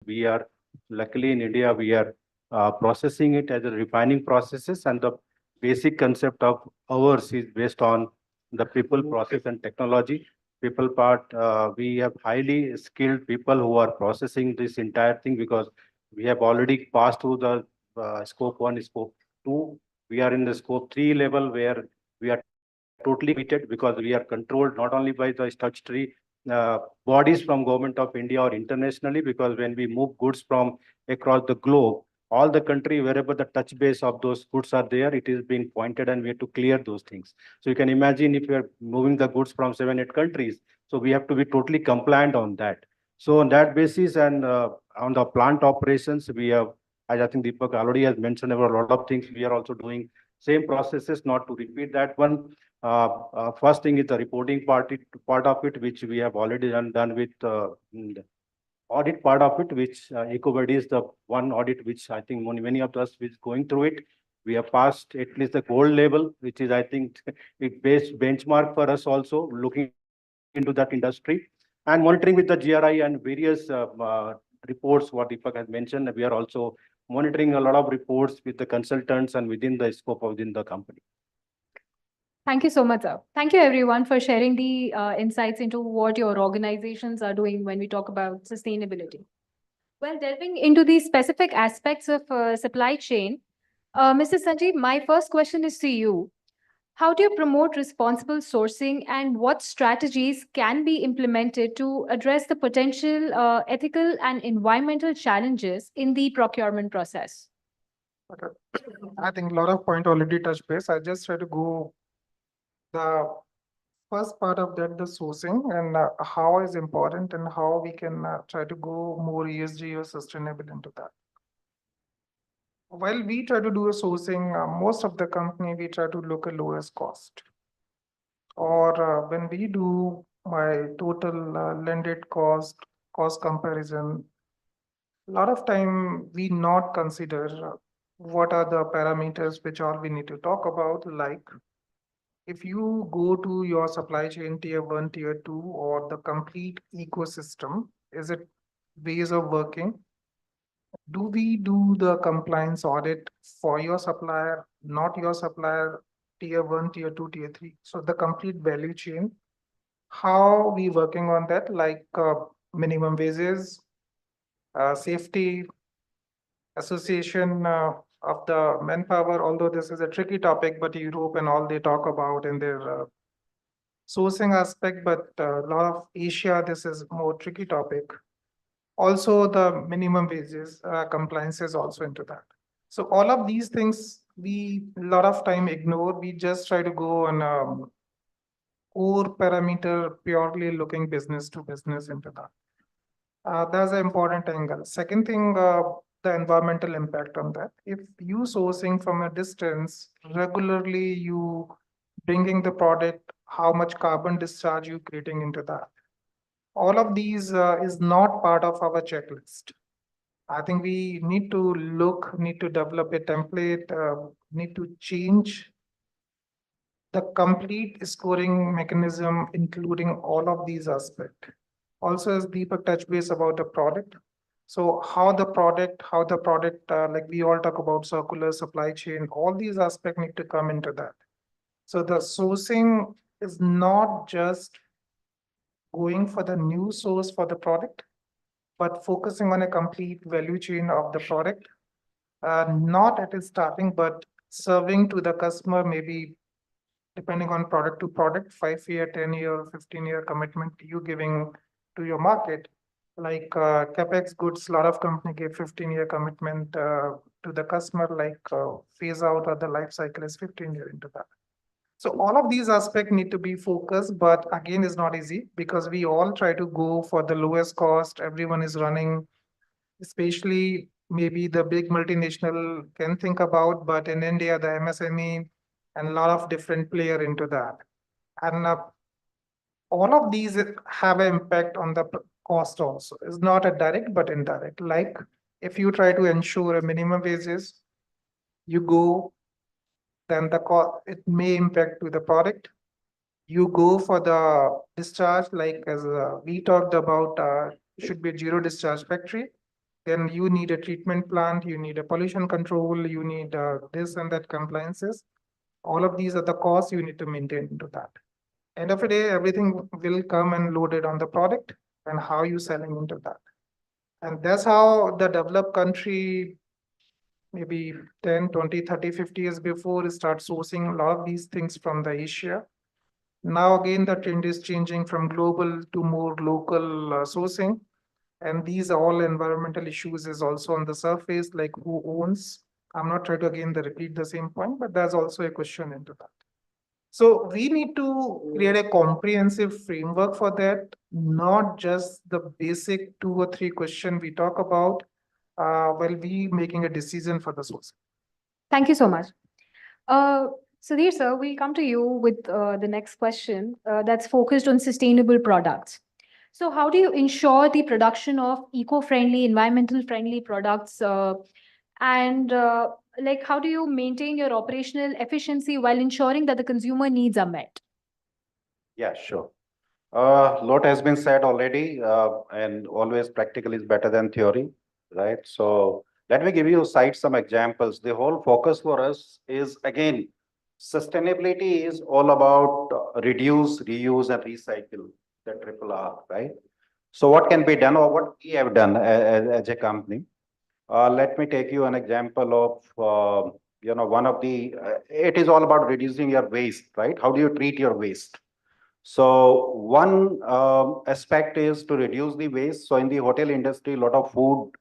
we are luckily in India, we are processing it as a refining processes, and the basic concept of ours is based on the people, process, and technology. People part, we have highly skilled people who are processing this entire thing because we have already passed through the scope one, scope two. We are in the scope three level where we are totally committed because we are controlled not only by the statutory bodies from government of India or internationally, because when we move goods from across the globe, all the country, wherever the touch base of those goods are there, it is being pointed and we have to clear those things. So you can imagine if you are moving the goods from 7, 8 countries, so we have to be totally compliant on that. So on that basis and on the plant operations, we have, as I think Deepak already has mentioned about a lot of things, we are also doing same processes, not to repeat that one. First thing is the reporting part of it, which we have already done with the audit part of it, which EcoBuddy is the one audit which I think many of us is going through it. We have passed at least the gold level, which is I think it base benchmark for us also looking into that industry, and monitoring with the GRI and various reports. What Deepak has mentioned, we are also monitoring a lot of reports with the consultants and within the scope of within the company. Thank you so much, sir. Thank you, everyone, for sharing the insights into what your organizations are doing when we talk about sustainability. Well, delving into the specific aspects of supply chain, Mr. Sanjeev, my first question is to you. How do you promote responsible sourcing, and what strategies can be implemented to address the potential ethical and environmental challenges in the procurement process? Okay. I think a lot of point already touched base. I just try to go the first part of that, the sourcing and how is important and how we can try to go more ESG or sustainable into that. While we try to do a sourcing, most of the company, we try to look at lowest cost. Or when we do my total landed cost comparison, a lot of time we not consider what are the parameters which all we need to talk about, like if you go to your supply chain tier 1, tier 2, or the complete ecosystem, is it ways of working? Do we do the compliance audit for your supplier, not your supplier, tier 1, tier 2, tier 3? So the complete value chain, how we working on that, like minimum wages, safety, association of the manpower, although this is a tricky topic, but Europe and all they talk about in their sourcing aspect, but a lot of Asia, this is more tricky topic. Also the minimum wages compliance is also into that. So all of these things we a lot of time ignore. We just try to go on core parameter, purely looking business to business into that. That's an important angle. Second thing, the environmental impact on that. If you sourcing from a distance, regularly you bringing the product, how much carbon discharge you creating into that. All of these is not part of our checklist. I think we need to need to develop a template, need to change the complete scoring mechanism, including all of these aspects. Also, as Deepak touched base about the product. So how the product, like we all talk about circular supply chain, all these aspects need to come into that. So the sourcing is not just going for the new source for the product, but focusing on a complete value chain of the product, not at its starting, but serving to the customer, maybe depending on product to product, 5-year, 10-year, 15-year commitment you giving to your market. Like capex goods, a lot of company give 15-year commitment to the customer, like phase out or the life cycle is 15-year into that. So all of these aspects need to be focused, but again, it's not easy because we all try to go for the lowest cost. Everyone is running, especially maybe the big multinational can think about, but in India, the MSME and a lot of different player into that. And all of these have an impact on the cost also. It's not a direct, but indirect. Like if you try to ensure a minimum wages, you go, then the cost, it may impact to the product. You go for the discharge, like as we talked about, should be a zero discharge factory. then you need a treatment plant, you need a pollution control, you need this and that compliances. All of these are the costs you need to maintain into that. End of the day, everything will come and loaded on the product and how you selling into that. And that's how the developed country, maybe 10, 20, 30, 50 years before, start sourcing a lot of these things from the Asia. Now again, the trend is changing from global to more local sourcing. And these all environmental issues is also on the surface, like who owns. I'm not trying to again repeat the same point, but there's also a question into that. So we need to create a comprehensive framework for that, not just the basic 2 or 3 questions we talk about while we making a decision for the source. Thank you so much. Sudhir sir, we'll come to you with the next question that's focused on sustainable products. So how do you ensure the production of eco-friendly, environmental-friendly products and like how do you maintain your operational efficiency while ensuring that the consumer needs are met? Yeah, sure. Lot has been said already, and always practical is better than theory, right? So let me give you cite some examples. The whole focus for us is again, sustainability is all about reduce, reuse, and recycle, the triple R, right? So what can be done or what we have done as a company? Let me take you an example of, one of the, it is all about reducing your waste, right? How do you treat your waste? So one aspect is to reduce the waste. So in the hotel industry, a lot of food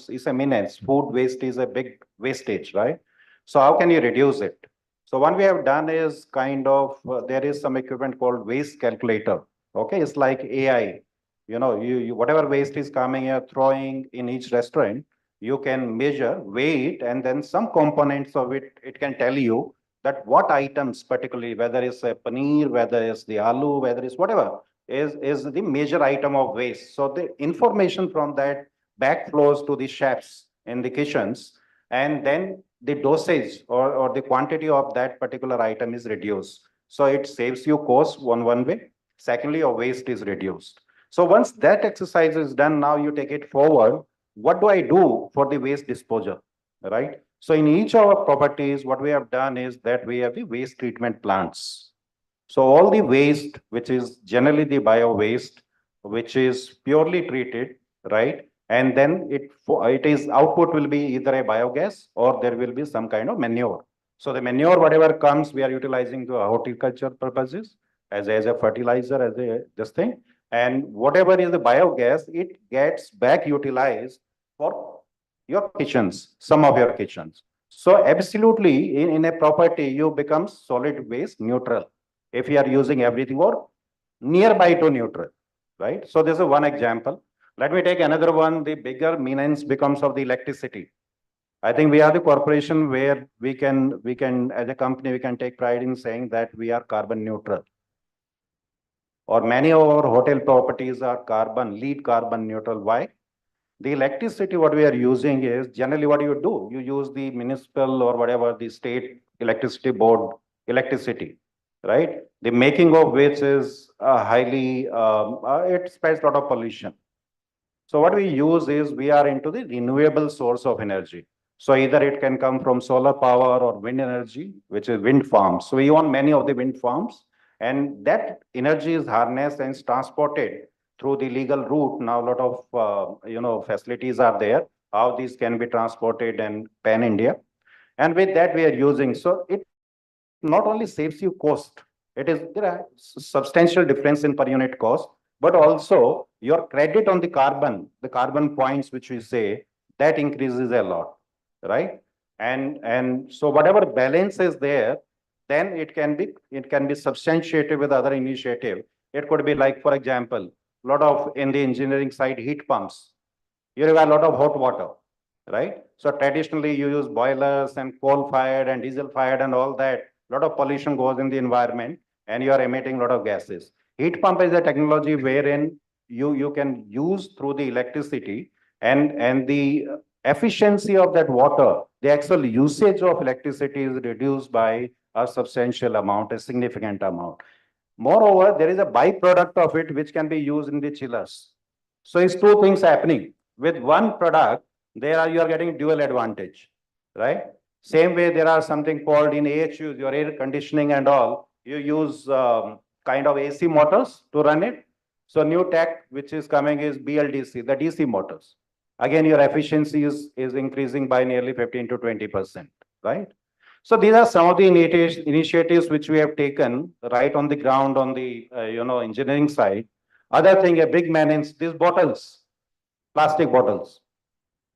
is a menace. Food waste is a big wastage, right? So how can you reduce it? So what we have done is kind of, there is some equipment called waste calculator. Okay, it's like AI. You whatever waste is coming, you're throwing in each restaurant, you can measure, weigh it, and then some components of it, it can tell you that what items particularly, whether it's a paneer, whether it's the aloo, whether it's whatever, is the major item of waste. So the information from that back flows to the chefs in the kitchens, and then the dosage or the quantity of that particular item is reduced. So it saves you cost one way. Secondly, your waste is reduced. So once that exercise is done, now you take it forward. What do I do for the waste disposal, right? So in each of our properties, what we have done is that we have the waste treatment plants. So all the waste, which is generally the bio waste, which is purely treated, right? And then it is output will be either a biogas or there will be some kind of manure. So the manure, whatever comes, we are utilizing to horticulture purposes as a fertilizer, as a this thing. And whatever is the biogas, it gets back utilized for your kitchens, some of your kitchens. So absolutely in a property, you become solid waste neutral if you are using everything or nearby to neutral, right? So this is one example. Let me take another one. The bigger menace becomes of the electricity. I think we are the corporation where we can, as a company, we can take pride in saying that we are carbon neutral. Or many of our hotel properties are lead carbon neutral. Why? The electricity what we are using is generally what you do. You use the municipal or whatever the state electricity board electricity, right? The making of which is highly, it spreads a lot of pollution. So what we use is we are into the renewable source of energy. So either it can come from solar power or wind energy, which is wind farms. So we own many of the wind farms, and that energy is harnessed and is transported through the legal route. Now a lot of facilities are there how these can be transported and pan India, and with that we are using. So it not only saves you cost, there are substantial difference in per unit cost, but also your credit on the carbon points which we say, that increases a lot, right? And so whatever balance is there, then it can be substantiated with other initiative. It could be like, for example, a lot of in the engineering side heat pumps. You have a lot of hot water, right? So traditionally you use boilers and coal fired and diesel fired and all that. A lot of pollution goes in the environment and you are emitting a lot of gases. Heat pump is a technology wherein you can use through the electricity and the efficiency of that water, the actual usage of electricity is reduced by a substantial amount, a significant amount. Moreover, there is a byproduct of it which can be used in the chillers. So it's two things happening. with one product, you are getting dual advantage, right? Same way, there are something called in AHUs, your air conditioning and all, you use kind of AC motors to run it. So new tech which is coming is BLDC, the DC motors. Again, your efficiency is increasing by nearly 15 to 20%, right? So these are some of the initiatives which we have taken right on the ground on the engineering side. Other thing, a big man is these bottles, plastic bottles.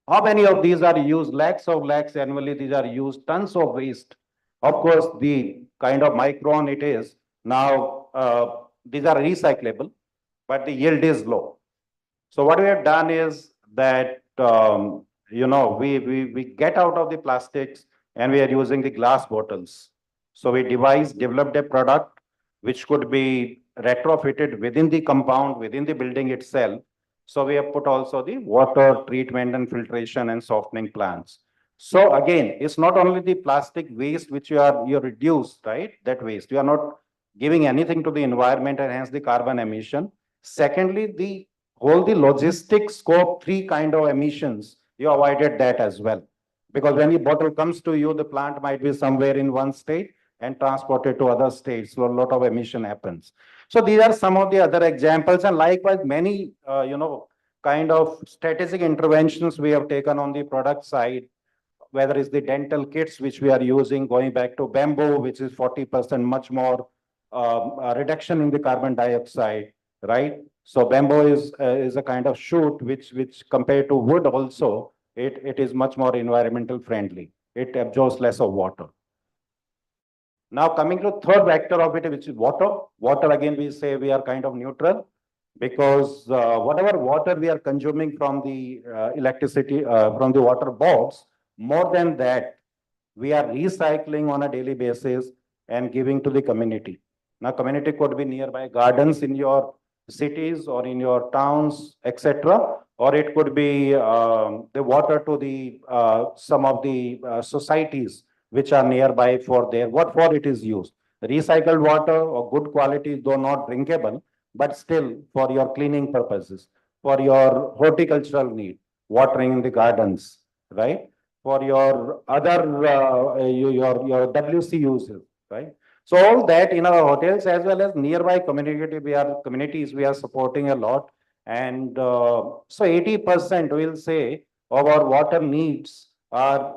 How many of these are used? Lakhs of lakhs annually, these are used, tons of waste. Of course, the kind of micron it is, now these are recyclable, but the yield is low. So what we have done is that, we get out of the plastics and we are using the glass bottles. So we developed a product which could be retrofitted within the compound, within the building itself. So we have put also the water treatment and filtration and softening plants. So again, it's not only the plastic waste which you reduce, right? That waste. You are not giving anything to the environment and hence the carbon emission. Secondly, the logistics scope 3 kind of emissions, you avoided that as well. Because when the bottle comes to you, the plant might be somewhere in one state and transported to other states, so a lot of emission happens. So these are some of the other examples, and likewise many, kind of strategic interventions we have taken on the product side, whether it's the dental kits which we are using, going back to bamboo, which is 40% much more reduction in the carbon dioxide, right? So bamboo is a kind of shoot which compared to wood also, it is much more environmental friendly. It absorbs less of water. Now coming to third vector of it, which is water. Water again we say we are kind of neutral because whatever water we are consuming from the electricity from the water boards, more than that, we are recycling on a daily basis and giving to the community. Now, community could be nearby gardens in your cities or in your towns, etc., or it could be the water to the some of the societies which are nearby for their what for it is used. Recycled water or good quality, though not drinkable, but still for your cleaning purposes, for your horticultural need, watering in the gardens, right? For your other your WC uses, right? So all that in our hotels as well as nearby communities we are supporting a lot, and so 80% we'll say of our water needs are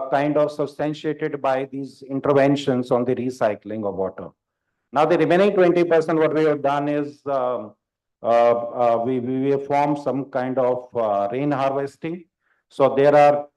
kind of substantiated by these interventions on the recycling of water. Now the remaining 20%, what we have done is we have formed some kind of rain harvesting. So there are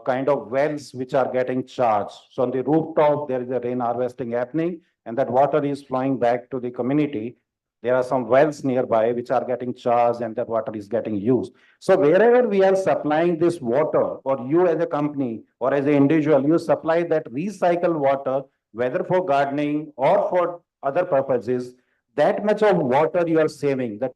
kind of wells which are getting charged. So on the rooftop, there is a rain harvesting happening and that water is flowing back to the community. There are some wells nearby which are getting charged and that water is getting used. So wherever we are supplying this water, or you as a company or as an individual, you supply that recycled water, whether for gardening or for other purposes, that much of water you are saving. That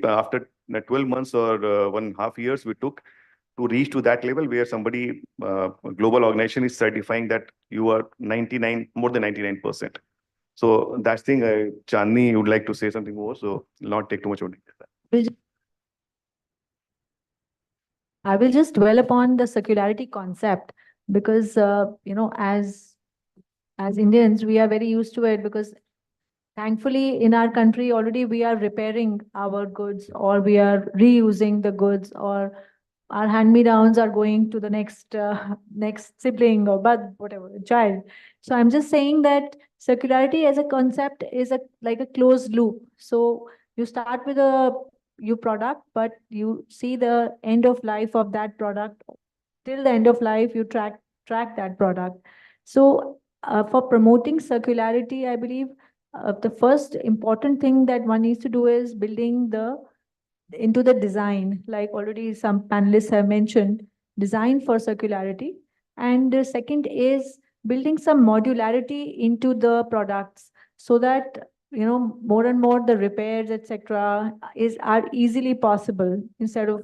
after 12 months or 1.5 years we took to reach to that level where somebody, a global organization is certifying that you are 99, more than 99%. So that's thing, Chandni would like to say something more, so not take too much of it. will ju- I will just dwell upon the circularity concept because, as Indians, we are very used to it because thankfully in our country already we are repairing our goods or we are reusing the goods or our hand-me-downs are going to the next next sibling or but whatever child. So I'm just saying that circularity as a concept is like a closed loop. So you start with a you product, but you see the end of life of that product. Till the end of life, you track that product. So for promoting circularity, I believe the first important thing that one needs to do is building the into the design, like already some panelists have mentioned, design for circularity. And the second is building some modularity into the products so that more and more the repairs, etc., are easily possible instead of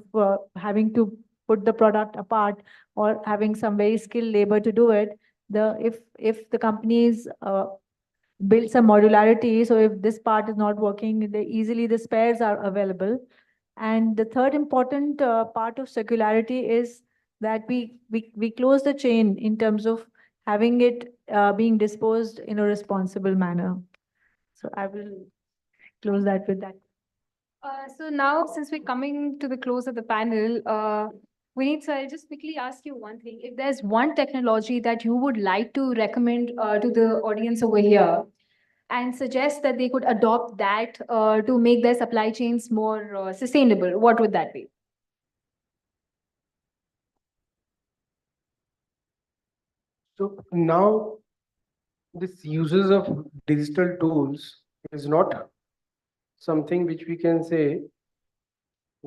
having to put the product apart or having some very skilled labor to do it. If the companies build some modularity, so if this part is not working, easily the spares are available. And the third important part of circularity is that we close the chain in terms of having it being disposed in a responsible manner. So I will close that with that. So now, since we're coming to the close of the panel, Vineet, sir, I'll just quickly ask you one thing. If there's one technology that you would like to recommend to the audience over here and suggest that they could adopt that to make their supply chains more sustainable, what would that be? So now this uses of digital tools is not something which we can say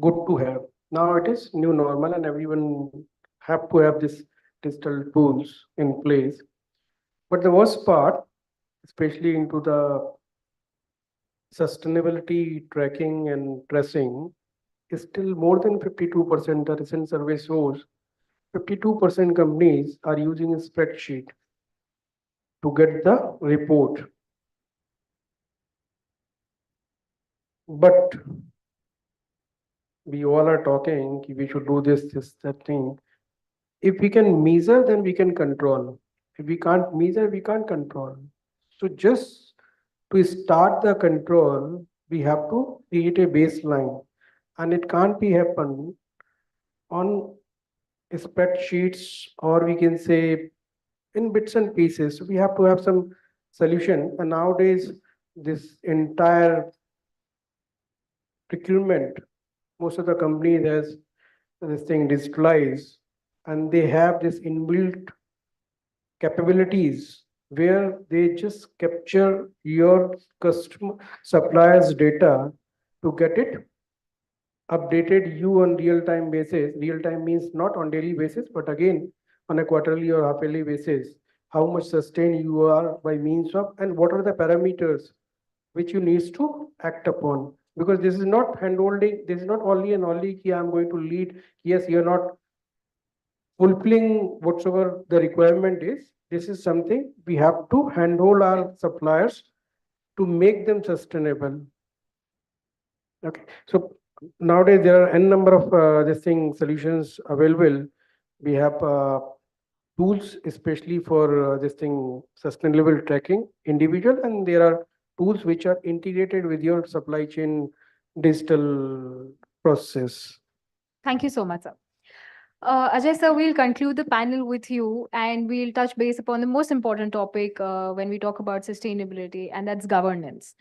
good to have. Now it is new normal and everyone have to have this digital tools in place. But the worst part, especially into the sustainability tracking and tracing, is still more than 52%. The recent survey shows 52% companies are using a spreadsheet to get the report. But we all are talking, we should do this, that thing. If we can measure, then we can control. If we can't measure, we can't control. So just to start the control, we have to create a baseline. And it can't be happen on spreadsheets or we can say in bits and pieces. We have to have some solution. And nowadays, this entire procurement, most of the companies has this thing digitalized and they have this inbuilt capabilities where they just capture your customer suppliers data to get it updated you on real-time basis. Real-time means not on daily basis, but again on a quarterly or half-yearly basis, how much sustained you are by means of and what are the parameters which you needs to act upon. Because this is not handholding, this is not only and only ki I'm going to lead, yes, you're not fulfilling whatsoever the requirement is. This is something we have to handhold our suppliers to make them sustainable. Okay, so nowadays there are n number of this thing solutions available. We have tools especially for this thing sustainable tracking individual, and there are tools which are integrated with your supply chain digital process. Thank you so much, sir. Ajay, sir, we'll conclude the panel with you and we'll touch base upon the most important topic when we talk about sustainability, and that's governance.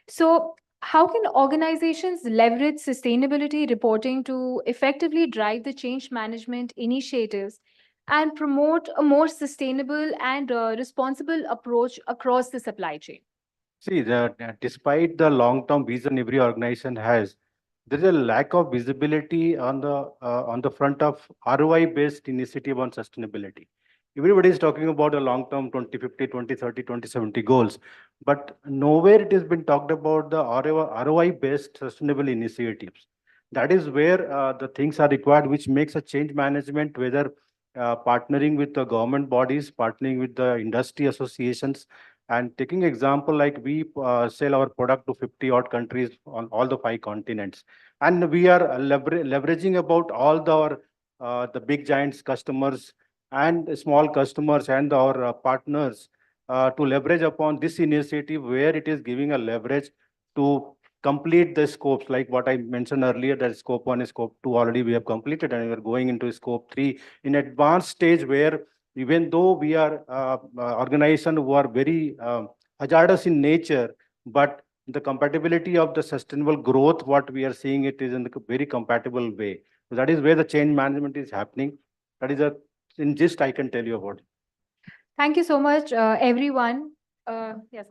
So, how can organizations leverage sustainability reporting to effectively drive the change management initiatives and promote a more sustainable and responsible approach across the supply chain? See, despite the long-term vision every organization has, there is a lack of visibility on the front of ROI-based initiative on sustainability. Everybody is talking about the long-term 2050, 2030, 2070 goals, but nowhere it has been talked about the ROI-based sustainable initiatives. That is where the things are required, which makes a change management, whether partnering with the government bodies, partnering with the industry associations, and taking example like we sell our product to 50 odd countries on all the 5 continents, and we are leveraging about all the big giants customers and small customers and our partners to leverage upon this initiative where it is giving a leverage to complete the scopes like what I mentioned earlier, that scope 1 and scope 2 already we have completed, and we are going into scope 3 in advanced stage, where even though we are organization who are very hazardous in nature, but the compatibility of the sustainable growth, what we are seeing, it is in a very compatible way. So that is where the change management is happening. That is a in gist I can tell you about. Thank you so much, everyone. Yes.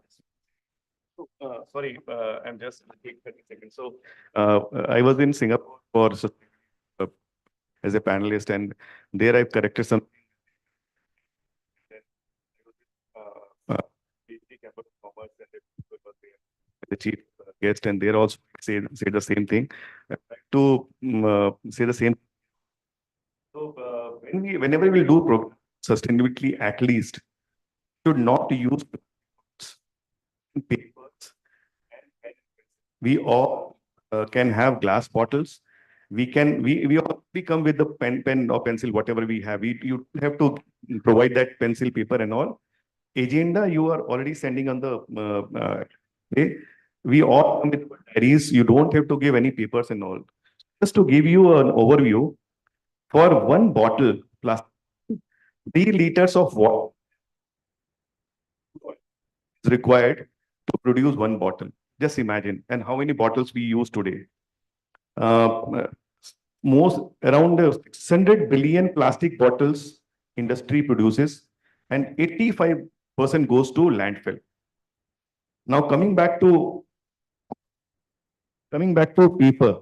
Sorry, I'm just take 30 seconds. So I was in Singapore for as a panelist, and there I've corrected some. PhD campus of commerce and the chief guest, and they're also say the same thing. I'd like to say the same. So whenever we do program sustainability, at least should not use papers. We all can have glass bottles. We all come with the pen or pencil, whatever we have. You have to provide that pencil, paper, and all. Agenda you are already sending on the day. We all come with diaries. You don't have to give any papers and all. Just to give you an overview, for one bottle, plus 3 liters of water is required to produce one bottle. Just imagine, and how many bottles we use today. Most around 600 billion plastic bottles industry produces, and 85% goes to landfill. Now coming back to paper,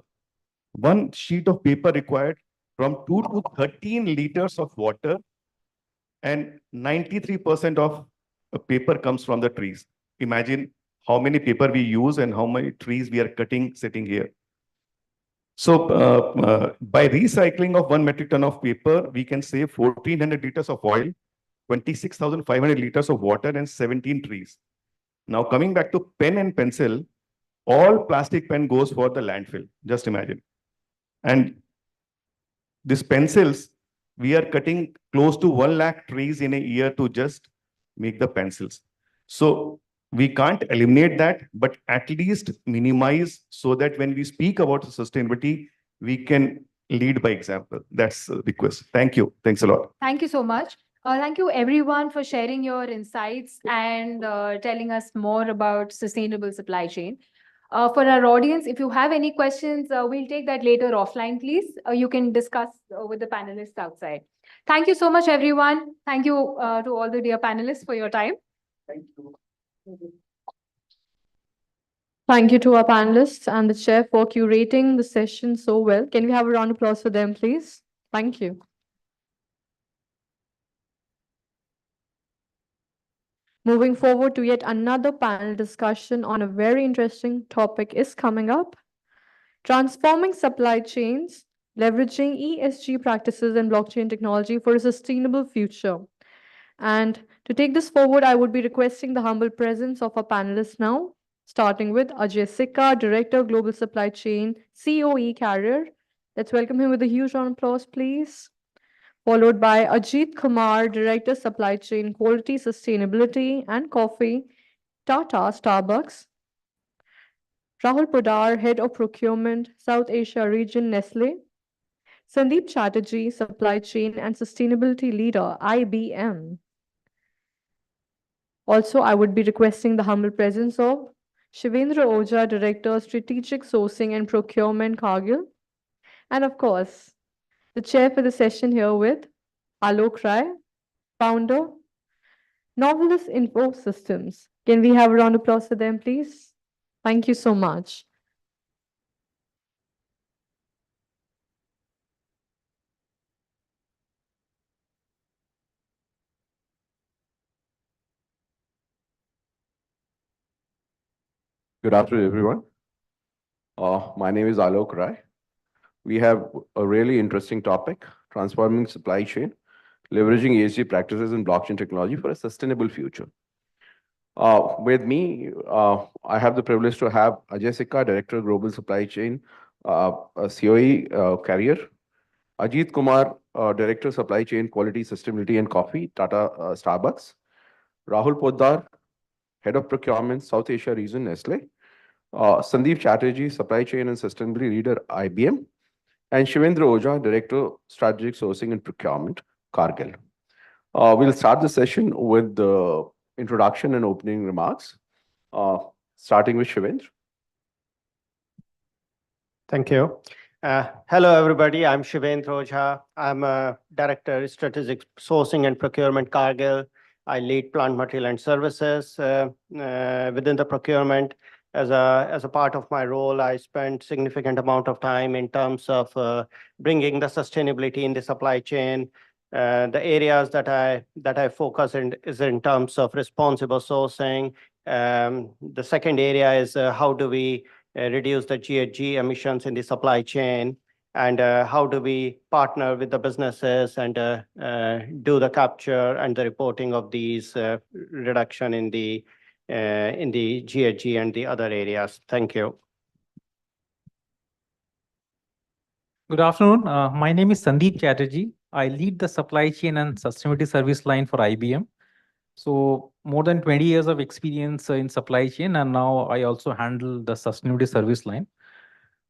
one sheet of paper required from 2 to 13 liters of water, and 93% of paper comes from the trees. Imagine how many paper we use and how many trees we are cutting sitting here. So by recycling of 1 metric ton of paper, we can save 1,400 liters of oil, 26,500 liters of water, and 17 trees. Now coming back to pen and pencil, all plastic pen goes for the landfill. Just imagine. And these pencils, we are cutting close to 1 lakh trees in a year to just make the pencils. So we can't eliminate that, but at least minimize, so that when we speak about sustainability, we can lead by example. That's a request. Thank you. Thanks a lot. Thank you so much. Thank you everyone for sharing your insights and telling us more about sustainable supply chain. For our audience, if you have any questions, we'll take that later offline, please. You can discuss with the panelists outside. Thank you so much, everyone. Thank you to all the dear panelists for your time. Thank you. Thank you to our panelists and the chair for curating the session so well. Can we have a round of applause for them, please? Thank you. Moving forward to yet another panel discussion on a very interesting topic is coming up. Transforming supply chains, leveraging ESG practices and blockchain technology for a sustainable future. And to take this forward, I would be requesting the humble presence of our panelists now, starting with Ajay Sikka, Director, Global Supply Chain, COE Carrier. Let's welcome him with a huge round of applause, please. Followed by Ajit Kumar, Director, Supply Chain, Quality, Sustainability, and Coffee, Tata Starbucks. Rahul Podar, Head of Procurement, South Asia Region, Nestle. Sandeep Chatterjee, Supply Chain and Sustainability Leader, IBM. Also, I would be requesting the humble presence of Shivendra Oja, Director, Strategic Sourcing and Procurement, Cargill. And of course, the chair for the session here with Alok Rai, Founder, Novelist Info Systems. Can we have a round of applause for them, please? Thank you so much. Good afternoon, everyone. My name is Alok Rai. We have a really interesting topic, transforming supply chain, leveraging ESG practices and blockchain technology for a sustainable future. With me, I have the privilege to have Ajay Sikka, Director of Global Supply Chain, COE Carrier, Ajit Kumar, Director Supply Chain Quality, Sustainability and Coffee, Tata Starbucks, Rahul Poddar, Head of Procurement, South Asia Region, Nestle, Sandeep Chatterjee, Supply Chain and Sustainability Leader, IBM, and Shivendra Ojha, Director, Strategic Sourcing and Procurement, Cargill. We'll start the session with the introduction and opening remarks, starting with Shivendra. Thank you. Hello, everybody. I'm Shivendra Ojha. I'm a Director, Strategic Sourcing and Procurement, Cargill. I lead plant material and services within the procurement. As a part of my role, I spend significant amount of time in terms of bringing the sustainability in the supply chain. The areas that I focus in is in terms of responsible sourcing. The second area is how do we reduce the GHG emissions in the supply chain, and how do we partner with the businesses and do the capture and the reporting of these reduction in the GHG and the other areas. Thank you. Good afternoon. My name is Sandeep Chatterjee. I lead the supply chain and sustainability service line for IBM. So more than 20 years of experience in supply chain, and now I also handle the sustainability service line.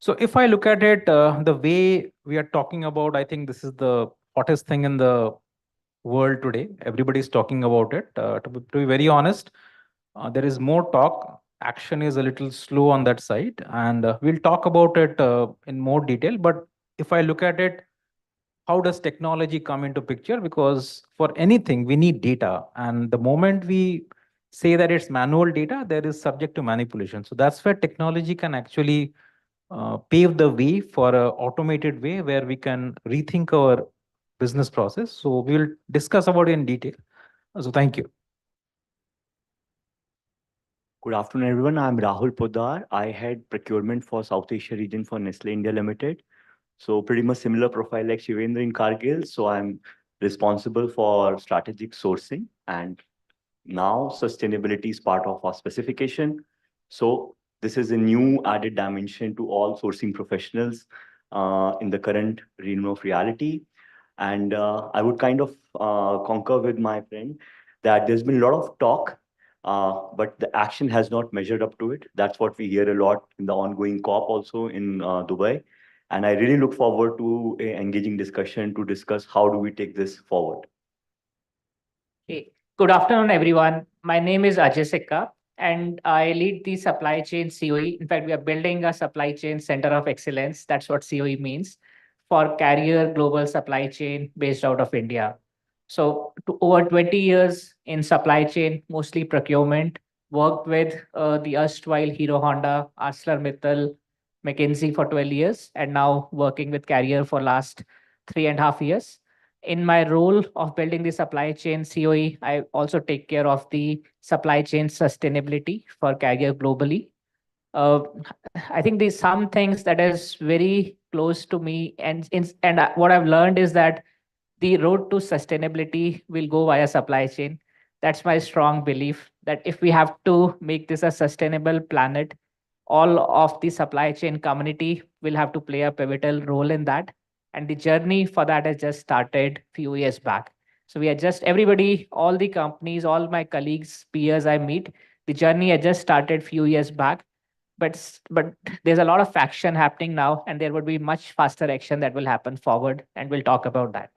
So if I look at it, the way we are talking about, I think this is the hottest thing in the world today. Everybody's talking about it. To be very honest, there is more talk. Action is a little slow on that side, and we'll talk about it in more detail. But if I look at it, how does technology come into picture? Because for anything, we need data. And the moment we say that it's manual data, there is subject to manipulation. So that's where technology can actually pave the way for an automated way where we can rethink our business process. So we'll discuss about it in detail. So thank you. Good afternoon, everyone. I'm Rahul Poddar. I head procurement for South Asia region for Nestle India Limited. So pretty much similar profile like Shivendra in Cargill. So I'm responsible for strategic sourcing, and now sustainability is part of our specification. So this is a new added dimension to all sourcing professionals in the current realm of reality. And I would kind of concur with my friend that there's been a lot of talk, but the action has not measured up to it. That's what we hear a lot in the ongoing COP also in Dubai. And I really look forward to an engaging discussion to discuss how do we take this forward. Okay. Good afternoon, everyone. My name is Ajay Sikka, and I lead the supply chain COE. In fact, we are building a supply chain center of excellence. That's what COE means, for Carrier Global Supply Chain based out of India. So over 20 years in supply chain, mostly procurement, worked with the erstwhile Hero Honda, ArcelorMittal, McKinsey for 12 years, and now working with Carrier for last 3.5 years. In my role of building the supply chain COE, I also take care of the supply chain sustainability for Carrier globally. I think there's some things that is very close to me, and what I've learned is that the road to sustainability will go via supply chain. That's my strong belief, that if we have to make this a sustainable planet, all of the supply chain community will have to play a pivotal role in that. And the journey for that has just started few years back. So we are just, everybody, all the companies, all my colleagues, peers I meet, the journey had just started few years back. But there's a lot of action happening now, and there would be much faster action that will happen forward, and we'll talk about that.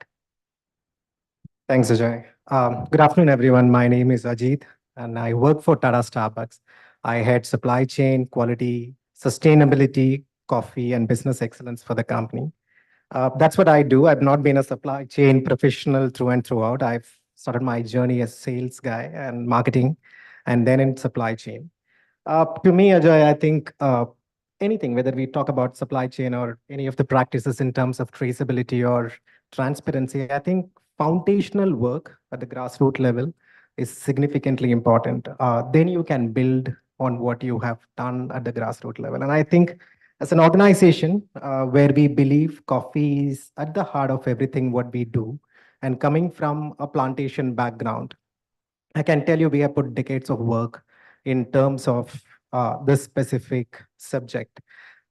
Thanks, Ajay. Good afternoon, everyone. My name is Ajit, and I work for Tata Starbucks. I head supply chain, quality, sustainability, coffee, and business excellence for the company. That's what I do. I've not been a supply chain professional through and throughout. I've started my journey as sales guy and marketing, and then in supply chain. To me, Ajay, I think anything, whether we talk about supply chain or any of the practices in terms of traceability or transparency, I think foundational work at the grassroots level is significantly important. Then you can build on what you have done at the grassroots level. And I think as an organization where we believe coffee is at the heart of everything what we do, and coming from a plantation background, I can tell you we have put decades of work in terms of this specific subject.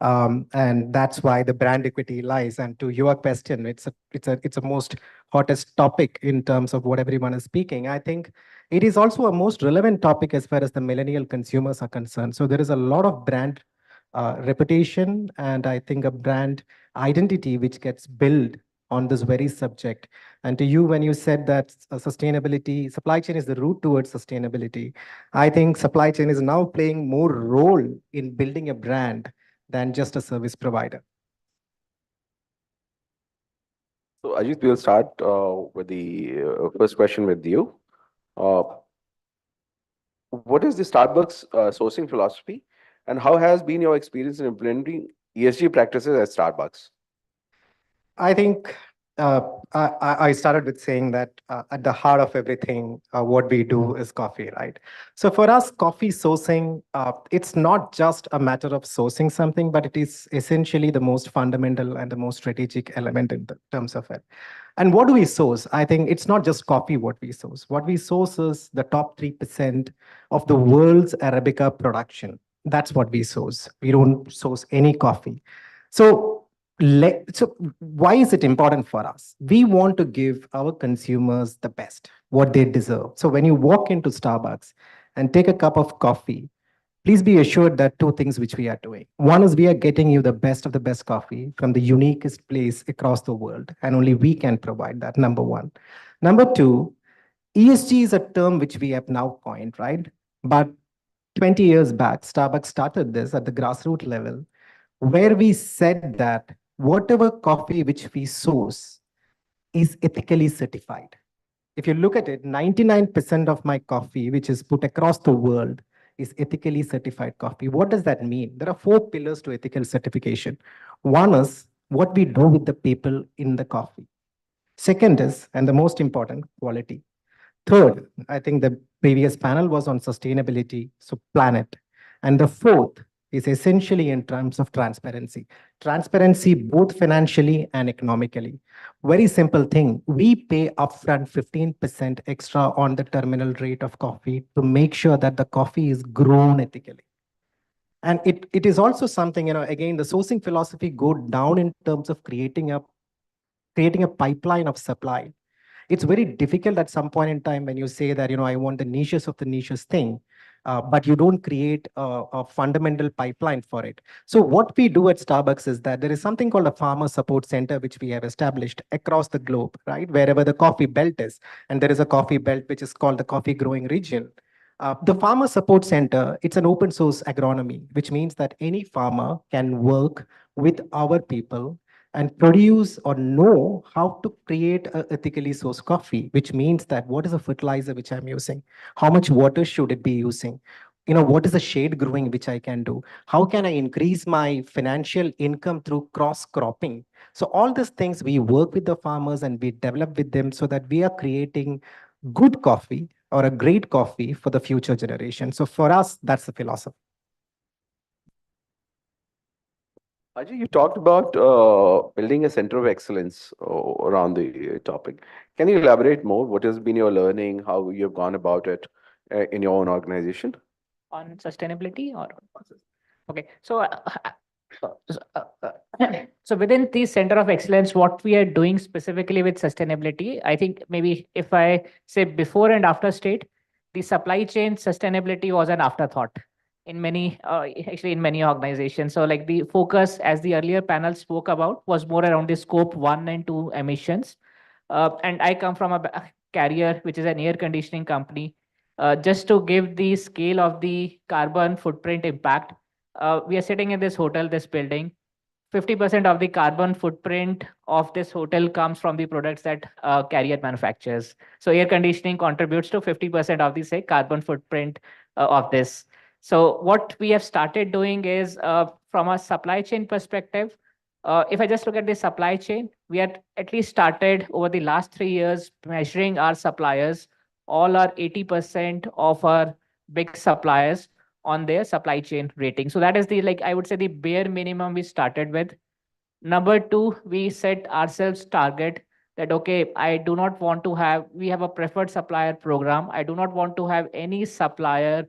And that's why the brand equity lies. And to your question, it's a most hottest topic in terms of what everyone is speaking. I think it is also a most relevant topic as far as the millennial consumers are concerned. So there is a lot of brand reputation, and I think a brand identity which gets built on this very subject. And to you, when you said that sustainability, supply chain is the route towards sustainability, I think supply chain is now playing more role in building a brand than just a service provider. So Ajit, we'll start with the first question with you. What is the Starbucks sourcing philosophy, and how has been your experience in implementing ESG practices at Starbucks? I think I started with saying that at the heart of everything, what we do is coffee, right? So for us, coffee sourcing, it's not just a matter of sourcing something, but it is essentially the most fundamental and the most strategic element in the terms of it. And what do we source? I think it's not just coffee what we source. What we source is the top 3% of the world's Arabica production. That's what we source. We don't source any coffee. So why is it important for us? We want to give our consumers the best, what they deserve. So when you walk into Starbucks and take a cup of coffee, please be assured that two things which we are doing. One is we are getting you the best of the best coffee from the uniquest place across the world, and only we can provide that, number one. Number two, ESG is a term which we have now coined, right? But 20 years back, Starbucks started this at the grassroots level, where we said that whatever coffee which we source is ethically certified. If you look at it, 99% of my coffee, which is put across the world, is ethically certified coffee. What does that mean? There are 4 pillars to ethical certification. One is what we do with the people in the coffee. Second is, and the most important, quality. Third, I think the previous panel was on sustainability, so planet. And the fourth is essentially in terms of transparency. Transparency both financially and economically. Very simple thing. We pay upfront 15% extra on the terminal rate of coffee to make sure that the coffee is grown ethically. And it is also something, again, the sourcing philosophy go down in terms of creating a pipeline of supply. It's very difficult at some point in time when you say that, I want the niches of the niches thing, but you don't create a fundamental pipeline for it. So what we do at Starbucks is that there is something called a farmer support center, which we have established across the globe, right? Wherever the coffee belt is. And there is a coffee belt, which is called the coffee growing region. The Farmer Support Center, it's an open source agronomy, which means that any farmer can work with our people and produce or know how to create a ethically sourced coffee, which means that what is the fertilizer which I'm using? How much water should it be using? What is the shade growing which I can do? How can I increase my financial income through cross cropping? So all these things we work with the farmers and we develop with them so that we are creating good coffee or a great coffee for the future generation. So for us, that's the philosophy. Ajay, you talked about building a center of excellence around the topic. Can you elaborate more? What has been your learning, how you've gone about it in your own organization? On sustainability or? Okay, so so within the Center of Excellence, what we are doing specifically with sustainability, I think maybe if I say before and after state, the supply chain sustainability was an afterthought in many, actually in many organizations. So like the focus, as the earlier panel spoke about, was more around the scope 1 and 2 emissions. And I come from a Carrier, which is an air conditioning company. Just to give the scale of the carbon footprint impact, we are sitting in this hotel, this building. 50% of the carbon footprint of this hotel comes from the products that Carrier manufactures. So air conditioning contributes to 50% of the, say, carbon footprint of this. So what we have started doing is, from a supply chain perspective, if I just look at the supply chain, we had at least started over the last 3 years measuring our suppliers. All our 80% of our big suppliers on their supply chain rating. So that is the, like, I would say the bare minimum we started with. Number two, we set ourselves target that, okay, I do not want to have, we have a preferred supplier program. I do not want to have any supplier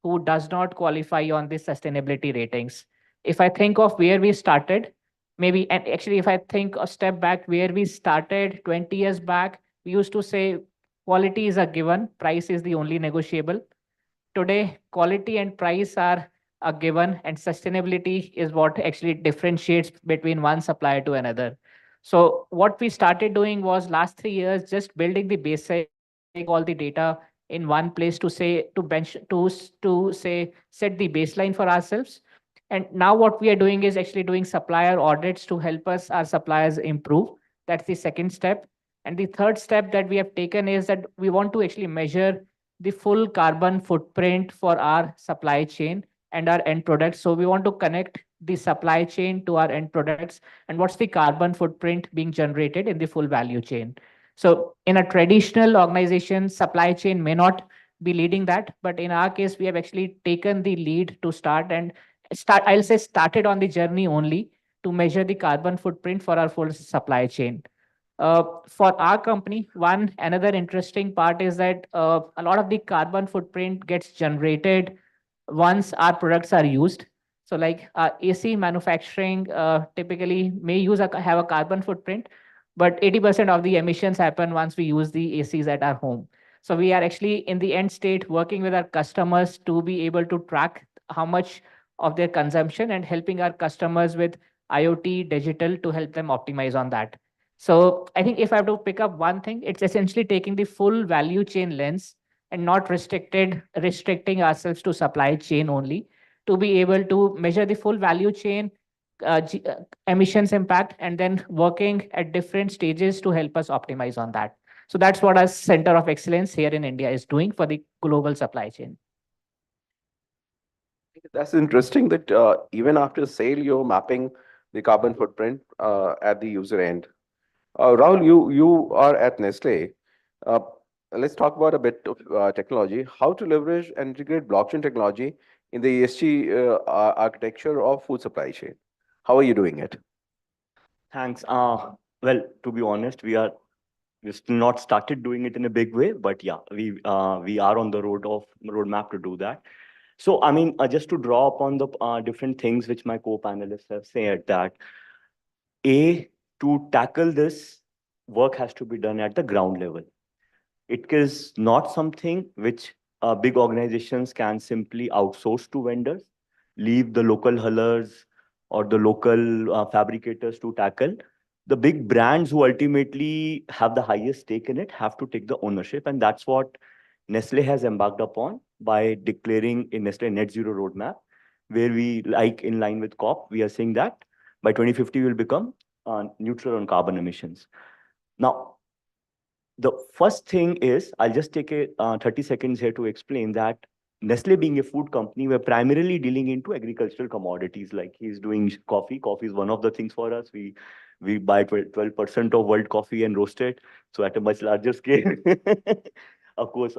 who does not qualify on the sustainability ratings. If I think of where we started, maybe, and actually, if I think a step back where we started 20 years back, we used to say quality is a given, price is the only negotiable. Today, quality and price are a given, and sustainability is what actually differentiates between one supplier to another. So what we started doing was last 3 years just building the basic, all the data in one place to say to bench to say set the baseline for ourselves. And now what we are doing is actually doing supplier audits to help us our suppliers improve. That's the second step. And the third step that we have taken is that we want to actually measure the full carbon footprint for our supply chain and our end products. So we want to connect the supply chain to our end products and what's the carbon footprint being generated in the full value chain. So in a traditional organization, supply chain may not be leading that, but in our case, we have actually taken the lead to I'll say started on the journey only to measure the carbon footprint for our full supply chain. For our company, another interesting part is that a lot of the carbon footprint gets generated once our products are used. So like AC manufacturing typically may have a carbon footprint, but 80% of the emissions happen once we use the ACs at our home. So we are actually in the end state working with our customers to be able to track how much of their consumption and helping our customers with IoT digital to help them optimize on that. So I think if I have to pick up one thing, it's essentially taking the full value chain lens and not restricting ourselves to supply chain only to be able to measure the full value chain emissions impact and then working at different stages to help us optimize on that. So that's what our Center of Excellence here in India is doing for the global supply chain. That's interesting that even after sale, you're mapping the carbon footprint at the user end. Rahul, you are at Nestle. Uh, let's talk about a bit of technology. How to leverage and integrate blockchain technology in the ESG architecture of food supply chain. How are you doing it? Thanks. Well, to be honest, we've still not started doing it in a big way, but yeah, we are on the roadmap to do that. So, I mean, just to draw upon the different things which my co-panelists have said, that to tackle this, work has to be done at the ground level. It is not something which big organizations can simply outsource to vendors, leave the local hullers or the local fabricators to tackle. The big brands who ultimately have the highest stake in it have to take the ownership. And that's what Nestle has embarked upon by declaring a Nestle Net Zero roadmap, where we, like in line with COP, we are saying that by 2050, we will become neutral on carbon emissions. Now, the first thing is, I'll just take a 30 seconds here to explain that Nestle being a food company, we're primarily dealing into agricultural commodities. Like he's doing coffee. Coffee is one of the things for us. We buy 12% of world coffee and roast it. So at a much larger scale. Of course,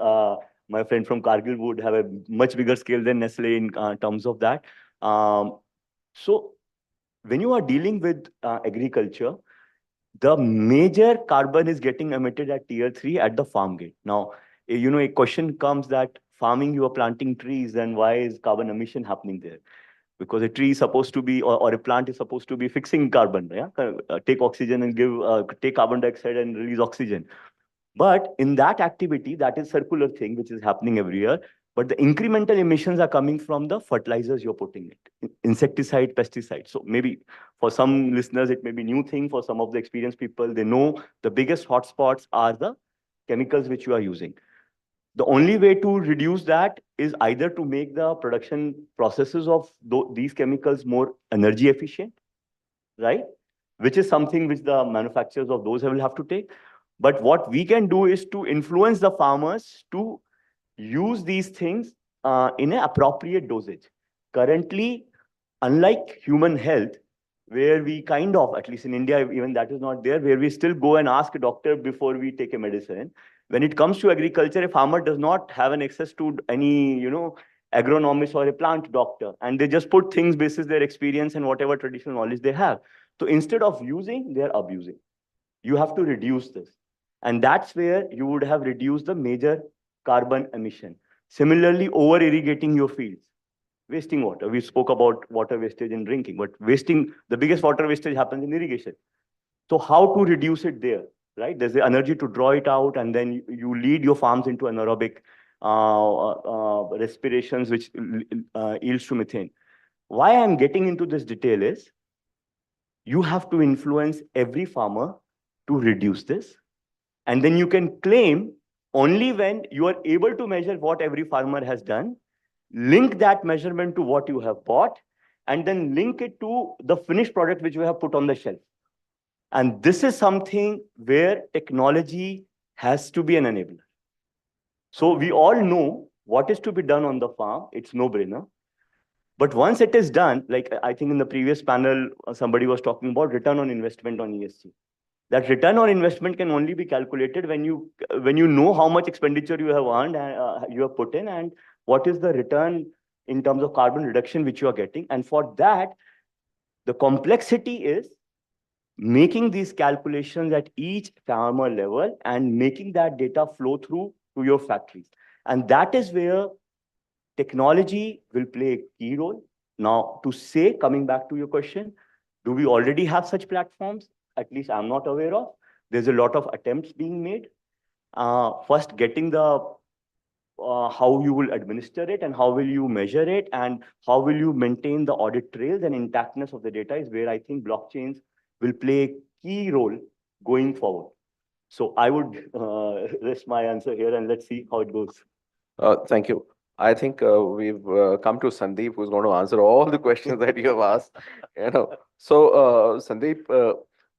my friend from Kargil would have a much bigger scale than Nestle in terms of that. So when you are dealing with agriculture, the major carbon is getting emitted at tier 3 at the farm gate. Now, a question comes that farming, you are planting trees, then why is carbon emission happening there? Because a tree is supposed to be, or a plant is supposed to be fixing carbon, yeah? Take oxygen and take carbon dioxide and release oxygen. But in that activity, that is circular thing, which is happening every year. But the incremental emissions are coming from the fertilizers you're putting it, insecticide, pesticide. So maybe for some listeners, it may be new thing. For some of the experienced people, they know the biggest hotspots are the chemicals which you are using. The only way to reduce that is either to make the production processes of these chemicals more energy efficient, right? Which is something which the manufacturers of those will have to take. But what we can do is to influence the farmers to use these things in an appropriate dosage. Currently, unlike human health, where we kind of, at least in India, even that is not there, where we still go and ask a doctor before we take a medicine. When it comes to agriculture, a farmer does not have an access to any, agronomist or a plant doctor, and they just put things basis their experience and whatever traditional knowledge they have. So instead of using, they're abusing. You have to reduce this. And that's where you would have reduced the major carbon emission. Similarly, over irrigating your fields, wasting water. We spoke about water wastage in drinking, but the biggest water wastage happens in irrigation. So how to reduce it there, right? There's the energy to draw it out, and then you lead your farms into anaerobic respirations, which yields to methane. Why I'm getting into this detail is you have to influence every farmer to reduce this. And then you can claim only when you are able to measure what every farmer has done, link that measurement to what you have bought, and then link it to the finished product which you have put on the shelf. And this is something where technology has to be an enabler. So we all know what is to be done on the farm. It's no-brainer. But once it is done, like I think in the previous panel, somebody was talking about return on investment on ESG. That return on investment can only be calculated when you know how much expenditure you have earned and you have put in, and what is the return in terms of carbon reduction which you are getting. And for that, the complexity is making these calculations at each farmer level and making that data flow through to your factories. And that is where technology will play a key role. Now, to say, coming back to your question, do we already have such platforms? At least I'm not aware of. There's a lot of attempts being made. First, getting the how you will administer it and how will you measure it and how will you maintain the audit trails and intactness of the data is where I think blockchains will play a key role going forward. So I would rest my answer here and let's see how it goes. Thank you. I think we've come to Sandeep, who's going to answer all the questions that you have asked. So Sandeep,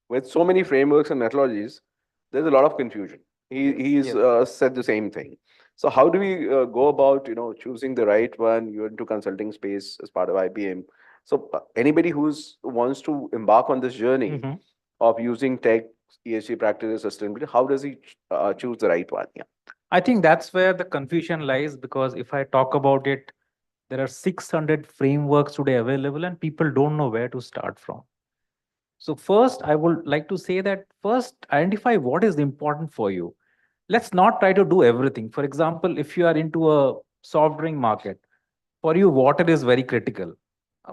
with so many frameworks and methodologies, there's a lot of confusion. He's said the same thing. So how do we go about choosing the right one? You're into consulting space as part of IBM. So anybody who's wants to embark on this journey of using tech, ESG practices, sustainability, how does he choose the right one? Yeah. I think that's where the confusion lies, because if I talk about it, there are 600 frameworks today available and people don't know where to start from. So first, I would like to say that first identify what is important for you. Let's not try to do everything. For example, if you are into a soft drink market, for you, water is very critical.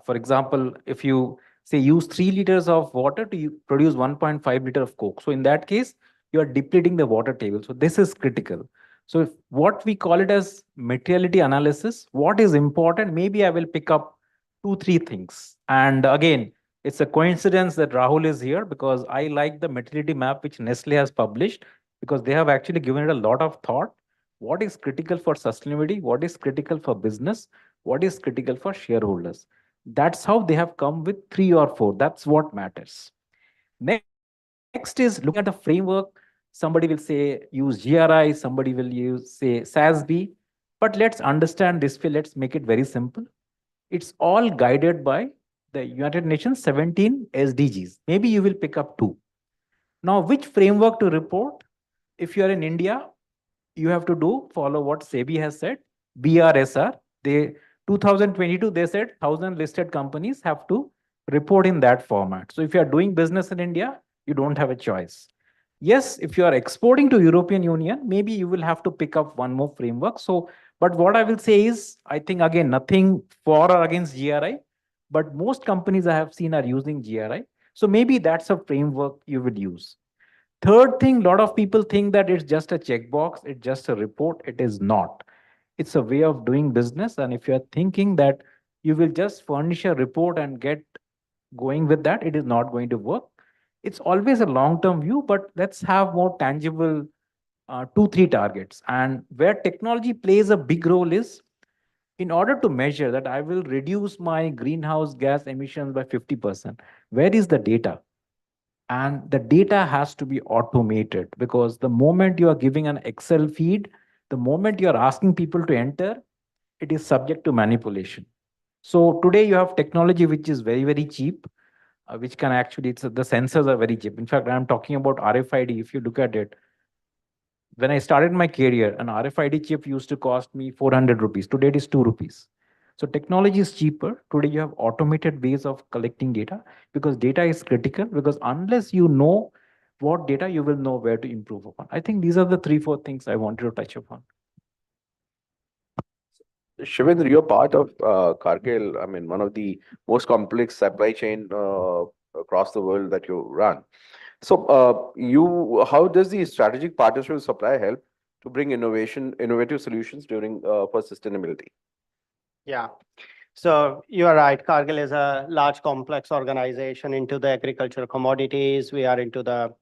For example, if you say use 3 liters of water to produce 1.5 liter of Coke. So in that case, you are depleting the water table. So this is critical. So if what we call it as materiality analysis, what is important, maybe I will pick up 2-3 things. And again, it's a coincidence that Rahul is here because I like the materiality map which Nestle has published, because they have actually given it a lot of thought. What is critical for sustainability? What is critical for business? What is critical for shareholders? That's how they have come with 3 or 4. That's what matters. Next is looking at the framework. Somebody will say use GRI, somebody will use say SASB. But let's understand this way. Let's make it very simple. It's all guided by the United Nations 17 SDGs. Maybe you will pick up 2. Now, which framework to report? If you are in India, you have to follow what SEBI has said, BRSR. 2022, they said 1,000 listed companies have to report in that format. So if you are doing business in India, you don't have a choice. Yes, if you are exporting to European Union, maybe you will have to pick up one more framework. So, but what I will say is, I think again, nothing for or against GRI, but most companies I have seen are using GRI. So maybe that's a framework you would use. Third thing, a lot of people think that it's just a checkbox, it's just a report. It is not. It's a way of doing business. And if you're thinking that you will just furnish a report and get going with that, it is not going to work. It's always a long-term view, but let's have more tangible 2-3 targets. And where technology plays a big role is, in order to measure that I will reduce my greenhouse gas emissions by 50%, where is the data? And the data has to be automated, because the moment you are giving an Excel feed, the moment you are asking people to enter, it is subject to manipulation. So today you have technology which is very, very cheap, which can actually, the sensors are very cheap. In fact, I'm talking about RFID. If you look at it, When I started my career, an RFID chip used to cost me 400 rupees. Today it is 2 rupees. So technology is cheaper. Today you have automated ways of collecting data because data is critical, because unless you know what data, you will know where to improve upon. I think these are the 3, 4 things I wanted to touch upon. Shivendra, you're part of Cargill. I mean, one of the most complex supply chain across the world that you run. So, how does the strategic partnership with supplier help to bring innovative solutions during for sustainability? Yeah. So you are right. Cargill is a large, complex organization into the agricultural commodities. We are into the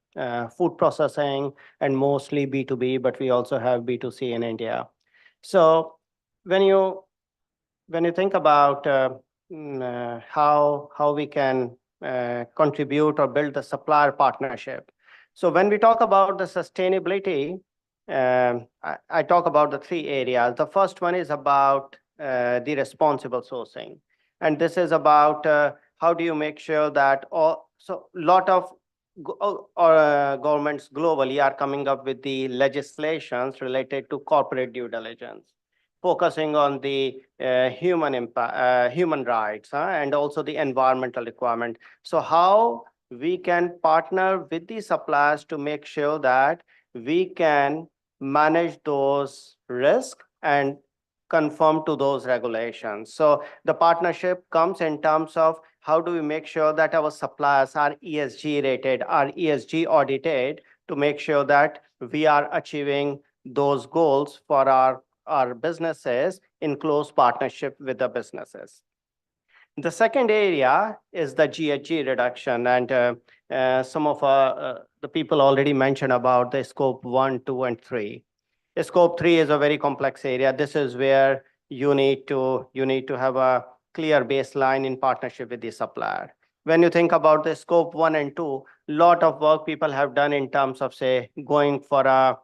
food processing and mostly B2B, but we also have B2C in India. So when you think about how we can contribute or build the supplier partnership. So when we talk about the sustainability, I talk about the 3 areas. The first one is about the responsible sourcing. And this is about how do you make sure that lot of governments globally are coming up with the legislations related to corporate due diligence, focusing on the human impact, human rights, and also the environmental requirement. So how we can partner with the suppliers to make sure that we can manage those risks and conform to those regulations. So the partnership comes in terms of how do we make sure that our suppliers are ESG rated, are ESG audited, to make sure that we are achieving those goals for our businesses in close partnership with the businesses. The second area is the GHG reduction, and some of the people already mentioned about the scope 1, 2, and 3. Scope 3 is a very complex area. This is where you need to have a clear baseline in partnership with the supplier. When you think about the scope 1 and 2, lot of work people have done in terms of, say, going for a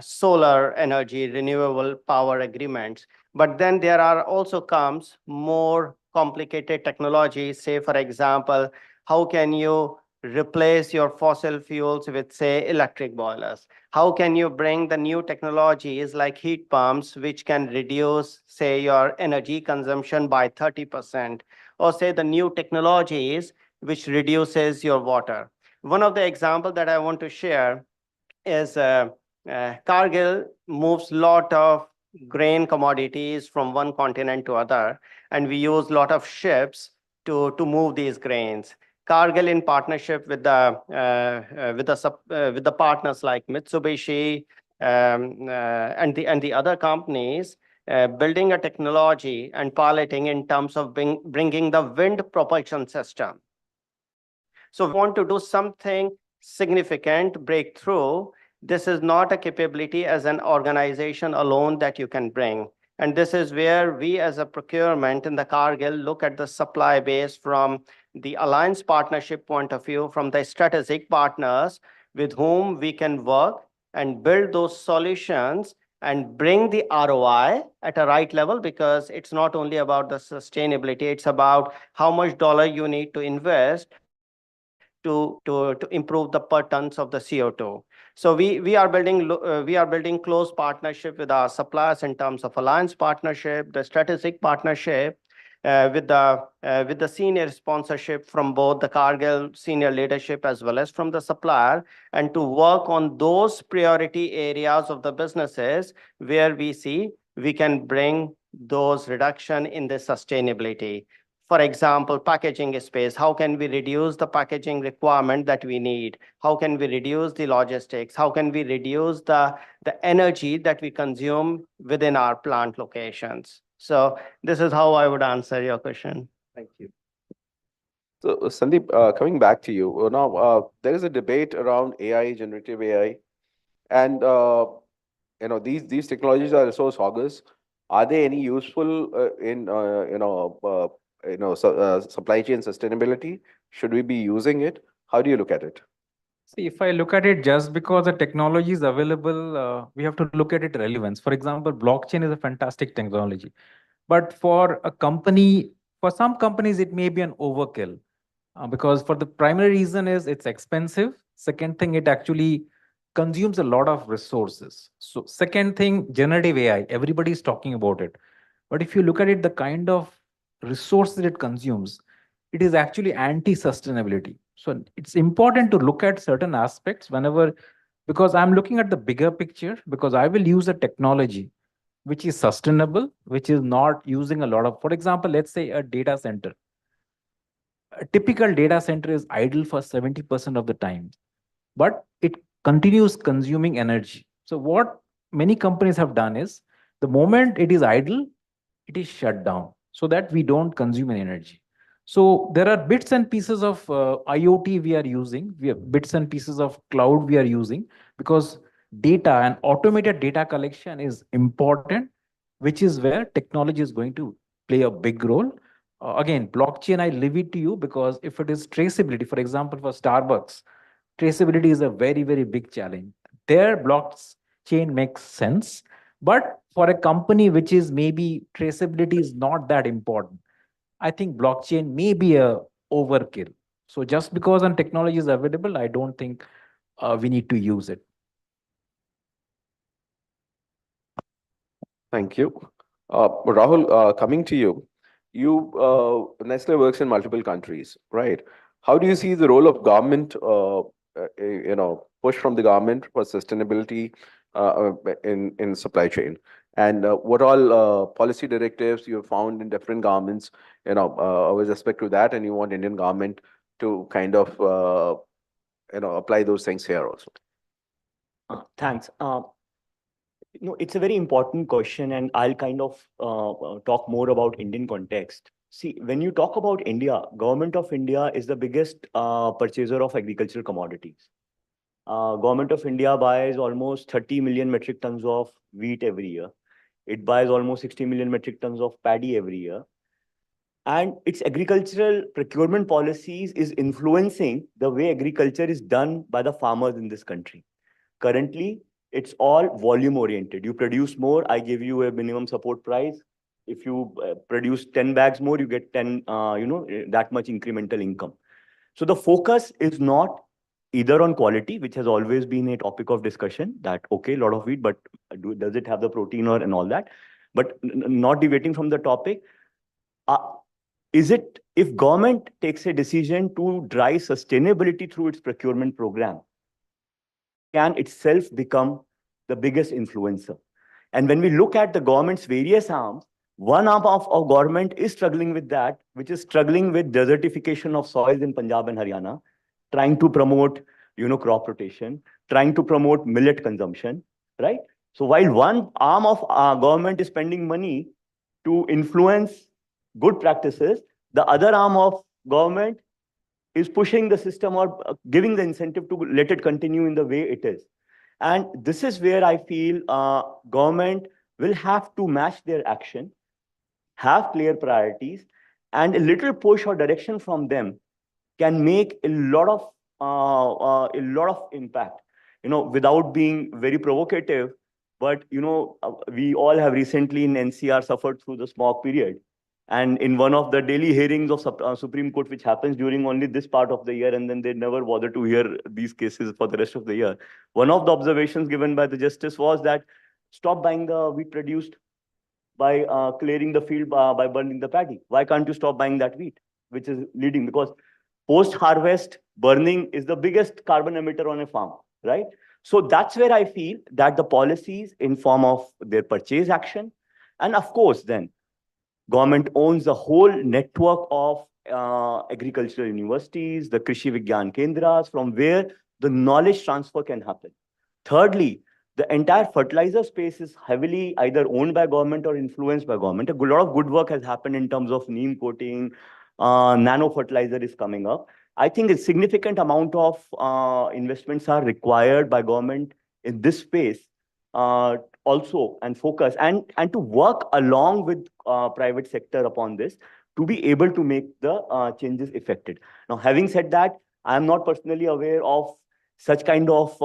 solar energy, renewable power agreements. But then there are also comes more complicated technologies. Say, for example, how can you replace your fossil fuels with, say, electric boilers? How can you bring the new technologies like heat pumps, which can reduce, say, your energy consumption by 30%, or say the new technologies which reduces your water? One of the examples that I want to share is Cargill moves lot of grain commodities from one continent to other, and we use lot of ships to move these grains. Cargill, in partnership with the partners like Mitsubishi and the other companies, building a technology and piloting in terms of bringing the wind propulsion system. So we want to do something significant breakthrough. This is not a capability as an organization alone that you can bring. And this is where we as a procurement in the Cargill look at the supply base from the alliance partnership point of view, from the strategic partners with whom we can work and build those solutions and bring the ROI at a right level, because it's not only about the sustainability, it's about how much dollar you need to invest to improve the per tons of the CO2. So we are building close partnership with our suppliers in terms of alliance partnership, the strategic partnership, with the senior sponsorship from both the Cargill senior leadership as well as from the supplier, and to work on those priority areas of the businesses where we see we can bring those reduction in the sustainability. For example, packaging space. How can we reduce the packaging requirement that we need? How can we reduce the logistics? How can we reduce the energy that we consume within our plant locations? So this is how I would answer your question. Thank you. So, Sandeep, coming back to you, now there is a debate around AI, generative AI, and these technologies are resource hoggers. Are they any useful in supply chain sustainability? Should we be using it? How do you look at it? See, if I look at it, just because the technology is available, we have to look at its relevance. For example, blockchain is a fantastic technology, but for some companies, it may be an overkill, because for the primary reason is it's expensive. Second thing, it actually consumes a lot of resources. So second thing, generative AI, everybody is talking about it. But if you look at it, the kind of resources it consumes, it is actually anti-sustainability. So it's important to look at certain aspects whenever, because I'm looking at the bigger picture, because I will use a technology which is sustainable, which is not using a lot of, for example, let's say a data center. A typical data center is idle for 70% of the time, but it continues consuming energy. So what many companies have done is the moment it is idle, it is shut down so that we don't consume any energy. So there are bits and pieces of IoT we are using, we have bits and pieces of cloud we are using, because data and automated data collection is important, which is where technology is going to play a big role. Again, blockchain, I leave it to you, because if it is traceability, for example, for Starbucks, traceability is a very, very big challenge. Their blockchain makes sense, but for a company which is maybe traceability is not that important, I think blockchain may be a overkill. So just because an technology is available, I don't think we need to use it. Thank you. Rahul, coming to you, Nestle works in multiple countries, right? How do you see the role of government, push from the government for sustainability in supply chain? And what all policy directives you have found in different governments, with respect to that, and you want Indian government to kind of, apply those things here also? Thanks. It's a very important question, and I'll kind of talk more about Indian context. See, when you talk about India, Government of India is the biggest purchaser of agricultural commodities. Government of India buys almost 30 million metric tons of wheat every year. It buys almost 60 million metric tons of paddy every year. And its agricultural procurement policies is influencing the way agriculture is done by the farmers in this country. Currently, it's all volume oriented. You produce more, I give you a minimum support price. If you produce 10 bags more, you get 10, that much incremental income. So the focus is not either on quality, which has always been a topic of discussion, that, okay, a lot of wheat, but does it have the protein or and all that? But not deviating from the topic, is it, if government takes a decision to drive sustainability through its procurement program, can itself become the biggest influencer? And when we look at the government's various arms, one arm of government is struggling with that, which is struggling with desertification of soils in Punjab and Haryana, trying to promote, crop rotation, trying to promote millet consumption, right? So while one arm of government is spending money to influence good practices, the other arm of government is pushing the system or giving the incentive to let it continue in the way it is. And this is where I feel government will have to match their action, have clear priorities, and a little push or direction from them can make a lot of impact. Without being very provocative, but we all have recently in NCR suffered through the smog period. And in one of the daily hearings of Supreme Court, which happens during only this part of the year, and then they never bother to hear these cases for the rest of the year, one of the observations given by the justice was that stop buying the wheat produced by clearing the field by burning the paddy. Why can't you stop buying that wheat, which is leading? Because post-harvest burning is the biggest carbon emitter on a farm, right? So that's where I feel that the policies in form of their purchase action, and of course then government owns the whole network of agricultural universities, the Krishi Vigyan Kendras, from where the knowledge transfer can happen. Thirdly, the entire fertilizer space is heavily either owned by government or influenced by government. A lot of good work has happened in terms of neem coating, nano fertilizer is coming up. I think a significant amount of investments are required by government in this space also, and focus and to work along with private sector upon this to be able to make the changes effected. Now, having said that, I am not personally aware of such kind of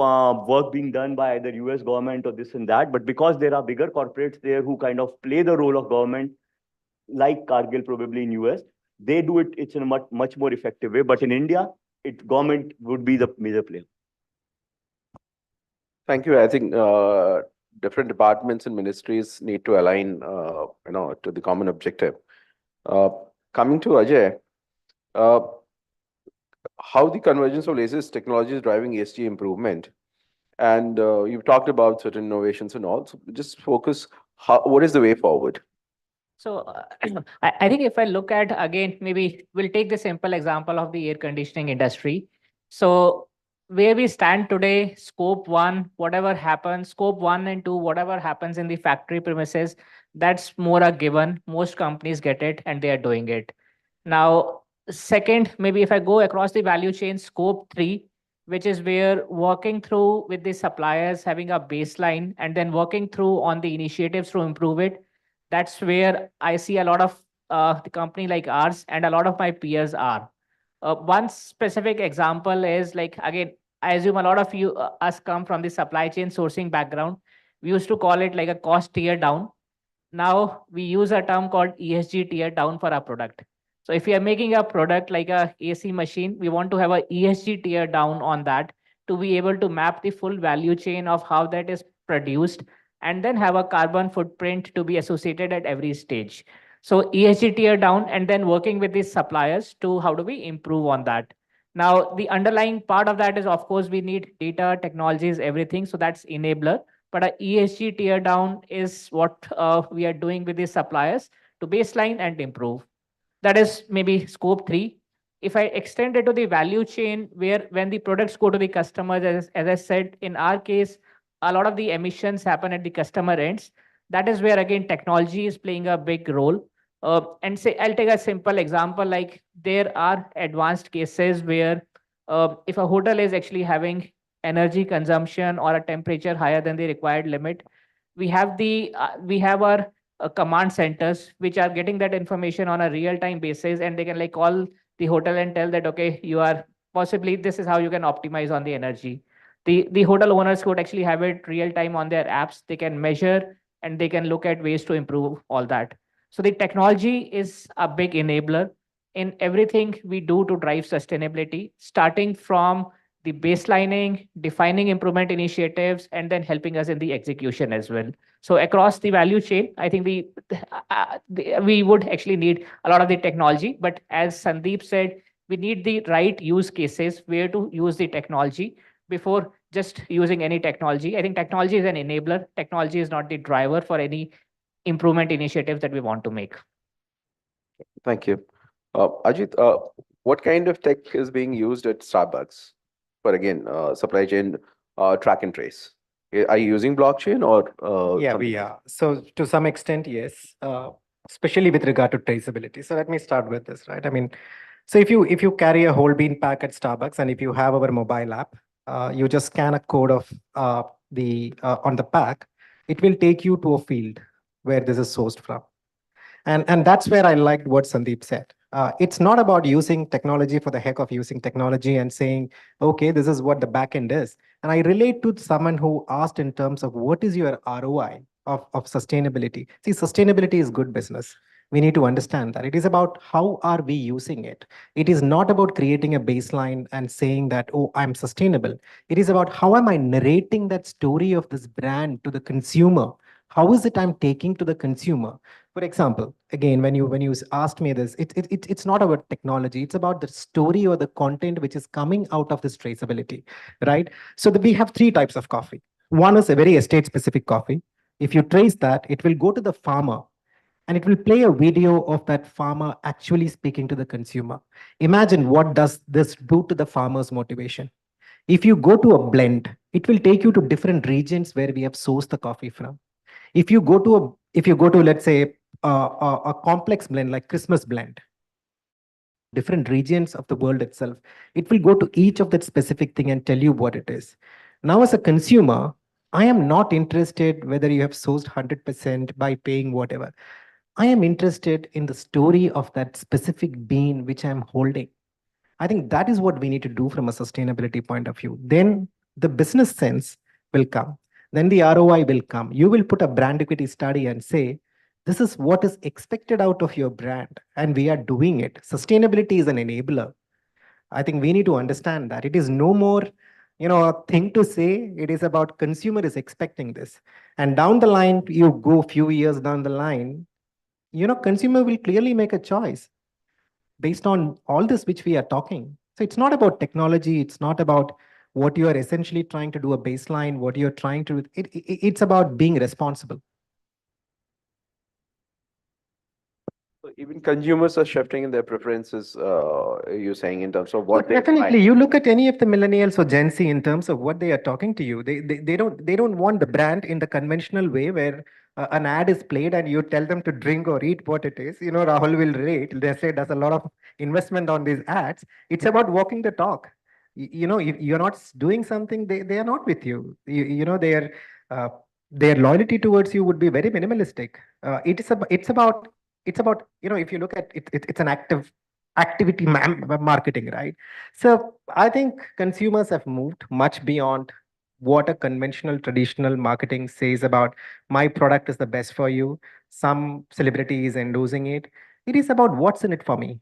work being done by either US government or this and that, but because there are bigger corporates there who kind of play the role of government, like Cargill probably in US, they do it in a much more effective way. But in India, government would be the major player. Thank you. I think different departments and ministries need to align, to the common objective. Coming to Ajay, uh, how the convergence of latest technology is driving ESG improvement, and you've talked about certain innovations and all. So just focus. What is the way forward? So I think if I look at again, maybe we'll take the simple example of the air conditioning industry. So where we stand today, scope one, whatever happens, scope one and two, whatever happens in the factory premises, that's more a given. Most companies get it and they are doing it. Now, second, maybe if I go across the value chain, scope three, which is where working through with the suppliers, having a baseline, and then working through on the initiatives to improve it. That's where I see a lot of the company like ours and a lot of my peers are. One specific example is like, again, I assume a lot of you, us come from the supply chain sourcing background. We used to call it like a cost tier down. Now we use a term called ESG tier down for our product. So if we are making a product like a AC machine, we want to have a ESG tier down on that to be able to map the full value chain of how that is produced and then have a carbon footprint to be associated at every stage. So ESG tier down and then working with these suppliers to how do we improve on that. Now, the underlying part of that is, of course, we need data, technologies, everything. So that's enabler. But a ESG tear down is what we are doing with these suppliers to baseline and improve. That is maybe scope three. If I extend it to the value chain, where when the products go to the customers, as I said, in our case, a lot of the emissions happen at the customer ends. That is where again technology is playing a big role. And say I'll take a simple example, like there are advanced cases where if a hotel is actually having energy consumption or a temperature higher than the required limit, we have our command centers which are getting that information on a real time basis, and they can like call the hotel and tell that, okay, you are possibly, this is how you can optimize on the energy. The hotel owners could actually have it real time on their apps. They can measure and they can look at ways to improve all that. So the technology is a big enabler in everything we do to drive sustainability, starting from the baselining, defining improvement initiatives, and then helping us in the execution as well. So across the value chain, I think we would actually need a lot of the technology. But as Sandeep said, we need the right use cases where to use the technology before just using any technology. I think technology is an enabler. Technology is not the driver for any improvement initiatives that we want to make. Thank you. Ajit, what kind of tech is being used at Starbucks for, again, supply chain track and trace? Are you using blockchain or? Yeah, something? we are. So to some extent, yes, especially with regard to traceability. So let me start with this, right? I mean, so if you carry a whole bean pack at Starbucks, and if you have our mobile app, you just scan a code of the on the pack, it will take you to a field where this is sourced from. And that's where I liked what Sandeep said. It's not about using technology for the heck of using technology and saying, okay, this is what the backend is. And I relate to someone who asked in terms of what is your ROI of sustainability. See, sustainability is good business. We need to understand that. It is about how are we using it. It is not about creating a baseline and saying that, oh, I'm sustainable. It is about how am I narrating that story of this brand to the consumer? How is it I'm taking to the consumer? For example, again, when you asked me this, it's not about technology. It's about the story or the content which is coming out of this traceability, right? So we have three types of coffee. One is a very estate-specific coffee. If you trace that, it will go to the farmer and it will play a video of that farmer actually speaking to the consumer. Imagine what does this do to the farmer's motivation. If you go to a blend, it will take you to different regions where we have sourced the coffee from. If you go to let's say a complex blend like Christmas blend, different regions of the world itself, it will go to each of that specific thing and tell you what it is. Now, as a consumer, I am not interested whether you have sourced 100% by paying whatever. I am interested in the story of that specific bean which I'm holding. I think that is what we need to do from a sustainability point of view. Then the business sense will come. Then the ROI will come. You will put a brand equity study and say, this is what is expected out of your brand, and we are doing it. Sustainability is an enabler. I think we need to understand that it is no more a thing to say. It is about consumer is expecting this. And down the line, you go few years down the line, consumer will clearly make a choice based on all this which we are talking. So it's not about technology. It's not about what you are essentially trying to do a baseline, what you're trying to, it's about being responsible. So even consumers are shifting in their preferences, you're saying, in terms of what they Definitely, buy. you look at any of the millennials or Gen Z in terms of what they are talking to you. They don't want the brand in the conventional way where an ad is played and you tell them to drink or eat what it is. Rahul will rate. They say there's a lot of investment on these ads. It's about walking the talk. If you're not doing something, they are not with you. Uh, their loyalty towards you would be very minimalistic. It's about if you look at it, it's an activity marketing, right? So I think consumers have moved much beyond what a conventional traditional marketing says about my product is the best for you. Some celebrity is endorsing it. It is about what's in it for me.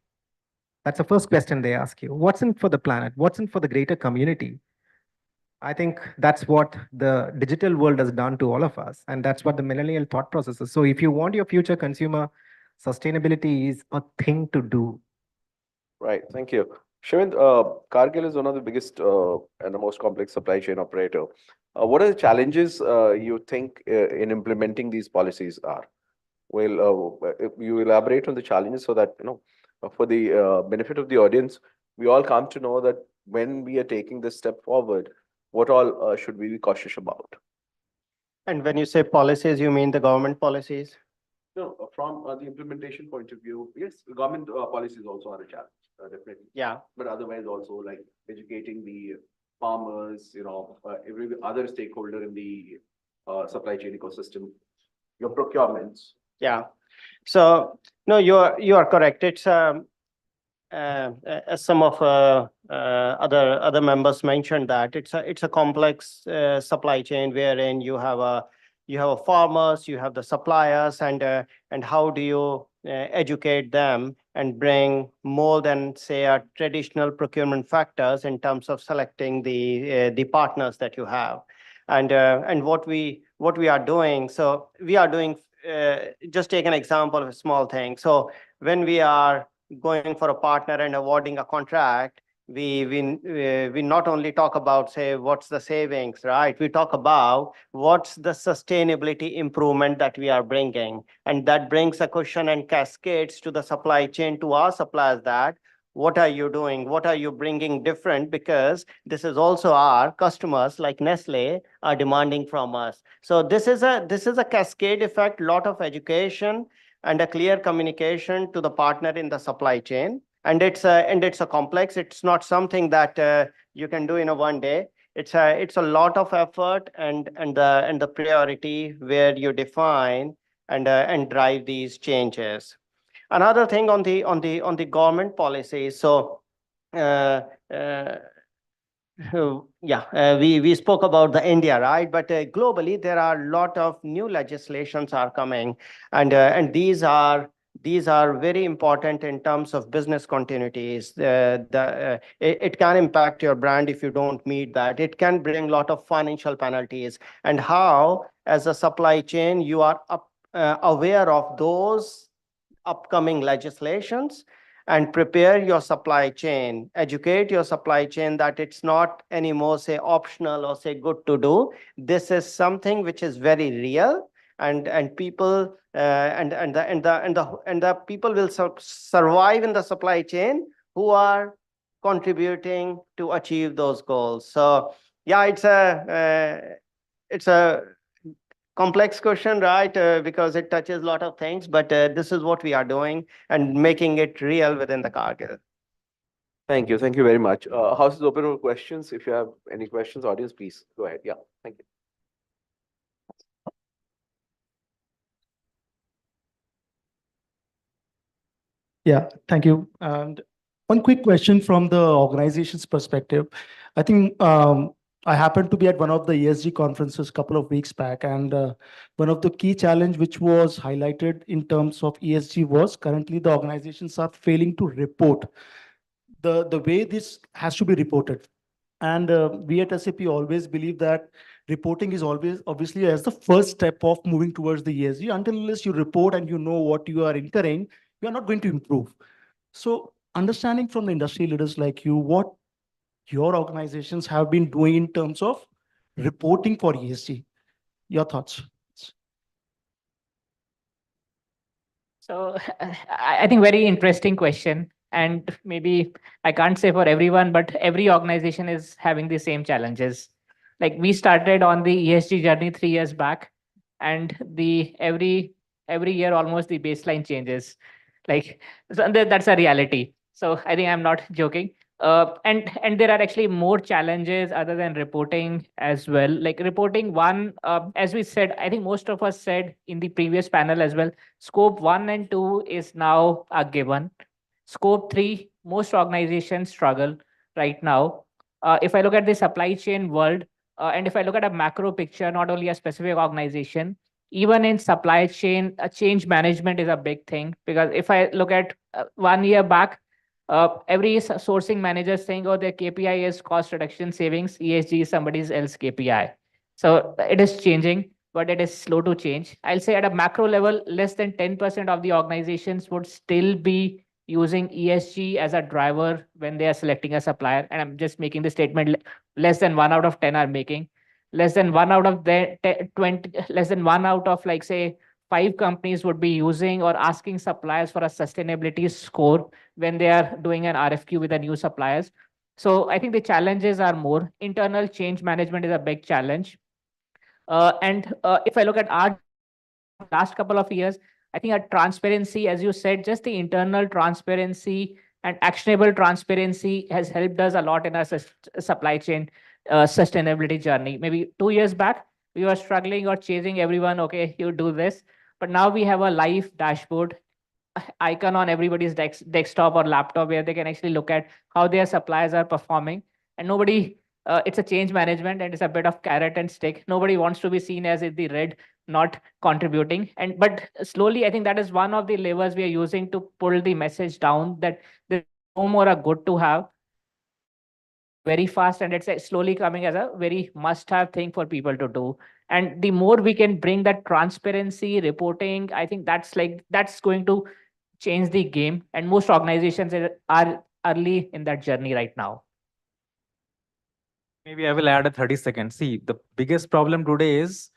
That's the first question they ask you. What's in for the planet? What's in for the greater community? I think that's what the digital world has done to all of us. And that's what the millennial thought process is. So if you want your future consumer, sustainability is a thing to do. Right, thank you. Shivan, Cargill is one of the biggest and the most complex supply chain operator. What are the challenges you think in implementing these policies are? Well, if you elaborate on the challenges so that, for the benefit of the audience, we all come to know that when we are taking this step forward, what all should we be cautious about? And when you say policies, you mean the government policies? No, from the implementation point of view, yes, government policies also are a challenge, definitely. Yeah. But otherwise also like educating the farmers, every other stakeholder in the supply chain ecosystem, your procurements. Yeah. So no, you are correct. It's as some of other members mentioned that it's a complex supply chain wherein you have farmers, you have the suppliers, and how do you educate them and bring more than say a traditional procurement factors in terms of selecting the partners that you have, and what we are doing. So we are doing. Just take an example of a small thing. So when we are going for a partner and awarding a contract, we not only talk about say what's the savings, right? We talk about what's the sustainability improvement that we are bringing, and that brings a question and cascades to the supply chain to our suppliers that what are you doing? What are you bringing different? Because this is also our customers like Nestle are demanding from us. So this is a cascade effect, lot of education and a clear communication to the partner in the supply chain. And it's a complex. It's not something that you can do in a one day. It's a lot of effort and the priority where you define and drive these changes. Another thing on the government policy. So we spoke about the India, right? But globally, there are a lot of new legislations are coming, and these are very important in terms of business continuities. It can impact your brand if you don't meet that. It can bring a lot of financial penalties. And how, as a supply chain, you are aware of those upcoming legislations and prepare your supply chain, educate your supply chain that it's not anymore say optional or say good to do. This is something which is very real, and people and the people will survive in the supply chain who are contributing to achieve those goals. So yeah, it's a complex question, right? Because it touches a lot of things, but this is what we are doing and making it real within the Cargill. Thank you. Thank you very much. House is open for questions. If you have any questions, audience, please go ahead. Yeah, thank you. Yeah, thank you. And one quick question from the organization's perspective. I think I happened to be at one of the ESG conferences a couple of weeks back, and one of the key challenge which was highlighted in terms of ESG was currently the organizations are failing to report the way this has to be reported. And we at SAP always believe that reporting is always obviously as the first step of moving towards the ESG. Until unless you report and you know what you are incurring, you are not going to improve. So understanding from the industry leaders like you, what your organizations have been doing in terms of reporting for ESG. Your thoughts? So I think very interesting question. And maybe I can't say for everyone, but every organization is having the same challenges. Like we started on the ESG journey 3 years back, and the every year almost the baseline changes. Like that's a reality. So I think I'm not joking. And there are actually more challenges other than reporting as well. Like reporting one, as we said, I think most of us said in the previous panel as well. Scope 1 and 2 is now a given. Scope 3, most organizations struggle right now. If I look at the supply chain world, and if I look at a macro picture, not only a specific organization, even in supply chain, change management is a big thing. Because if I look at 1 year back, every sourcing manager is saying, oh, their KPI is cost reduction savings, ESG is somebody else KPI. So it is changing, but it is slow to change. I'll say at a macro level, less than 10% of the organizations would still be using ESG as a driver when they are selecting a supplier. And I'm just making the statement, less than 1 out of 10 are making. Less than 20, less than 1 out of like say 5 companies would be using or asking suppliers for a sustainability score when they are doing an RFQ with the new suppliers. So I think the challenges are more. Internal change management is a big challenge. And if I look at our last couple of years, I think our transparency, as you said, just the internal transparency and actionable transparency has helped us a lot in our supply chain sustainability journey. Maybe 2 years back, we were struggling or chasing everyone, okay, you do this. But now we have a live dashboard icon on everybody's desktop or laptop where they can actually look at how their suppliers are performing. And nobody, it's a change management and it's a bit of carrot and stick. Nobody wants to be seen as in the red, not contributing. And but slowly, I think that is one of the levers we are using to pull the message down that there's no more a good to have very fast, and it's slowly coming as a very must-have thing for people to do. And the more we can bring that transparency reporting, I think that's going to change the game. And most organizations are early in that journey right now. Maybe I will add a 30 seconds. See, the biggest problem today is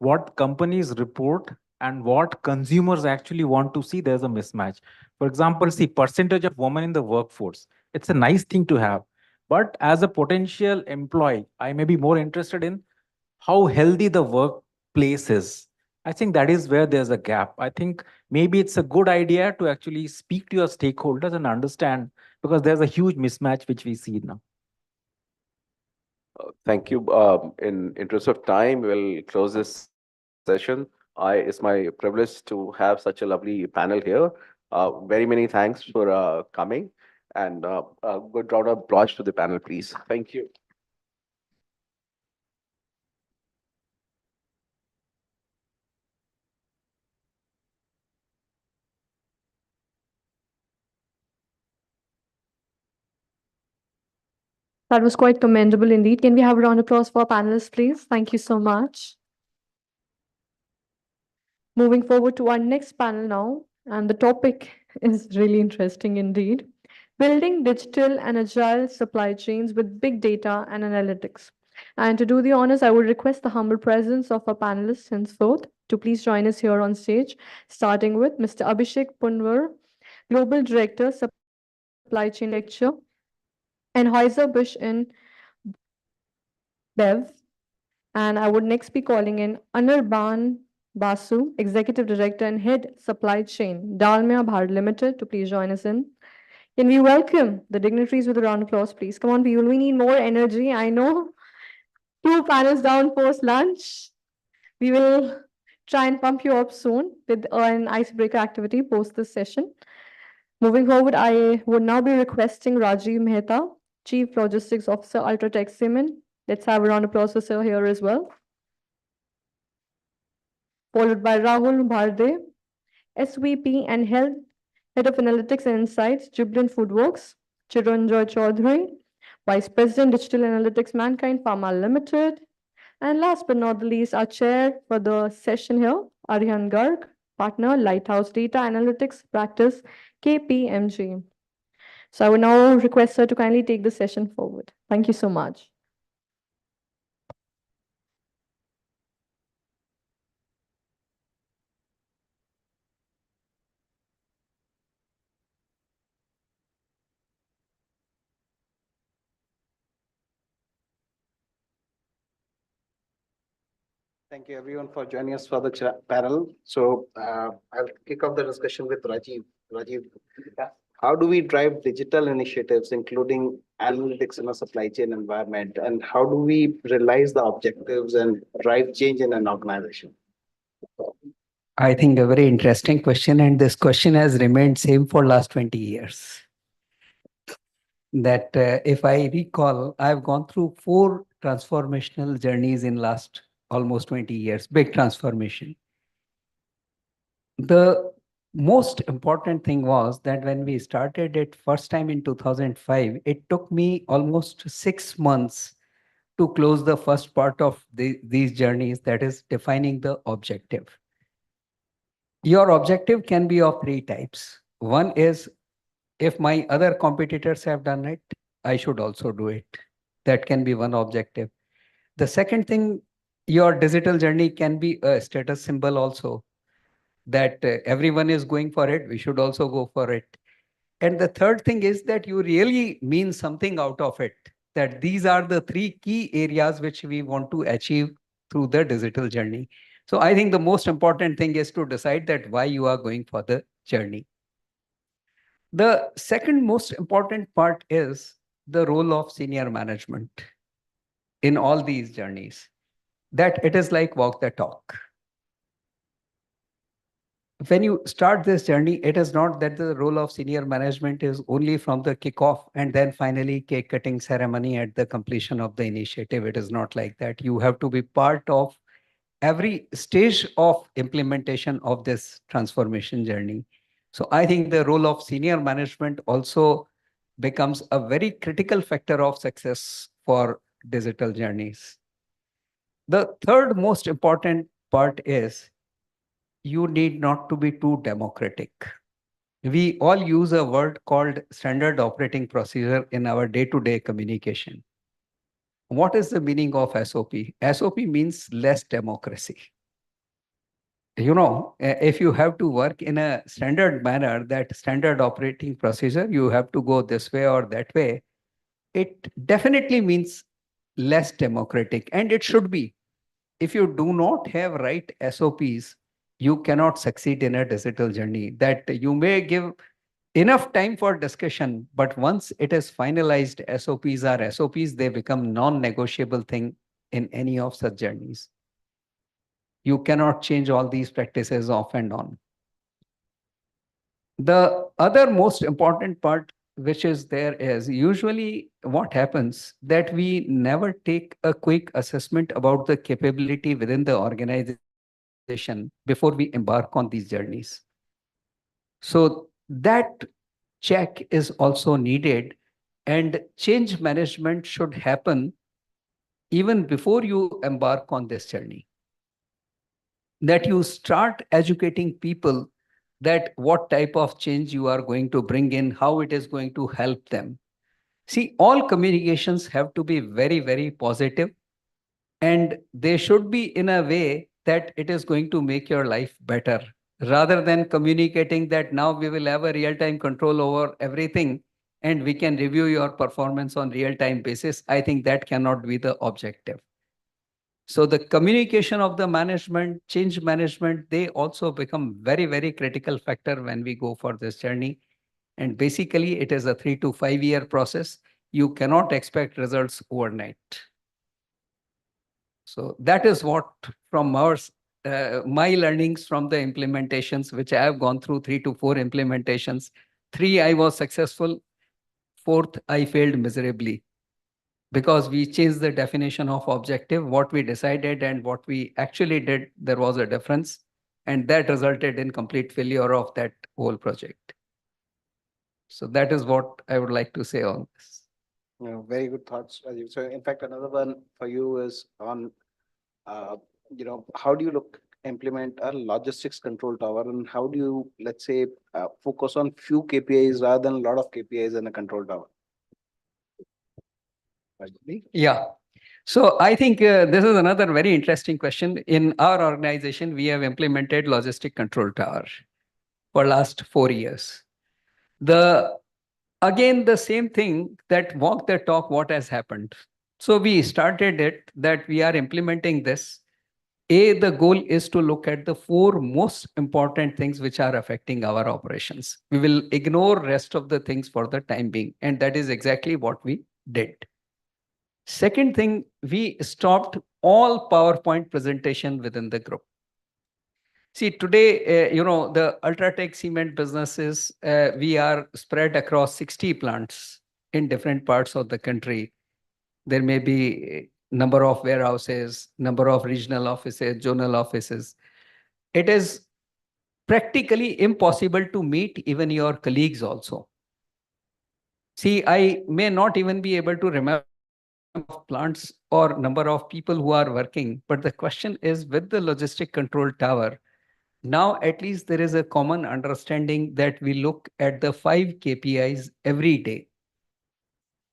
what companies report and what consumers actually want to see. There's a mismatch. For example, see, percentage of women in the workforce. It's a nice thing to have. But as a potential employee, I may be more interested in how healthy the workplace is. I think that is where there's a gap. I think maybe it's a good idea to actually speak to your stakeholders and understand, because there's a huge mismatch which we see now. Thank you. In interest of time, we'll close this session. It's my privilege to have such a lovely panel here. Very many thanks for coming, and a good round of applause to the panel, please. Thank you. That was quite commendable indeed. Can we have a round of applause for our panelists, please? Thank you so much. Moving forward to our next panel now, and the topic is really interesting indeed. Building digital and agile supply chains with big data and analytics. And to do the honors, I would request the humble presence of our panelists henceforth to please join us here on stage, starting with Mr. Abhishek Punwar, Global Director, Supply Chain Lecture, Anheuser-Busch in Bev. And I would next be calling in Anirban Basu, Executive Director and Head Supply Chain, Dalmia Bharat Limited, to please join us in. Can we welcome the dignitaries with a round of applause, please? Come on, people, we need more energy. I know 2 panels down post lunch. We will try and pump you up soon with an icebreaker activity post this session. Moving forward, I would now be requesting Rajiv Mehta, Chief Logistics Officer, Ultratech Cement. Let's have a round of applause for sir here as well. Followed by Rahul Bharde, SVP and Head of Analytics and Insights, Jubilant Foodworks, Chiranjoy Chaudhary, Vice President, Digital Analytics, Mankind Pharma Limited. And last but not the least, our chair for the session here, Aryan Garg, partner, Lighthouse Data Analytics Practice, KPMG. So I would now request her to kindly take the session forward. Thank you so much. Thank you everyone for joining us for the panel. So I'll kick off the discussion with Rajiv. Rajiv, how do we drive digital initiatives, including analytics in a supply chain environment? And how do we realize the objectives and drive change in an organization? I think a very interesting question, and this question has remained same for last 20 years. That if I recall, I've gone through 4 transformational journeys in last almost 20 years, big transformation. The most important thing was that when we started it first time in 2005, it took me almost 6 months to close the first part of these journeys, that is defining the objective. Your objective can be of 3 types. One is, if my other competitors have done it, I should also do it. That can be one objective. The second thing, your digital journey can be a status symbol also, that everyone is going for it, we should also go for it. And the third thing is that you really mean something out of it, that these are the 3 key areas which we want to achieve through the digital journey. So I think the most important thing is to decide that why you are going for the journey. The second most important part is the role of senior management in all these journeys, that it is like walk the talk. When you start this journey, it is not that the role of senior management is only from the kickoff and then finally cake cutting ceremony at the completion of the initiative. It is not like that. You have to be part of every stage of implementation of this transformation journey. So I think the role of senior management also becomes a very critical factor of success for digital journeys. The third most important part is you need not to be too democratic. We all use a word called standard operating procedure in our day-to-day communication. What is the meaning of SOP? SOP means less democracy. You know, if you have to work in a standard manner, that standard operating procedure, you have to go this way or that way, it definitely means less democratic, and it should be. If you do not have right SOPs, you cannot succeed in a digital journey. That you may give enough time for discussion, but once it is finalized, SOPs are SOPs, they become non-negotiable thing in any of such journeys. You cannot change all these practices off and on. The other most important part which is there is usually what happens that we never take a quick assessment about the capability within the organization before we embark on these journeys. So that check is also needed, and change management should happen even before you embark on this journey. That you start educating people that what type of change you are going to bring in, how it is going to help them. See, all communications have to be very, very positive, and they should be in a way that it is going to make your life better, rather than communicating that now we will have a real-time control over everything and we can review your performance on real-time basis. I think that cannot be the objective. So the communication of the management, change management, they also become very, very critical factor when we go for this journey. And basically, it is a 3 to 5 year process. You cannot expect results overnight. So that is what from our my learnings from the implementations, which I have gone through 3 to 4 implementations. 3 I was successful, 4th I failed miserably, because we changed the definition of objective. What we decided and what we actually did, there was a difference, and that resulted in complete failure of that whole project. So that is what I would like to say on this. Very good thoughts, Rajiv. So in fact, another one for you is on, how do you implement a logistics control tower, and how do you, let's say, focus on few KPIs rather than a lot of KPIs in a control tower? Rajni? Yeah. So I think this is another very interesting question. In our organization, we have implemented logistic control tower for last 4 years. Again, the same thing, that walk the talk, what has happened. So we started it that we are implementing this. The goal is to look at the 4 most important things which are affecting our operations. We will ignore rest of the things for the time being, and that is exactly what we did. Second thing, we stopped all PowerPoint presentation within the group. See, today, the Ultratech cement businesses, we are spread across 60 plants in different parts of the country. There may be number of warehouses, number of regional offices, zonal offices. It is practically impossible to meet even your colleagues also. See, I may not even be able to remember of plants or number of people who are working, but the question is, with the logistic control tower, now at least there is a common understanding that we look at the 5 KPIs every day.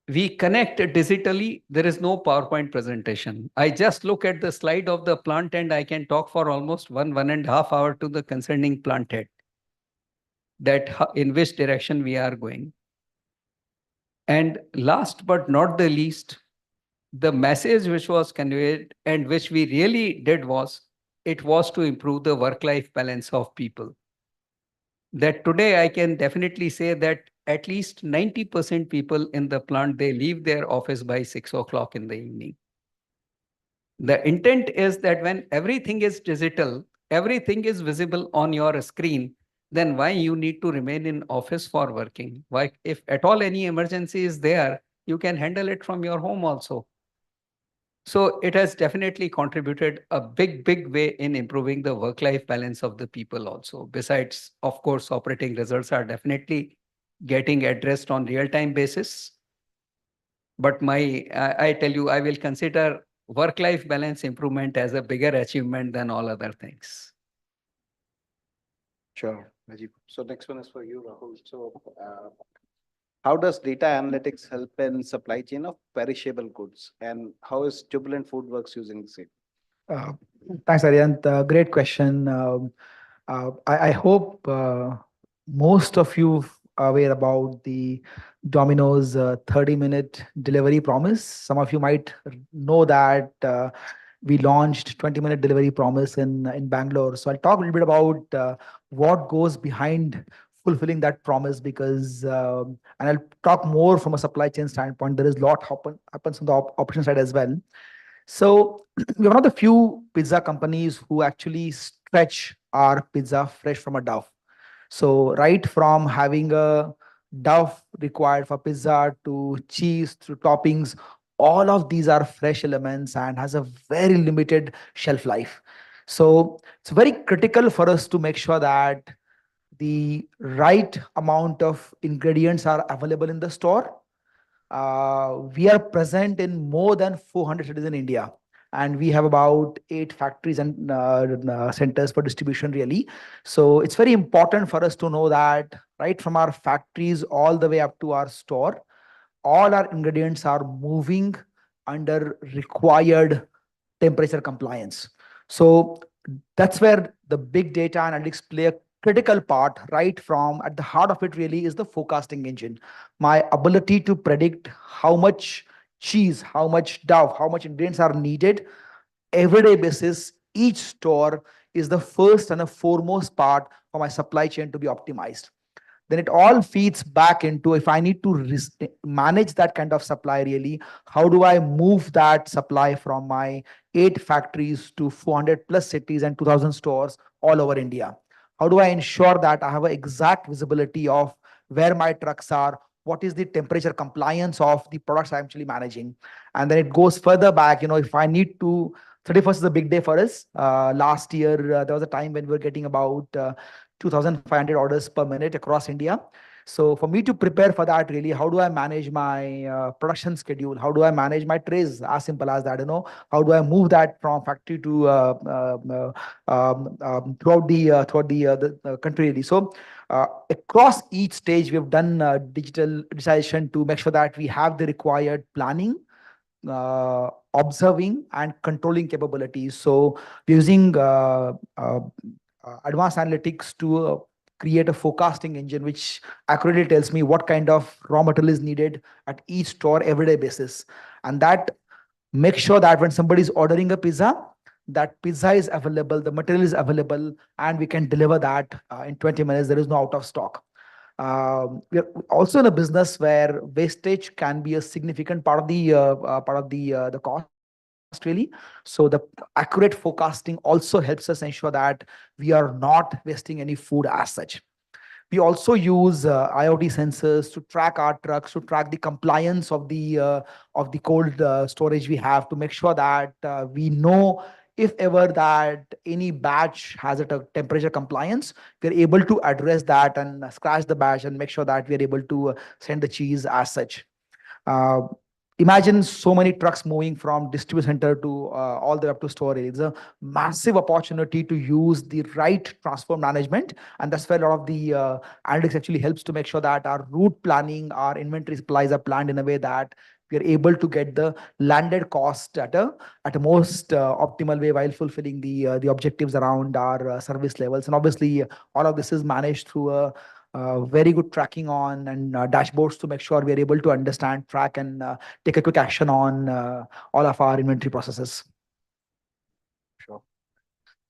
We connect digitally. There is no PowerPoint presentation. I just look at the slide of the plant and I can talk for almost 1.5 hours to the concerning plant head, that in which direction we are going. And last but not the least, the message which was conveyed and which we really did was, it was to improve the work-life balance of people. That today I can definitely say that at least 90% people in the plant, they leave their office by 6 o'clock in the evening. The intent is that when everything is digital, everything is visible on your screen, then why you need to remain in office for working? Why, if at all any emergency is there, you can handle it from your home also. So it has definitely contributed a big way in improving the work-life balance of the people also. Besides, of course, operating results are definitely getting addressed on real-time basis. But I tell you, I will consider work-life balance improvement as a bigger achievement than all other things. Sure, Rajiv. So next one is for you, Rahul. So how does data analytics help in supply chain of perishable goods, and how is Jubilant Foodworks using the same? Thanks, Aryan. Great question. I hope most of you are aware about the Domino's 30-minute delivery promise. Some of you might know that we launched 20-minute delivery promise in Bangalore. So I'll talk a little bit about what goes behind fulfilling that promise, because and I'll talk more from a supply chain standpoint. There is a lot happens on the operation side as well. So we're one of the few pizza companies who actually stretch our pizza fresh from a dough. So right from having a dough required for pizza to cheese to toppings, all of these are fresh elements and has a very limited shelf life. So it's very critical for us to make sure that the right amount of ingredients are available in the store. We are present in more than 400 cities in India, and we have about 8 factories and centers for distribution, really. So it's very important for us to know that right from our factories all the way up to our store, all our ingredients are moving under required temperature compliance. So that's where the big data analytics play a critical part. Right from at the heart of it really is the forecasting engine. My ability to predict how much cheese, how much dough, how much ingredients are needed everyday basis. Each store is the first and a foremost part for my supply chain to be optimized. Then it all feeds back into, if I need to manage that kind of supply, really, how do I move that supply from my 8 factories to 400 plus cities and 2000 stores all over India? How do I ensure that I have an exact visibility of where my trucks are, what is the temperature compliance of the products I'm actually managing? And then it goes further back, if I need to, 31st is a big day for us. Last year, there was a time when we were getting about 2,500 orders per minute across India. So for me to prepare for that, really, how do I manage my production schedule? How do I manage my trays? As simple as that, how do I move that from factory to throughout the country, really? So across each stage, we've done digitalization to make sure that we have the required planning, observing and controlling capabilities. So using advanced analytics to create a forecasting engine which accurately tells me what kind of raw material is needed at each store everyday basis, and that makes sure that when somebody is ordering a pizza, that pizza is available, the material is available, and we can deliver that in 20 minutes. There is no out of stock. We are also in a business where wastage can be a significant part of the cost, really. So the accurate forecasting also helps us ensure that we are not wasting any food as such. We also use IoT sensors to track our trucks, to track the compliance of the cold storage we have, to make sure that we know if ever that any batch has a temperature compliance, we're able to address that and scratch the batch and make sure that we're able to send the cheese as such. Uh, Imagine so many trucks moving from distribution center to all the way up to storage. It's a massive opportunity to use the right transport management, and that's where a lot of the analytics actually helps to make sure that our route planning, our inventory supplies are planned in a way that we are able to get the landed cost at a most optimal way while fulfilling the objectives around our service levels. And obviously, all of this is managed through a very good tracking on and dashboards to make sure we are able to understand, track, and take a quick action on all of our inventory processes. Sure.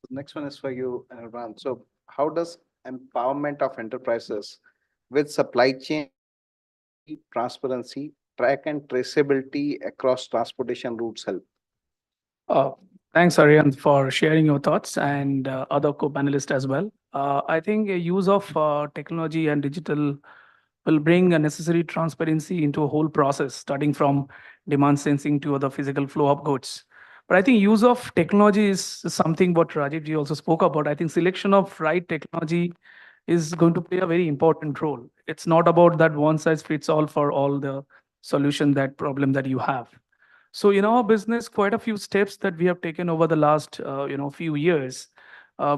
The next one is for you, Ran. So how does empowerment of enterprises with supply chain transparency, track and traceability across transportation routes help? Thanks, Aryan, for sharing your thoughts, and other co-panelists as well. I think a use of technology and digital will bring a necessary transparency into a whole process, starting from demand sensing to the physical flow of goods. But I think use of technology is something what Rajiv ji also spoke about. I think selection of right technology is going to play a very important role. It's not about that one size fits all for all the solution that problem that you have. So in our business, quite a few steps that we have taken over the last few years.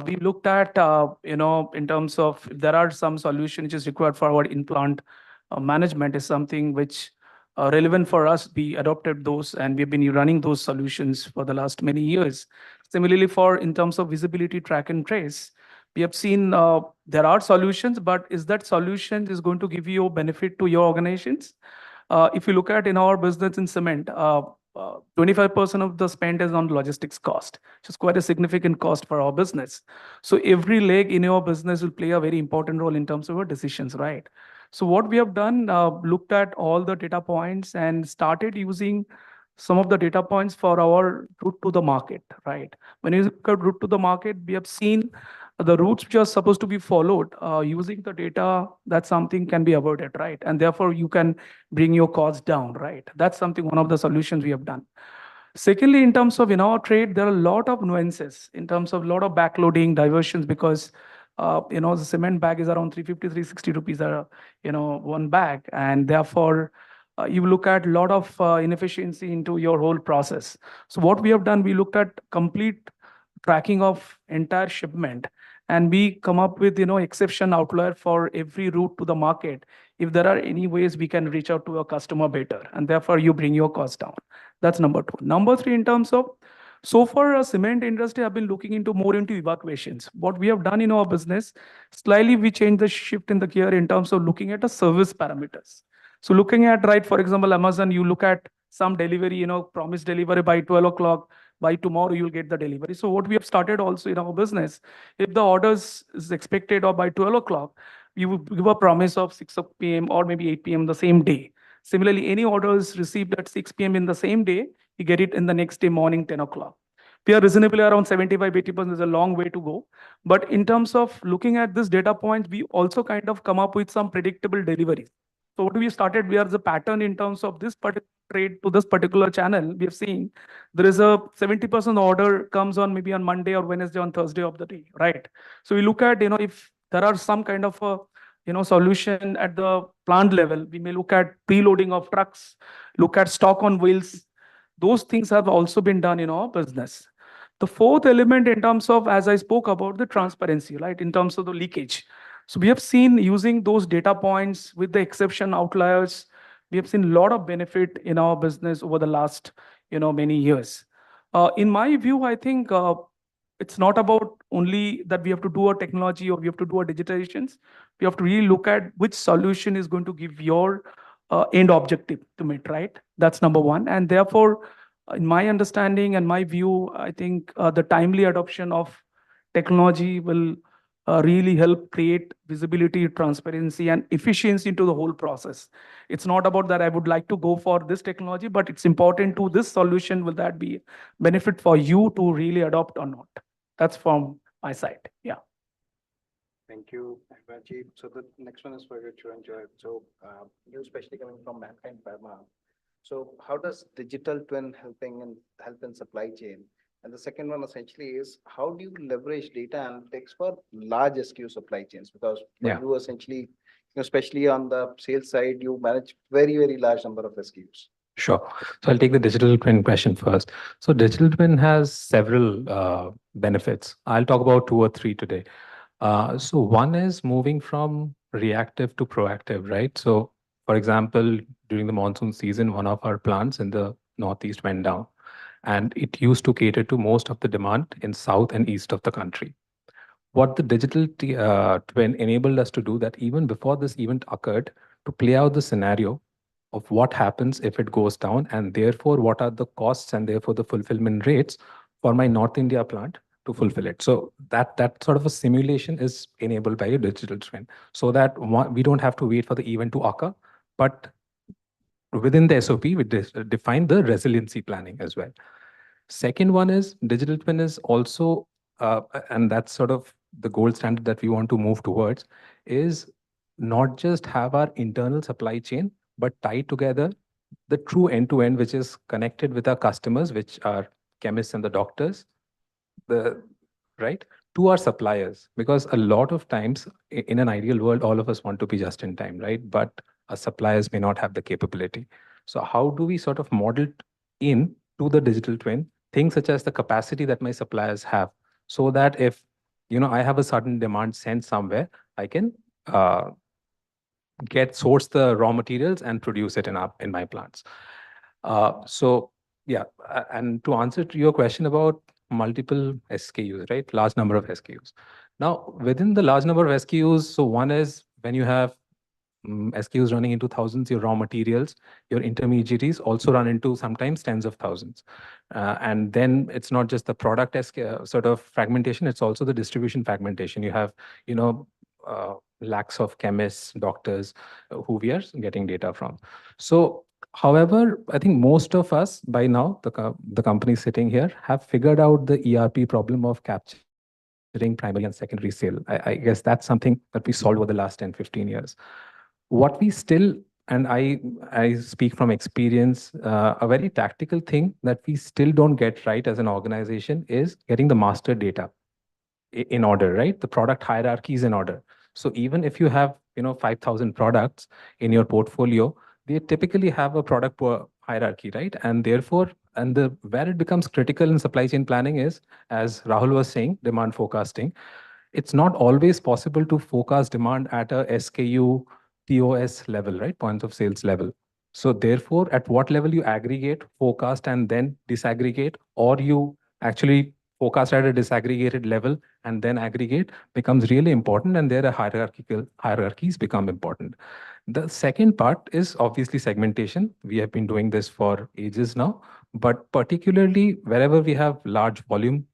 We looked at in terms of if there are some solution which is required for our in-plant management is something which relevant for us. We adopted those and we've been running those solutions for the last many years. Similarly, for in terms of visibility, track and trace, we have seen there are solutions, but is that solution is going to give you benefit to your organizations? If you look at in our business in cement, 25% of the spend is on logistics cost, which is quite a significant cost for our business. So every leg in your business will play a very important role in terms of your decisions, right? So what we have done, looked at all the data points and started using some of the data points for our route to the market, right? When you look at route to the market, we have seen the routes which are supposed to be followed using the data, that something can be avoided, right? And therefore you can bring your costs down, right? That's something, one of the solutions we have done. Secondly, in terms of in our trade, there are a lot of nuances in terms of a lot of backloading, diversions, because the cement bag is around 350, 360 rupees, one bag. And therefore, you look at a lot of inefficiency into your whole process. So what we have done, we looked at complete tracking of entire shipment, and we come up with exception outlier for every route to the market. If there are any ways we can reach out to a customer better, and therefore you bring your cost down. That's number two. Number three, in terms of so far, cement industry have been looking into more into evacuations. What we have done in our business, slightly we changed the shift in the gear in terms of looking at the service parameters. So looking at, right, for example, Amazon, you look at some delivery, promise delivery by 12 o'clock, by tomorrow you'll get the delivery. So what we have started also in our business, if the orders is expected or by 12 o'clock, we will give a promise of 6 p.m. or maybe 8 p.m. the same day. Similarly, any orders received at 6 p.m. in the same day, you get it in the next day morning, 10 o'clock. We are reasonably around 75-80%. There's a long way to go. But in terms of looking at this data point, we also kind of come up with some predictable deliveries. So what we started, we are the pattern in terms of this particular trade to this particular channel. We have seen there is a 70% order comes on maybe on Monday or Wednesday, on Thursday of the day, right? So we look at, if there are some kind of solution at the plant level. We may look at preloading of trucks, look at stock on wheels. Those things have also been done in our business. The fourth element in terms of, as I spoke about, the transparency, right, in terms of the leakage. So we have seen using those data points with the exception outliers, we have seen a lot of benefit in our business over the last, many years. In my view, I think it's not about only that we have to do a technology or we have to do a digitizations. We have to really look at which solution is going to give your end objective to meet, right? That's number one. And therefore, in my understanding and my view, I think the timely adoption of technology will really help create visibility, transparency, and efficiency into the whole process. It's not about that I would like to go for this technology, but it's important to this solution. Will that be benefit for you to really adopt or not? That's from my side. Yeah. Thank you, Rajiv. So the next one is for you, Chiranjoy. So you especially coming from Mankind Pharma. So how does digital twin help in supply chain? And the second one essentially is how do you leverage data analytics for large SKU supply chains? Because Yeah. you essentially, especially on the sales side, you manage very, very large number of SKUs. Sure. So I'll take the digital twin question first. So digital twin has several benefits. I'll talk about two or three today. So one is moving from reactive to proactive, right? So for example, during the monsoon season, one of our plants in the Northeast went down, and it used to cater to most of the demand in south and east of the country. What the digital twin enabled us to do that even before this event occurred, to play out the scenario of what happens if it goes down, and therefore what are the costs and therefore the fulfillment rates for my North India plant to fulfill it. So that sort of a simulation is enabled by a digital twin, so that we don't have to wait for the event to occur, but within the SOP, we define the resiliency planning as well. Second one is digital twin is also, and that's sort of the gold standard that we want to move towards, is not just have our internal supply chain, but tie together the true end-to-end, which is connected with our customers, which are chemists and the doctors, right, to our suppliers. Because a lot of times in an ideal world, all of us want to be just in time, right? But our suppliers may not have the capability. So how do we sort of model in to the digital twin things such as the capacity that my suppliers have, so that if I have a sudden demand sent somewhere, I can source the raw materials and produce it in my plants. So yeah, and to answer to your question about multiple SKUs, right? Large number of SKUs. Now, within the large number of SKUs, so one is when you have SKUs running into thousands, your raw materials, your intermediaries also run into sometimes tens of thousands. And then it's not just the product sort of fragmentation, it's also the distribution fragmentation. You have, lakhs of chemists, doctors who we are getting data from. So, however, I think most of us by now, the companies sitting here, have figured out the ERP problem of capturing primary and secondary sale. I guess that's something that we solved over the last 10, 15 years. What we still, and I speak from experience, a very tactical thing that we still don't get right as an organization is getting the master data in order, right? The product hierarchy is in order. So even if you have, 5,000 products in your portfolio, they typically have a product hierarchy, right? And therefore, where it becomes critical in supply chain planning is, as Rahul was saying, demand forecasting. It's not always possible to forecast demand at a SKU POS level, right? Point of sales level. So therefore, at what level you aggregate, forecast, and then disaggregate, or you actually forecast at a disaggregated level and then aggregate, becomes really important, and there are hierarchies become important. The second part is obviously segmentation. We have been doing this for ages now, but particularly wherever we have large volume,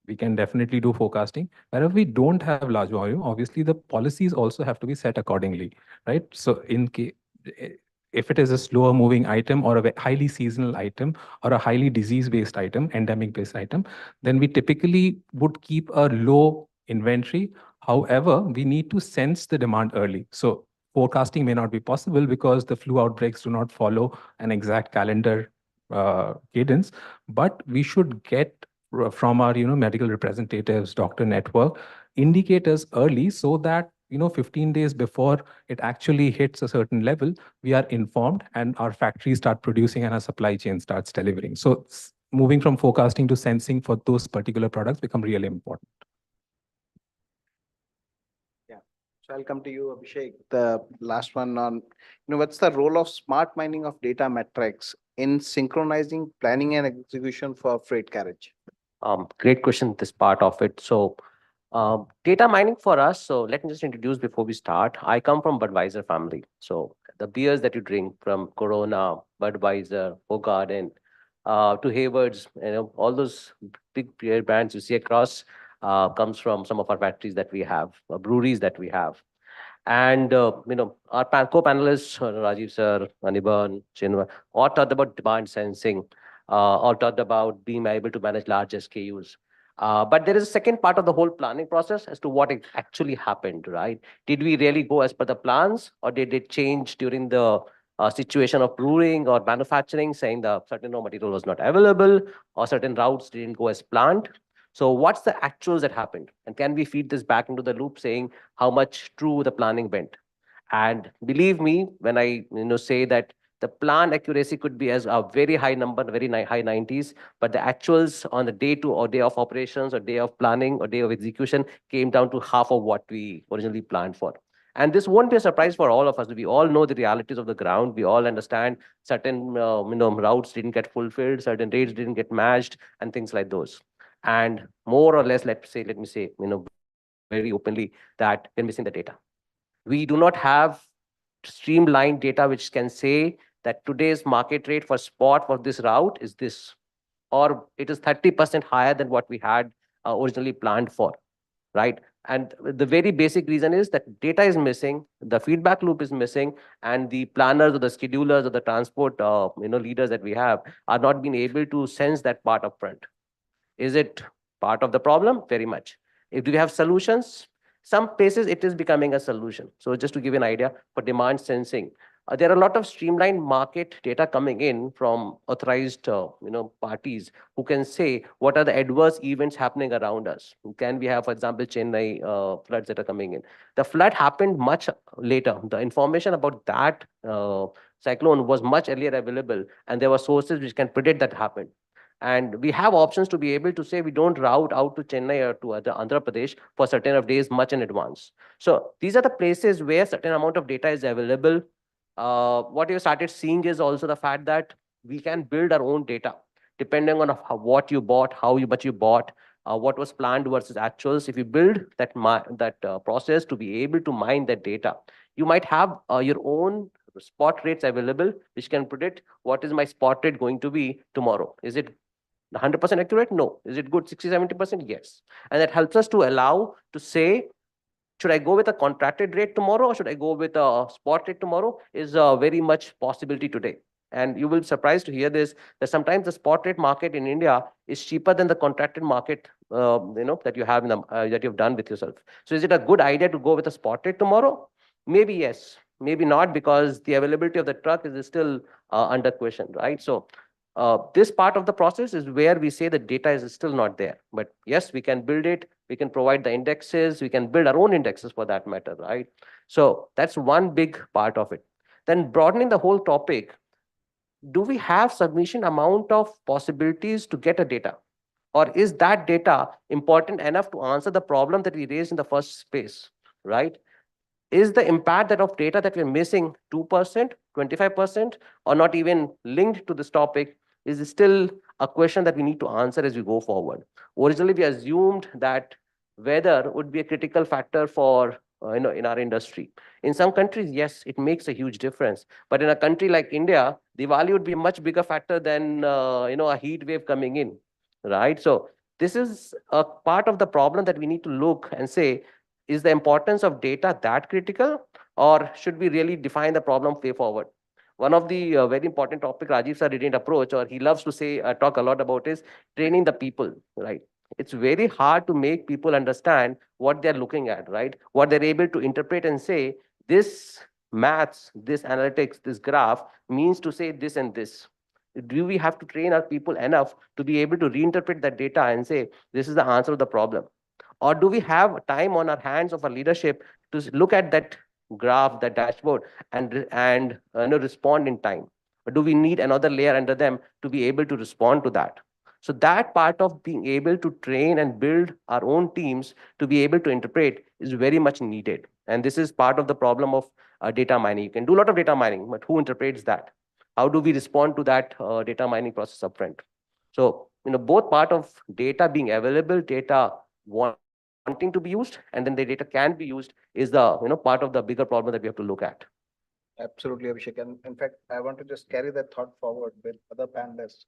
we can definitely do forecasting. Wherever we don't have large volume, obviously the policies also have to be set accordingly, right? So if it is a slower moving item or a highly seasonal item or a highly disease-based item, endemic-based item, then we typically would keep a low inventory. However, we need to sense the demand early. So forecasting may not be possible because the flu outbreaks do not follow an exact calendar cadence, but we should get from our medical representatives, doctor network, indicators early, so that 15 days before it actually hits a certain level, we are informed and our factories start producing and our supply chain starts delivering. So moving from forecasting to sensing for those particular products become really important. Yeah. So I'll come to you, Abhishek. The last one on, what's the role of smart mining of data metrics in synchronizing planning and execution for freight carriage? Great question, this part of it. So data mining for us, so let me just introduce before we start. I come from Budweiser family. So the beers that you drink from Corona, Budweiser, Hoegaarden, to Hayward's, all those big beer brands you see across comes from some of our factories that we have, breweries that we have. And our co-panelists, Rajiv sir, Anirban, Chinwa, all talked about demand sensing, all talked about being able to manage large SKUs. But there is a second part of the whole planning process as to what actually happened, right? Did we really go as per the plans, or did it change during the situation of brewing or manufacturing, saying the certain raw material was not available, or certain routes didn't go as planned? So what's the actuals that happened? And can we feed this back into the loop, saying how much true the planning went? And believe me, when I say that the plan accuracy could be as a very high number, very high 90s, but the actuals on the day two or day of operations or day of planning or day of execution came down to half of what we originally planned for. And this won't be a surprise for all of us. We all know the realities of the ground. We all understand certain routes didn't get fulfilled, certain rates didn't get matched, and things like those. And more or less, let me say, very openly that we're missing the data. We do not have streamlined data which can say that today's market rate for spot for this route is this, or it is 30% higher than what we had originally planned for, right? And the very basic reason is that data is missing, the feedback loop is missing, and the planners or the schedulers or the transport leaders that we have are not being able to sense that part upfront. Is it part of the problem? Very much. If we have solutions, some places it is becoming a solution. So just to give you an idea, for demand sensing, there are a lot of streamlined market data coming in from authorized parties who can say what are the adverse events happening around us. Can we have, for example, Chennai floods that are coming in? The flood happened much later. The information about that cyclone was much earlier available, and there were sources which can predict that happened. And we have options to be able to say we don't route out to Chennai or to other Andhra Pradesh for certain of days much in advance. So these are the places where certain amount of data is available. What you started seeing is also the fact that we can build our own data depending on what you bought, how much you bought, what was planned versus actuals. If you build that process to be able to mine that data, you might have your own spot rates available, which can predict what is my spot rate going to be tomorrow. Is it 100% accurate? No. Is it good 60-70%? Yes. And that helps us to allow to say, should I go with a contracted rate tomorrow or should I go with a spot rate tomorrow? Is very much possibility today. And you will be surprised to hear this, that sometimes the spot rate market in India is cheaper than the contracted market that you have that you've done with yourself. So is it a good idea to go with a spot rate tomorrow? Maybe yes, maybe not, because the availability of the truck is still under question, right? So this part of the process is where we say the data is still not there. But yes, we can build it. We can provide the indexes. We can build our own indexes for that matter, right? So that's one big part of it. Then broadening the whole topic, do we have sufficient amount of possibilities to get a data? Or is that data important enough to answer the problem that we raised in the first place, right? Is the impact that of data that we're missing 2%, 25%, or not even linked to this topic is still a question that we need to answer as we go forward. Originally, we assumed that weather would be a critical factor for in our industry. In some countries, yes, it makes a huge difference. But in a country like India, Diwali would be a much bigger factor than a heat wave coming in, right? So this is a part of the problem that we need to look and say, is the importance of data that critical, or should we really define the problem way forward? One of the very important topic Rajiv sir didn't approach, or he loves to say, talk a lot about, is training the people, right? It's very hard to make people understand what they're looking at, right? What they're able to interpret and say, this maths, this analytics, this graph means to say this and this. Do we have to train our people enough to be able to reinterpret that data and say, this is the answer of the problem? Or do we have time on our hands of our leadership to look at that graph, that dashboard, and respond in time? Or do we need another layer under them to be able to respond to that? So that part of being able to train and build our own teams to be able to interpret is very much needed. And this is part of the problem of data mining. You can do a lot of data mining, but who interprets that? How do we respond to that data mining process upfront? So, both part of data being available, data wanting to be used, and then the data can be used is the, part of the bigger problem that we have to look at. Absolutely, Abhishek. And in fact, I want to just carry that thought forward with other panelists.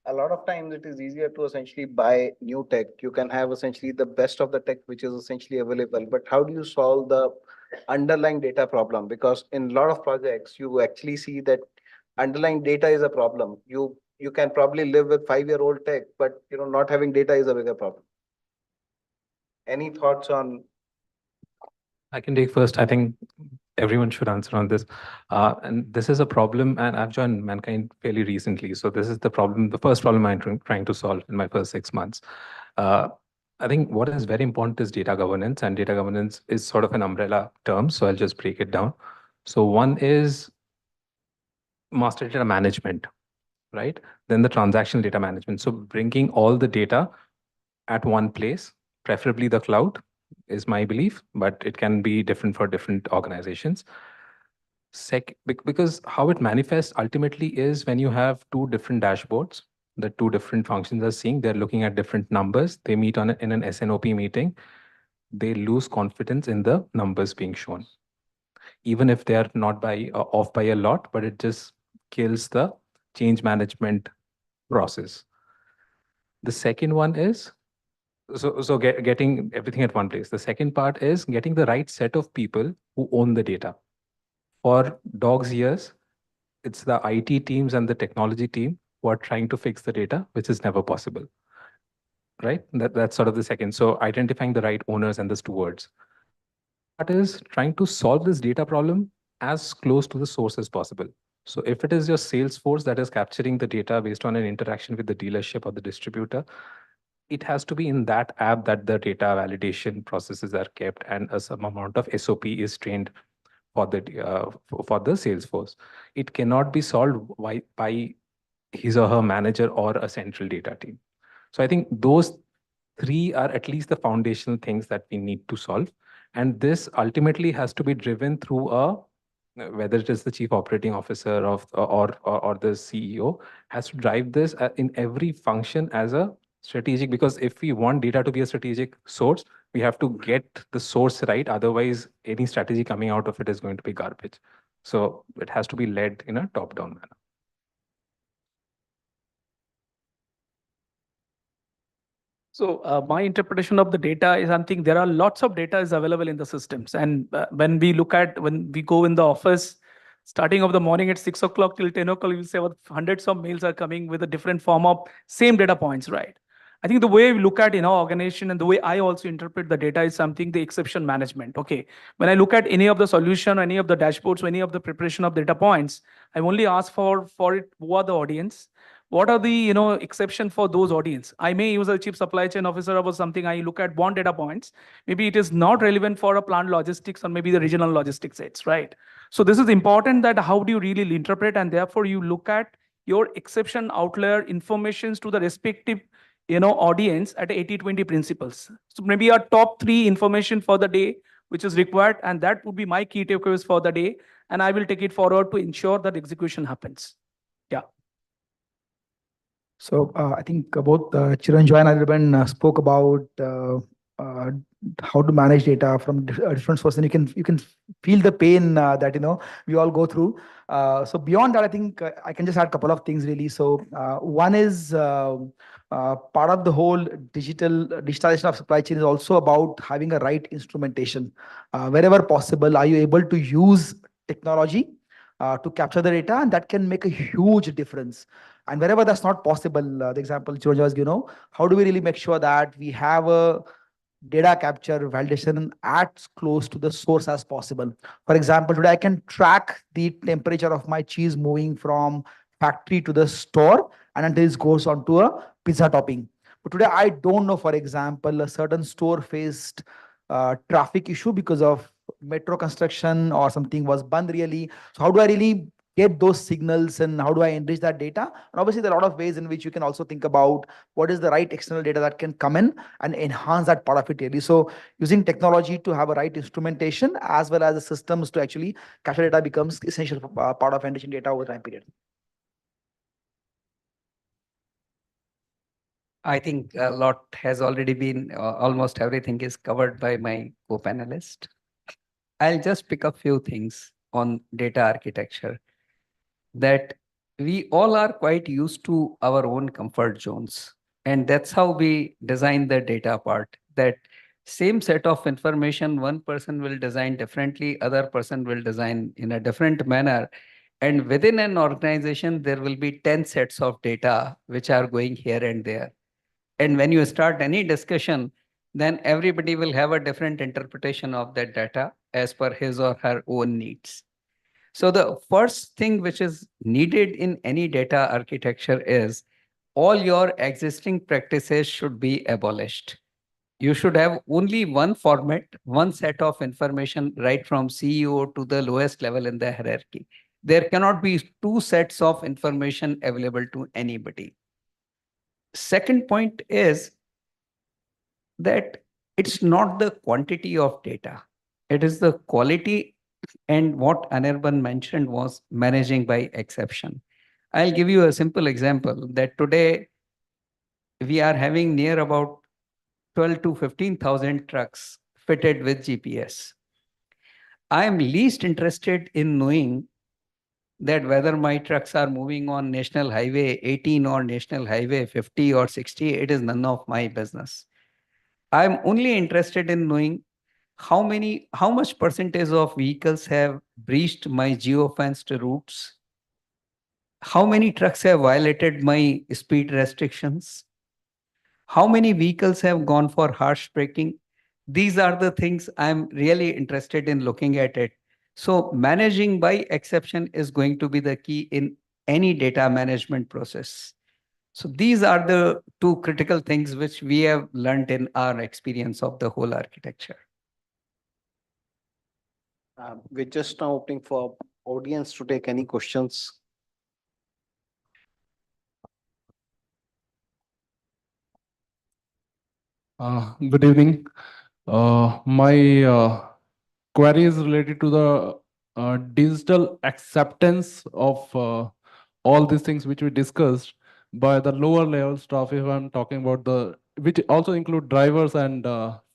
A lot of times it is easier to essentially buy new tech. You can have essentially the best of the tech which is essentially available, but how do you solve the underlying data problem? Because in a lot of projects, you actually see that underlying data is a problem. You can probably live with 5-year-old tech, but not having data is a bigger problem. Any thoughts on? I can take first. I think everyone should answer on this. And this is a problem, and I've joined Mankind fairly recently. So this is the problem, the first problem I'm trying to solve in my first 6 months. I think what is very important is data governance, and data governance is sort of an umbrella term. So I'll just break it down. So one is master data management, right? Then the transactional data management. So bringing all the data at one place, preferably the cloud, is my belief, but it can be different for different organizations. Because how it manifests ultimately is when you have two different dashboards, the two different functions are seeing, they're looking at different numbers, they meet in an SNOP meeting, they lose confidence in the numbers being shown. Even if they are not off by a lot, but it just kills the change management process. The second one is getting everything at one place. The second part is getting the right set of people who own the data. For dogs' years, it's the IT teams and the technology team who are trying to fix the data, which is never possible, right? That's sort of the second. So identifying the right owners and the stewards. That is trying to solve this data problem as close to the source as possible. So if it is your sales force that is capturing the data based on an interaction with the dealership or the distributor, it has to be in that app that the data validation processes are kept and some amount of SOP is trained for the sales force. It cannot be solved by his or her manager or a central data team. So I think those three are at least the foundational things that we need to solve. And this ultimately has to be driven through whether it is the chief operating officer or the CEO has to drive this in every function as a strategic, because if we want data to be a strategic source, we have to get the source right. Otherwise, any strategy coming out of it is going to be garbage. So it has to be led in a top-down manner. So my interpretation of the data is, I think there are lots of data is available in the systems. And when we go in the office, starting of the morning at 6 o'clock till 10 o'clock, you'll say hundreds of mails are coming with a different form of same data points, right? I think the way we look at in our organization and the way I also interpret the data is something, the exception management. Okay. When I look at any of the solution, any of the dashboards, any of the preparation of data points, I only ask for it, who are the audience? What are the exception for those audience? I may use a chief supply chain officer or something. I look at one data points. Maybe it is not relevant for a plant logistics or maybe the regional logistics sets, right? So this is important that how do you really interpret, and therefore you look at your exception outlier informations to the respective audience at 80-20 principles. So maybe our top 3 information for the day which is required, and that would be my key takeaways for the day, and I will take it forward to ensure that execution happens. Yeah. So I think both Chiranjoy and Anirban spoke about how to manage data from different sources. And you can feel the pain that we all go through. So beyond that, I think I can just add a couple of things really. So one is part of the whole digitalization of supply chain is also about having a right instrumentation. Wherever possible, are you able to use technology to capture the data, and that can make a huge difference. And wherever that's not possible, the example George was, how do we really make sure that we have a data capture validation as close to the source as possible? For example, today I can track the temperature of my cheese moving from factory to the store and until it goes onto a pizza topping. But today, I don't know, for example, a certain store faced traffic issue because of metro construction or something was banned really. So how do I really get those signals and how do I enrich that data? And obviously, there are a lot of ways in which you can also think about what is the right external data that can come in and enhance that part of it really. So using technology to have a right instrumentation as well as the systems to actually capture data becomes essential part of enriching data over time period. I think a lot has already been, almost everything is covered by my co-panelist. I'll just pick up few things on data architecture that we all are quite used to our own comfort zones. And that's how we design the data part, that same set of information, one person will design differently, other person will design in a different manner. And within an organization, there will be 10 sets of data which are going here and there. And when you start any discussion, then everybody will have a different interpretation of that data as per his or her own needs. So the first thing which is needed in any data architecture is all your existing practices should be abolished. You should have only one format, one set of information right from CEO to the lowest level in the hierarchy. There cannot be two sets of information available to anybody. Second point is that it's not the quantity of data, it is the quality. And what Anirban mentioned was managing by exception. I'll give you a simple example that today we are having near about 12 to 15,000 trucks fitted with GPS. I am least interested in knowing that whether my trucks are moving on National Highway 18 or National Highway 50 or 60, it is none of my business. I'm only interested in knowing how much percentage of vehicles have breached my geofenced routes, how many trucks have violated my speed restrictions, how many vehicles have gone for harsh braking. These are the things I'm really interested in looking at it. So managing by exception is going to be the key in any data management process. So these are the two critical things which we have learned in our experience of the whole architecture. We're just now opening for audience to take any questions. Good evening. My query is related to the digital acceptance of all these things which we discussed by the lower level staff. If I'm talking about the, which also include drivers and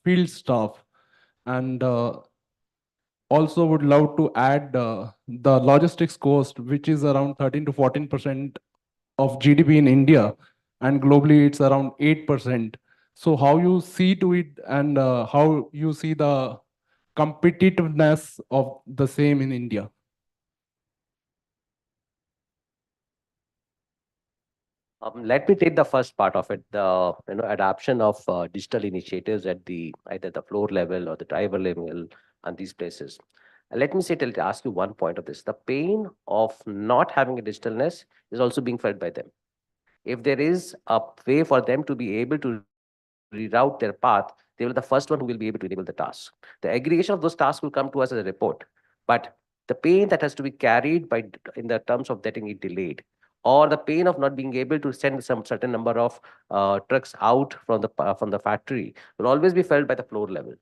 field staff, and also would love to add the logistics cost, which is around 13 to 14% of GDP in India, and globally it's around 8%. So how you see to it, and how you see the competitiveness of the same in India? Let me take the first part of it, the adoption of digital initiatives at the either the floor level or the driver level and these places. Let me ask you one point of this. The pain of not having a digitalness is also being felt by them. If there is a way for them to be able to reroute their path, they will be the first one who will be able to enable the task. The aggregation of those tasks will come to us as a report, but the pain that has to be carried by in the terms of getting it delayed, or the pain of not being able to send some certain number of trucks out from the factory will always be felt by the floor level.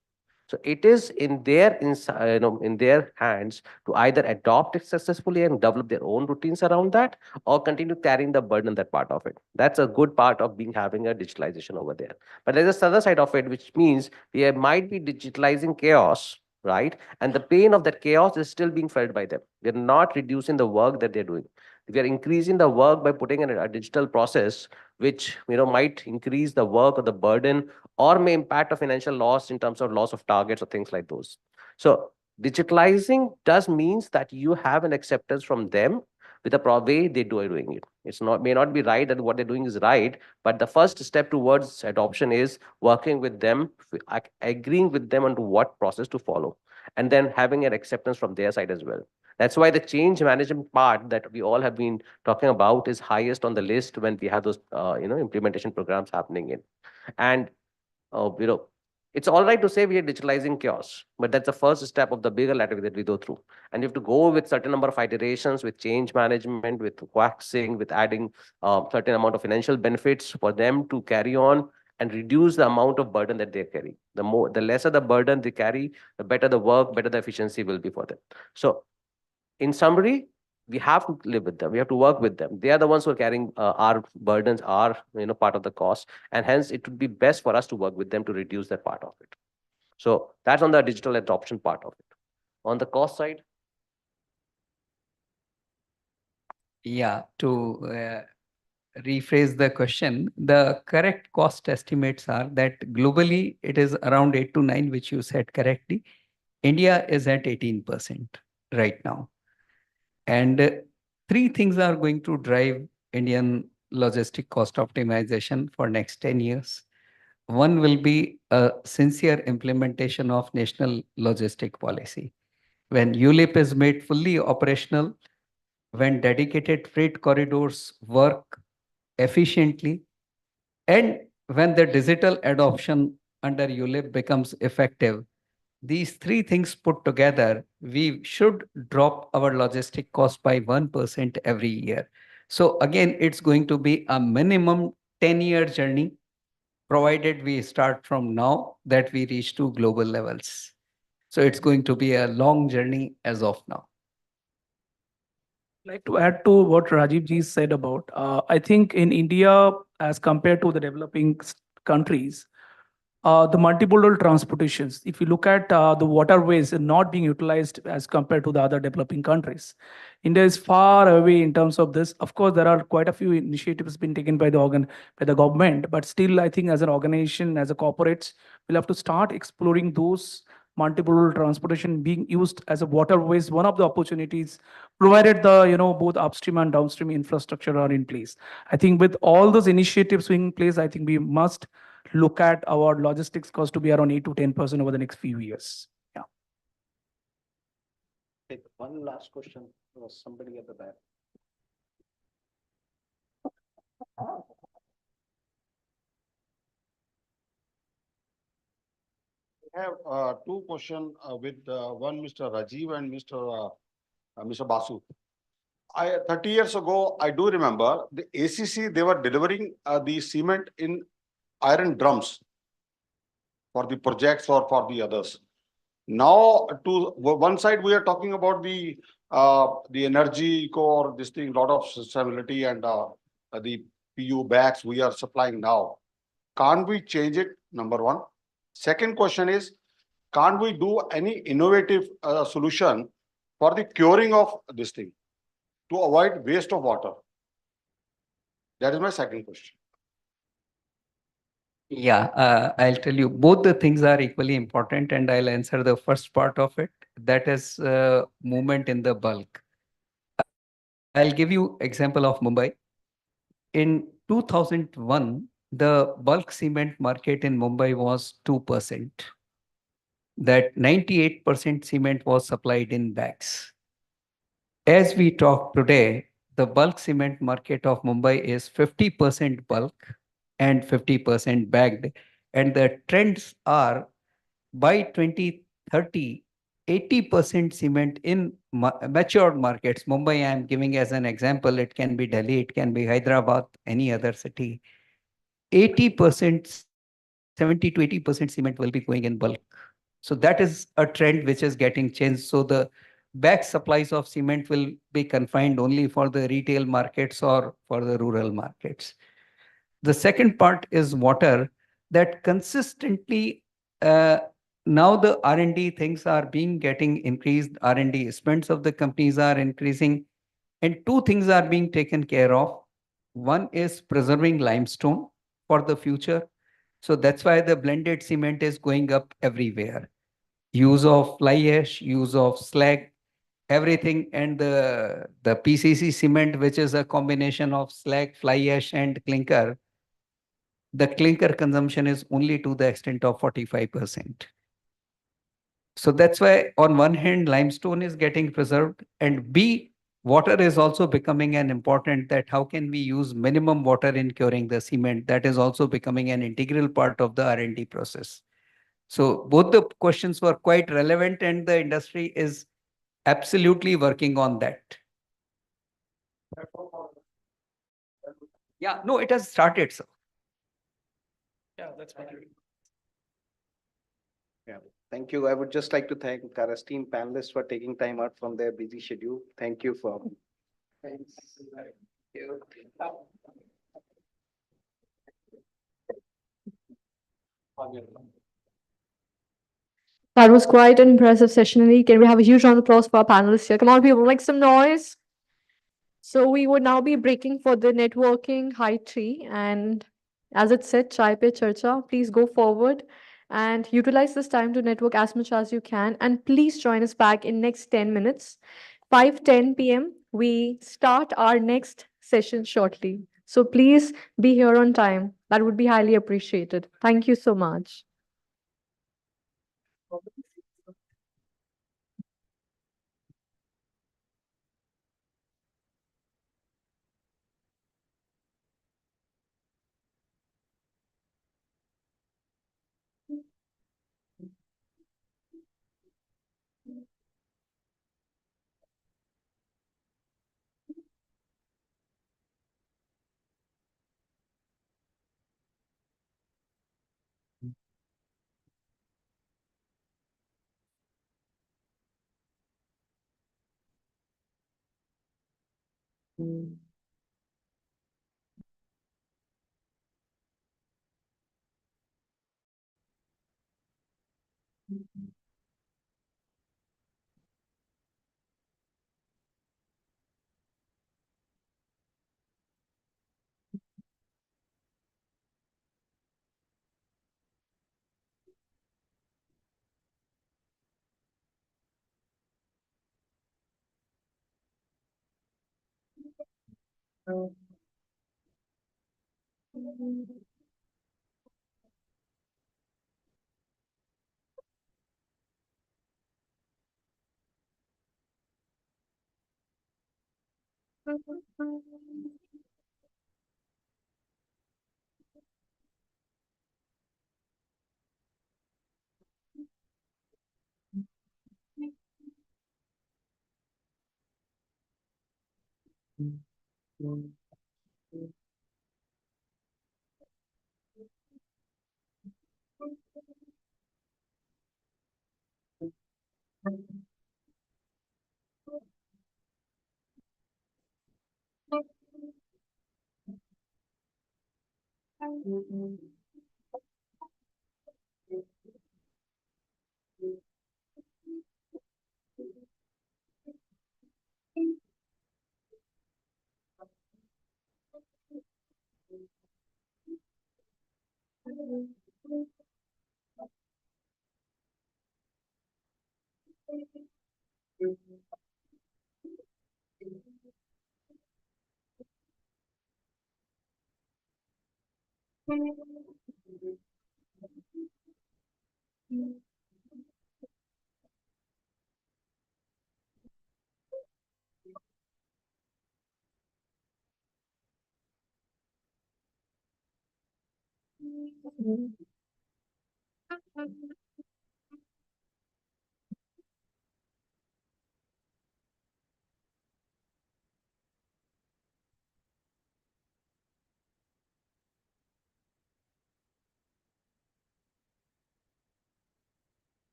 So it is in their in their hands to either adopt it successfully and develop their own routines around that, or continue carrying the burden that part of it. That's a good part of having a digitalization over there. But there's this other side of it, which means we might be digitalizing chaos, right? And the pain of that chaos is still being felt by them. We're not reducing the work that they're doing. We are increasing the work by putting in a digital process, which might increase the work or the burden, or may impact a financial loss in terms of loss of targets or things like those. So digitalizing does means that you have an acceptance from them with the way they do doing it. It's not may not be right that what they're doing is right, but the first step towards adoption is working with them, agreeing with them on what process to follow, and then having an acceptance from their side as well. That's why the change management part that we all have been talking about is highest on the list when we have those implementation programs happening in. And it's all right to say we are digitalizing chaos, but that's the first step of the bigger ladder that we go through. And you have to go with certain number of iterations, with change management, with waxing, with adding certain amount of financial benefits for them to carry on and reduce the amount of burden that they carry. The lesser the burden they carry, the better the work, better the efficiency will be for them. So in summary, we have to live with them. We have to work with them. They are the ones who are carrying our burdens, our part of the cost, and hence it would be best for us to work with them to reduce that part of it. So that's on the digital adoption part of it. On the cost side, Yeah, to rephrase the question, the correct cost estimates are that globally it is around 8 to 9, which you said correctly. India is at 18% right now. And three things are going to drive Indian logistic cost optimization for next 10 years. One will be a sincere implementation of national logistic policy. When ULIP is made fully operational, when dedicated freight corridors work efficiently, and when the digital adoption under ULIP becomes effective, these three things put together, we should drop our logistic cost by 1% every year. So again, it's going to be a minimum 10-year journey, provided we start from now that we reach to global levels. So it's going to be a long journey as of now. Like to add to what Rajiv ji said about, I think in India, as compared to the developing countries, the multimodal transportations, if you look at the waterways not being utilized as compared to the other developing countries, India is far away in terms of this. Of course, there are quite a few initiatives being taken by the government, but still, I think as an organization, as a corporates, we'll have to start exploring those multimodal transportation being used as a waterways, one of the opportunities, provided the both upstream and downstream infrastructure are in place. I think with all those initiatives being in place, I think we must look at our logistics cost to be around 8 to 10% over the next few years. Yeah. Take one last question. There was somebody at the back. I have two questions with one Mr. Rajiv and Mr. Basu. 30 years ago, I do remember the ACC, they were delivering the cement in iron drums for the projects or for the others. Now, to one side, we are talking about the energy core, this thing, lot of sustainability and the PU bags we are supplying now. Can't we change it? Number one. Second question is, can't we do any innovative solution for the curing of this thing to avoid waste of water? That is my second question. Yeah, I'll tell you, both the things are equally important, and I'll answer the first part of it. That is movement in the bulk. I'll give you example of Mumbai. In 2001, the bulk cement market in Mumbai was 2%. That 98% cement was supplied in bags. As we talk today, the bulk cement market of Mumbai is 50% bulk and 50% bagged. And the trends are by 2030, 80% cement in matured markets. Mumbai, I'm giving as an example, it can be Delhi, it can be Hyderabad, any other city. 80%, 70 to 80% cement will be going in bulk. So that is a trend which is getting changed. So the bag supplies of cement will be confined only for the retail markets or for the rural markets. The second part is water, that consistently now the R&D things are getting increased. R&D spends of the companies are increasing, and two things are being taken care of. One is preserving limestone for the future. So that's why the blended cement is going up everywhere. Use of fly ash, use of slag, everything, and the PCC cement, which is a combination of slag, fly ash, and clinker. The clinker consumption is only to the extent of 45%. So that's why on one hand, limestone is getting preserved, and B, water is also becoming an important, that how can we use minimum water in curing the cement? That is also becoming an integral part of the R&D process. So both the questions were quite relevant, and the industry is absolutely working on that. Yeah, no, it has started, sir. Yeah, that's what you. Yeah, thank you. I would just like to thank our esteemed panelists for taking time out from their busy schedule. Thank you for. Thanks. That was quite an impressive session. Indeed. Can we have a huge round of applause for our panelists here? Come on, people, make some noise. So we would now be breaking for the networking high tea. And as it said, chai pe charcha, please go forward and utilize this time to network as much as you can. And please join us back in next 10 minutes. 5:10 p.m. We start our next session shortly. So please be here on time. That would be highly appreciated. Thank you so much.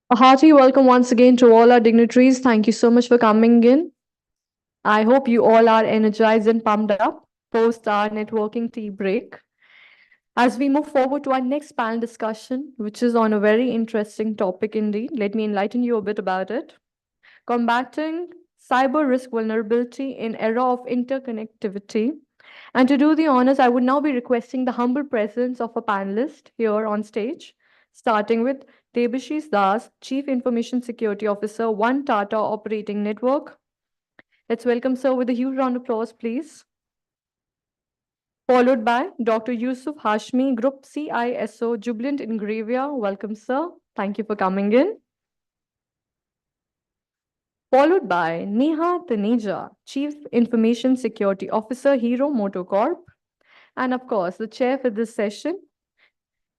A hearty welcome once again to all our dignitaries. Thank you so much for coming in. I hope you all are energized and pumped up post our networking tea break. As we move forward to our next panel discussion, which is on a very interesting topic indeed, let me enlighten you a bit about it. Combating cyber risk vulnerability in era of interconnectivity. And to do the honors, I would now be requesting the humble presence of a panelist here on stage, starting with Debashis Das, Chief Information Security Officer, One Tata Operating Network. Let's welcome sir with a huge round of applause, please. Followed by Dr. Yusuf Hashmi, Group CISO, Jubilant Ingravia. Welcome, sir. Thank you for coming in. Followed by Neha Taneja, Chief Information Security Officer, Hero Motocorp. And of course, the chair for this session,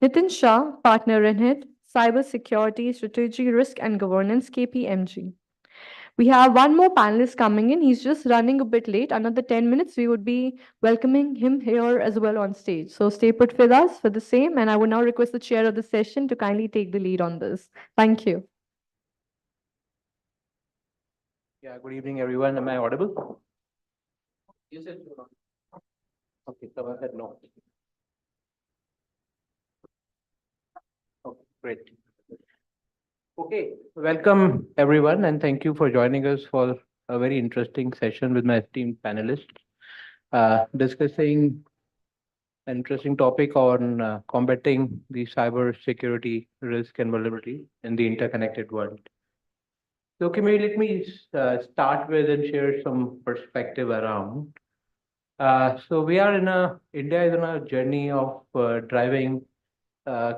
Nitin Shah, Partner in Head, Cybersecurity, Strategy, Risk and Governance, KPMG. We have one more panelist coming in. He's just running a bit late. Another 10 minutes, we would be welcoming him here as well on stage. So stay put with us for the same. And I would now request the chair of the session to kindly take the lead on this. Thank you. Yeah, good evening, everyone. Am I audible? You said okay, someone said no. Okay, great. Okay, welcome everyone, and thank you for joining us for a very interesting session with my esteemed panelists, discussing an interesting topic on combating the cyber security risk and vulnerability in the interconnected world. So, okay, maybe let me start with and share some perspective around. So we are India is in a journey of driving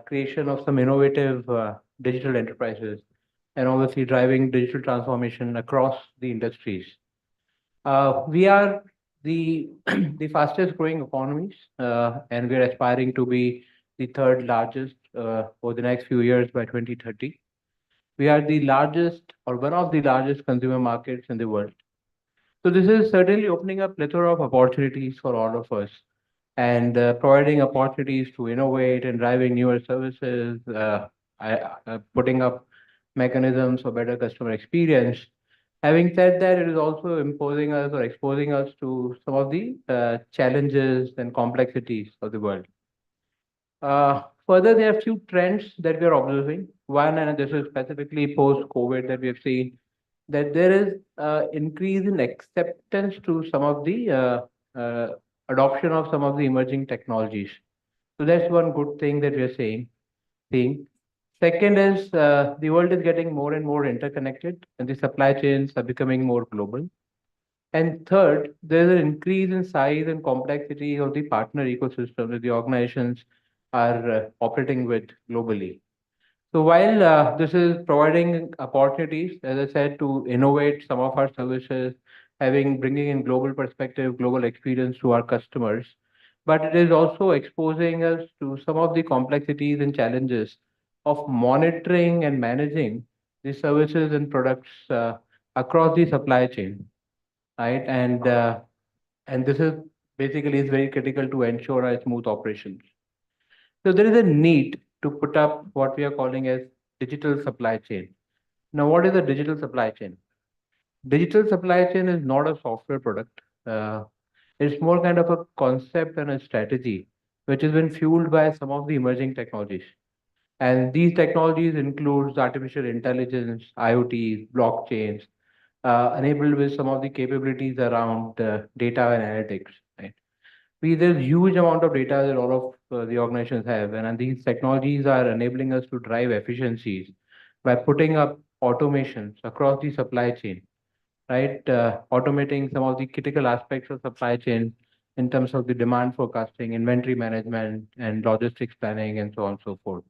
creation of some innovative digital enterprises and obviously driving digital transformation across the industries. We are the the fastest growing economies, and we are aspiring to be the third largest over the next few years by 2030. We are the largest or one of the largest consumer markets in the world. So this is certainly opening up plethora of opportunities for all of us and providing opportunities to innovate and driving newer services, putting up mechanisms for better customer experience. Having said that, it is also imposing us or exposing us to some of the challenges and complexities of the world. Further, there are few trends that we are observing. One, and this is specifically post-COVID that we have seen, that there is increase in acceptance to some of the adoption of some of the emerging technologies. So that's one good thing that we are seeing. Second is the world is getting more and more interconnected, and the supply chains are becoming more global. And third, there's an increase in size and complexity of the partner ecosystem that the organizations are operating with globally. So while this is providing opportunities, as I said, to innovate some of our services, bringing in global perspective, global experience to our customers, but it is also exposing us to some of the complexities and challenges of monitoring and managing the services and products across the supply chain, right? And this is basically is very critical to ensure a smooth operations. So there is a need to put up what we are calling as digital supply chain. Now, what is a digital supply chain? Digital supply chain is not a software product. It's more kind of a concept and a strategy, which has been fueled by some of the emerging technologies. And these technologies includes artificial intelligence, IoT, blockchains, enabled with some of the capabilities around data and analytics. Right? There's huge amount of data that all of the organizations have, and these technologies are enabling us to drive efficiencies by putting up automations across the supply chain, right? Automating some of the critical aspects of supply chain in terms of the demand forecasting, inventory management, and logistics planning, and so on and so forth,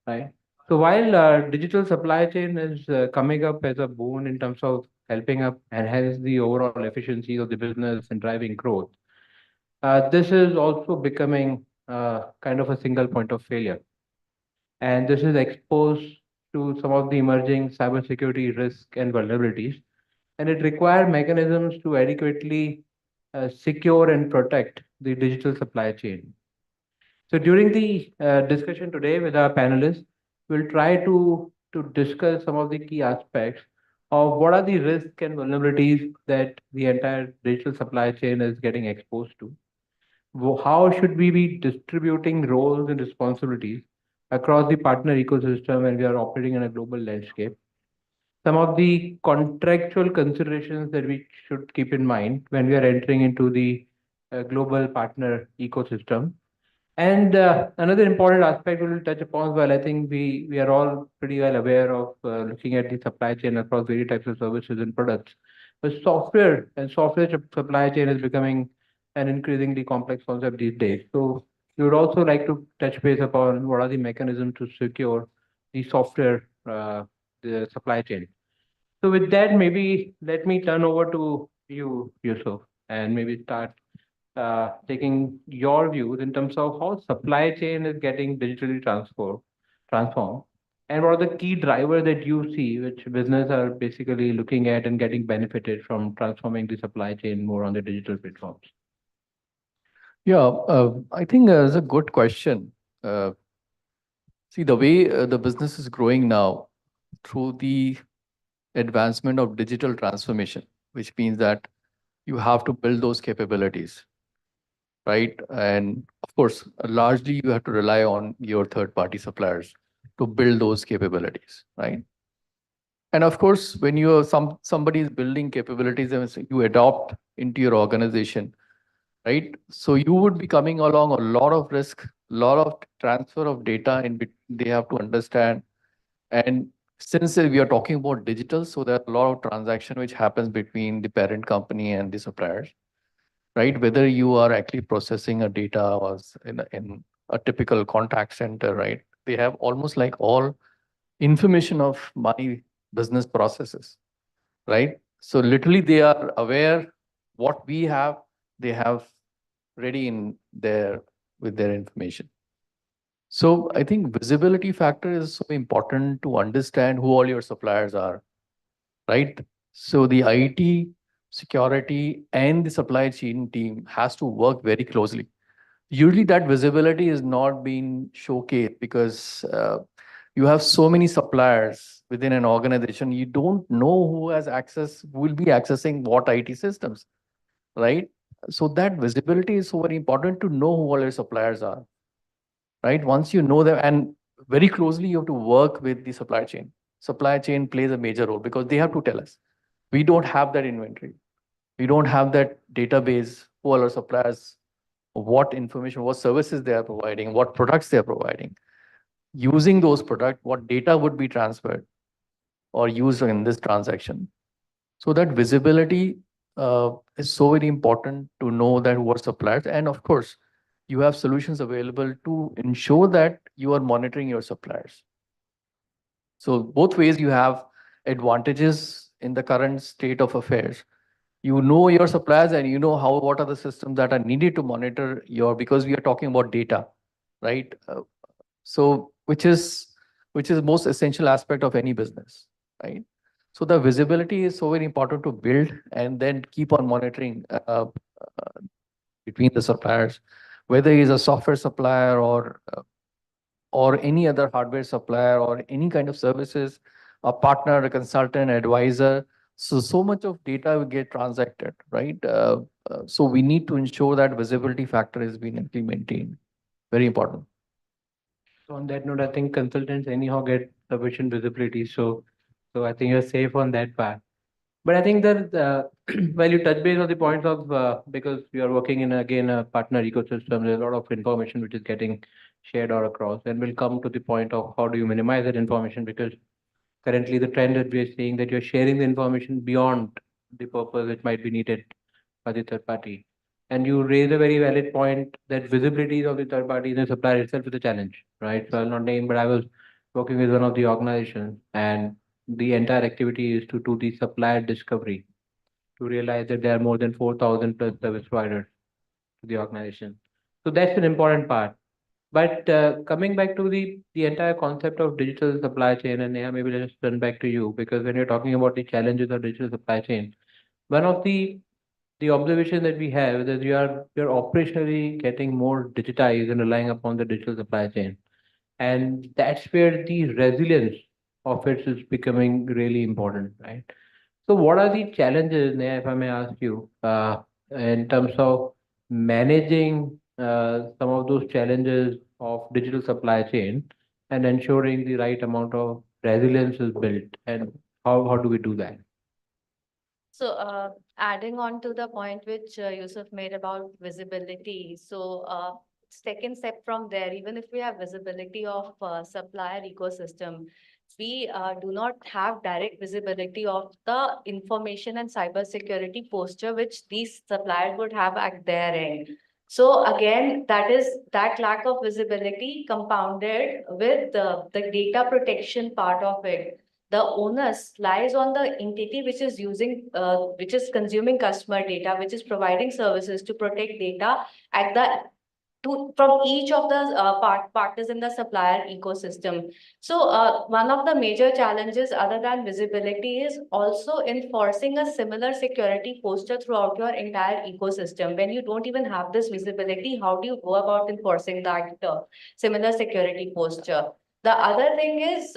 right? So while digital supply chain is coming up as a boon in terms of helping up enhance the overall efficiency of the business and driving growth, this is also becoming kind of a single point of failure. And this is exposed to some of the emerging cybersecurity risks and vulnerabilities. And it requires mechanisms to adequately secure and protect the digital supply chain. So during the discussion today with our panelists, we'll try to to discuss some of the key aspects of what are the risks and vulnerabilities that the entire digital supply chain is getting exposed to. How should we be distributing roles and responsibilities across the partner ecosystem when we are operating in a global landscape? Some of the contractual considerations that we should keep in mind when we are entering into the global partner ecosystem. And another important aspect we will touch upon, well, I think we are all pretty well aware of looking at the supply chain across various types of services and products. But software supply chain is becoming an increasingly complex concept these days. So we would also like to touch base upon what are the mechanisms to secure the software, the supply chain. So with that, maybe let me turn over to you, Yusuf, and maybe start taking your views in terms of how supply chain is getting digitally transformed, and what are the key drivers that you see which business are basically looking at and getting benefited from transforming the supply chain more on the digital platforms. Yeah, I think it's a good question. See, the way the business is growing now through the advancement of digital transformation, which means that you have to build those capabilities, right? And of course, largely you have to rely on your third-party suppliers to build those capabilities, right? And of course, when you are somebody is building capabilities and you adopt into your organization, right? So you would be coming along a lot of risk, a lot of transfer of data, and they have to understand. And since we are talking about digital, so there are a lot of transaction which happens between the parent company and the suppliers, right? Whether you are actually processing a data or in a typical contact center, right? They have almost like all information of my business processes, right? So literally they are aware what we have, they have ready in their with their information. So I think visibility factor is so important to understand who all your suppliers are, right? So the IT, security, and the supply chain team has to work very closely. Usually that visibility is not being showcased because you have so many suppliers within an organization. You don't know who has access, who will be accessing what IT systems, right? So that visibility is so very important to know who all your suppliers are, right? Once you know them, and very closely you have to work with the supply chain. Supply chain plays a major role because they have to tell us. We don't have that inventory. We don't have that database, who are our suppliers, what information, what services they are providing, what products they are providing. Using those products, what data would be transferred or used in this transaction. So that visibility is so very important to know that who are suppliers. And of course, you have solutions available to ensure that you are monitoring your suppliers. So both ways you have advantages in the current state of affairs. You know your suppliers and you know what are the systems that are needed to monitor because we are talking about data, right? So which is most essential aspect of any business, right? So the visibility is so very important to build and then keep on monitoring between the suppliers, whether he's a software supplier or any other hardware supplier or any kind of services, a partner, a consultant, advisor. So much of data will get transacted, right? So we need to ensure that visibility factor is being actually maintained. Very important. So on that note, I think consultants anyhow get sufficient visibility. So I think you're safe on that part. But I think that while you touch base on the points of because we are working in again a partner ecosystem, there's a lot of information which is getting shared all across, and we'll come to the point of how do you minimize that information, because currently the trend that we are seeing that you're sharing the information beyond the purpose which might be needed by the third party. And you raise a very valid point that visibility of the third party in the supplier itself is a challenge, right? So I'll not name, but I was working with one of the organizations, and the entire activity is to do the supplier discovery, to realize that there are more than 4,000 plus service providers to the organization. So that's an important part. But coming back to the entire concept of digital supply chain, and yeah, maybe let's turn back to you, because when you're talking about the challenges of digital supply chain, one of the observation that we have is that you're operationally getting more digitized and relying upon the digital supply chain. And that's where the resilience of it is becoming really important, right? So what are the challenges, Neha, if I may ask you, in terms of managing some of those challenges of digital supply chain and ensuring the right amount of resilience is built, and how do we do that? So, adding on to the point which Yusuf made about visibility, so second step from there, even if we have visibility of supplier ecosystem, we do not have direct visibility of the information and cybersecurity posture which these suppliers would have at their end. So again, that lack of visibility compounded with the data protection part of it. The onus lies on the entity which is which is consuming customer data, which is providing services to protect data at the from each of the partners in the supplier ecosystem. So one of the major challenges other than visibility is also enforcing a similar security posture throughout your entire ecosystem. When you don't even have this visibility, how do you go about enforcing that similar security posture? The other thing is,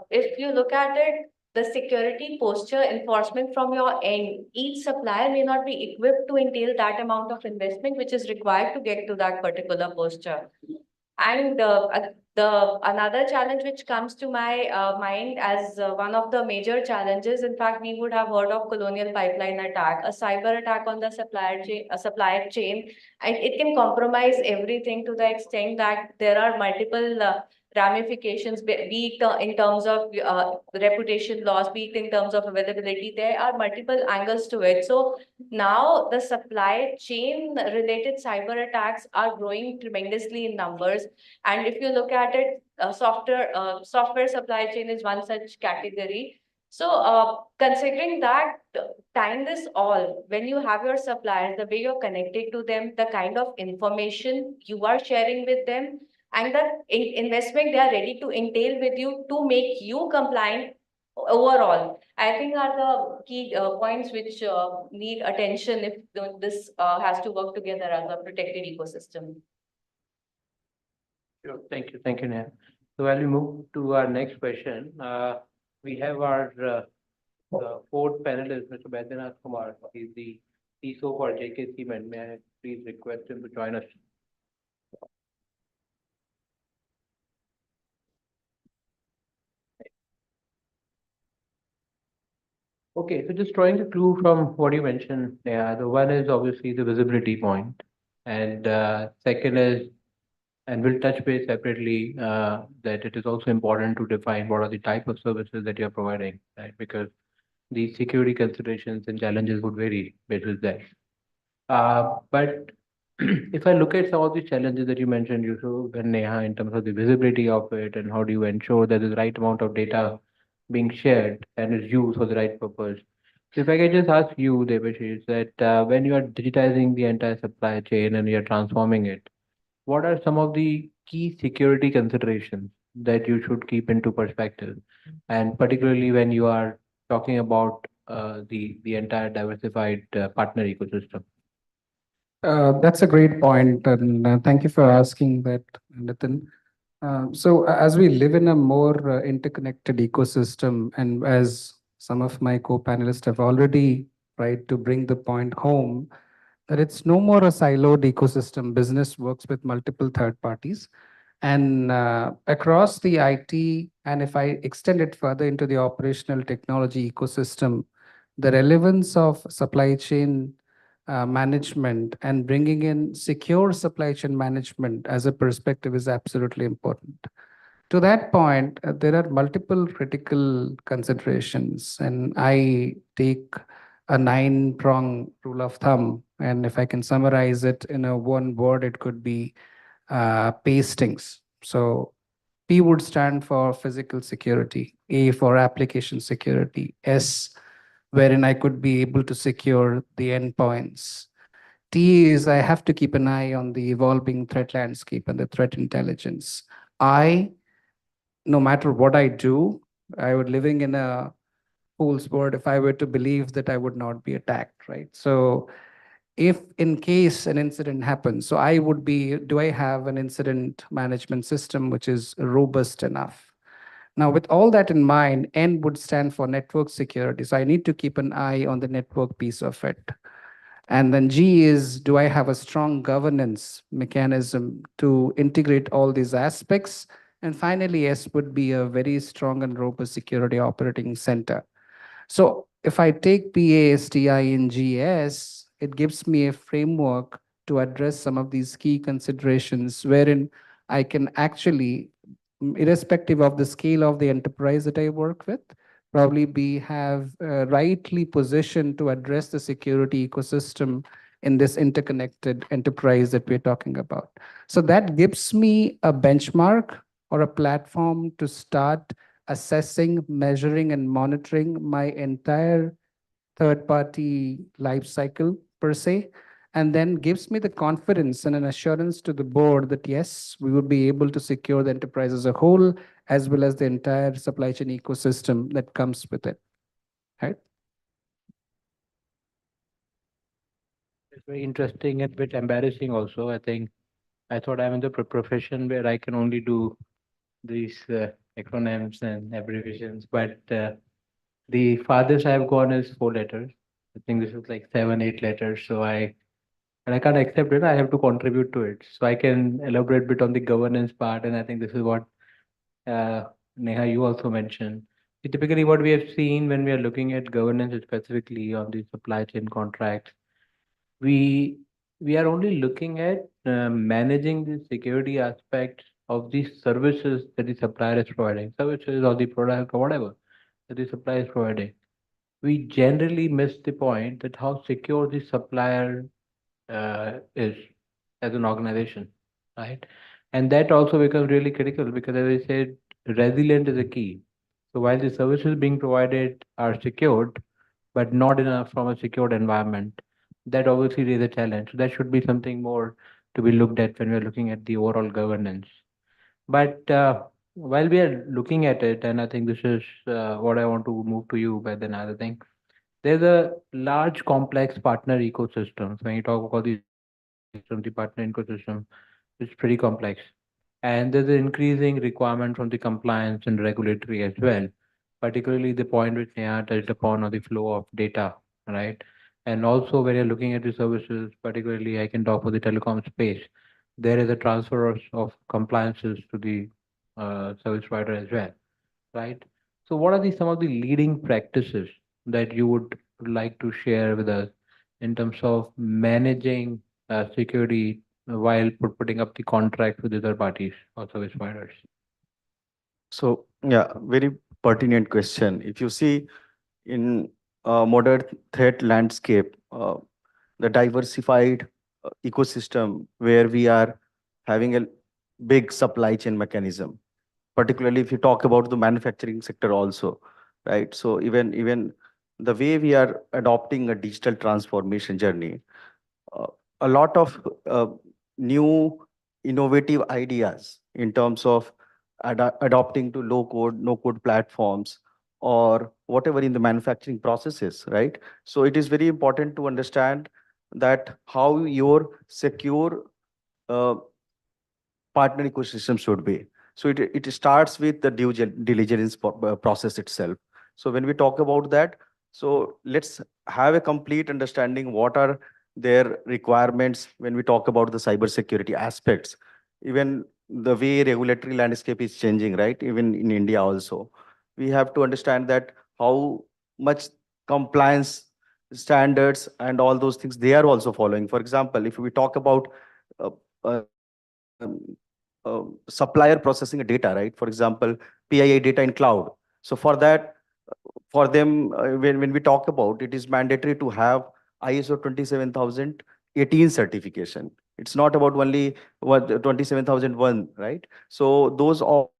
if you look at it, the security posture enforcement from your end, each supplier may not be equipped to entail that amount of investment which is required to get to that particular posture. And the another challenge which comes to my mind as one of the major challenges, in fact, we would have heard of colonial pipeline attack, a cyber attack on the supplier chain, and it can compromise everything to the extent that there are multiple ramifications, be it in terms of reputation loss, be it in terms of availability. There are multiple angles to it. So now the supply chain related cyber attacks are growing tremendously in numbers. And if you look at it, software supply chain is one such category. So considering that, tying this all, when you have your suppliers, the way you're connected to them, the kind of information you are sharing with them, and the investment they are ready to entail with you to make you compliant overall, I think are the key points which need attention if this has to work together as a protected ecosystem. Sure. Thank you, Neha. So while we move to our next question, we have our fourth panelist, Mr. Baidyanath Kumar. He's the CISO for JK Cement. May I please request him to join us? Okay, so just drawing the clue from what you mentioned, yeah, the one is obviously the visibility point, and second is, and we'll touch base separately, that it is also important to define what are the type of services that you're providing, right? Because the security considerations and challenges would vary based on that. But if I look at some of the challenges that you mentioned, Yusuf and Neha, in terms of the visibility of it and how do you ensure that the right amount of data being shared and is used for the right purpose. So if I can just ask you, Debashish, that when you are digitizing the entire supply chain and you're transforming it, what are some of the key security considerations that you should keep into perspective? And particularly when you are talking about the entire diversified partner ecosystem. That's a great point, and thank you for asking that, Nitin. So as we live in a more interconnected ecosystem, and as some of my co-panelists have already tried to bring the point home, that it's no more a siloed ecosystem. Business works with multiple third parties. And across the IT, and if I extend it further into the operational technology ecosystem, the relevance of supply chain management and bringing in secure supply chain management as a perspective is absolutely important. To that point, there are multiple critical considerations, and I take a 9-prong rule of thumb. And if I can summarize it in a one word, it could be pastings. So P would stand for physical security, A for application security, S, wherein I could be able to secure the endpoints. T is I have to keep an eye on the evolving threat landscape and the threat intelligence. I, no matter what I do, I would living in a fool's world if I were to believe that I would not be attacked, right? So if in case an incident happens, so I would be, do I have an incident management system which is robust enough? Now, with all that in mind, N would stand for network security. So I need to keep an eye on the network piece of it. And then G is, do I have a strong governance mechanism to integrate all these aspects? And finally, S would be a very strong and robust security operating center. So if I take PASTI in GS, it gives me a framework to address some of these key considerations wherein I can actually, irrespective of the scale of the enterprise that I work with, probably have rightly positioned to address the security ecosystem in this interconnected enterprise that we're talking about. So that gives me a benchmark or a platform to start assessing, measuring, and monitoring my entire third-party life cycle per se, and then gives me the confidence and an assurance to the board that yes, we would be able to secure the enterprise as a whole, as well as the entire supply chain ecosystem that comes with it. Right? It's very interesting and a bit embarrassing also. I thought I'm in the profession where I can only do these acronyms and abbreviations, but the farthest I've gone is 4 letters. I think this is like 7, 8 letters. And I can't accept it. I have to contribute to it. So I can elaborate a bit on the governance part. And I think this is what Neha, you also mentioned. Typically, what we have seen when we are looking at governance specifically on the supply chain contracts, we we are only looking at managing the security aspects of the services that the supplier is providing, services or the product or whatever that the supplier is providing. We generally miss the point that how secure the supplier is as an organization, right? And that also becomes really critical because, as I said, resilient is a key. So while the services being provided are secured, but not enough from a secured environment, that obviously is a challenge. So that should be something more to be looked at when we're looking at the overall governance. But while we are looking at it, and I think this is what I want to move to you, but then other thing, there's a large complex partner ecosystem. So when you talk about the ecosystem, the partner ecosystem, it's pretty complex. And there's an increasing requirement from the compliance and regulatory as well, particularly the point which Neha touched upon on the flow of data, right? And also when you're looking at the services, particularly I can talk for the telecom space, there is a transfer of compliances to the service provider as well, right? So what are some of the leading practices that you would like to share with us in terms of managing security while putting up the contract with other parties or service providers? So, yeah, very pertinent question. If you see in modern threat landscape, the diversified ecosystem where we are having a big supply chain mechanism, particularly if you talk about the manufacturing sector also, right? So even the way we are adopting a digital transformation journey, uh, a lot of new innovative ideas in terms of adopting to low code, no code platforms or whatever in the manufacturing processes, right? So it is very important to understand that how your secure uh, partner ecosystem should be. So it starts with the diligence process itself. So when we talk about that, so let's have a complete understanding what are their requirements when we talk about the cybersecurity aspects. Even the way regulatory landscape is changing, right? Even in India also, we have to understand that how much compliance standards and all those things they are also following. For example, if we talk about uh, uh, supplier processing data, right? For example, PII data in cloud. So for that, for them, when we talk about it is mandatory to have ISO 27018 certification. It's not about only what 27001, right? So those all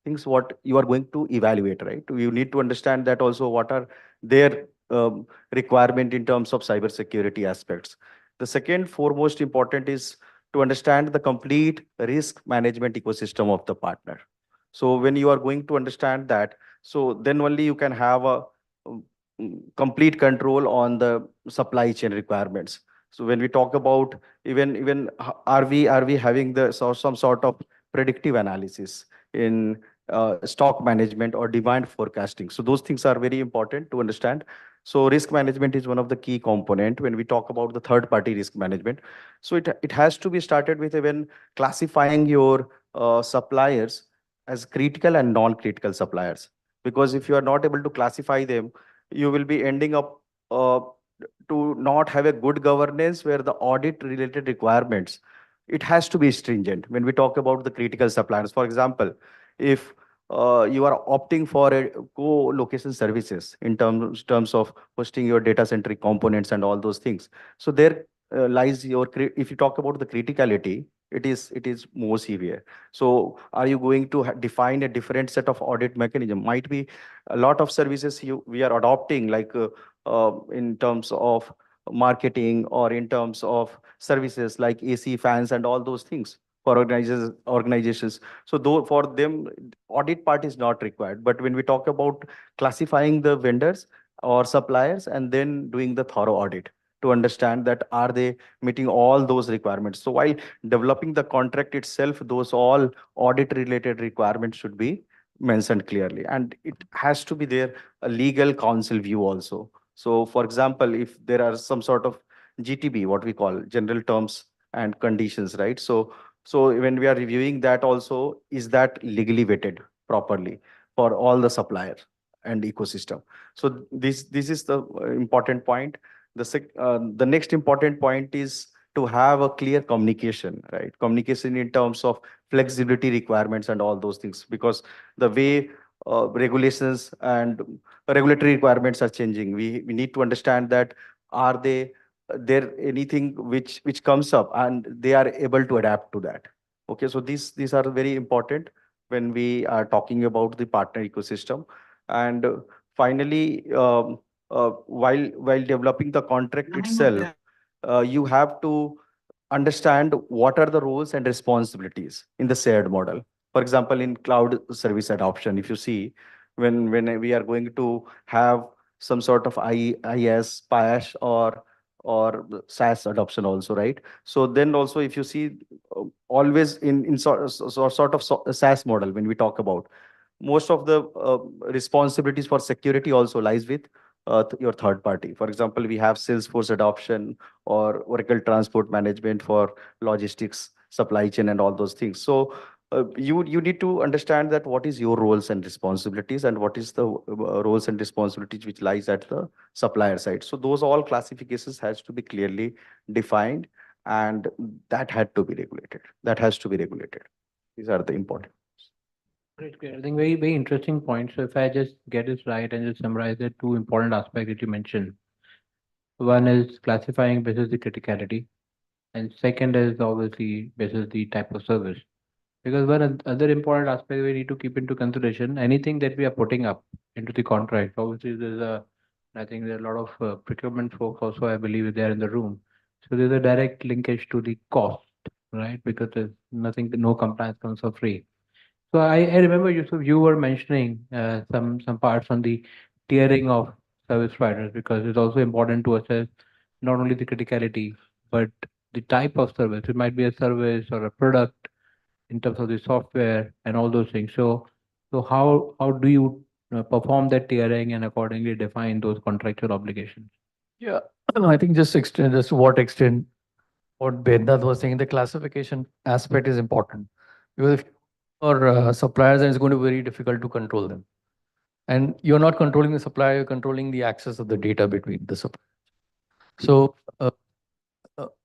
things what you are going to evaluate, right? You need to understand that also what are their requirement in terms of cybersecurity aspects. The second foremost important is to understand the complete risk management ecosystem of the partner. So when you are going to understand that, so then only you can have a complete control on the supply chain requirements. So when we talk about are we having the some sort of predictive analysis in stock management or demand forecasting. So those things are very important to understand. So risk management is one of the key component when we talk about the third party risk management. So it has to be started with even classifying your suppliers as critical and non-critical suppliers. Because if you are not able to classify them, you will be ending up to not have a good governance where the audit related requirements, it has to be stringent when we talk about the critical suppliers. For example, if you are opting for a co-location services in terms of hosting your data centric components and all those things. So there lies your, if you talk about the criticality, it is more severe. So are you going to define a different set of audit mechanism? Might be a lot of services we are adopting, like in terms of marketing or in terms of services like AC fans and all those things for organizations. So though for them, audit part is not required. But when we talk about classifying the vendors or suppliers and then doing the thorough audit to understand that are they meeting all those requirements. So while developing the contract itself, those all audit related requirements should be mentioned clearly. And it has to be there a legal counsel view also. So for example, if there are some sort of GTB, what we call general terms and conditions, right? So when we are reviewing that also, is that legally vetted properly for all the suppliers and ecosystem? So this is the important point. The next important point is to have a clear communication, right? Communication in terms of flexibility requirements and all those things, because the way regulations and regulatory requirements are changing, we need to understand that are they there anything which comes up and they are able to adapt to that. Okay, so these are very important when we are talking about the partner ecosystem. And finally, while developing the contract itself, you have to understand what are the roles and responsibilities in the shared model. For example, in cloud service adoption, if you see, when we are going to have some sort of IIS, PaaS, or SaaS adoption also, right? So then also, if you see, always in sort of SaaS model, when we talk about, most of the responsibilities for security also lies with your third party. For example, we have Salesforce adoption or Oracle Transport Management for logistics, supply chain, and all those things. So you need to understand that what is your roles and responsibilities and what is the roles and responsibilities which lies at the supplier side. So those all classifications has to be clearly defined, and that had to be regulated. That has to be regulated. These are the important. Great, great. I think very, very interesting point. So if I just get this right and just summarize the two important aspects that you mentioned. One is classifying basis the criticality, and second is obviously basis the type of service. Because other important aspect we need to keep into consideration, anything that we are putting up into the contract, obviously I think there are a lot of procurement folks also, I believe, there in the room. So there's a direct linkage to the cost, right? Because there's nothing, no compliance comes for free. So I remember Yusuf, you were mentioning some parts on the tiering of service providers, because it's also important to assess not only the criticality, but the type of service. It might be a service or a product in terms of the software and all those things. So how do you perform that tiering and accordingly define those contractual obligations? Yeah, I think just to what extent what Bednath was saying, the classification aspect is important, because if for suppliers, then it's going to be very difficult to control them. And you're not controlling the supplier, you're controlling the access of the data between the suppliers. So,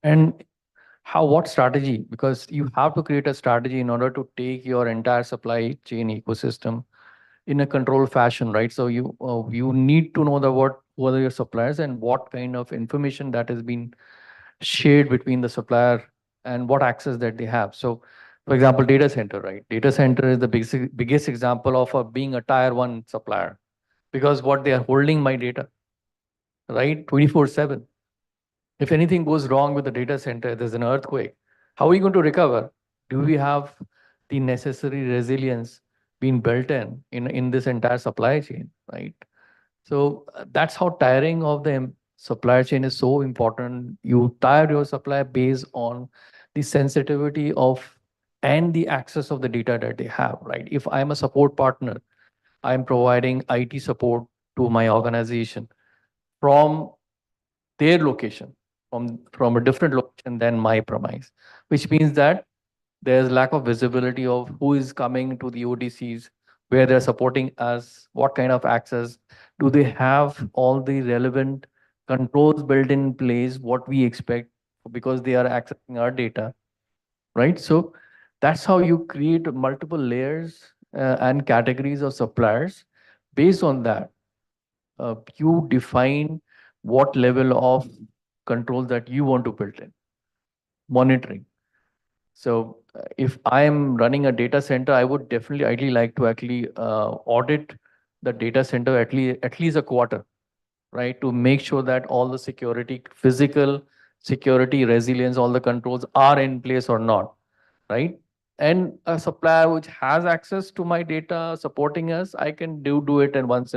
and what strategy? Because you have to create a strategy in order to take your entire supply chain ecosystem in a controlled fashion, right? So you need to know what are your suppliers and what kind of information that has been shared between the supplier and what access that they have. So, for example, data center, right? Data center is the biggest example of being a tier one supplier, because what they are holding my data, right? 24/7. If anything goes wrong with the data center, there's an earthquake. How are we going to recover? Do we have the necessary resilience being built in this entire supply chain, right? So that's how tiring of the supply chain is so important. You tire your supplier based on the sensitivity of and the access of the data that they have, right? If I'm a support partner, I'm providing IT support to my organization from their location, from a different location than my premise, which means that there's lack of visibility of who is coming to the ODCs, where they're supporting us, what kind of access, do they have all the relevant controls built in place, what we expect, because they are accessing our data, right? So that's how you create multiple layers and categories of suppliers. Based on that, you define what level of control that you want to build in. Monitoring. So if I am running a data center, I would definitely ideally like to actually audit the data center at least a quarter, right? To make sure that all the security, physical security, resilience, all the controls are in place or not, right? And a supplier which has access to my data supporting us, I can do it in once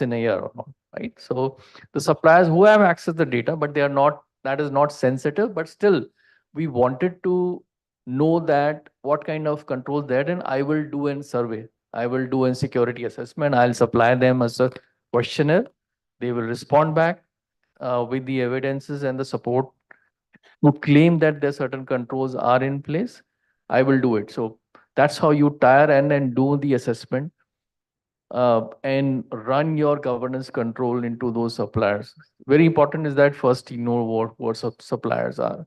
in a year or not, right? So the suppliers who have access to the data, but they are not, that is not sensitive, but still we wanted to know that what kind of controls there, and I will do in survey. I will do in security assessment. I'll supply them as a questionnaire. They will respond back with the evidences and the support to claim that there certain controls are in place. I will do it. So that's how you tire and do the assessment and run your governance control into those suppliers. Very important is that first you know what suppliers are,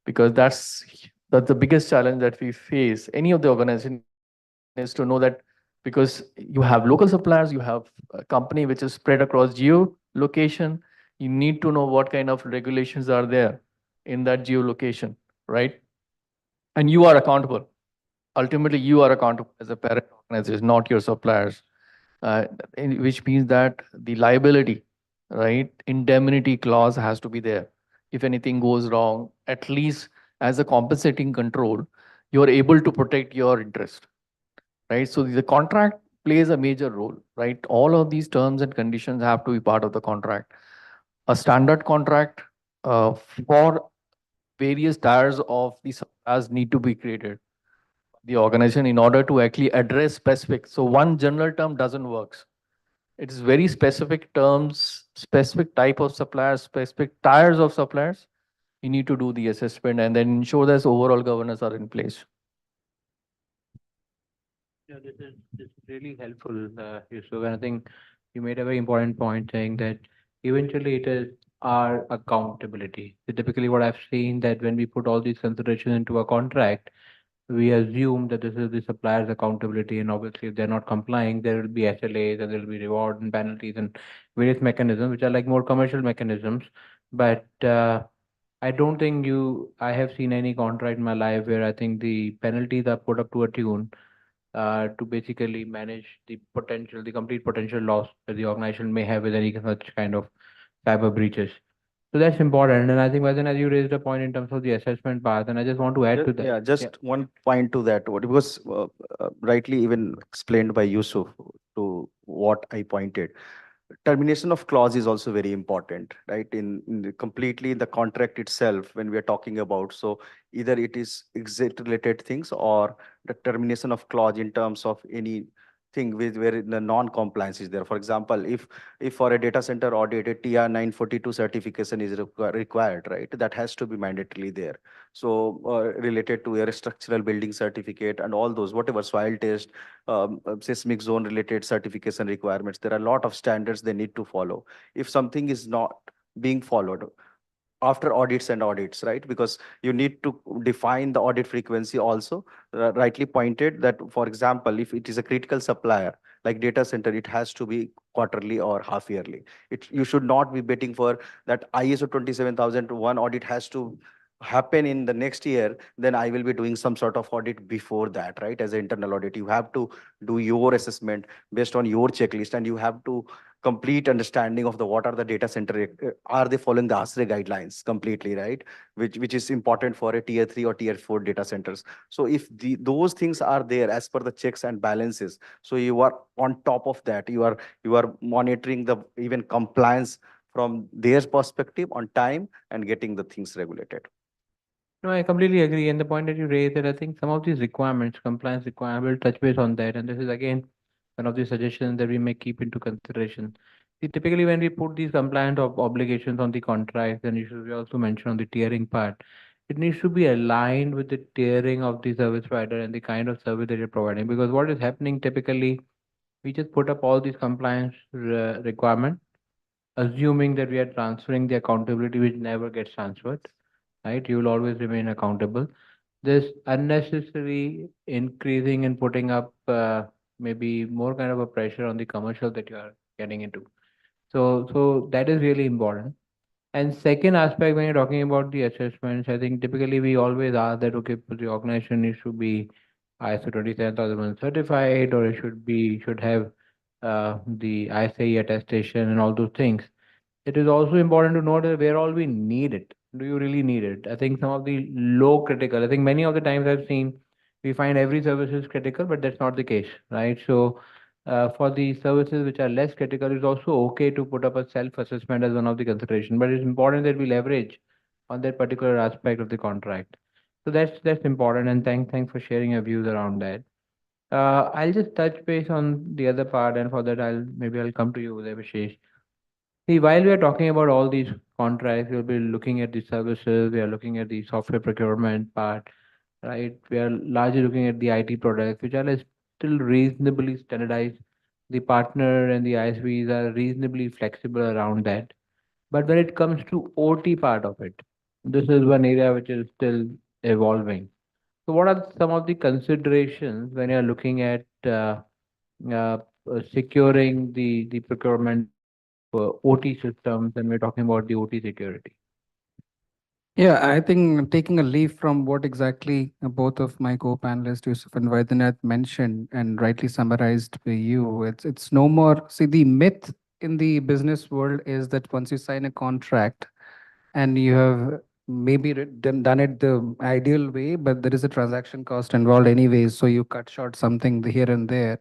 because that's the biggest challenge that we face. Any of the organization is to know that, because you have local suppliers, you have a company which is spread across geo location. You need to know what kind of regulations are there in that geolocation, right? And you are accountable. Ultimately, you are accountable as a parent organization, not your suppliers, which means that the liability, right, indemnity clause has to be there. If anything goes wrong, at least as a compensating control, you're able to protect your interest, right? So the contract plays a major role, right? All of these terms and conditions have to be part of the contract. A standard contract for various tiers of the suppliers need to be created, the organization, in order to actually address specific. So one general term doesn't work. It's very specific terms, specific type of suppliers, specific tiers of suppliers. You need to do the assessment and then ensure that overall governance are in place. Yeah, this is really helpful, Yusuf. And I think you made a very important point saying that eventually it is our accountability. So typically, what I've seen that when we put all these considerations into a contract, we assume that this is the supplier's accountability, and obviously, if they're not complying, there will be SLAs and there will be reward and penalties and various mechanisms, which are like more commercial mechanisms. But I don't think I have seen any contract in my life where I think the penalties are put up to a tune to basically manage the complete potential loss that the organization may have with any such kind of cyber breaches. So that's important. And I think, Vasan, as you raised a point in terms of the assessment part, and I just want to add to that. Yeah, just one point to that. What was rightly even explained by Yusuf to what I pointed. Termination of clause is also very important, right? Completely in the contract itself, when we are talking about, so either it is exit related things or the termination of clause in terms of any thing with where the non-compliance is there. For example, if for a data center audit, a TR 942 certification is required, right? That has to be mandatorily there. So related to a structural building certificate and all those, whatever soil test, seismic zone related certification requirements, there are a lot of standards they need to follow. If something is not being followed, after audits and audits, right? Because you need to define the audit frequency also. Rightly pointed that, for example, if it is a critical supplier, like data center, it has to be quarterly or half yearly. You should not be waiting for that ISO 27001 audit has to happen in the next year, then I will be doing some sort of audit before that, right? As an internal audit, you have to do your assessment based on your checklist, and you have to complete understanding of the what are the data center, are they following the ASRE guidelines completely, right? Which is important for a tier 3 or tier 4 data centers. So if those things are there as per the checks and balances, so you are on top of that, you are monitoring the even compliance from their perspective on time and getting the things regulated. No, I completely agree. And the point that you raised that I think some of these requirements, compliance requirements, will touch base on that. And this is again one of the suggestions that we may keep into consideration. See, typically when we put these compliant obligations on the contracts, then you should be also mention on the tiering part. It needs to be aligned with the tiering of the service provider and the kind of service that you're providing. Because what is happening typically, we just put up all these compliance requirements, assuming that we are transferring the accountability which never gets transferred, right? You will always remain accountable. This unnecessary increasing and putting up maybe more kind of a pressure on the commercial that you are getting into. So that is really important. And second aspect, when you're talking about the assessments, I think typically we always ask that, okay, the organization needs to be ISO 27001 certified, or it should have the ISAE attestation and all those things. It is also important to know that where all we need it. Do you really need it? I think some of the low critical, I think many of the times I've seen, we find every service is critical, but that's not the case, right? So for the services which are less critical, it's also okay to put up a self-assessment as one of the consideration, but it's important that we leverage on that particular aspect of the contract. So that's important, and thanks for sharing your views around that. I'll just touch base on the other part, and for that I'll come to you, Vishesh. See, while we are talking about all these contracts, we'll be looking at the services, we are looking at the software procurement part, right? We are largely looking at the IT products, which are still reasonably standardized. The partner and the ISVs are reasonably flexible around that. But when it comes to OT part of it, this is one area which is still evolving. So what are some of the considerations when you're looking at securing the procurement OT systems, and we're talking about the OT security? Yeah, I think taking a leaf from what exactly both of my co-panelists, Yusuf and Vaidyanath, mentioned and rightly summarized by you, it's no more. See, the myth in the business world is that once you sign a contract and you have maybe done it the ideal way, but there is a transaction cost involved anyways, so you cut short something here and there.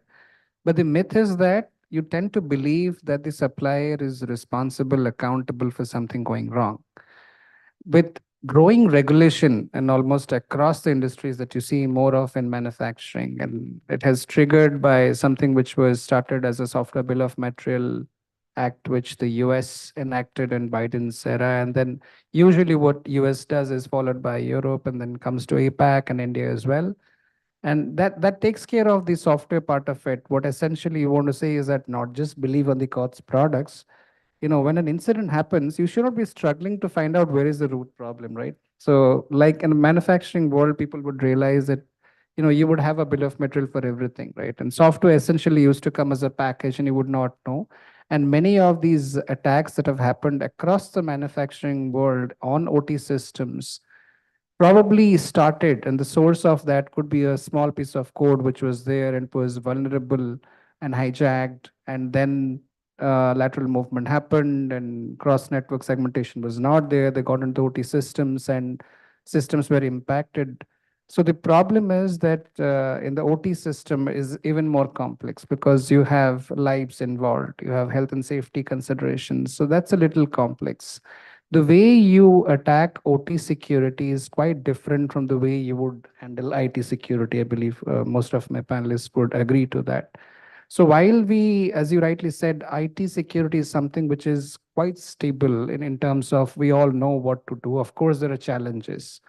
But the myth is that you tend to believe that the supplier is responsible, accountable for something going wrong. With growing regulation and almost across the industries that you see more of in manufacturing, and it has triggered by something which was started as a software bill of material act, which the US enacted in Biden's era. And then usually what US does is followed by Europe and then comes to APAC and India as well. And that takes care of the software part of it. What essentially you want to say is that not just believe on the COTS products, when an incident happens, you should not be struggling to find out where is the root problem, right? So like in the manufacturing world, people would realize that, you would have a bill of material for everything, right? And software essentially used to come as a package and you would not know. And many of these attacks that have happened across the manufacturing world on OT systems probably started, and the source of that could be a small piece of code which was there and was vulnerable and hijacked, and then lateral movement happened and cross network segmentation was not there. They got into OT systems and systems were impacted. So the problem is that in the OT system is even more complex because you have lives involved, you have health and safety considerations. So that's a little complex. The way you attack OT security is quite different from the way you would handle IT security. I believe most of my panelists would agree to that. So while we, as you rightly said, IT security is something which is quite stable in terms of we all know what to do. Of course, there are challenges.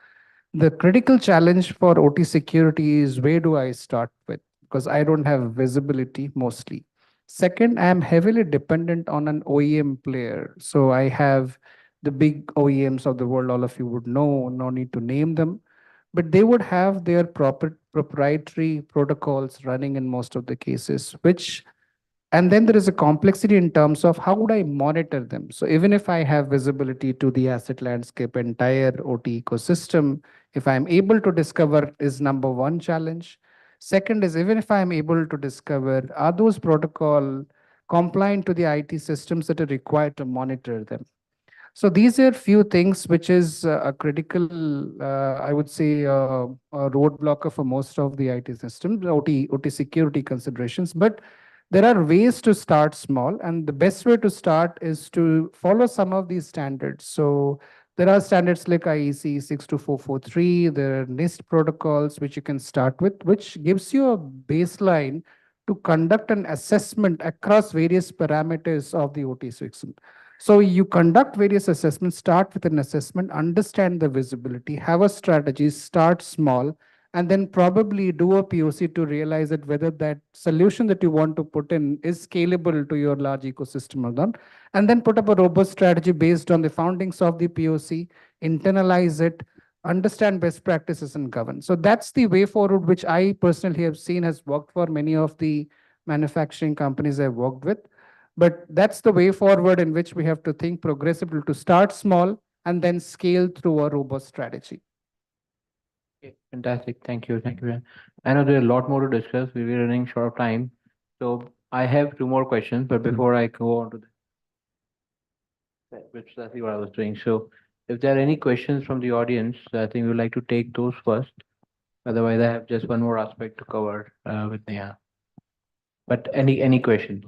The critical challenge for OT security is where do I start with? Because I don't have visibility mostly. Second, I am heavily dependent on an OEM player. So I have the big OEMs of the world, all of you would know, no need to name them, but they would have their proper proprietary protocols running in most of the cases, and then there is a complexity in terms of how would I monitor them. So even if I have visibility to the asset landscape, entire OT ecosystem, if I'm able to discover is number one challenge. Second is even if I'm able to discover, are those protocol compliant to the IT systems that are required to monitor them? So these are few things which is a critical, I would say, a roadblocker for most of the IT systems, OT security considerations. But there are ways to start small, and the best way to start is to follow some of these standards. So There are standards like IEC 62443, there are NIST protocols which you can start with, which gives you a baseline to conduct an assessment across various parameters of the OT system. So you conduct various assessments, start with an assessment, understand the visibility, have a strategy, start small, and then probably do a POC to realize that whether that solution that you want to put in is scalable to your large ecosystem or not. And then put up a robust strategy based on the foundings of the POC, internalize it, understand best practices and govern. So that's the way forward, which I personally have seen has worked for many of the manufacturing companies I've worked with. But that's the way forward in which we have to think progressively to start small and then scale through a robust strategy. Okay, fantastic. Thank you. Thank you. I know there's a lot more to discuss. We'll be running short of time. So I have two more questions, but before I go on to which is exactly what I was doing. So if there are any questions from the audience, I think we would like to take those first. Otherwise, I have just one more aspect to cover with Neha. But any questions?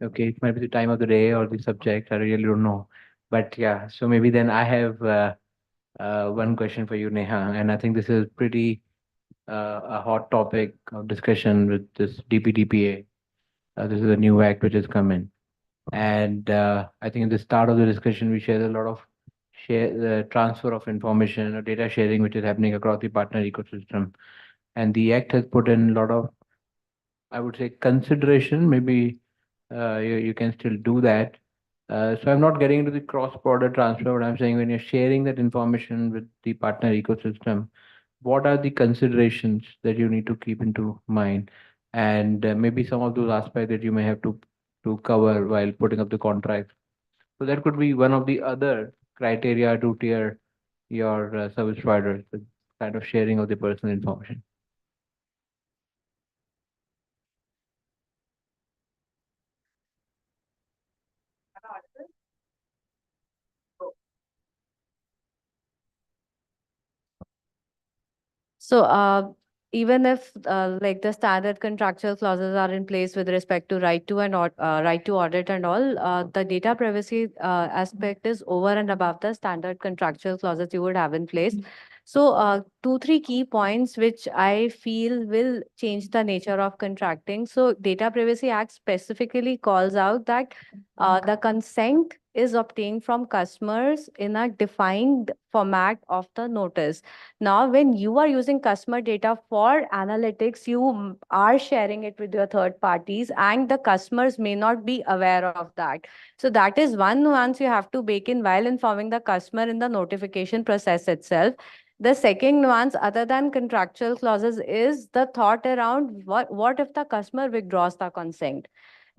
Okay, it might be the time of the day or the subject. I really don't know. But yeah, so maybe then I have one question for you, Neha, and I think this is pretty a hot topic of discussion with this DPDPA. This is a new act which has come in. And I think at the start of the discussion, we shared a lot of the transfer of information or data sharing, which is happening across the partner ecosystem. And the act has put in a lot of, I would say, consideration. Maybe you can still do that. So I'm not getting into the cross-border transfer, but I'm saying when you're sharing that information with the partner ecosystem, what are the considerations that you need to keep into mind? And maybe some of those aspects that you may have to cover while putting up the contract. So that could be one of the other criteria to tier your service providers, the kind of sharing of the personal information. So, even if like the standard contractual clauses are in place with respect to right to audit and all, the data privacy aspect is over and above the standard contractual clauses you would have in place. So, two, three key points which I feel will change the nature of contracting. So, Data Privacy Act specifically calls out that the consent is obtained from customers in a defined format of the notice. Now, when you are using customer data for analytics, you are sharing it with your third parties, and the customers may not be aware of that. So that is one nuance you have to bake in while informing the customer in the notification process itself. The second nuance, other than contractual clauses, is the thought around what if the customer withdraws the consent?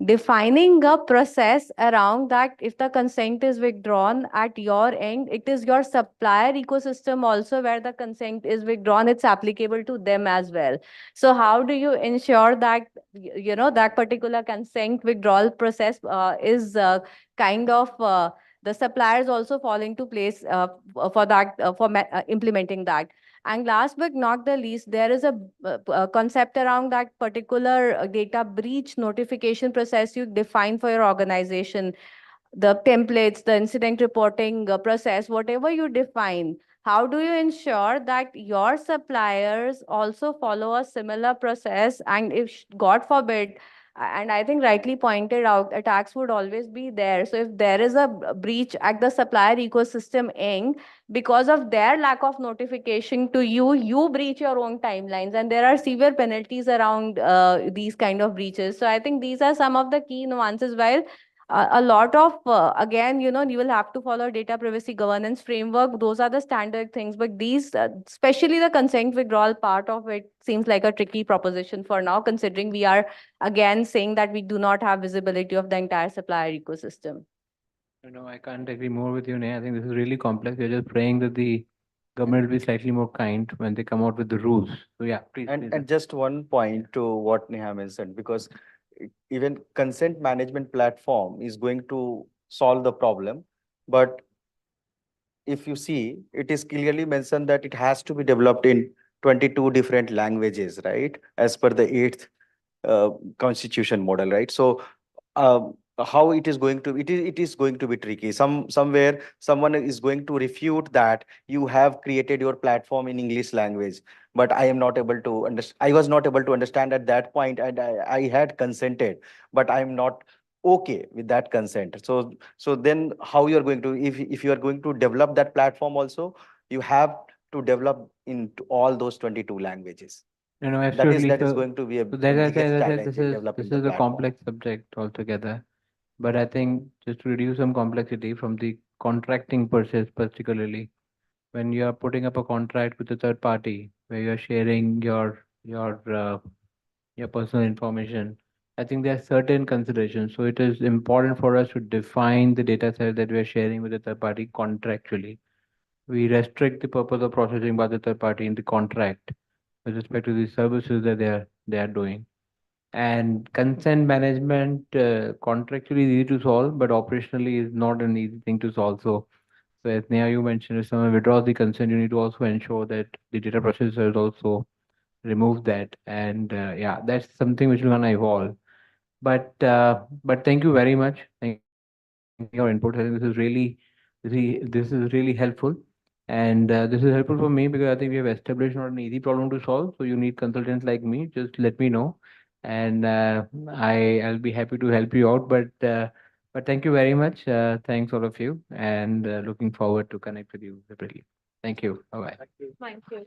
Defining a process around that, if the consent is withdrawn at your end, it is your supplier ecosystem also where the consent is withdrawn, it's applicable to them as well. So how do you ensure that that particular consent withdrawal process is kind of the suppliers also fall into place for that implementing that? And last but not the least, there is a concept around that particular data breach notification process you define for your organization, the templates, the incident reporting process, whatever you define. How do you ensure that your suppliers also follow a similar process? And if, God forbid, and I think rightly pointed out, attacks would always be there. So if there is a breach at the supplier ecosystem end, because of their lack of notification to you, you breach your own timelines, and there are severe penalties around these kind of breaches. So I think these are some of the key nuances. While a lot of again, you will have to follow data privacy governance framework, those are the standard things, but these especially the consent withdrawal part of it seems like a tricky proposition for now, considering we are again saying that we do not have visibility of the entire supplier ecosystem. No, I can't agree more with you, Neha. I think this is really complex. We're just praying that the government will be slightly more kind when they come out with the rules. So yeah, please. And just one point to what Neha mentioned, because even consent management platform is going to solve the problem. But if you see, it is clearly mentioned that it has to be developed in 22 different languages, right? As per the 8th constitution model, right? So how it is going to it is going to be tricky. Somewhere someone is going to refute that you have created your platform in English language, but I am not able to understand. I was not able to understand at that point, and I had consented, but I am not okay with that consent. So then how you are going to, if you are going to develop that platform also, you have to develop in all those 22 languages. No, no, That is absolutely. going to be a So that I said, biggest as I said, challenge in developing this the is a platform. complex subject altogether. But I think just to reduce some complexity from the contracting process, particularly when you are putting up a contract with a third party where you are sharing your personal information, I think there are certain considerations. So it is important for us to define the data set that we are sharing with the third party contractually. We restrict the purpose of processing by the third party in the contract with respect to the services that they are doing. And consent management contractually is easy to solve, but operationally is not an easy thing to solve. So as Neha, you mentioned, if someone withdraws the consent, you need to also ensure that the data processors also remove that. And yeah, that's something which will gonna evolve. But thank you very much. Thank you for your input. I think this is really helpful. And this is helpful for me because I think we have established not an easy problem to solve. So you need consultants like me. Just let me know, and I'll be happy to help you out. But thank you very much. Thanks all of you, and looking forward to connect with you separately. Thank you. Bye bye. Thank you.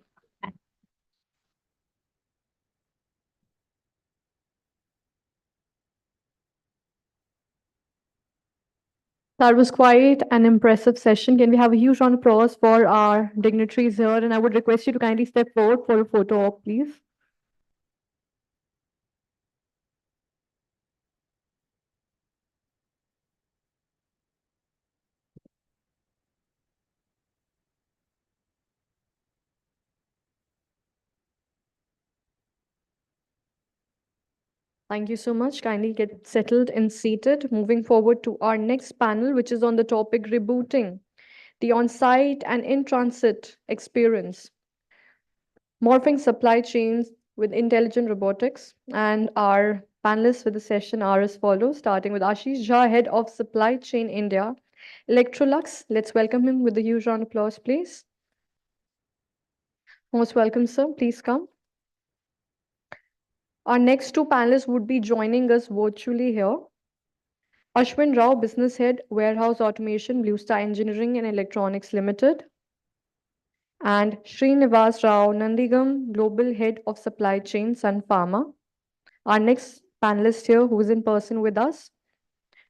That was quite an impressive session. Can we have a huge round of applause for our dignitaries here? And I would request you to kindly step forward for a photo op, please. Thank you so much. Kindly get settled and seated. Moving forward to our next panel, which is on the topic rebooting the on-site and in-transit experience, morphing supply chains with intelligent robotics. And our panelists for the session are as follows, starting with Ashish Jha, Head of Supply Chain India, Electrolux. Let's welcome him with a huge round of applause, please. Most welcome, sir. Please come. Our next two panelists would be joining us virtually here. Ashwin Rao, Business Head, Warehouse Automation, Blue Star Engineering and Electronics Limited. And Srinivas Rao Nandigam, Global Head of Supply Chain, Sun Pharma. Our next panelist here, who is in person with us,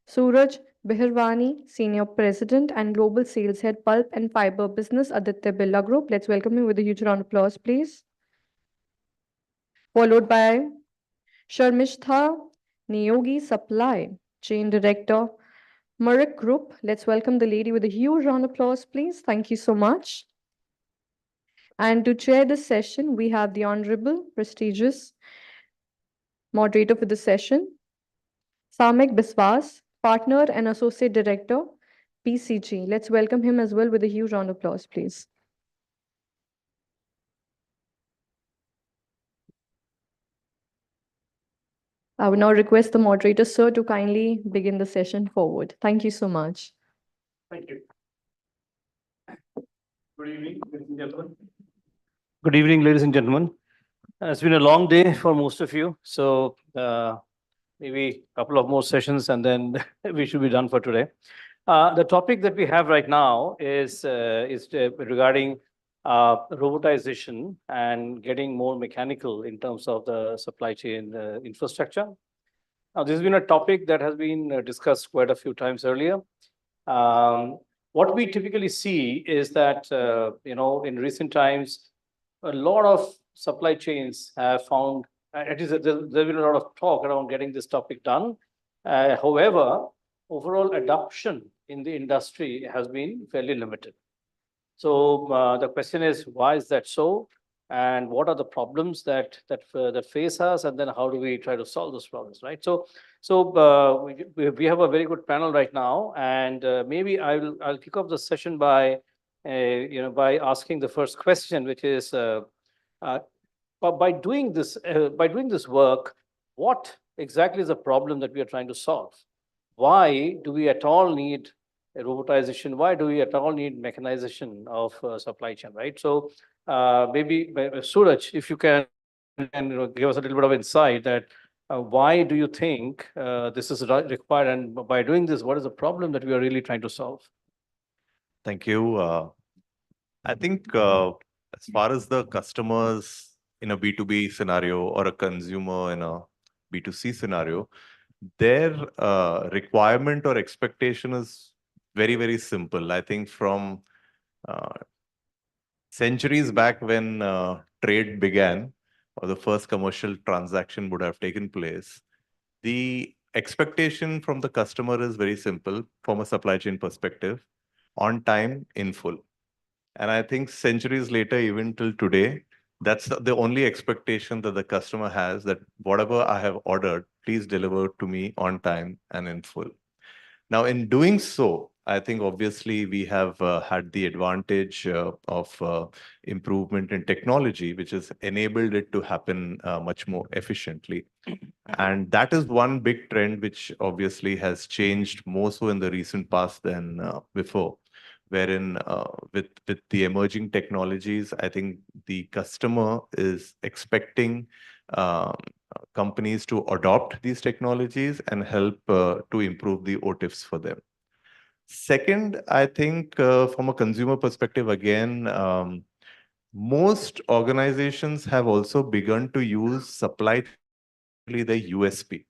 Suraj Behirwani, Senior President and Global Sales Head, Pulp and Fiber Business, Aditya Birla Group. Let's welcome him with a huge round of applause, please. Followed by Sharmishtha Niyogi, Supply Chain Director, Marik Group. Let's welcome the lady with a huge round of applause, please. Thank you so much. And to chair this session, we have the Honorable, prestigious moderator for the session, Samik Biswas, Partner and Associate Director, PCG. Let's welcome him as well with a huge round of applause, please. I would now request the moderator, sir, to kindly begin the session forward. Thank you so much. Thank you. Good evening, ladies and gentlemen. Good evening, ladies and gentlemen. It's been a long day for most of you, so maybe a couple of more sessions and then we should be done for today. The topic that we have right now is regarding robotization and getting more mechanical in terms of the supply chain infrastructure. Now, this has been a topic that has been discussed quite a few times earlier. What we typically see is that, in recent times, a lot of supply chains have found, at least there's been a lot of talk around getting this topic done. However, overall adoption in the industry has been fairly limited. So the question is, why is that so? And what are the problems that face us? And then how do we try to solve those problems, right? So we have a very good panel right now, and maybe I'll kick off the session by asking the first question, which is by doing this work, what exactly is the problem that we are trying to solve? Why do we at all need a robotization? Why do we at all need mechanization of supply chain, right? So maybe Suraj, if you can and give us a little bit of insight that why do you think this is required, and by doing this, what is the problem that we are really trying to solve? Thank you. I think as far as the customers in a B2B scenario or a consumer in a B2C scenario, their requirement or expectation is very, very simple. I think from uh, centuries back when trade began or the first commercial transaction would have taken place, the expectation from the customer is very simple from a supply chain perspective: on time, in full. And I think centuries later, even till today, that's the only expectation that the customer has, that whatever I have ordered, please deliver to me on time and in full. Now, in doing so, I think obviously we have had the advantage of improvement in technology, which has enabled it to happen much more efficiently. And that is one big trend which obviously has changed more so in the recent past than before, wherein with the emerging technologies, I think the customer is expecting companies to adopt these technologies and help to improve the OTIFs for them. Second, I think from a consumer perspective, again, most organizations have also begun to use supply the USP,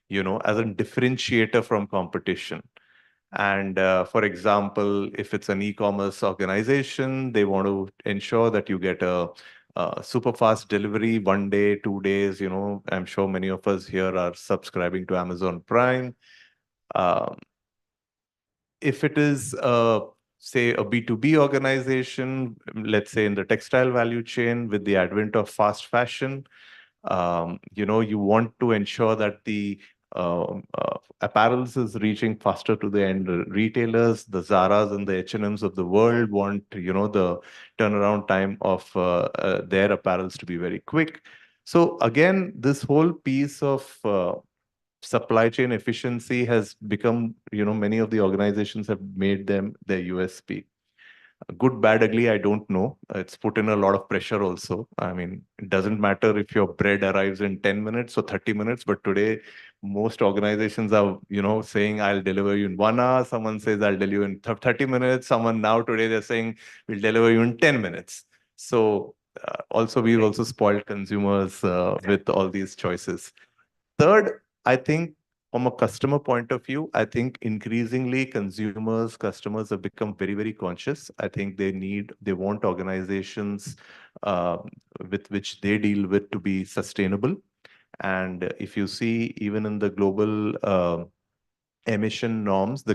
as a differentiator from competition. And for example, if it's an e-commerce organization, they want to ensure that you get a super fast delivery, 1 day, 2 days. I'm sure many of us here are subscribing to Amazon Prime. If it is, say, a B2B organization, let's say in the textile value chain, with the advent of fast fashion, you want to ensure that the apparels is reaching faster to the end retailers. The Zaras and the H&Ms of the world want, the turnaround time of their apparels to be very quick. So again, this whole piece of supply chain efficiency has become, many of the organizations have made them their USP. Good, bad, ugly, I don't know. It's put in a lot of pressure also. I mean, it doesn't matter if your bread arrives in 10 minutes or 30 minutes, but today most organizations are, saying I'll deliver you in 1 hour. Someone says I'll deliver you in 30 minutes. Someone now today they're saying we'll deliver you in 10 minutes. So also we've also spoiled consumers with all these choices. Third, I think from a customer point of view, I think increasingly customers have become very, very conscious. I think they want organizations with which they deal with to be sustainable. And if you see, even in the global emission norms, the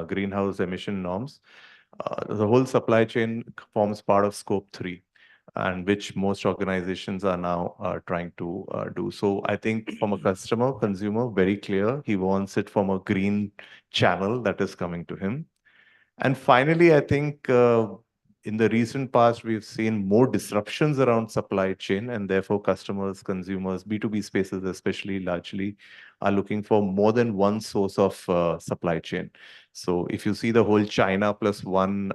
greenhouse emission norms, the whole supply chain forms part of scope 3, and which most organizations are now trying to do. So I think from a consumer, very clear, he wants it from a green channel that is coming to him. And finally, I think in the recent past, we've seen more disruptions around supply chain, and therefore customers, consumers, B2B spaces especially largely are looking for more than one source of supply chain. So if you see the whole China plus one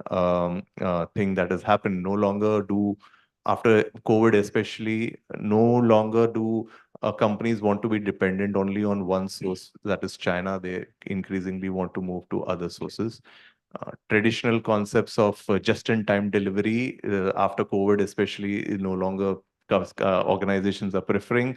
thing that has happened, no longer do, after COVID especially, no longer do companies want to be dependent only on one source, that is China. They increasingly want to move to other sources. Traditional concepts of just-in-time delivery after COVID especially is no longer organizations are preferring.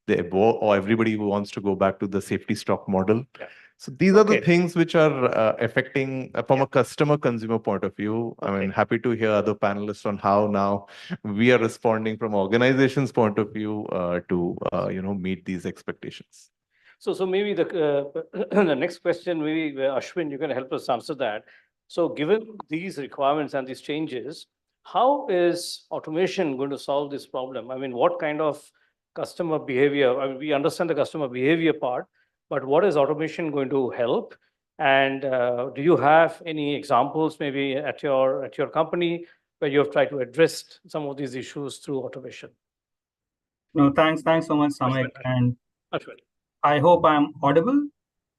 Or everybody wants to go back to the safety stock model. Yeah. So these are the things which are affecting from a customer consumer point of view. I mean, happy to hear other panelists on how now we are responding from organizations point of view to meet these expectations. So maybe the next question, maybe Ashwin, you can help us answer that. So given these requirements and these changes, how is automation going to solve this problem? I mean, what kind of customer behavior? I mean, we understand the customer behavior part, but what is automation going to help? And do you have any examples maybe at your company where you have tried to address some of these issues through automation? No, thanks so much, Samik. And I hope I'm audible.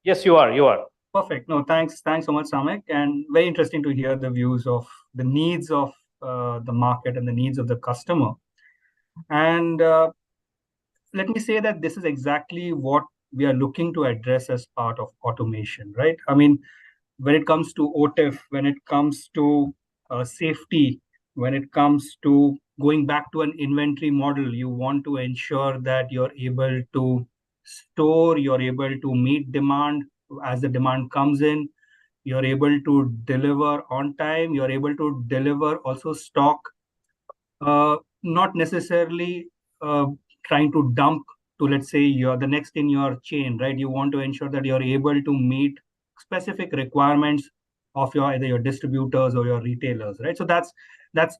Yes, you are. You are. Perfect. No, thanks. Thanks so much, Samek. And very interesting to hear the views of the needs of the market and the needs of the customer. And let me say that this is exactly what we are looking to address as part of automation, right? I mean, when it comes to OTIF, when it comes to safety, when it comes to going back to an inventory model, you want to ensure that you're able to store, you're able to meet demand as the demand comes in, you're able to deliver on time, you're able to deliver also stock, not necessarily uh, trying to dump to, let's say, you're the next in your chain, right? You want to ensure that you're able to meet specific requirements of your either your distributors or your retailers, right? So that's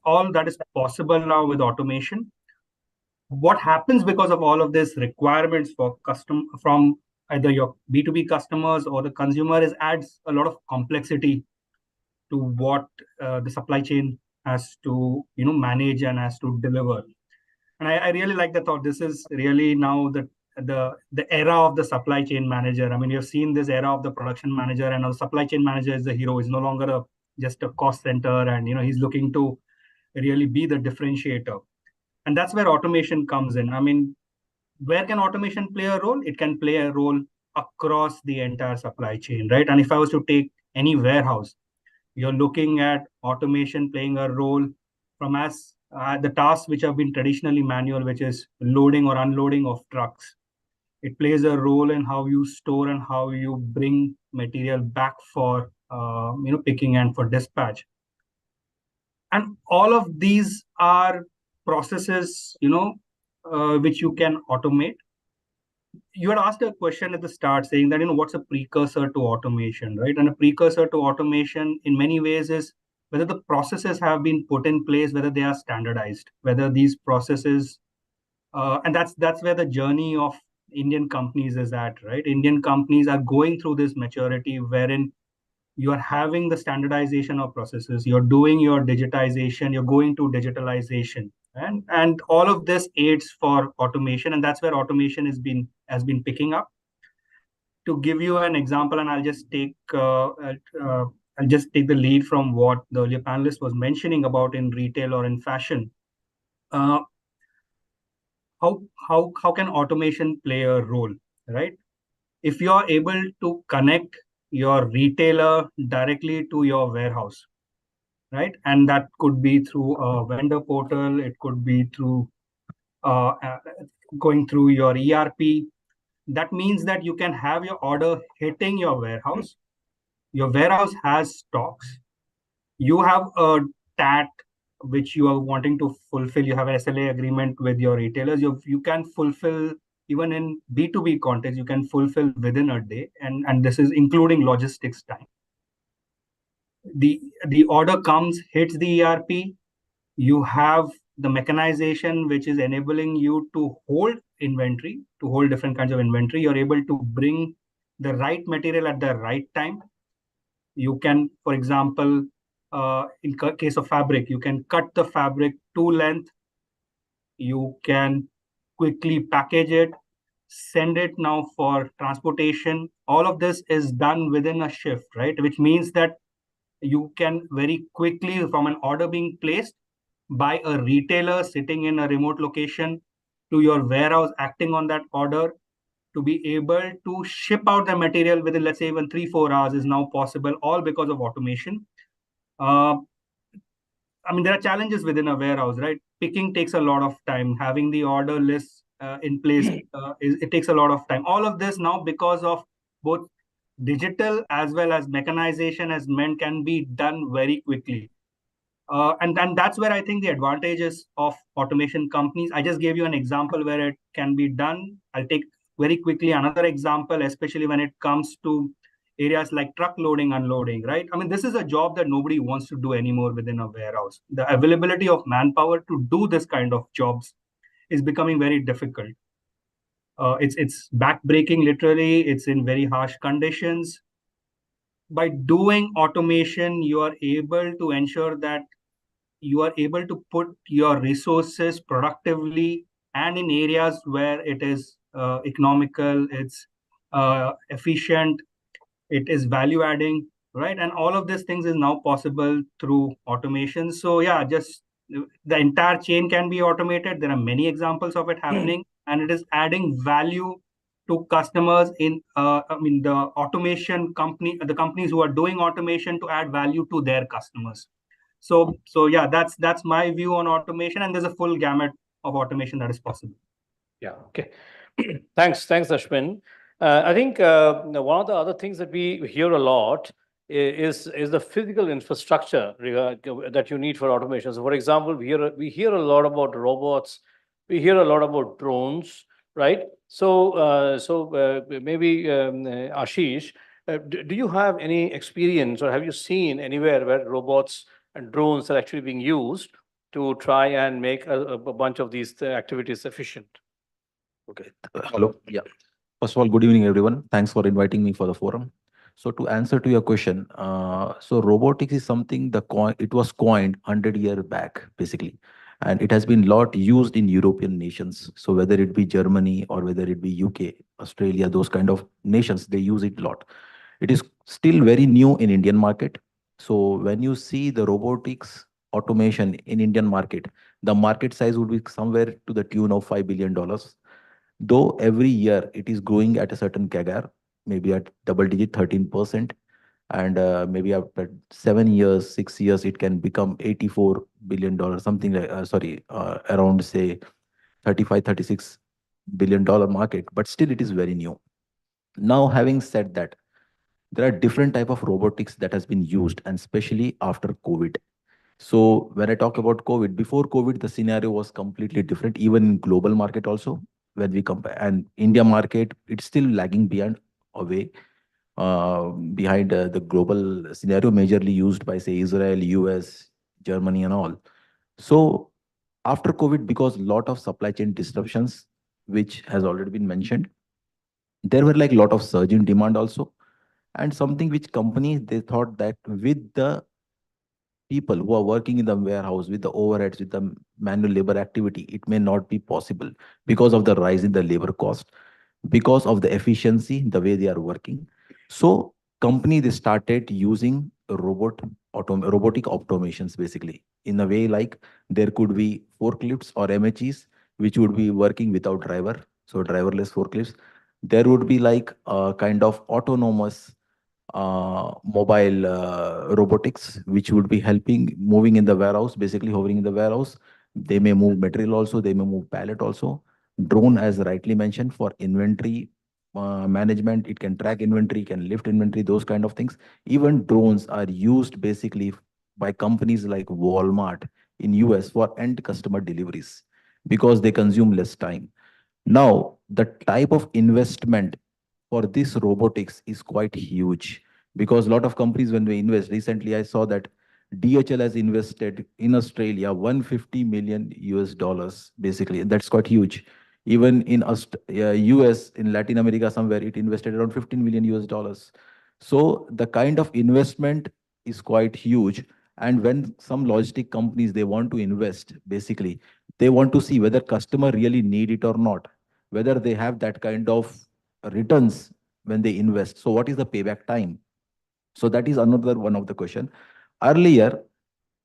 all that is possible now with automation. What happens because of all of this requirements for custom from either your B2B customers or the consumer is adds a lot of complexity to what the supply chain has to manage and has to deliver. And I really like the thought. This is really now the era of the supply chain manager. I mean, you've seen this era of the production manager, and now the supply chain manager is the hero. He's no longer just a cost center, and he's looking to really be the differentiator. And that's where automation comes in. I mean, where can automation play a role? It can play a role across the entire supply chain, right? And if I was to take any warehouse, you're looking at automation playing a role from as the tasks which have been traditionally manual, which is loading or unloading of trucks. It plays a role in how you store and how you bring material back for picking and for dispatch. And all of these are processes which you can automate. You had asked a question at the start saying that what's a precursor to automation, right? And a precursor to automation in many ways is whether the processes have been put in place, whether they are standardized, whether these processes and that's where the journey of Indian companies is at, right? Indian companies are going through this maturity wherein you are having the standardization of processes, you're doing your digitization, you're going to digitalization, and all of this aids for automation, and that's where automation has been picking up. To give you an example, and I'll just take the lead from what the earlier panelist was mentioning about in retail or in fashion. uh, how can automation play a role, right? If you're able to connect your retailer directly to your warehouse, right? And that could be through a vendor portal, it could be through uh, uh, going through your ERP. That means that you can have your order hitting your warehouse. Your warehouse has stocks. You have a TAT which you are wanting to fulfill. You have an SLA agreement with your retailers. You can fulfill even in B2B context. You can fulfill within a day, and this is including logistics time. The order comes, hits the ERP. You have the mechanization which is enabling you to hold inventory, to hold different kinds of inventory. You're able to bring the right material at the right time. You can, for example, in case of fabric, you can cut the fabric to length. You can quickly package it, send it now for transportation. All of this is done within a shift, right? Which means that you can very quickly, from an order being placed by a retailer sitting in a remote location to your warehouse acting on that order, to be able to ship out the material within, let's say, even 3-4 hours is now possible, all because of automation. I mean, there are challenges within a warehouse, right? Picking takes a lot of time. Having the order list in place, it takes a lot of time. All of this now, because of both digital as well as mechanization, has meant can be done very quickly. And that's where I think the advantages of automation companies. I just gave you an example where it can be done. I'll take very quickly another example, especially when it comes to areas like truck loading, unloading, right? I mean, this is a job that nobody wants to do anymore within a warehouse. The availability of manpower to do this kind of jobs is becoming very difficult. It's backbreaking, literally. It's in very harsh conditions. By doing automation, you are able to ensure that you are able to put your resources productively and in areas where it is economical, it's efficient, it is value adding, right? And all of these things is now possible through automation. So yeah, just the entire chain can be automated. There are many examples of it happening, and it is adding value to customers in I mean the automation company, the companies who are doing automation to add value to their customers. So yeah, that's my view on automation, and there's a full gamut of automation that is possible. Yeah, okay. Thanks, Ashwin. I think one of the other things that we hear a lot is the physical infrastructure that you need for automation. So, for example, we hear a lot about robots, we hear a lot about drones, right? So maybe Ashish, do you have any experience, or have you seen anywhere where robots and drones are actually being used to try and make a bunch of these activities efficient? Okay. Hello. Yeah. First of all, good evening, everyone. Thanks for inviting me for the forum. So to answer to your question, so robotics is something it was coined 100 years back, basically, and it has been lot used in European nations. So whether it be Germany or whether it be UK, Australia, those kind of nations, they use it a lot. It is still very new in Indian market. So when you see the robotics automation in Indian market, the market size would be somewhere to the tune of $5 billion. Though every year it is growing at a certain CAGR, maybe at double digit 13%, and maybe after 7 years, 6 years, it can become $84 billion, something like, around say 35, $36 billion market, but still it is very new. Now, having said that, there are different type of robotics that has been used, and especially after COVID. So when I talk about COVID, before COVID, the scenario was completely different, even in global market also, when we compare. And India market, it's still lagging away, behind the global scenario, majorly used by, say, Israel, US, Germany, and all. So after COVID, because lot of supply chain disruptions, which has already been mentioned, there were like a lot of surge in demand also. And something which companies, they thought that with the people who are working in the warehouse, with the overheads, with the manual labor activity, it may not be possible because of the rise in the labor cost, because of the efficiency, the way they are working. So company, they started using robotic automations, basically, in a way like there could be forklifts or MHEs, which would be working without driver, so driverless forklifts. There would be like a kind of autonomous mobile robotics, which would be helping moving in the warehouse, basically hovering in the warehouse. They may move material also, they may move pallet also. Drone, as rightly mentioned, for inventory management, it can track inventory, can lift inventory, those kind of things. Even drones are used basically by companies like Walmart in US for end customer deliveries because they consume less time. Now, the type of investment for this robotics is quite huge because a lot of companies, when they invest, recently I saw that DHL has invested in Australia 150 million US dollars, basically. And that's quite huge. Even in US, in Latin America, somewhere it invested around 15 million US dollars. So the kind of investment is quite huge. And when some logistic companies, they want to invest, basically, they want to see whether customer really need it or not, whether they have that kind of returns when they invest. So what is the payback time? So that is another one of the question. Earlier,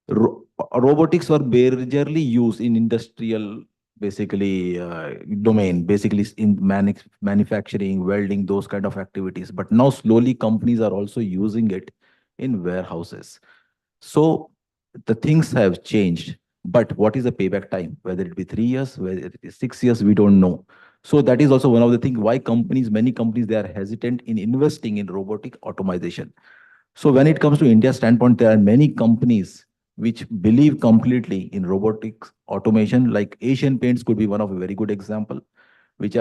robotics were majorly used in industrial, basically, domain, basically in manufacturing, welding, those kind of activities. But now slowly companies are also using it in warehouses. So the things have changed. But what is the payback time? Whether it be 3 years, whether it is 6 years, we don't know. So that is also one of the things why many companies, they are hesitant in investing in robotic automation. So when it comes to India standpoint, there are many companies which believe completely in robotics automation, like Asian Paints could be one of a very good example, which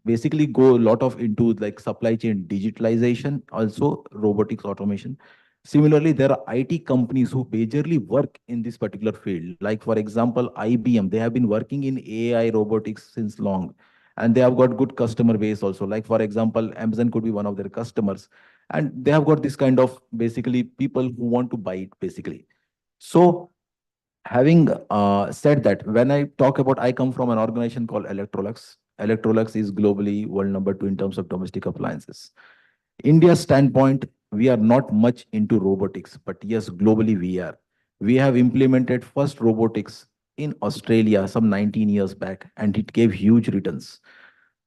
basically go a lot of into like supply chain digitalization, also robotics automation. Similarly, there are IT companies who majorly work in this particular field. Like, for example, IBM, they have been working in AI robotics since long, and they have got good customer base also. Like, for example, Amazon could be one of their customers, and they have got this kind of basically people who want to buy it, basically. So, having said that, when I talk about, I come from an organization called Electrolux, Electrolux is globally world number 2 in terms of domestic appliances. India's standpoint, we are not much into robotics, but yes, globally we are. We have implemented first robotics in Australia some 19 years back, and it gave huge returns.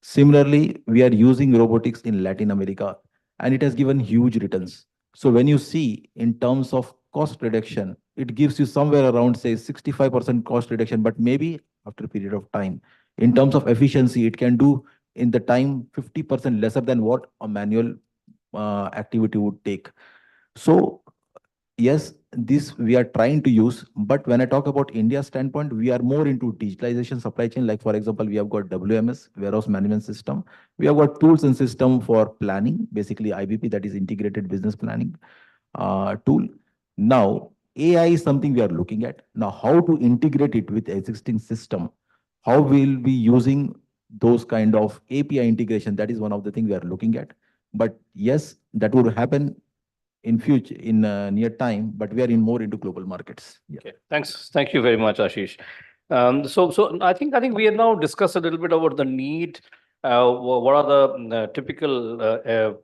Similarly, we are using robotics in Latin America, and it has given huge returns. So when you see in terms of cost reduction, it gives you somewhere around, say, 65% cost reduction, but maybe after a period of time. In terms of efficiency, it can do in the time 50% lesser than what a manual activity would take. So yes, this we are trying to use, but when I talk about India standpoint, we are more into digitalization supply chain. Like for example, we have got WMS, warehouse management system. We have got tools and system for planning, basically IBP, that is integrated business planning tool. Now, AI is something we are looking at. Now, how to integrate it with existing system? How we'll be using those kind of API integration? That is one of the things we are looking at. But yes, that would happen in future, in near time, but we are in more into global markets. Yeah. Okay, thanks. Thank you very much, Ashish. So I think we have now discussed a little bit about the need. What are the typical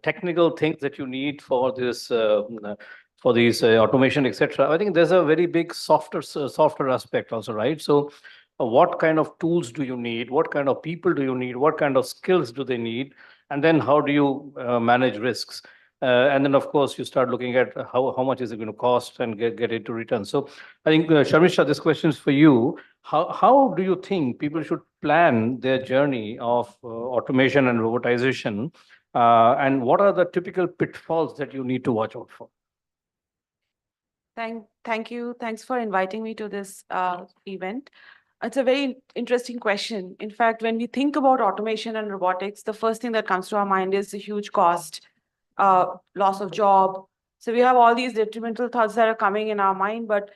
technical things that you need for this for these automation, etc. I think there's a very big software aspect also, right? So what kind of tools do you need? What kind of people do you need? What kind of skills do they need? And then how do you manage risks? And then, of course, you start looking at how much is it going to cost and get it to return. So I think, Sharmisha, this question is for you. How do you think people should plan their journey of automation and robotization? And what are the typical pitfalls that you need to watch out for? Thank you. Thanks for inviting me to this event. It's a very interesting question. In fact, when we think about automation and robotics, the first thing that comes to our mind is the huge cost, loss of job. So we have all these detrimental thoughts that are coming in our mind, but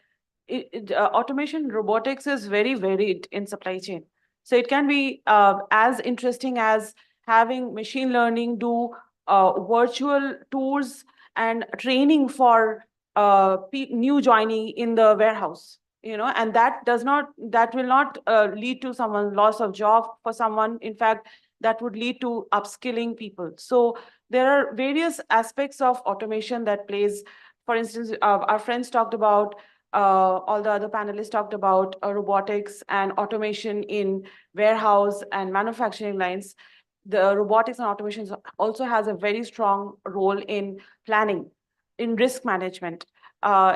automation robotics is very varied in supply chain. So it can be as interesting as having machine learning do virtual tours and training for new joining in the warehouse, and that will not lead to someone loss of job for someone. In fact, that would lead to upskilling people. So there are various aspects of automation that plays. For instance, our friends talked about, all the other panelists talked about robotics and automation in warehouse and manufacturing lines. The robotics and automation also has a very strong role in planning, in risk management,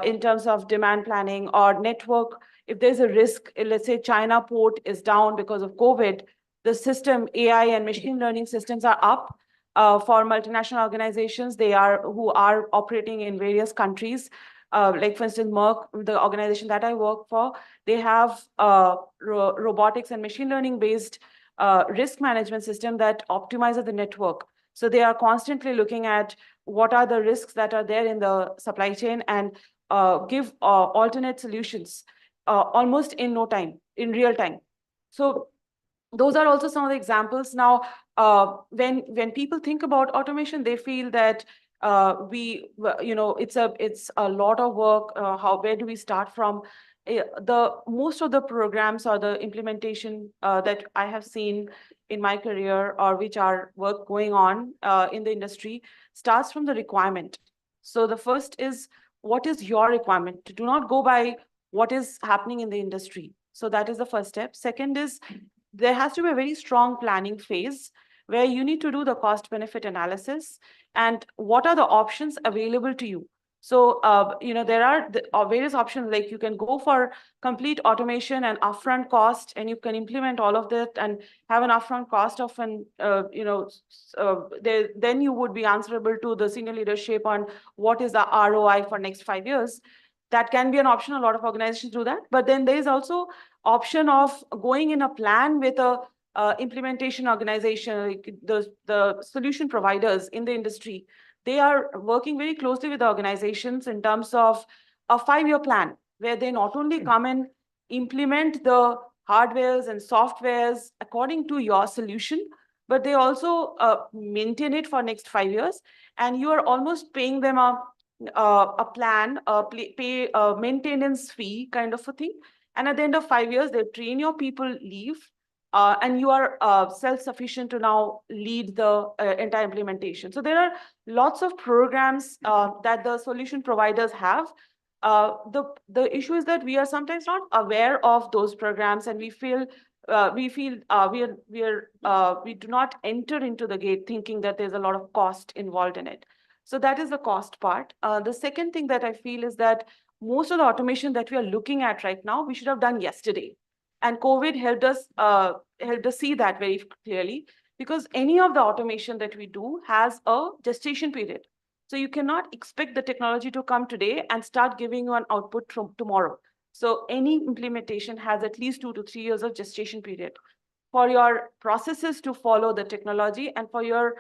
in terms of demand planning or network. If there's a risk, let's say China port is down because of COVID, the system, AI and machine learning systems are up for multinational organizations. Who are operating in various countries. Like for instance, Merck, the organization that I work for, they have robotics and machine learning based risk management system that optimizes the network. So they are constantly looking at what are the risks that are there in the supply chain and give alternate solutions almost in no time, in real time. So those are also some of the examples. Now, when people think about automation, they feel that it's a lot of work. Where do we start from? Most of the programs or the implementation that I have seen in my career, or which are work going on in the industry, starts from the requirement. So the first is, what is your requirement? Do not go by what is happening in the industry. So that is the first step. Second is, there has to be a very strong planning phase where you need to do the cost benefit analysis and what are the options available to you. So, there are various options, like you can go for complete automation and upfront cost, and you can implement all of that and have an upfront cost of then you would be answerable to the senior leadership on what is the ROI for next 5 years. That can be an option. A lot of organizations do that. But then there is also option of going in a plan with a implementation organization, like the solution providers in the industry. They are working very closely with the organizations in terms of a 5-year plan, where they not only come and implement the hardwares and softwares according to your solution, but they also maintain it for next 5 years. And you are almost paying them a plan, pay a maintenance fee kind of a thing. And at the end of 5 years, they train your people, leave. and you are self-sufficient to now lead the entire implementation. So there are lots of programs that the solution providers have. The issue is that we are sometimes not aware of those programs, and we do not enter into the gate thinking that there's a lot of cost involved in it. So that is the cost part. The second thing that I feel is that most of the automation that we are looking at right now, we should have done yesterday. And COVID helped us see that very clearly, because any of the automation that we do has a gestation period. So you cannot expect the technology to come today and start giving you an output from tomorrow. So any implementation has at least 2 to 3 years of gestation period for your processes to follow the technology, and for your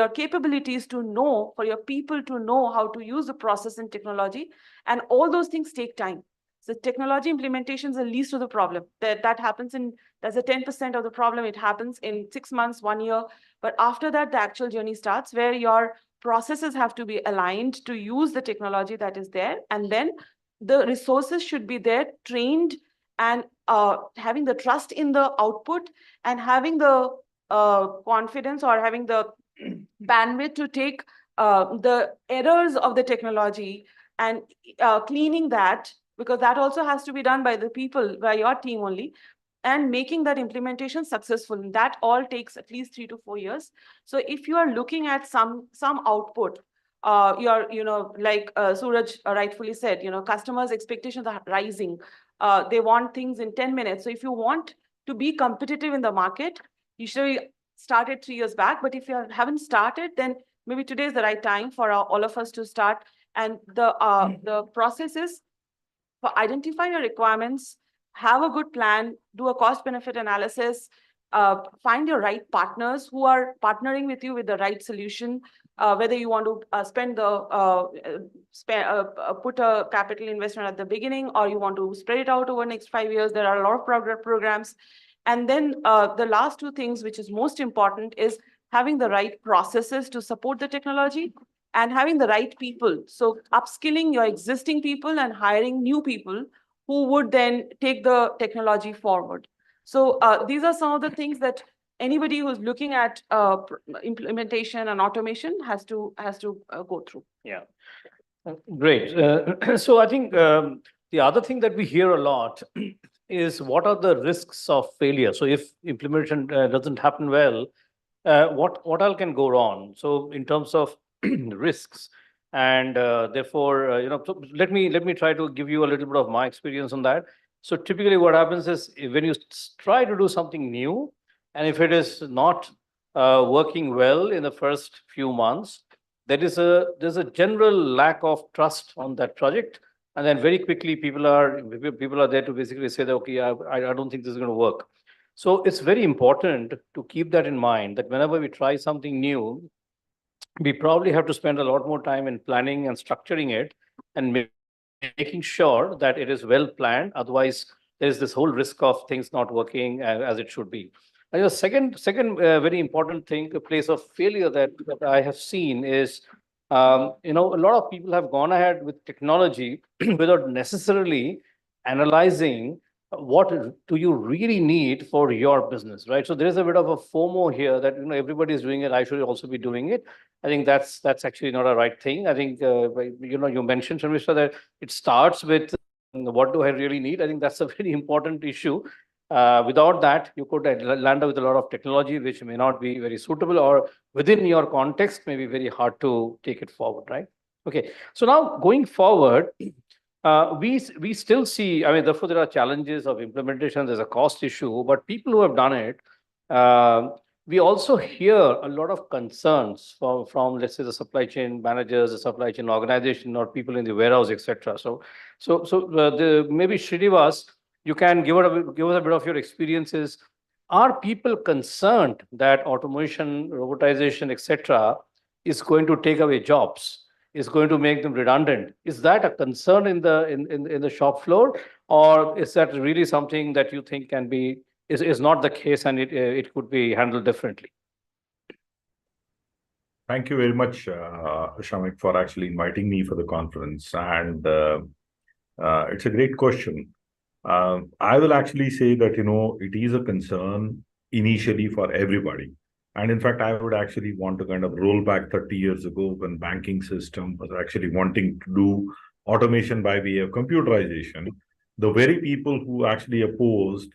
capabilities to know, for your people to know how to use the process and technology. And all those things take time. So technology implementation is the least of the problem. That happens that's a 10% of the problem. It happens in 6 months, 1 year. But after that, the actual journey starts, where your processes have to be aligned to use the technology that is there. And then the resources should be there, trained, and having the trust in the output, and having the confidence, or having the bandwidth to take the errors of the technology and cleaning that, because that also has to be done by the people, by your team only, and making that implementation successful. And that all takes at least 3 to 4 years. So if you are looking at some output, like Suraj rightfully said, customers' expectations are rising. They want things in 10 minutes. So if you want to be competitive in the market, you should started 3 years back. But if you haven't started, then maybe today is the right time for all of us to start. And the process is for identify your requirements, have a good plan, do a cost benefit analysis, find your right partners who are partnering with you with the right solution, whether you want to put a capital investment at the beginning, or you want to spread it out over the next 5 years. There are a lot of programs. And then the last two things, which is most important, is having the right processes to support the technology, and having the right people. So upskilling your existing people and hiring new people who would then take the technology forward. So these are some of the things that anybody who's looking at implementation and automation has to go through. Yeah. Great. So I think the other thing that we hear a lot is, what are the risks of failure? So if implementation doesn't happen well, what all can go wrong? So in terms of risks, and therefore, so let me try to give you a little bit of my experience on that. So typically what happens is, when you try to do something new, and if it is not working well in the first few months, there's a general lack of trust on that project. And then very quickly people are there to basically say that, okay, I don't think this is going to work. So it's very important to keep that in mind, that whenever we try something new, we probably have to spend a lot more time in planning and structuring it, and making sure that it is well planned. Otherwise, there's this whole risk of things not working as it should be. And the second very important thing, a place of failure that I have seen is, a lot of people have gone ahead with technology without necessarily analyzing what do you really need for your business, right? So there is a bit of a FOMO here that everybody is doing it, I should also be doing it. I think that's actually not a right thing. I think you mentioned, Sharmishra, that it starts with what do I really need. I think that's a very important issue. Without that, you could land up with a lot of technology which may not be very suitable, or within your context may be very hard to take it forward, right? Okay, so now going forward, we still see, I mean, therefore there are challenges of implementation, there's a cost issue, but people who have done it, we also hear a lot of concerns from let's say the supply chain managers, the supply chain organization, or people in the warehouse, etc. So maybe Srinivas, you can give us a bit of your experiences. Are people concerned that automation, robotization, etc., is going to take away jobs, is going to make them redundant? Is that a concern in the shop floor, or is that really something that you think is not the case, and it could be handled differently? Thank you very much, Shamik, for actually inviting me for the conference. And it's a great question. I will actually say that, it is a concern initially for everybody. And in fact, I would actually want to kind of roll back 30 years ago when banking system was actually wanting to do automation by way of computerization. The very people who actually opposed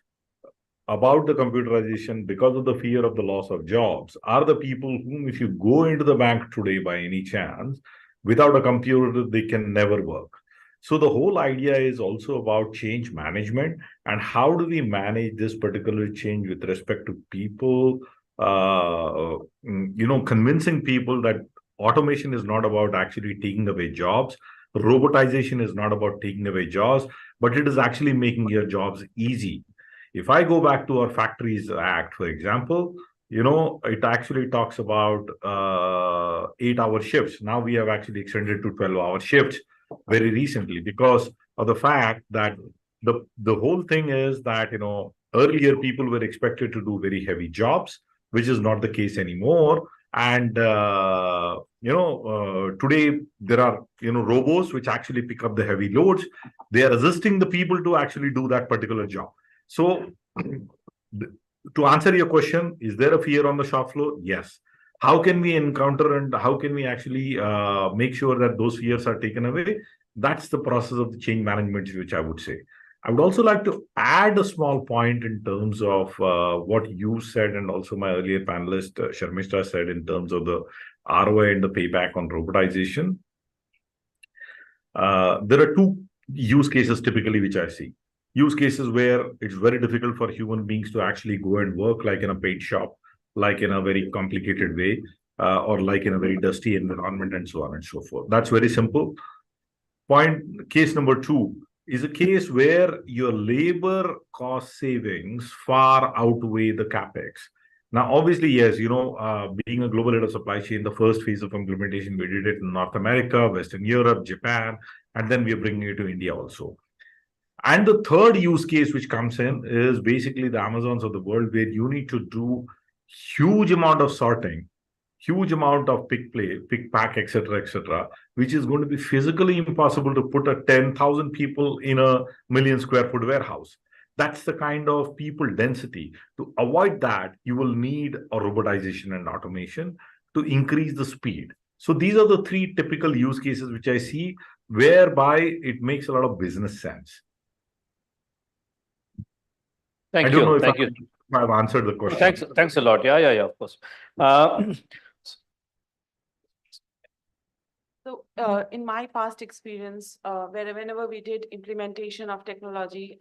about the computerization because of the fear of the loss of jobs are the people whom, if you go into the bank today by any chance, without a computer, they can never work. So the whole idea is also about change management and how do we manage this particular change with respect to people, convincing people that automation is not about actually taking away jobs. Robotization is not about taking away jobs, but it is actually making your jobs easy. If I go back to our Factories Act, for example, it actually talks about 8-hour shifts. Now we have actually extended to 12-hour shifts very recently because of the fact that the whole thing is that, earlier people were expected to do very heavy jobs, which is not the case anymore. And, today there are, robots which actually pick up the heavy loads. They are assisting the people to actually do that particular job. So, to answer your question, is there a fear on the shop floor? Yes. How can we encounter and how can we actually make sure that those fears are taken away? That's the process of the change management, which I would say. I would also like to add a small point in terms of what you said, and also my earlier panelist, Sharmishta, said in terms of the ROI and the payback on robotization. There are two use cases typically which I see. Use cases where it's very difficult for human beings to actually go and work, like in a paint shop, like in a very complicated way, or like in a very dusty environment, and so on and so forth. That's very simple. Case number two is a case where your labor cost savings far outweigh the capex. Now, obviously, yes, being a global head of supply chain, the first phase of implementation, we did it in North America, Western Europe, Japan, and then we are bringing it to India also. And the third use case which comes in is basically the Amazons of the world, where you need to do huge amount of sorting, huge amount of pick, pack, etc., which is going to be physically impossible to put a 10,000 people in a 1,000,000 square foot warehouse. That's the kind of people density. To avoid that, you will need a robotization and automation to increase the speed. So these are the three typical use cases which I see, whereby it makes a lot of business sense. Thank I don't you. know if Thank you. I've answered the No, question. thanks a lot. Yeah, of course. So, in my past experience, whenever we did implementation of technology,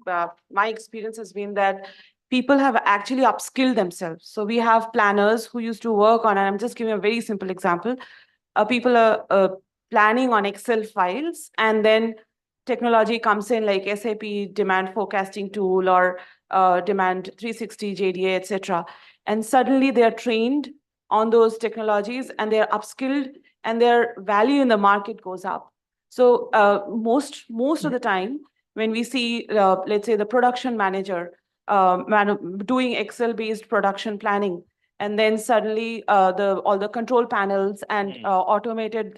my experience has been that people have actually upskilled themselves. So we have planners who used to work on, and I'm just giving a very simple example. People are planning on Excel files, and then technology comes in like SAP demand forecasting tool or demand 360 JDA, etc. And suddenly they are trained on those technologies and they're upskilled and their value in the market goes up. So most of the time when we see, let's say, the production manager doing Excel-based production planning, and then suddenly all the control panels and automated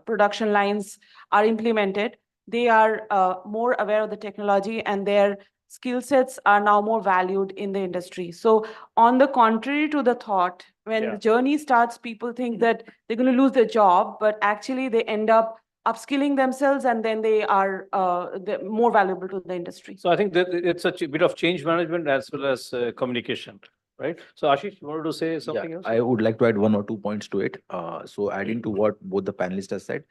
production lines are implemented, they are more aware of the technology and their skill sets are now more valued in the industry. So on the contrary to the thought, when the journey starts, people think that they're going to lose their job, but actually they end up upskilling themselves and then they are more valuable to the industry. So I think that it's a bit of change management as well as communication, right? So Ashish, you wanted to say something else? I would like to add one or 2 points to it. So adding to what both the panelists have said,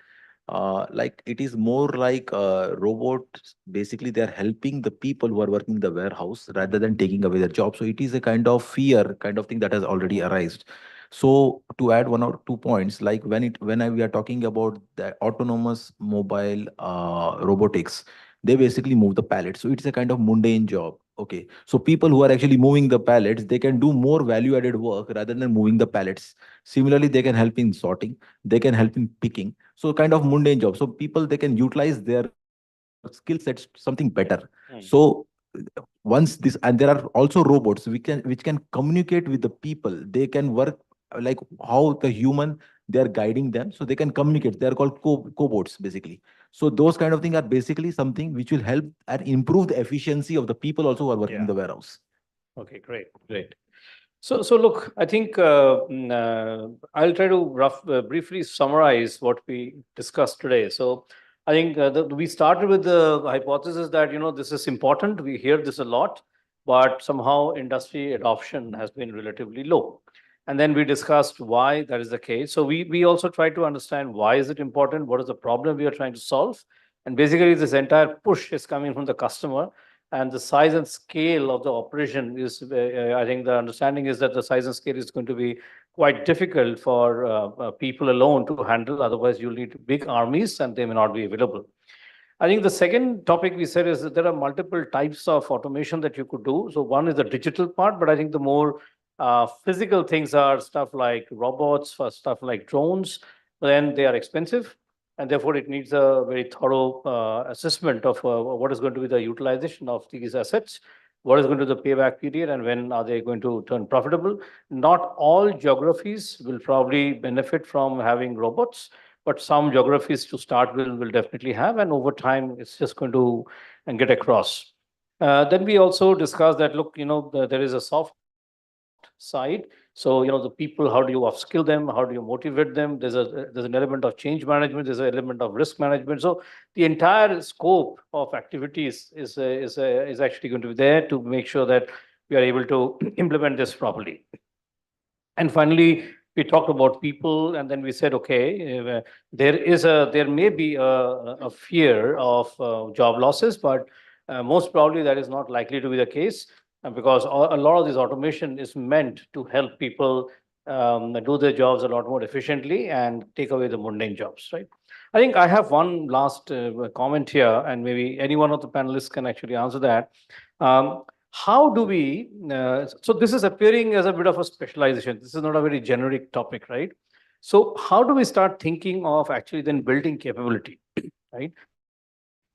like it is more like robots, basically they are helping the people who are working in the warehouse rather than taking away their job. So it is a kind of fear kind of thing that has already arisen. So to add 1 or 2 points, like we are talking about the autonomous mobile robotics, they basically move the pallets. So it's a kind of mundane job. Okay. So people who are actually moving the pallets, they can do more value added work rather than moving the pallets. Similarly, they can help in sorting, they can help in picking. So kind of mundane job. So people, they can utilize their skill sets something better. So once this, and there are also robots which can communicate with the people. They can work like how the human they are guiding them so they can communicate. They are called cobots basically. So those kind of things are basically something which will help and improve the efficiency of the people also who are working in the warehouse. Okay, great, great. So look, I think I'll try to briefly summarize what we discussed today. So I think we started with the hypothesis that, this is important. We hear this a lot, but somehow industry adoption has been relatively low. And then we discussed why that is the case. So we also tried to understand why is it important? What is the problem we are trying to solve? And basically this entire push is coming from the customer, and the size and scale of the operation is, I think the understanding is that the size and scale is going to be quite difficult for people alone to handle. Otherwise, you'll need big armies and they may not be available. I think the second topic we said is that there are multiple types of automation that you could do. So one is the digital part, but I think the more physical things are stuff like robots, for stuff like drones, then they are expensive. And therefore, it needs a very thorough assessment of what is going to be the utilization of these assets, what is going to be the payback period, and when are they going to turn profitable. Not all geographies will probably benefit from having robots, but some geographies to start will definitely have, and over time, it's just going to get across. Then we also discussed that, look, there is a soft side. So, the people, how do you upskill them? How do you motivate them? There's an element of change management. There's an element of risk management. So the entire scope of activities is actually going to be there to make sure that we are able to implement this properly. And finally, we talked about people, and then we said, okay, there may be a fear of job losses, but most probably that is not likely to be the case, because a lot of this automation is meant to help people do their jobs a lot more efficiently and take away the mundane jobs, right? I think I have one last comment here, and maybe any one of the panelists can actually answer that. How do we, so this is appearing as a bit of a specialization. This is not a very generic topic, right? So how do we start thinking of actually then building capability, right?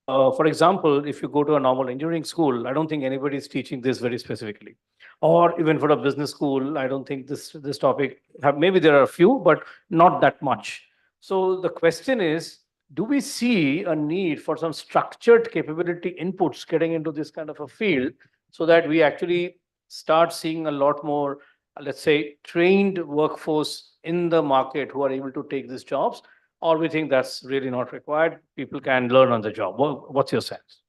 For example, if you go to a normal engineering school, I don't think anybody is teaching this very specifically. Or even for a business school, I don't think this topic, maybe there are a few, but not that much. So the question is, do we see a need for some structured capability inputs getting into this kind of a field so that we actually start seeing a lot more, let's say, trained workforce in the market who are able to take these jobs? Or we think that's really not required? People can learn on the job. What's your sense?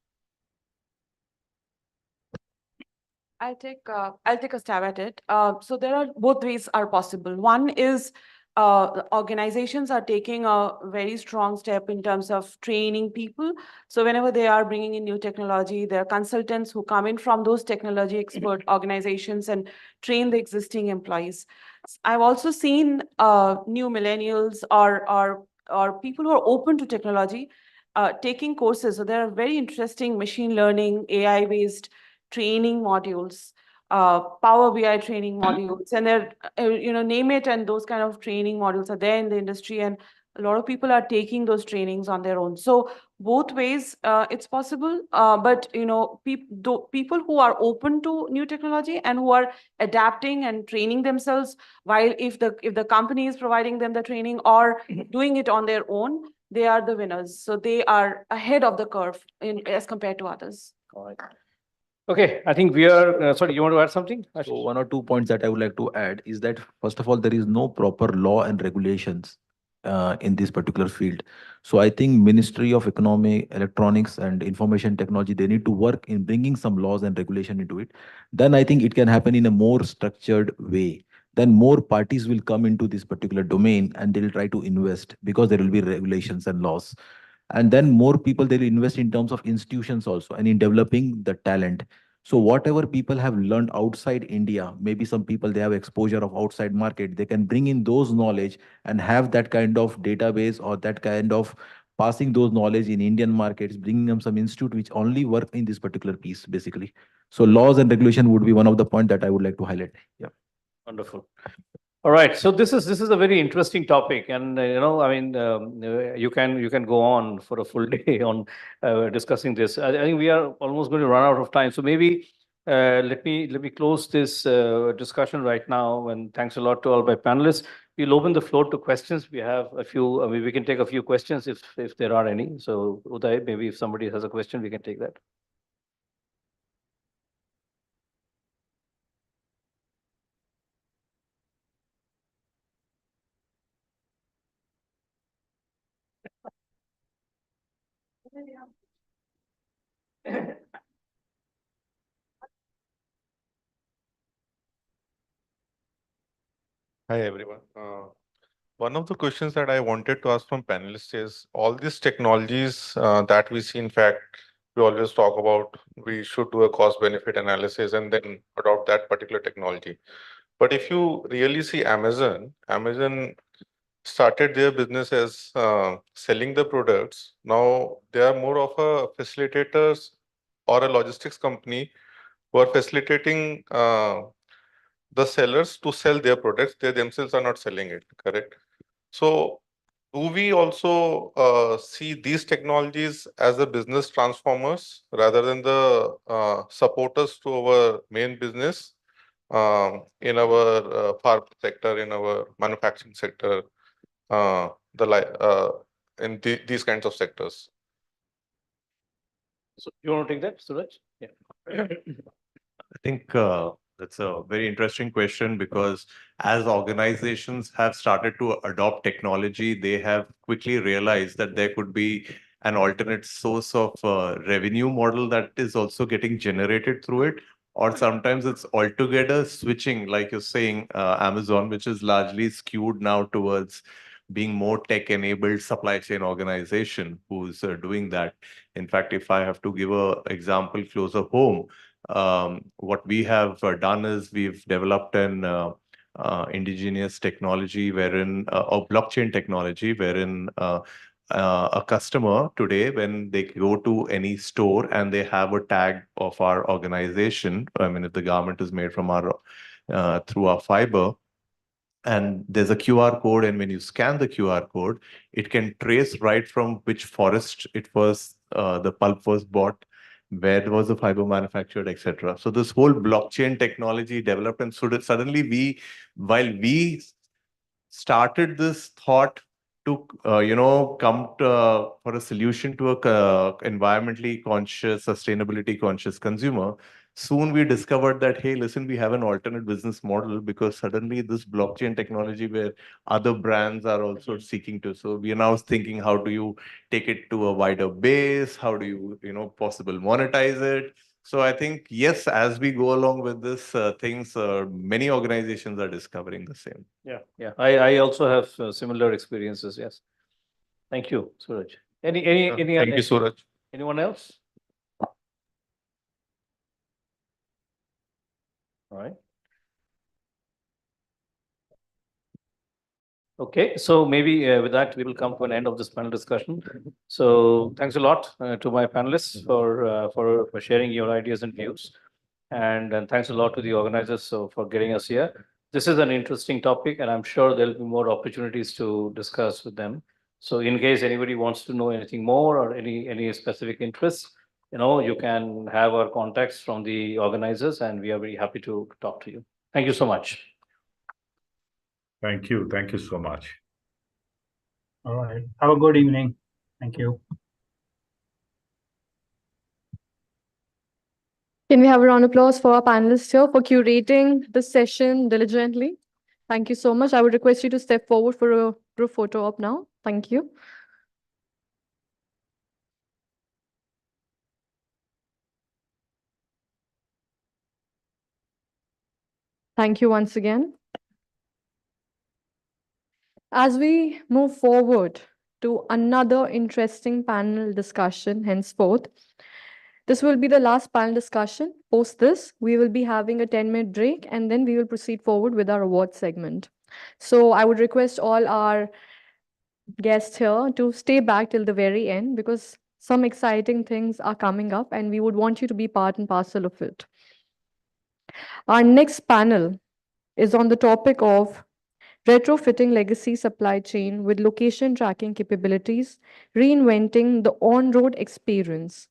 I'll take a stab at it. So there are both ways are possible. One is organizations are taking a very strong step in terms of training people. So whenever they are bringing in new technology, there are consultants who come in from those technology expert organizations and train the existing employees. I've also seen new millennials or people who are open to technology taking courses. So there are very interesting machine learning, AI-based training modules, Power BI training modules, and they're, name it, and those kind of training modules are there in the industry, and a lot of people are taking those trainings on their own. So both ways, it's possible, but, people who are open to new technology and who are adapting and training themselves, while if the company is providing them the training or doing it on their own, they are the winners. So they are ahead of the curve as compared to others. All right. Okay, I think we are, sorry, you want to add something? So 1 or 2 points that I would like to add is that, first of all, there is no proper law and regulations in this particular field. So I think Ministry of Economy, Electronics and Information Technology, they need to work in bringing some laws and regulation into it. Then I think it can happen in a more structured way. Then more parties will come into this particular domain and they'll try to invest because there will be regulations and laws. And then more people, they'll invest in terms of institutions also and in developing the talent. So whatever people have learned outside India, maybe some people, they have exposure of outside market, they can bring in those knowledge and have that kind of database or that kind of passing those knowledge in Indian markets, bringing them some institute which only work in this particular piece, basically. So laws and regulation would be one of the point that I would like to highlight. Yeah. Wonderful. All right. So this is a very interesting topic, and I mean, you can go on for a full day on discussing this. I think we are almost going to run out of time. So maybe Let me close this discussion right now, and thanks a lot to all my panelists. We'll open the floor to questions. We have a few. I mean, we can take a few questions if there are any. So, Uday, maybe if somebody has a question, we can take that. Hi, everyone. One of the questions that I wanted to ask from panelists is all these technologies that we see, in fact, we always talk about we should do a cost benefit analysis and then adopt that particular technology. But if you really see Amazon started their business as selling the products. Now they are more of a facilitators or a logistics company who are facilitating the sellers to sell their products. They themselves are not selling it, correct? So do we also see these technologies as the business transformers rather than the supporters to our main business in our farm sector, in our manufacturing sector, in these kinds of sectors? So you want to take that, Suraj? Yeah. I think that's a very interesting question because as organizations have started to adopt technology, they have quickly realized that there could be an alternate source of revenue model that is also getting generated through it. Or sometimes it's altogether switching, like you're saying, Amazon, which is largely skewed now towards being more tech-enabled supply chain organization who's doing that. In fact, if I have to give an example closer home, what we have done is we've developed an indigenous technology wherein or blockchain technology wherein a customer today, when they go to any store and they have a tag of our organization, I mean, if the garment is made from our through our fiber, and there's a QR code, and when you scan the QR code, it can trace right from which forest it was, the pulp was bought, where was the fiber manufactured, etc. So this whole blockchain technology developed, and so that suddenly while we started this thought to come to, for a solution to a environmentally conscious, sustainability conscious consumer, soon we discovered that, hey, listen, we have an alternate business model because suddenly this blockchain technology where other brands are also seeking to. So we are now thinking, how do you take it to a wider base? How do you possible monetize it? So I think, yes, as we go along with this things, many organizations are discovering the same. Yeah, yeah. I also have similar experiences. Yes. Thank you, Suraj. Any Thank you, Suraj. Anyone else? All right. Okay, so maybe with that, we will come to an end of this panel discussion. So thanks a lot to my panelists for sharing your ideas and views. And thanks a lot to the organizers for getting us here. This is an interesting topic, and I'm sure there'll be more opportunities to discuss with them. So in case anybody wants to know anything more or any specific interests, you can have our contacts from the organizers, and we are very happy to talk to you. Thank you so much. Thank you. Thank you so much. All right. Have a good evening. Thank you. Can we have a round of applause for our panelists here for curating this session diligently? Thank you so much. I would request you to step forward for a group photo op now. Thank you. Thank you once again. As we move forward to another interesting panel discussion henceforth, this will be the last panel discussion. Post this, we will be having a 10-minute break, and then we will proceed forward with our award segment. So I would request all our guests here to stay back till the very end because some exciting things are coming up, and we would want you to be part and parcel of it. Our next panel is on the topic of retrofitting legacy supply chain with location tracking capabilities, reinventing the on-road experience.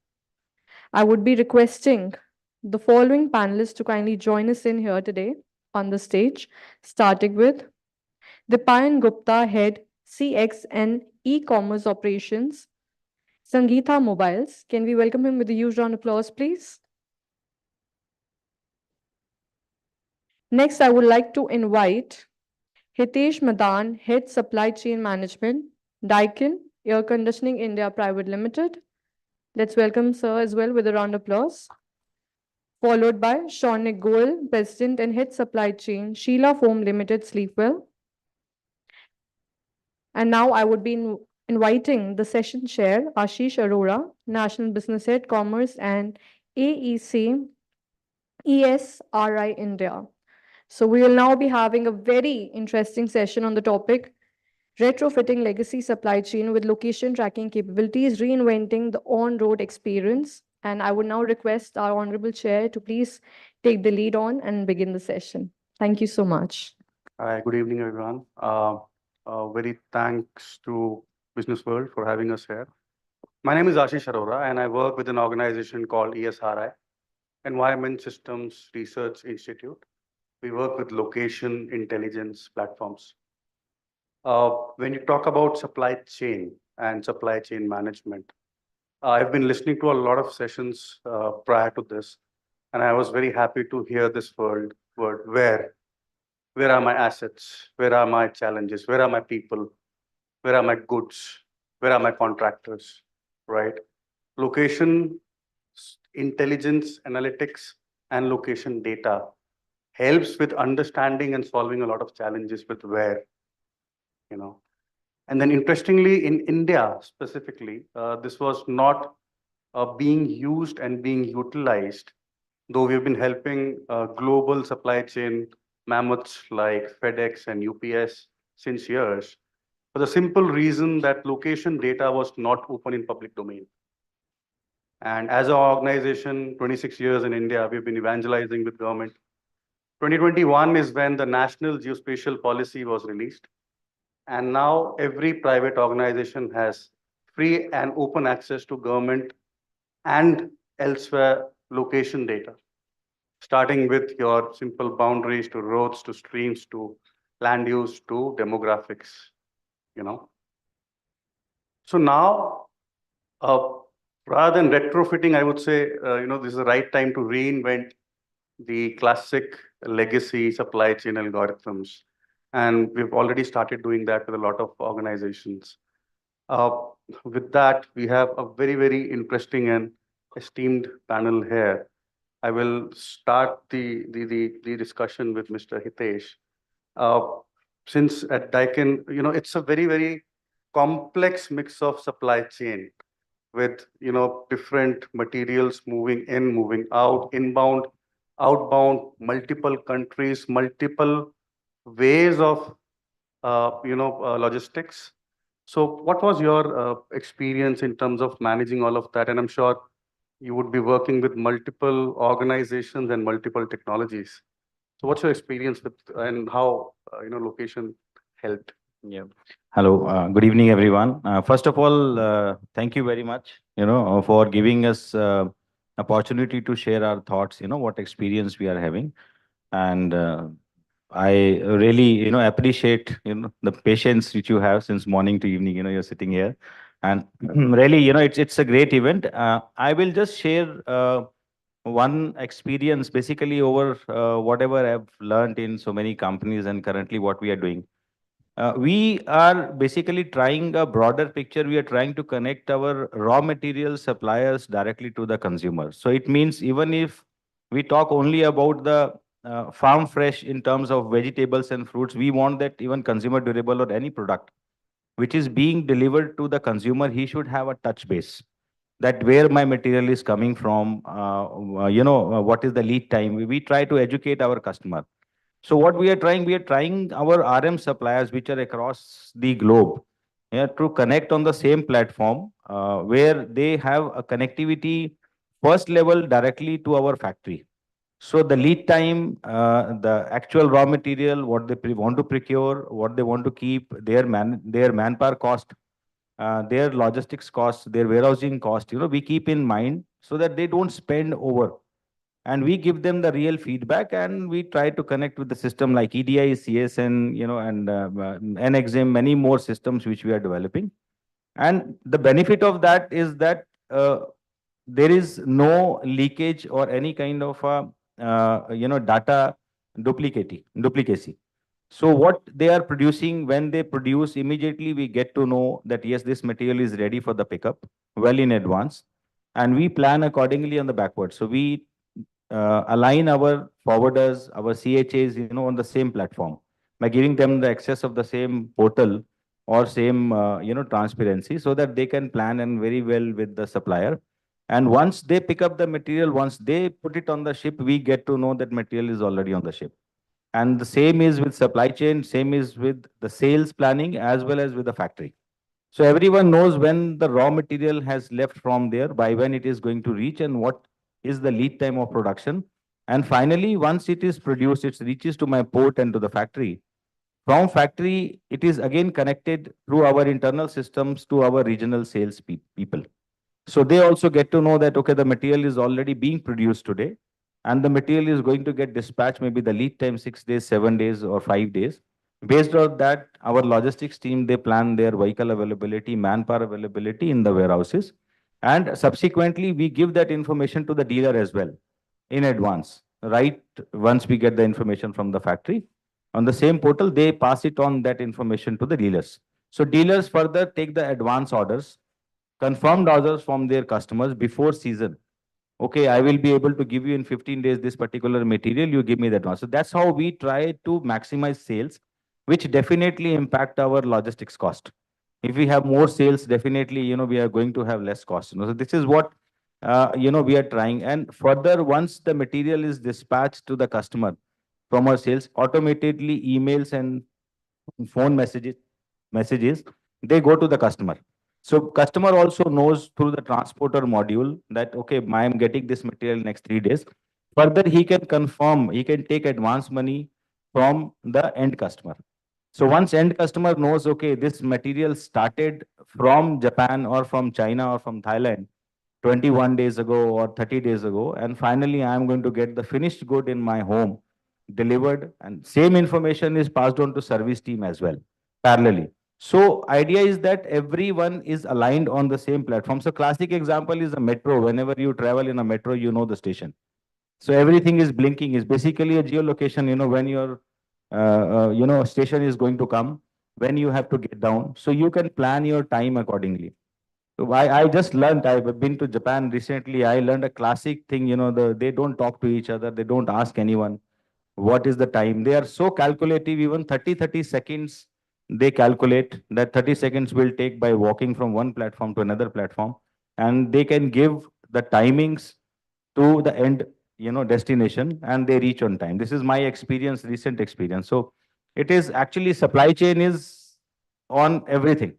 I would be requesting the following panelists to kindly join us in here today on the stage, starting with Dipayan Gupta, Head CX and E-commerce Operations, Sangeetha Mobiles. Can we welcome him with a huge round of applause, please? Next, I would like to invite Hitesh Madan, Head Supply Chain Management, Daikin Air Conditioning India Private Limited. Let's welcome sir as well with a round of applause. Followed by Shaunik Goel, President and Head Supply Chain, Sheila Foam Limited, Sleepwell. And now I would be inviting the session chair, Ashish Arora, National Business Head, Commerce and AEC ESRI India. So we will now be having a very interesting session on the topic retrofitting legacy supply chain with location tracking capabilities, reinventing the on-road experience. And I would now request our Honorable Chair to please take the lead on and begin the session. Thank you so much. Hi, good evening, everyone. Very thanks to Businessworld for having us here. My name is Ashish Arora, and I work with an organization called ESRI, Environment Systems Research Institute. We work with location intelligence platforms. When you talk about supply chain and supply chain management, I've been listening to a lot of sessions prior to this, and I was very happy to hear this word where are my assets? Where are my challenges? Where are my people? Where are my goods? Where are my contractors? Right? Location intelligence, analytics, and location data helps with understanding and solving a lot of challenges with where, you know. And then interestingly, in India specifically, this was not being used and being utilized, though we've been helping global supply chain mammoths like FedEx and UPS since years, for the simple reason that location data was not open in public domain. And as an organization, 26 years in India, we've been evangelizing with government. 2021 is when the National Geospatial Policy was released. And now every private organization has free and open access to government and elsewhere location data, starting with your simple boundaries to roads, to streams, to land use, to demographics, you know. So now, rather than retrofitting, I would say, this is the right time to reinvent the classic legacy supply chain algorithms. And we've already started doing that with a lot of organizations. With that, we have a very, very interesting and esteemed panel here. I will start the discussion with Mr. Hitesh. Since at Daikin, it's a very, very complex mix of supply chain with, different materials moving in, moving out, inbound, outbound, multiple countries, multiple ways of, logistics. So what was your experience in terms of managing all of that? And I'm sure you would be working with multiple organizations and multiple technologies. So what's your experience with and how, location helped? Yeah. Hello. Good evening, everyone. First of all, thank you very much, for giving us opportunity to share our thoughts, what experience we are having. And I really, appreciate, the patience which you have since morning to evening, you're sitting here. And really, it's a great event. I will just share one experience basically over whatever I've learned in so many companies and currently what we are doing. We are basically trying a broader picture. We are trying to connect our raw material suppliers directly to the consumer. So it means even if we talk only about the farm fresh in terms of vegetables and fruits, we want that even consumer durable or any product which is being delivered to the consumer, he should have a touch base that where my material is coming from, what is the lead time. We try to educate our customer. So what we are trying our RM suppliers, which are across the globe, to connect on the same platform where they have a connectivity first level directly to our factory. So the lead time, the actual raw material, what they want to procure, what they want to keep, their manpower cost, their logistics cost, their warehousing cost, we keep in mind so that they don't spend over. and we give them the real feedback, and we try to connect with the system like EDI, CSN, and NXM, many more systems which we are developing. And the benefit of that is that there is no leakage or any kind of data duplicacy. So what they are producing, when they produce, immediately we get to know that yes, this material is ready for the pickup well in advance, and we plan accordingly on the backward. So we align our forwarders, our CHAs, on the same platform by giving them the access of the same portal or same, transparency, so that they can plan and very well with the supplier. And once they pick up the material, once they put it on the ship, we get to know that material is already on the ship. And the same is with supply chain, same is with the sales planning as well as with the factory. So everyone knows when the raw material has left from there, by when it is going to reach, and what is the lead time of production. And finally, once it is produced, it reaches to my port and to the factory. From factory, it is again connected through our internal systems to our regional sales people. So they also get to know that, okay, the material is already being produced today, and the material is going to get dispatched, maybe the lead time 6 days, 7 days, or 5 days. Based on that, our logistics team, they plan their vehicle availability, manpower availability in the warehouses. And subsequently, we give that information to the dealer as well in advance, right? Once we get the information from the factory, on the same portal, they pass it on that information to the dealers. So dealers further take the advance orders, confirmed orders from their customers before season. Okay, I will be able to give you in 15 days this particular material, you give me the advance. So that's how we try to maximize sales, which definitely impact our logistics cost. If we have more sales, definitely, we are going to have less cost. So this is what, we are trying. And further, once the material is dispatched to the customer from our sales, automatically emails and phone messages, they go to the customer. So customer also knows through the transporter module that, okay, I am getting this material next 3 days. Further, he can confirm, he can take advance money from the end customer. So once end customer knows, okay, this material started from Japan or from China or from Thailand 21 days ago or 30 days ago, and finally I am going to get the finished good in my home delivered, and same information is passed on to service team as well, parallelly. So idea is that everyone is aligned on the same platform. So classic example is a metro. Whenever you travel in a metro, you know the station. So everything is blinking, is basically a geolocation, when your station is going to come, when you have to get down. So you can plan your time accordingly. So I just learned, I've been to Japan recently. I learned a classic thing, they don't talk to each other. They don't ask anyone what is the time. They are so calculative, even 30 seconds, they calculate that 30 seconds will take by walking from one platform to another platform. And they can give the timings to the end, destination, and they reach on time. This is my experience, recent experience. So it is actually supply chain is on everything.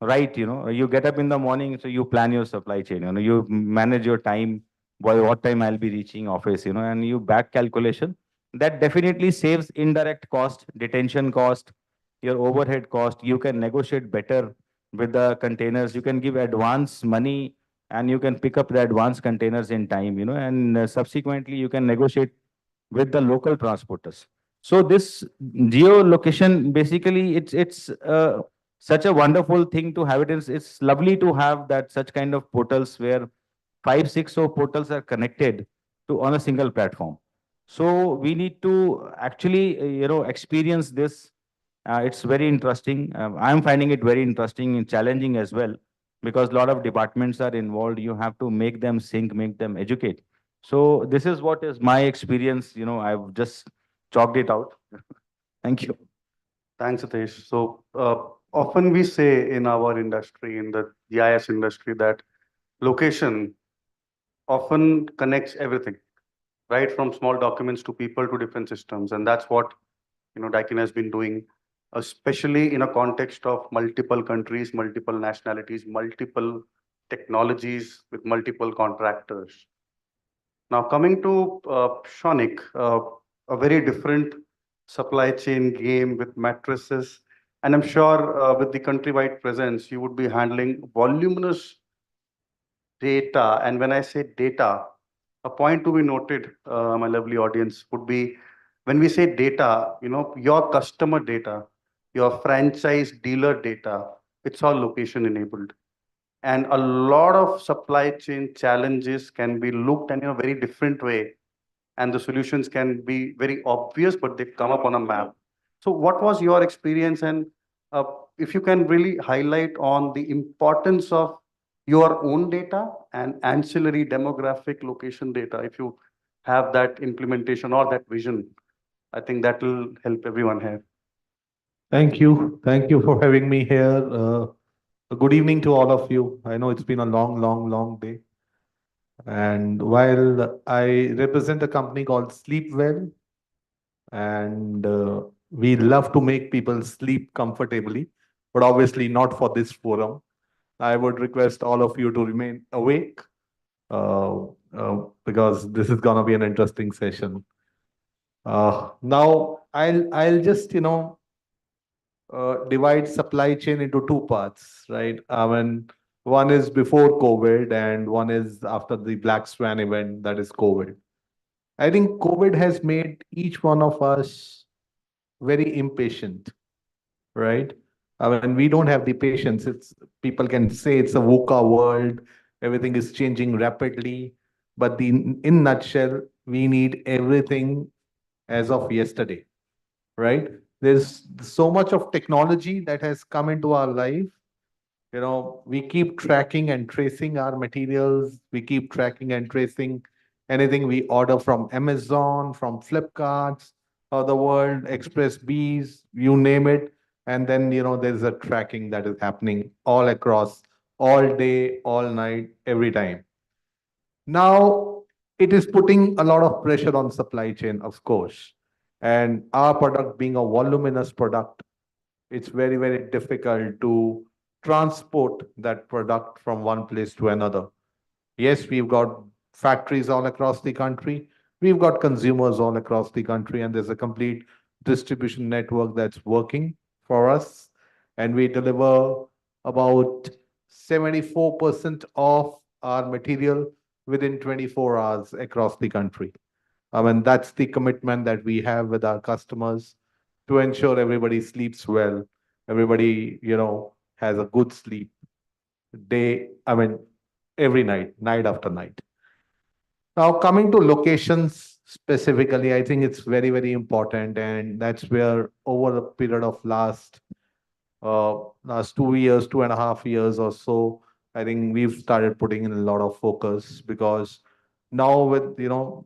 Right, you get up in the morning, so you plan your supply chain, you manage your time, by what time I'll be reaching office, and you back calculation. That definitely saves indirect cost, detention cost, your overhead cost. You can negotiate better with the containers. You can give advance money, and you can pick up the advance containers in time, and subsequently you can negotiate with the local transporters. So this geolocation, basically, it's such a wonderful thing to have it. It's lovely to have that such kind of portals where 5, 6 or portals are connected to on a single platform. So we need to actually, experience this. It's very interesting. I'm finding it very interesting and challenging as well, because a lot of departments are involved. You have to make them sync, make them educate. So this is what is my experience. I've just chalked it out. Thank you. Thanks, Hitesh. So often we say in our industry, in the GIS industry, that location often connects everything, right from small documents to people to different systems. And that's what, Daikin has been doing, especially in a context of multiple countries, multiple nationalities, multiple technologies with multiple contractors. Now, coming to Shonik, a very different supply chain game with matrices. And I'm sure with the countrywide presence, you would be handling voluminous data. And when I say data, a point to be noted, my lovely audience, would be when we say data, your customer data, your franchise dealer data, it's all location enabled. And a lot of supply chain challenges can be looked at in a very different way. And the solutions can be very obvious, but they come up on a map. So what was your experience? And if you can really highlight on the importance of your own data and ancillary demographic location data, if you have that implementation or that vision, I think that will help everyone here. Thank you. Thank you for having me here. Good evening to all of you. I know it's been a long, long, long day. And while I represent a company called Sleep Well, and we love to make people sleep comfortably, but obviously not for this forum. I would request all of you to remain awake because this is going to be an interesting session. Now, I'll just divide supply chain into two parts, right? I mean, one is before COVID and one is after the Black Swan event, that is COVID. I think COVID has made each one of us very impatient, right? I mean, we don't have the patience. It's people can say it's a VUCA world, everything is changing rapidly, but in nutshell, we need everything as of yesterday, right? There's so much of technology that has come into our life. We keep tracking and tracing our materials. We keep tracking and tracing anything we order from Amazon, from Flipkarts, or the world, Express Bees, you name it. And then, there's a tracking that is happening all across, all day, all night, every time. Now, it is putting a lot of pressure on supply chain, of course. And our product being a voluminous product, it's very, very difficult to transport that product from one place to another. Yes, we've got factories all across the country. We've got consumers all across the country, and there's a complete distribution network that's working for us. And we deliver about 74% of our material within 24 hours across the country. I mean, that's the commitment that we have with our customers to ensure everybody sleeps well, everybody, has a good sleep every night, night after night. Now, coming to locations specifically, I think it's very, very important. And that's where over a period of last 2 years, 2.5 years or so, I think we've started putting in a lot of focus because now with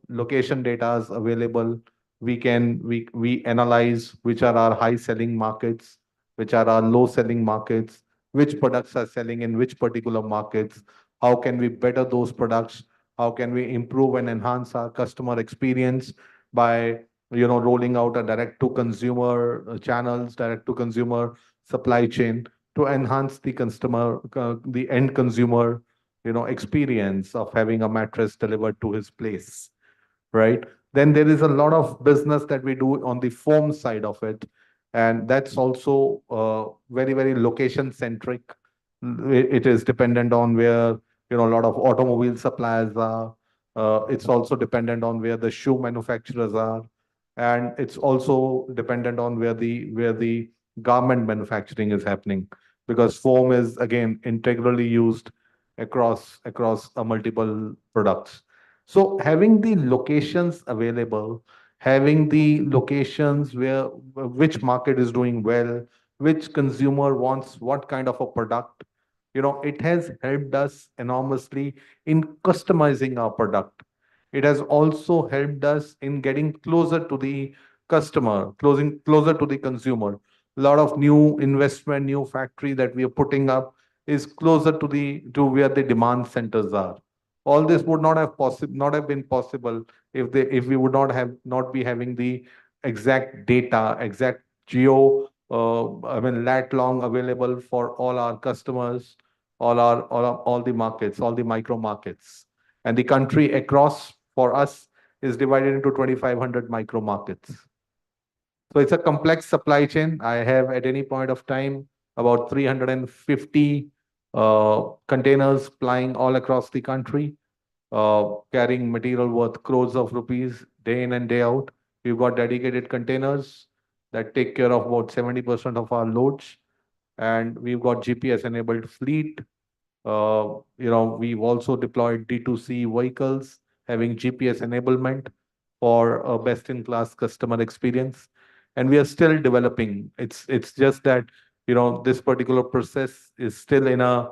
location data is available, we analyze which are our high selling markets, which are our low selling markets, which products are selling in which particular markets, how can we better those products, how can we improve and enhance our customer experience by rolling out a direct to consumer channels, direct to consumer supply chain to enhance the end consumer experience of having a mattress delivered to his place, right? Then there is a lot of business that we do on the foam side of it, and that's also very, very location centric. It is dependent on where a lot of automobile suppliers are. It's also dependent on where the shoe manufacturers are, and it's also dependent on where the garment manufacturing is happening, because foam is again integrally used across multiple products. So having the locations available, having the locations where which market is doing well, which consumer wants what kind of a product, it has helped us enormously in customizing our product. It has also helped us in getting closer to the customer, closer to the consumer. A lot of new investment, new factory that we are putting up is closer to where the demand centers are. All this would not have been possible if we would not be having the exact data, exact lat long available for all our customers, all the markets, all the micro markets. And the country across for us is divided into 2,500 micro markets. So it's a complex supply chain. I have at any point of time about 350 containers plying all across the country. carrying material worth crores of rupees day in and day out. We've got dedicated containers that take care of about 70% of our loads. And we've got GPS-enabled fleet. We've also deployed D2C vehicles having GPS enablement for a best-in-class customer experience. And we are still developing. It's just that, this particular process is still in a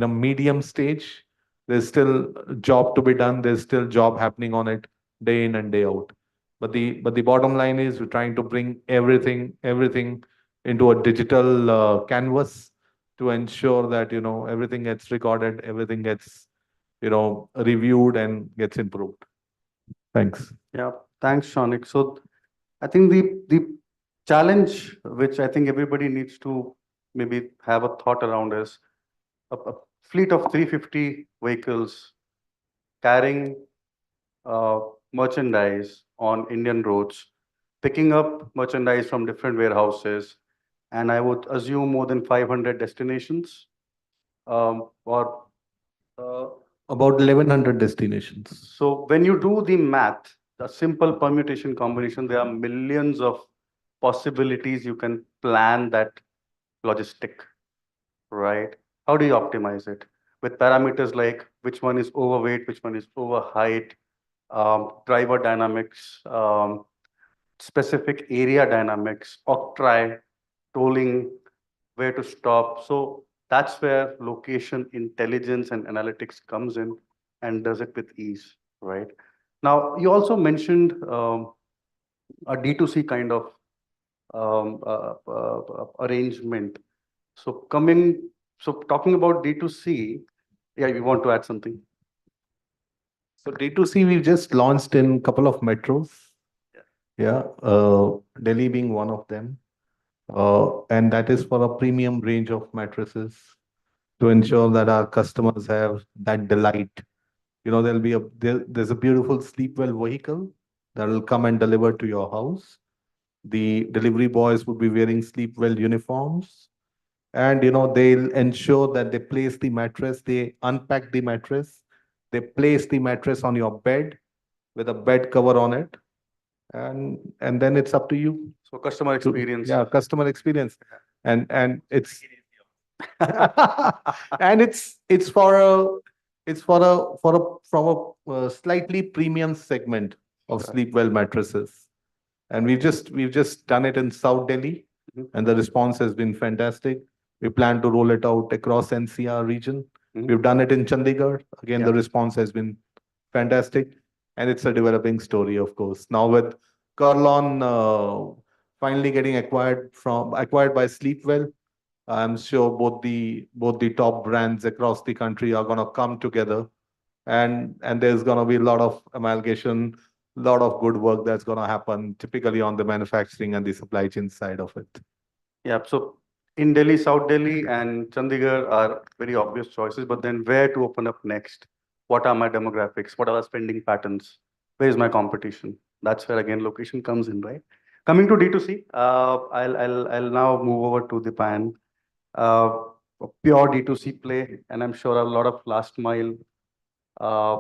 medium stage. There's still a job to be done. There's still job happening on it day in and day out. But the bottom line is we're trying to bring everything into a digital canvas to ensure that everything gets recorded, everything gets reviewed and gets improved. Thanks. Yeah, thanks, Shaunik. So I think the challenge which I think everybody needs to maybe have a thought around is a fleet of 350 vehicles carrying merchandise on Indian roads, picking up merchandise from different warehouses, and I would assume more than 500 destinations, or About 1,100 destinations. so when you do the math, the simple permutation combination, there are millions of possibilities you can plan that logistic, right? How do you optimize it? With parameters like which one is overweight, which one is over height, driver dynamics, specific area dynamics, octroi, tolling, where to stop. So that's where location intelligence and analytics comes in and does it with ease, right? Now, you also mentioned a D2C kind of arrangement. So talking about D2C, yeah, you want to add something? So D2C, we've just launched in a couple of metros. Yeah, Delhi being one of them. And that is for a premium range of mattresses to ensure that our customers have that delight. There's a beautiful Sleepwell vehicle that will come and deliver to your house. The delivery boys would be wearing Sleepwell uniforms, and they'll ensure that they place the mattress, they unpack the mattress, they place the mattress on your bed with a bed cover on it, and then it's up to you. So customer experience. Yeah, customer experience. And it's and it's from a slightly premium segment of Sleepwell mattresses. And we've just done it in South Delhi, and the response has been fantastic. We plan to roll it out across NCR region. We've done it in Chandigarh. Again, the response has been fantastic, and it's a developing story, of course. Now with Kurlon finally getting acquired by Sleepwell, I'm sure both the top brands across the country are gonna come together, and there's gonna be a lot of amalgamation, lot of good work that's gonna happen, typically on the manufacturing and the supply chain side of it. Yeah, so in Delhi, South Delhi and Chandigarh are very obvious choices, but then where to open up next? What are my demographics? What are the spending patterns? Where is my competition? That's where again location comes in, right? Coming to D2C, I'll now move over to the pan. A pure D2C play, and I'm sure a lot of last mile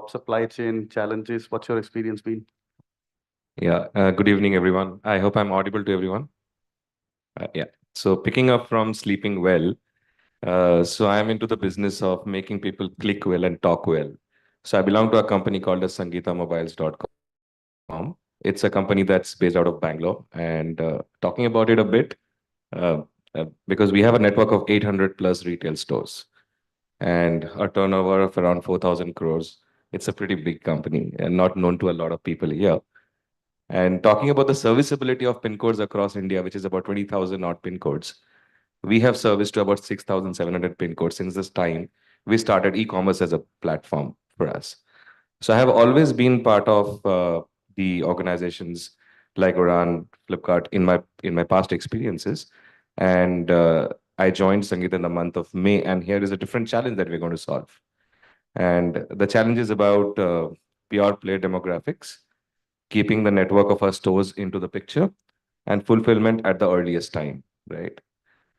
supply chain challenges. What's your experience been? Yeah, good evening, everyone. I hope I'm audible to everyone. Yeah, so picking up from sleeping well, so I'm into the business of making people click well and talk well. So I belong to a company called as SangeetaMobiles.com. It's a company that's based out of Bangalore. And talking about it a bit, because we have a network of 800 plus retail stores and a turnover of around 4,000 crores. It's a pretty big company and not known to a lot of people here. And talking about the serviceability of pin codes across India, which is about 20,000 odd pin codes, we have service to about 6,700 pin codes since this time we started e-commerce as a platform for us. So I have always been part of the organizations like Uran, Flipkart in my past experiences. And I joined Sangeet in the month of May, and here is a different challenge that we're going to solve. And the challenge is about pure play demographics, keeping the network of our stores into the picture, and fulfillment at the earliest time, right?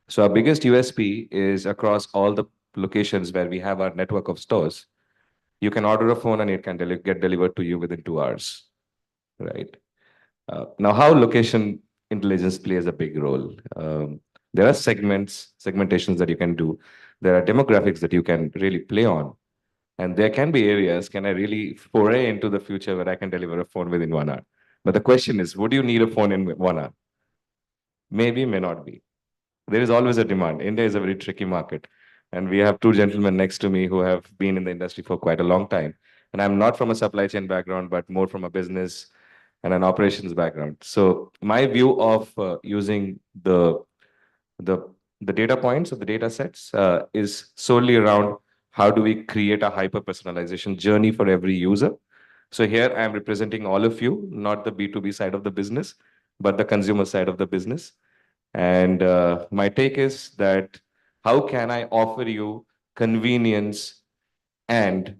So our biggest USP is across all the locations where we have our network of stores. You can order a phone and it can get delivered to you within 2 hours, right? Now, how location intelligence plays a big role. There are segmentations that you can do. There are demographics that you can really play on. And there can be areas, can I really foray into the future where I can deliver a phone within 1 hour? But the question is, would you need a phone in 1 hour? Maybe, may not be. There is always a demand. India is a very tricky market. And we have two gentlemen next to me who have been in the industry for quite a long time. And I'm not from a supply chain background, but more from a business and an operations background. So my view of using the the data points or the data sets is solely around how do we create a hyper personalization journey for every user. So here I am representing all of you, not the B2B side of the business, but the consumer side of the business. And my take is that how can I offer you convenience and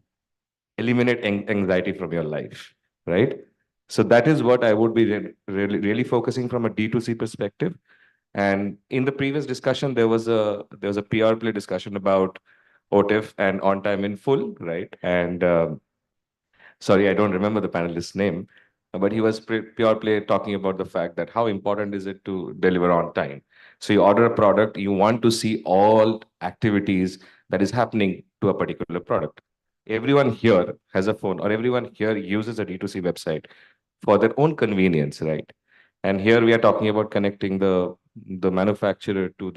eliminate anxiety from your life, right? So that is what I would be really focusing from a D2C perspective. And in the previous discussion, there was a PR play discussion about OTIF and on time in full, right? And sorry, I don't remember the panelist's name, but he was pure play talking about the fact that how important is it to deliver on time. So you order a product, you want to see all activities that is happening to a particular product. Everyone here has a phone, or everyone here uses a D2C website for their own convenience, right? And here we are talking about connecting the manufacturer to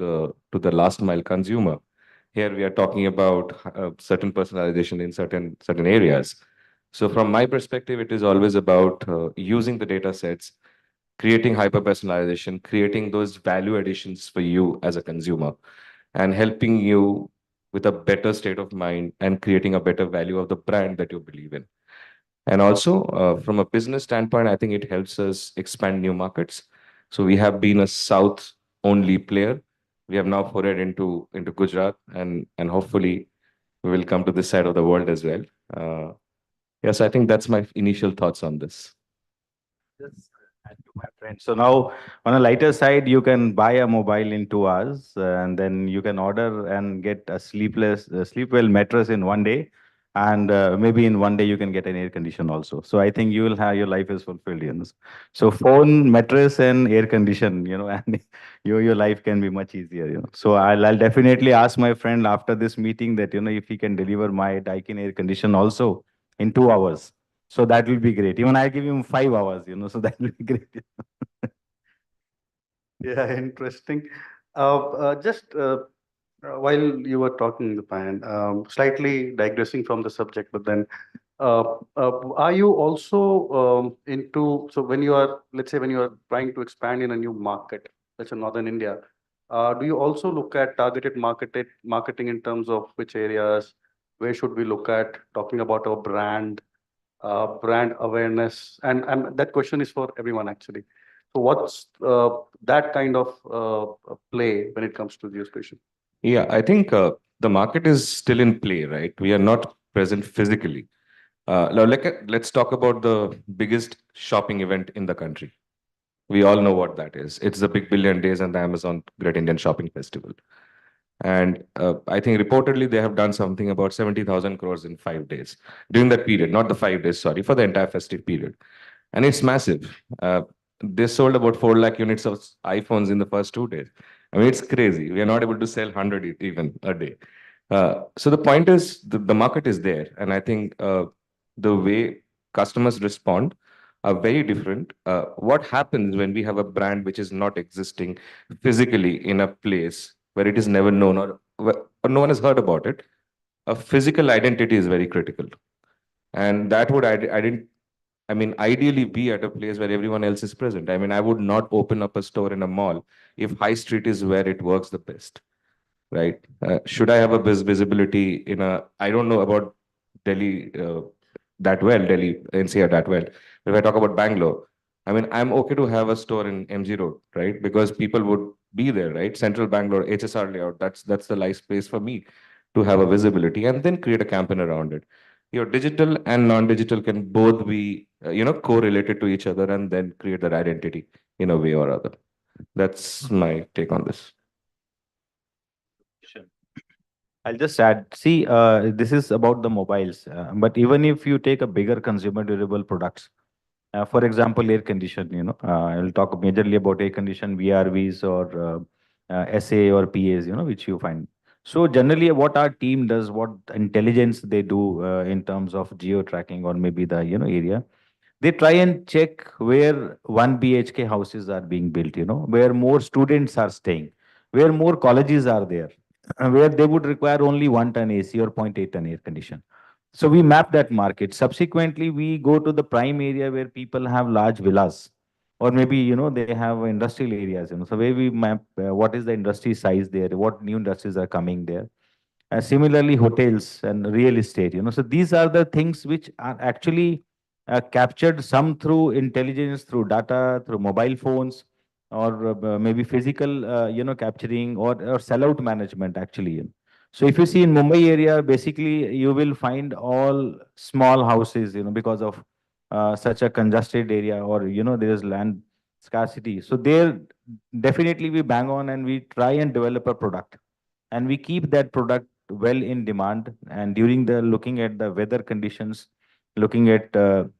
the last mile consumer. Here we are talking about certain personalization in certain areas. So from my perspective, it is always about using the data sets, creating hyper personalization, creating those value additions for you as a consumer, and helping you with a better state of mind and creating a better value of the brand that you believe in. And also, from a business standpoint, I think it helps us expand new markets. So we have been a South only player. We have now forayed into Gujarat, and hopefully we will come to this side of the world as well. Yes, I think that's my initial thoughts on this. Just add to my friend. So now, on a lighter side, you can buy a mobile in 2 hours, and then you can order and get a sleep well mattress in one day, and maybe in one day you can get an air condition also. So I think you will have your life is fulfilled. So phone, mattress, and air condition. And your life can be much easier. So I'll definitely ask my friend after this meeting that if he can deliver my Daikin air condition also in 2 hours. So that will be great. Even I give him 5 hours, so that will be great. Yeah, interesting. Just while you were talking, Pan, slightly digressing from the subject, but then are you also into, so when you are, let's say, when you are trying to expand in a new market, let's say Northern India, do you also look at targeted marketing in terms of which areas, where should we look at, talking about our brand awareness? And that question is for everyone, actually. So what's that kind of play when it comes to geospatial? Yeah, I think the market is still in play, right? We are not present physically. Now, let's talk about the biggest shopping event in the country. We all know what that is. It's the Big Billion Days and the Amazon Great Indian Shopping Festival. And I think reportedly they have done something about 70,000 crores in 5 days during that period, not the 5 days, sorry, for the entire festive period. And it's massive. They sold about 4 lakh units of iPhones in the first 2 days. I mean, it's crazy. We are not able to sell 100 even a day. So the point is the market is there. And I think the way customers respond are very different. What happens when we have a brand which is not existing physically in a place where it is never known or no one has heard about it? A physical identity is very critical. And that would, I mean, ideally be at a place where everyone else is present. I mean, I would not open up a store in a mall if High Street is where it works the best, right? Should I have a visibility in a, I don't know about Delhi that well, Delhi NCR that well. But if I talk about Bangalore, I mean, I'm okay to have a store in MG Road, right? Because people would be there, right? Central Bangalore, HSR layout, that's the life space for me to have a visibility and then create a campaign around it. Your digital and non-digital can both be, correlated to each other and then create that identity in a way or other. That's my take on this. I'll just add, see, this is about the mobiles, but even if you take a bigger consumer durable products, for example, air condition, I'll talk majorly about air condition, VRVs or SA or PAs, which you find. So generally what our team does, what intelligence they do in terms of geo tracking or maybe the, area, they try and check where 1 BHK houses are being built, where more students are staying, where more colleges are there, where they would require only 1 ton AC or 0.8 ton air condition. So we map that market. Subsequently, we go to the prime area where people have large villas, or maybe they have industrial areas. So where we map what is the industry size there, what new industries are coming there. Similarly, hotels and real estate. So these are the things which are actually captured, some through intelligence, through data, through mobile phones, or maybe physical, capturing or sellout management actually. So if you see in Mumbai area, basically you will find all small houses, because of such a congested area, or there is land scarcity. So there definitely we bang on and we try and develop a product, and we keep that product well in demand. And during the looking at the weather conditions, looking at the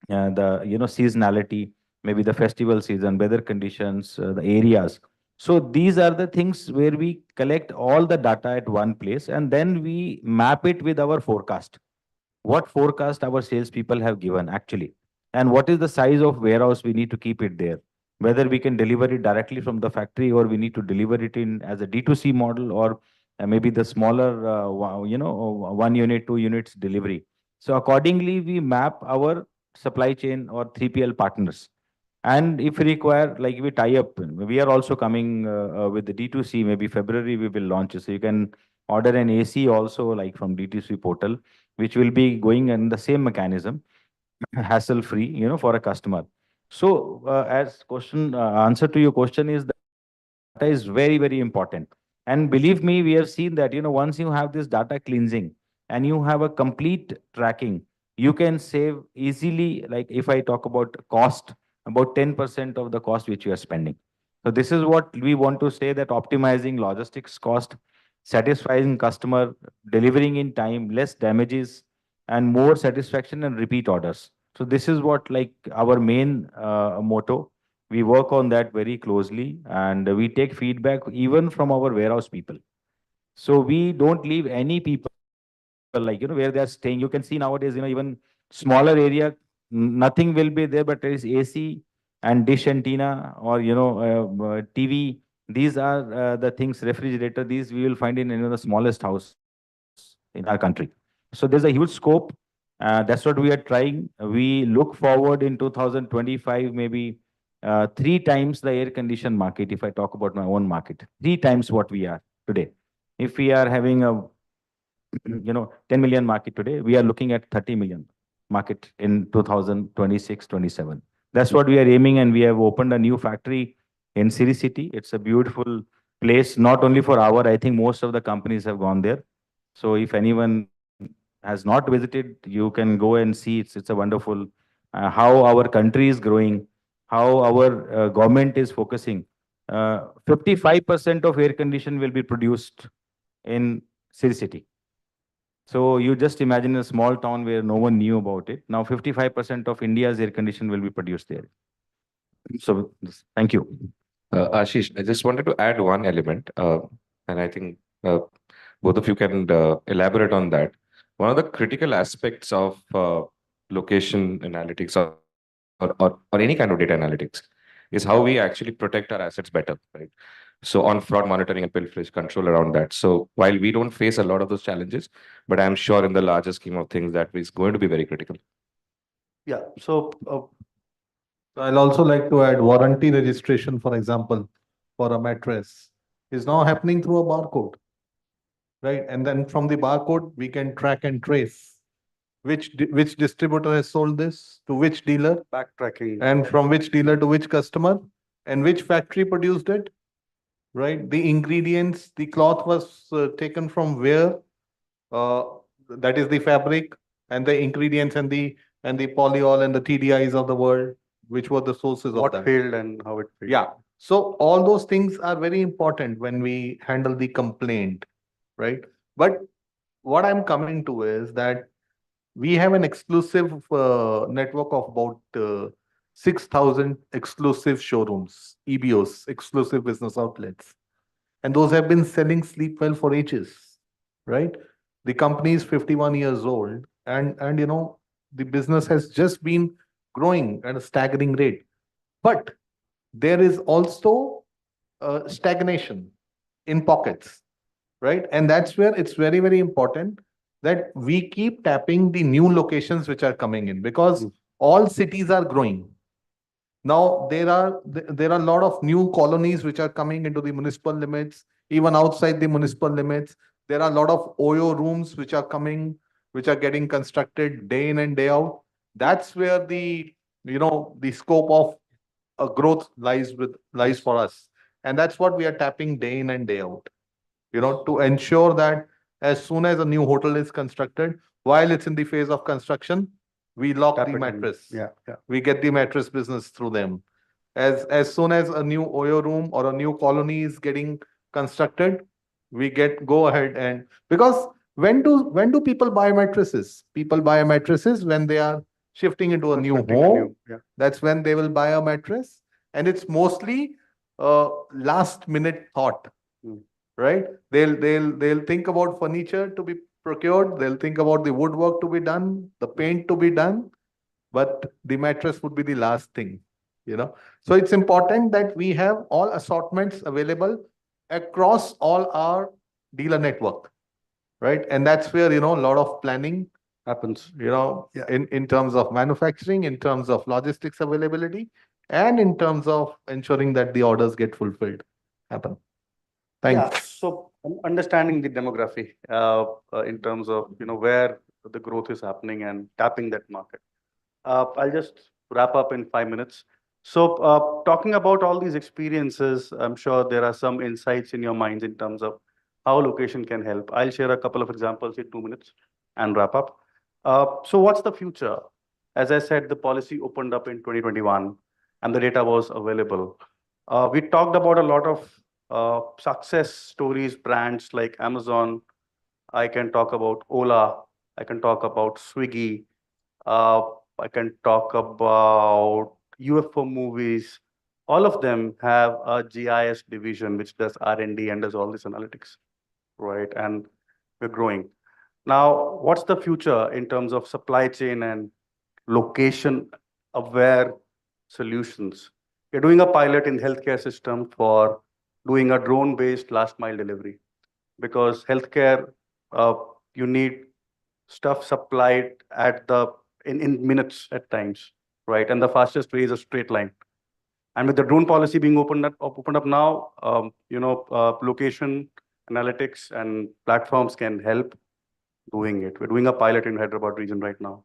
seasonality, maybe the festival season, weather conditions, the areas. So these are the things where we collect all the data at one place, and then we map it with our forecast. What forecast our salespeople have given actually, and what is the size of warehouse we need to keep it there. Whether we can deliver it directly from the factory, or we need to deliver it in as a D2C model, or maybe the smaller, 1 unit, 2 units delivery. So accordingly, we map our supply chain or 3PL partners. And if required, like we tie up, we are also coming with the D2C, maybe February we will launch it. So you can order an AC also like from D2C portal, which will be going in the same mechanism, hassle free, for a customer. So as question, answer to your question is that data is very, very important. And believe me, we have seen that, once you have this data cleansing and you have a complete tracking, you can save easily, like if I talk about cost, about 10% of the cost which you are spending. So this is what we want to say, that optimizing logistics cost, satisfying customer, delivering in time, less damages, and more satisfaction and repeat orders. So this is what like our main motto. We work on that very closely, and we take feedback even from our warehouse people. So we don't leave any people, like, where they are staying. You can see nowadays, even smaller area, nothing will be there, but there is AC and dish antenna, or, TV. These are the things, refrigerator, these we will find in, the smallest house in our country. So there's a huge scope. That's what we are trying. We look forward in 2025, maybe 3 times the air condition market. If I talk about my own market, 3 times what we are today. If we are having a 10 million market today, we are looking at 30 million market in 2026, 27. That's what we are aiming, and we have opened a new factory in Siri City. It's a beautiful place, not only for our, I think most of the companies have gone there. So if anyone has not visited, you can go and see. It's a wonderful how our country is growing, how our government is focusing. 55% of air condition will be produced in Siri City. So you just imagine a small town where no one knew about it. Now 55% of India's air condition will be produced there. So thank you. Ashish, I just wanted to add one element, and I think both of you can elaborate on that. One of the critical aspects of location analytics, or any kind of data analytics, is how we actually protect our assets better, right? So on fraud monitoring and pilferage control around that. So while we don't face a lot of those challenges, but I'm sure in the larger scheme of things that is going to be very critical. Yeah. So I'll also like to add warranty registration, for example, for a mattress is now happening through a barcode, right? And then from the barcode, we can track and trace which distributor has sold this to which dealer, Backtracking. and from which dealer to which customer, and which factory produced it, right? The ingredients, the cloth was taken from where, uh, that is the fabric, and the ingredients and the polyol and the TDIs of the world, which were the sources of What that. failed and how it failed. Yeah. So all those things are very important when we handle the complaint, right? But what I'm coming to is that we have an exclusive network of about 6,000 exclusive showrooms, EBOs, exclusive business outlets. And those have been selling Sleepwell for ages, right? The company is 51 years old, and the business has just been growing at a staggering rate. But there is also stagnation in pockets, right? And that's where it's very, very important that we keep tapping the new locations which are coming in, because all cities are growing. Now there are a lot of new colonies which are coming into the municipal limits, even outside the municipal limits. There are a lot of OYO rooms which are coming, which are getting constructed day in and day out. That's where the scope of growth lies for us, and that's what we are tapping day in and day out. To ensure that as soon as a new hotel is constructed, while it's in the phase of construction, we lock Tap the it in. mattress. Yeah, yeah. We get the mattress business through them. As soon as a new OYO room or a new colony is getting constructed, we go ahead, and because when do people buy mattresses? People buy mattresses when they are shifting into a new Constructing a home. new, yeah. That's when they will buy a mattress, and it's mostly last minute thought, right? They'll think about furniture to be procured. They'll think about the woodwork to be done, the paint to be done, but the mattress would be the last thing. So it's important that we have all assortments available across all our dealer network, right? And that's where, a lot of planning happens, in terms of manufacturing, in terms of logistics availability, and in terms of ensuring that the orders get fulfilled happen. Yeah, Thanks. so understanding the demography in terms of where the growth is happening and tapping that market. I'll just wrap up in 5 minutes. So talking about all these experiences, I'm sure there are some insights in your minds in terms of how location can help. I'll share a couple of examples in 2 minutes and wrap up. So what's the future? As I said, the policy opened up in 2021 and the data was available. We talked about a lot of success stories, brands like Amazon. I can talk about Ola. I can talk about Swiggy. I can talk about UFO movies. All of them have a GIS division which does R&D and does all this analytics, right? And we're growing. Now, what's the future in terms of supply chain and location aware solutions? We're doing a pilot in healthcare system for doing a drone-based last mile delivery, because healthcare, you need stuff supplied in minutes at times, right? And the fastest way is a straight line. And with the drone policy being opened up now, location analytics and platforms can help doing it. We're doing a pilot in Hyderabad region right now.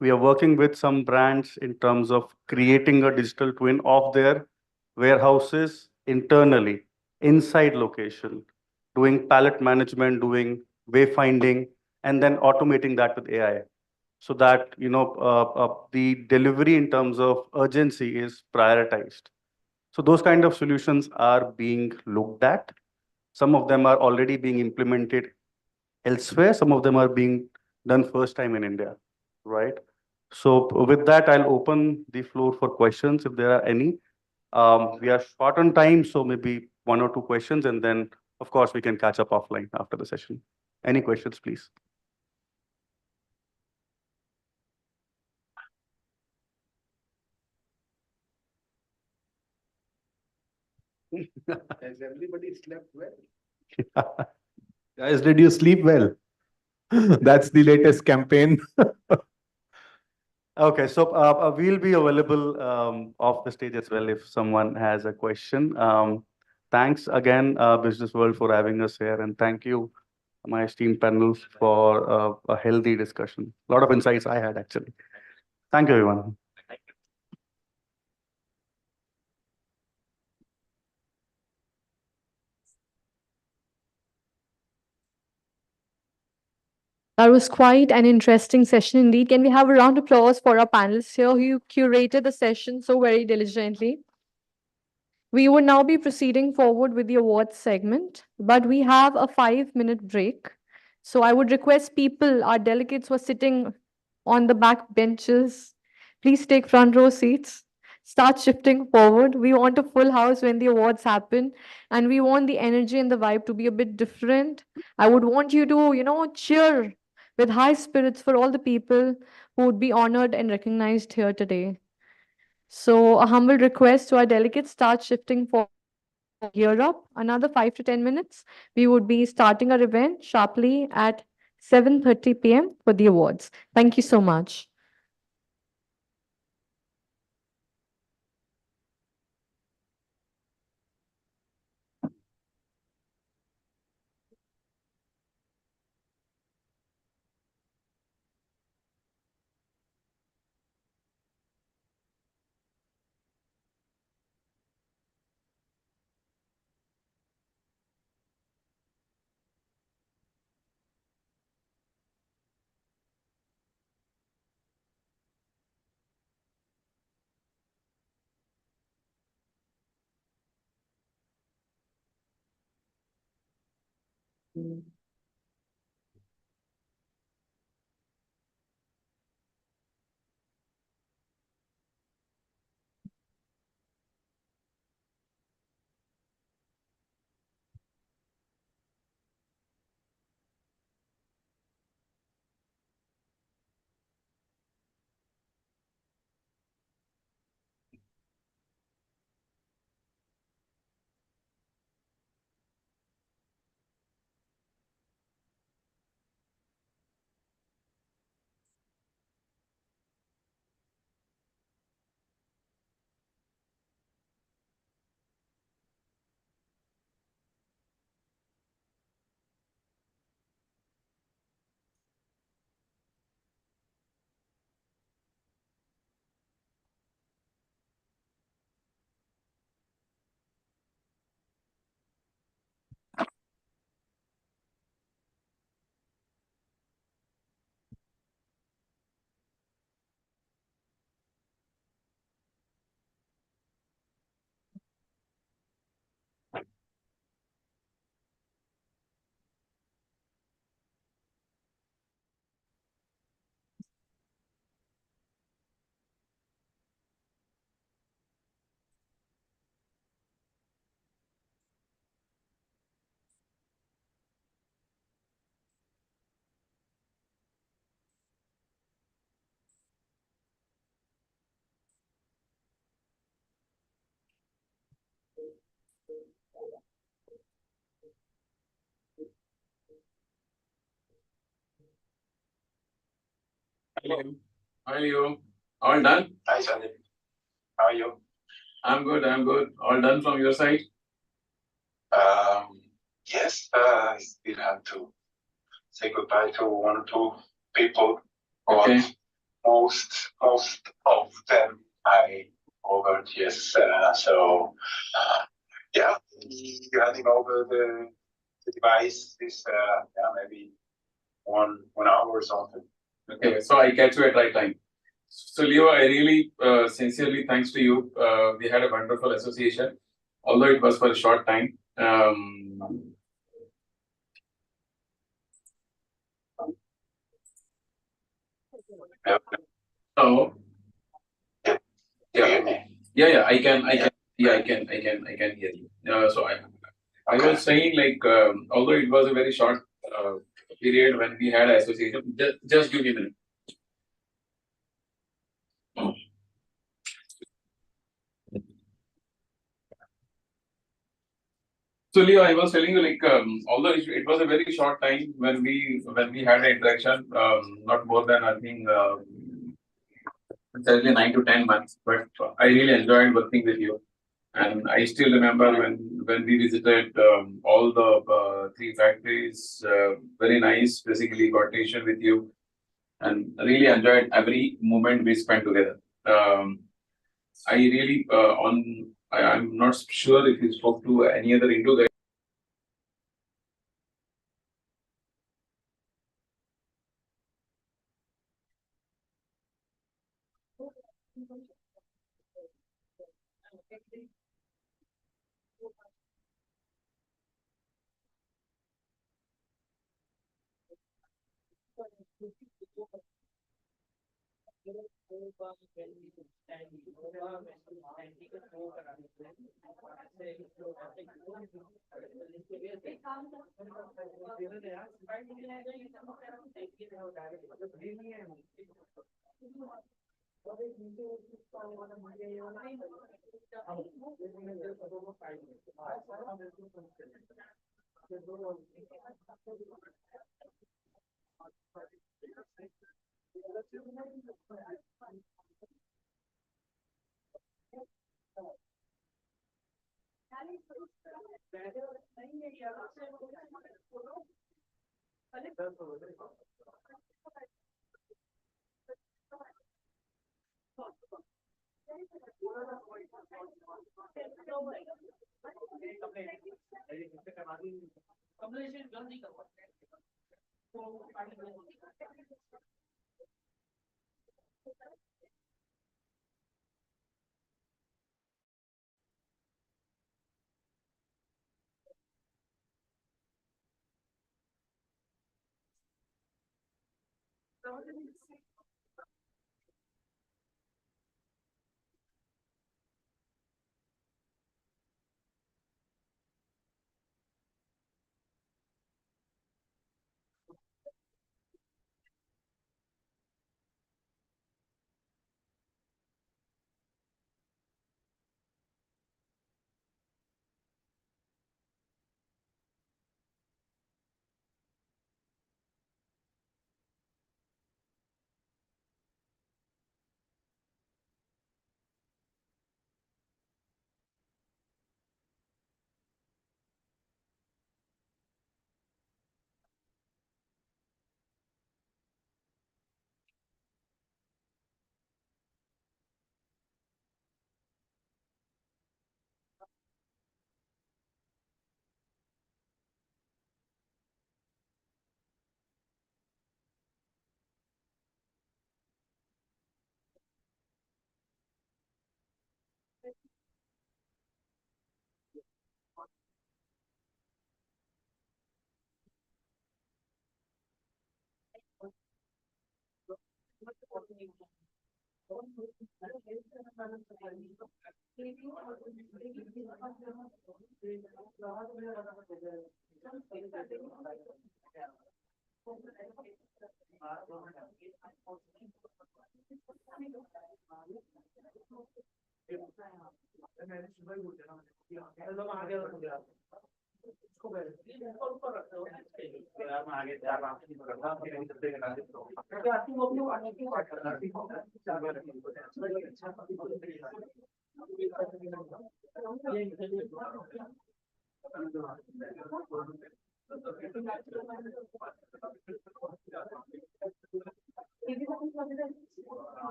We are working with some brands in terms of creating a digital twin of their warehouses internally, inside location, doing pallet management, doing wayfinding, and then automating that with AI. So that the delivery in terms of urgency is prioritized. So those kind of solutions are being looked at. Some of them are already being implemented elsewhere. Some of them are being done first time in India, right? So with that, I'll open the floor for questions if there are any. We are short on time, so maybe 1 or 2 questions, and then of course we can catch up offline after the session. Any questions, please? Has everybody slept well? Guys, did you sleep well? That's the latest campaign. Okay, so we'll be available off the stage as well if someone has a question. Thanks again, Businessworld, for having us here, and thank you, my esteemed panels, for a healthy discussion. A lot of insights I had, actually. Thank you, everyone. That was quite an interesting session indeed. Can we have a round of applause for our panelists here who curated the session so very diligently? We would now be proceeding forward with the awards segment, but we have a 5-minute break. So I would request people, our delegates who are sitting on the back benches, please take front row seats. Start shifting forward. We want a full house when the awards happen, and we want the energy and the vibe to be a bit different. I would want you to, cheer with high spirits for all the people who would be honored and recognized here today. So a humble request to our delegates, start shifting for gear up. Another 5 to 10 minutes. We would be starting our event sharply at 7:30 p.m. for the awards. Thank you so much. Hello. How are you? All done? Hi, Sandeep. How are you? I'm good. I'm good. All done from your side? Yes, I still have to say goodbye to one or two people. Okay. But most of them I covered. Yes. Yeah, you're handing over the device this maybe one hour or something. Okay, so I catch you at right time. So Leo, I really sincerely thanks to you. We had a wonderful association, although it was for a short time. So yeah, yeah, I can hear you. I was saying like, although it was a very short period when we had association, just give me a minute. So Leo, I was telling you like, although it was a very short time when we had an interaction, not more than I think exactly 9 to 10 months, but I really enjoyed working with you. And I still remember when we visited all the three factories, very nice, basically coordination with you, and really enjoyed every moment we spent together. I really I'm not sure if you spoke to any other Indo guy.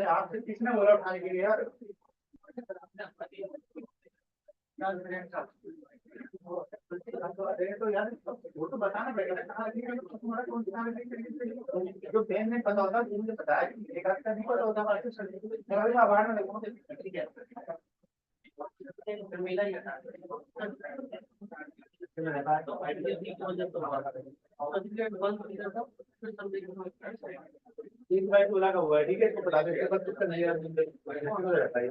आपसे किसने बोला उठाने के लिए यार तो यार वो तो बताना पड़ेगा ना कहाँ लिखा है, तुम्हारा कौन सा जो पेन में पता होता है मुझे पता है एक आध का नहीं पता होता बाकी सब आभार में देखो ठीक है मिला ही तीन बार बोला का हुआ है ठीक है इसको बता दो बस उसका नहीं रहता है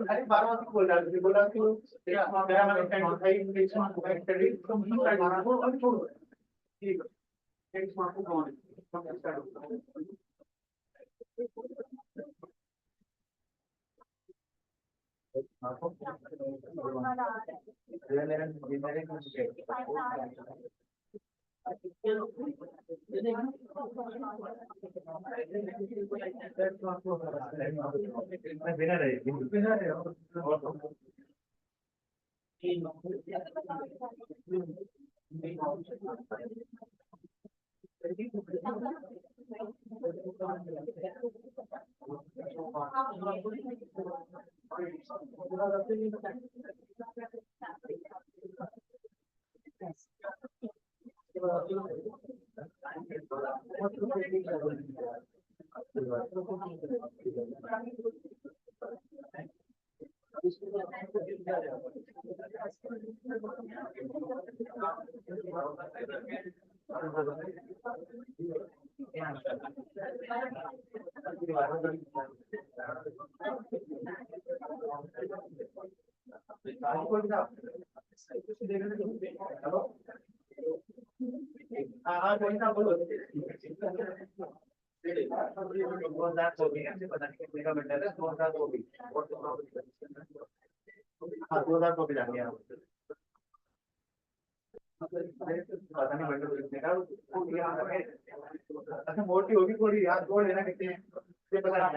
अरे बार बोल रहा है बोला कि मेरा मन ठीक है मोटी होगी थोड़ी यार, जोड़ लेना कितने हैं? ये बता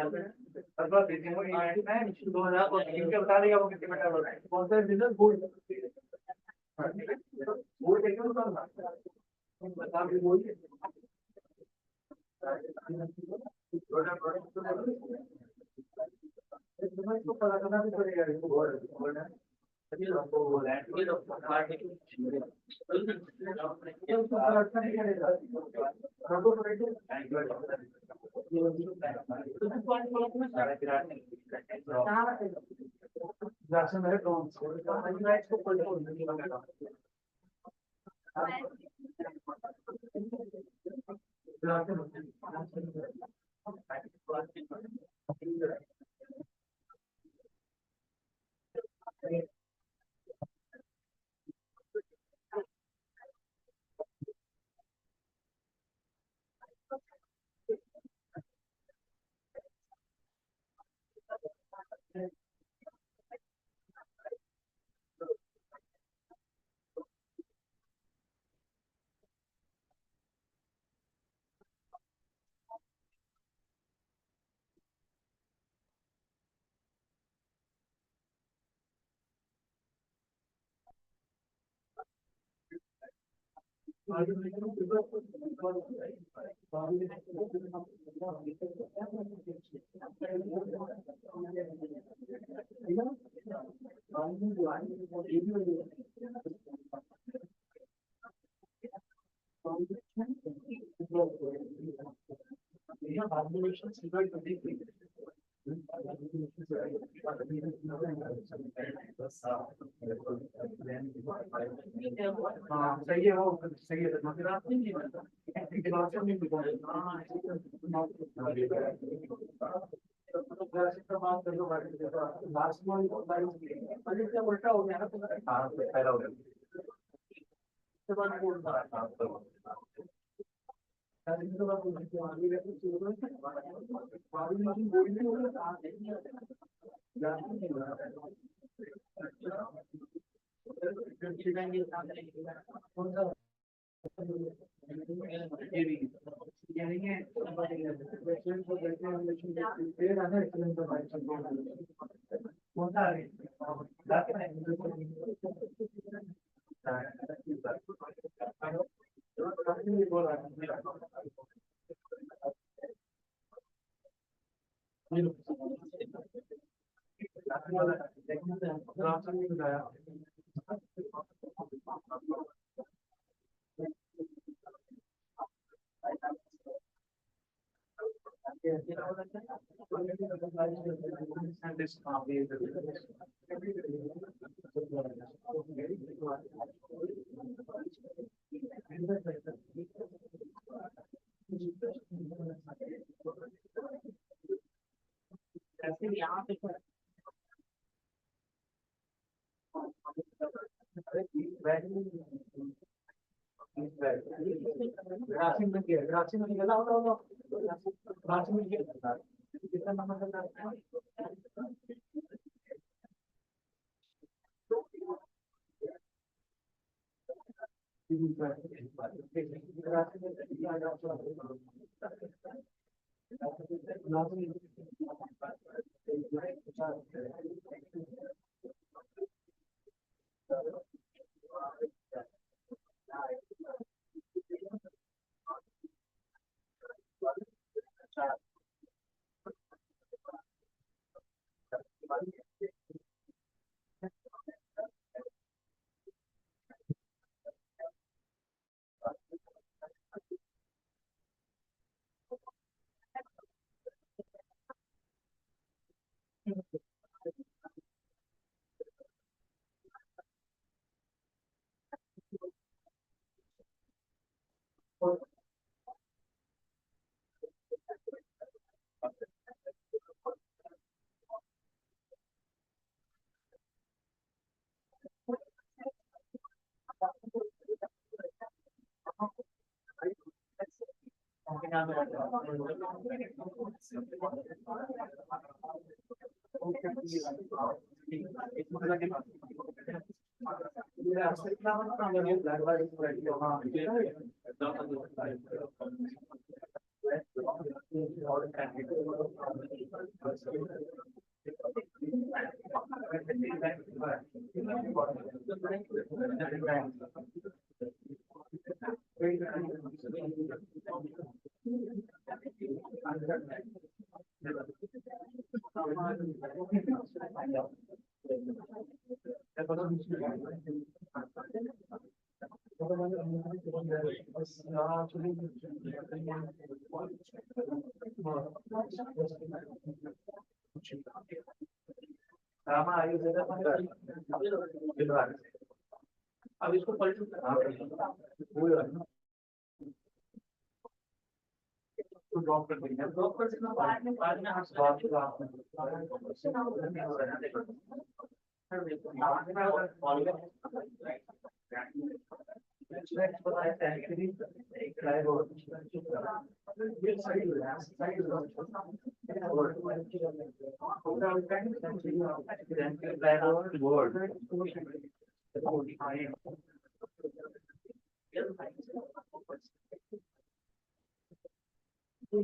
दो हजार को इनके बता देगा वो कितने बेटा बोल रहा है कौन सा बिजनेस बोल बोल देखो तो बता भी बोल इसको पता करना भी पड़ेगा इसको बोलना हाँ सही है वो सही है उल्टा हो गया ना पहला हो गया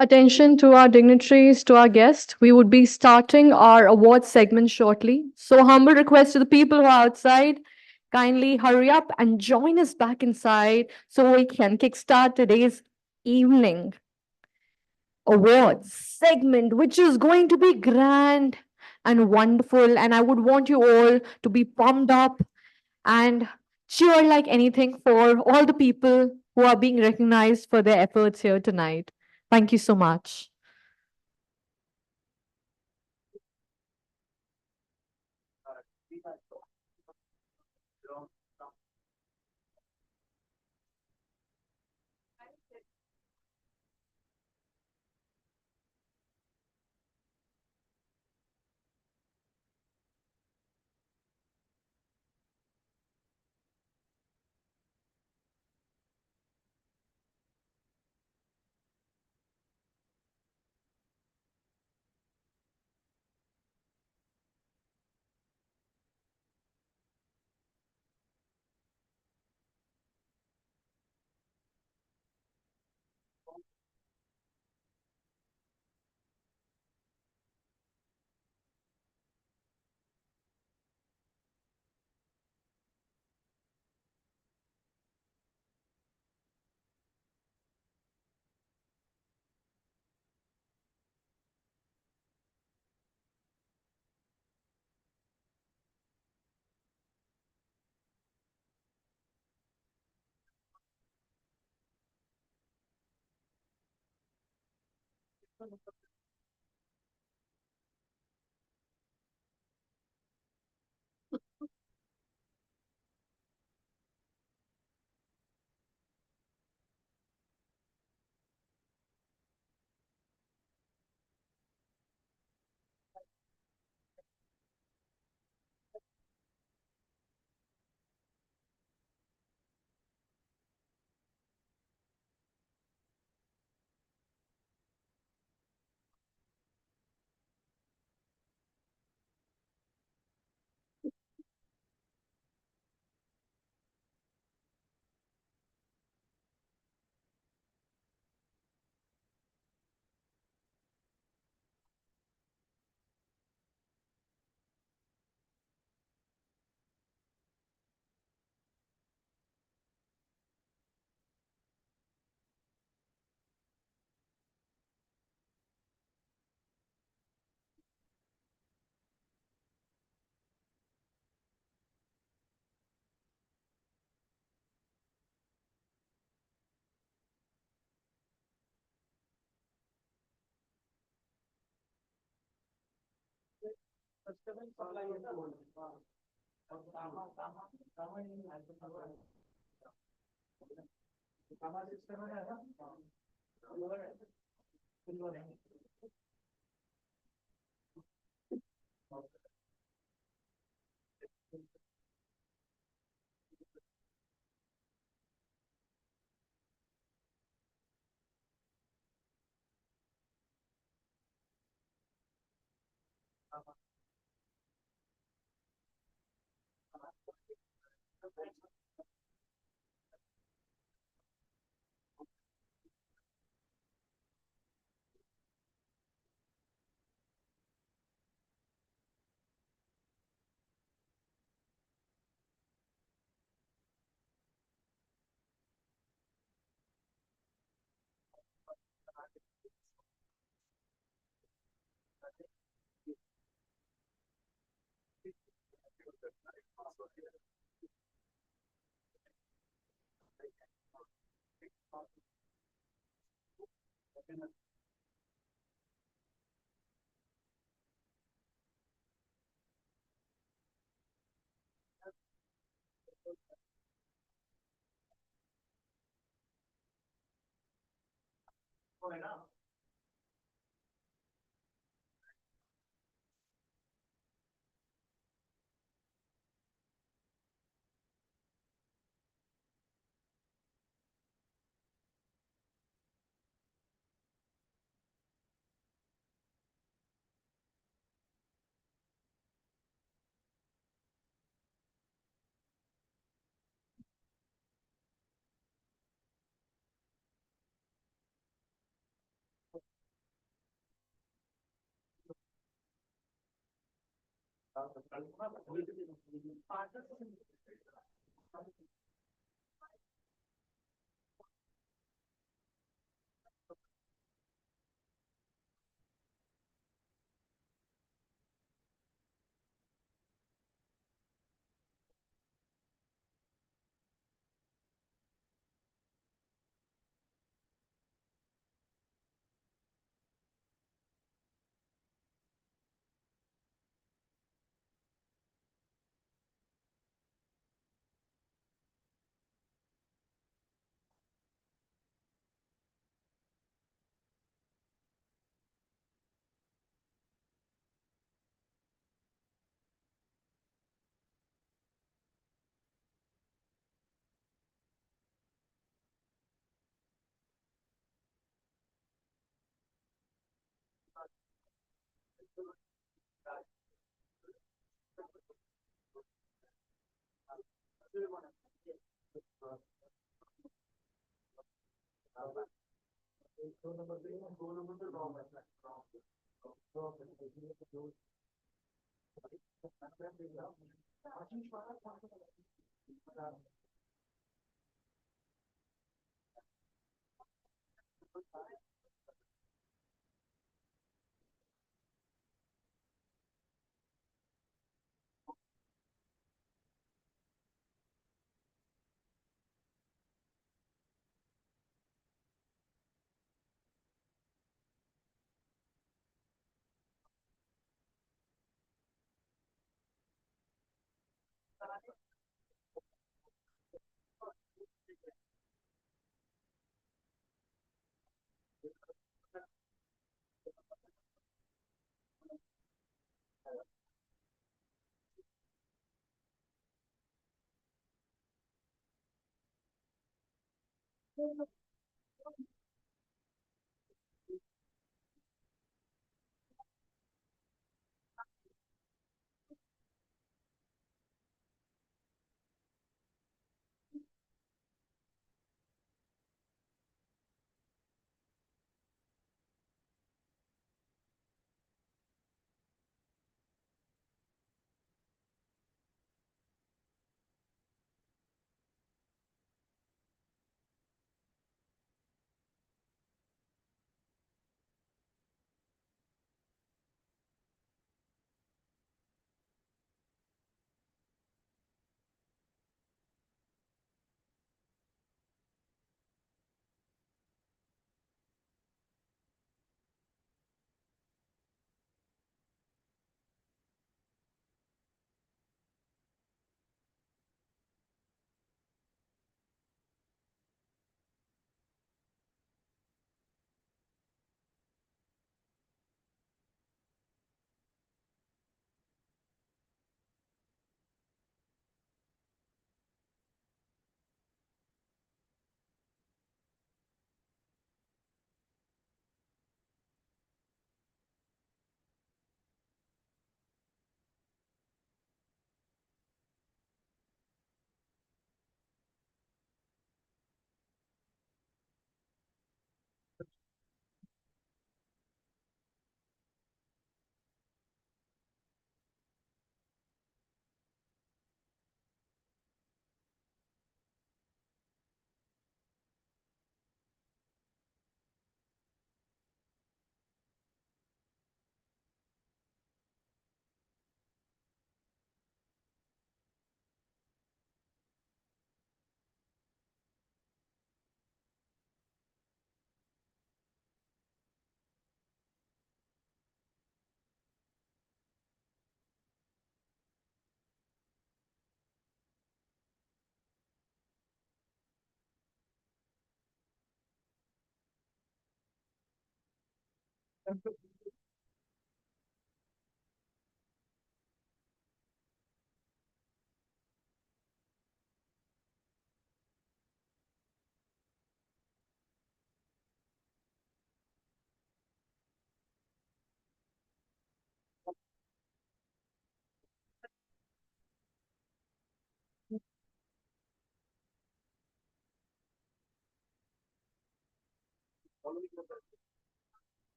Attention to our dignitaries, to our guests. We would be starting our award segment shortly. So, humble request to the people who are outside, kindly hurry up and join us back inside so we can kickstart today's evening awards segment, which is going to be grand and wonderful. And I would want you all to be pumped up and cheer like anything for all the people who are being recognized for their efforts here tonight. Thank you so much.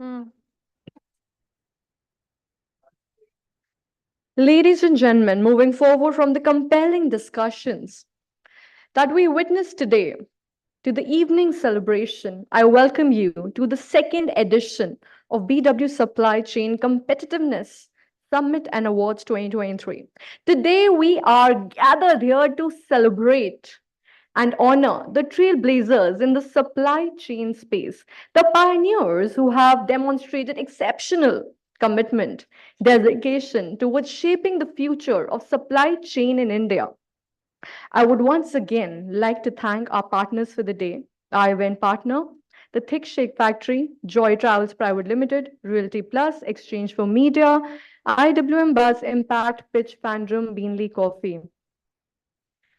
Hmm. Ladies and gentlemen, moving forward from the compelling discussions that we witnessed today to the evening celebration, I welcome you to the second edition of BW Supply Chain Competitiveness Summit and Awards 2023. Today, we are gathered here to celebrate and honor the trailblazers in the supply chain space, the pioneers who have demonstrated exceptional commitment, dedication towards shaping the future of supply chain in India. I would once again like to thank our partners for the day, our event partner, the Thick Shake Factory, Joy Travels Private Limited, Realty Plus, Exchange for Media, IWM Buzz, Impact, Pitch, Fandom, Beanley Coffee.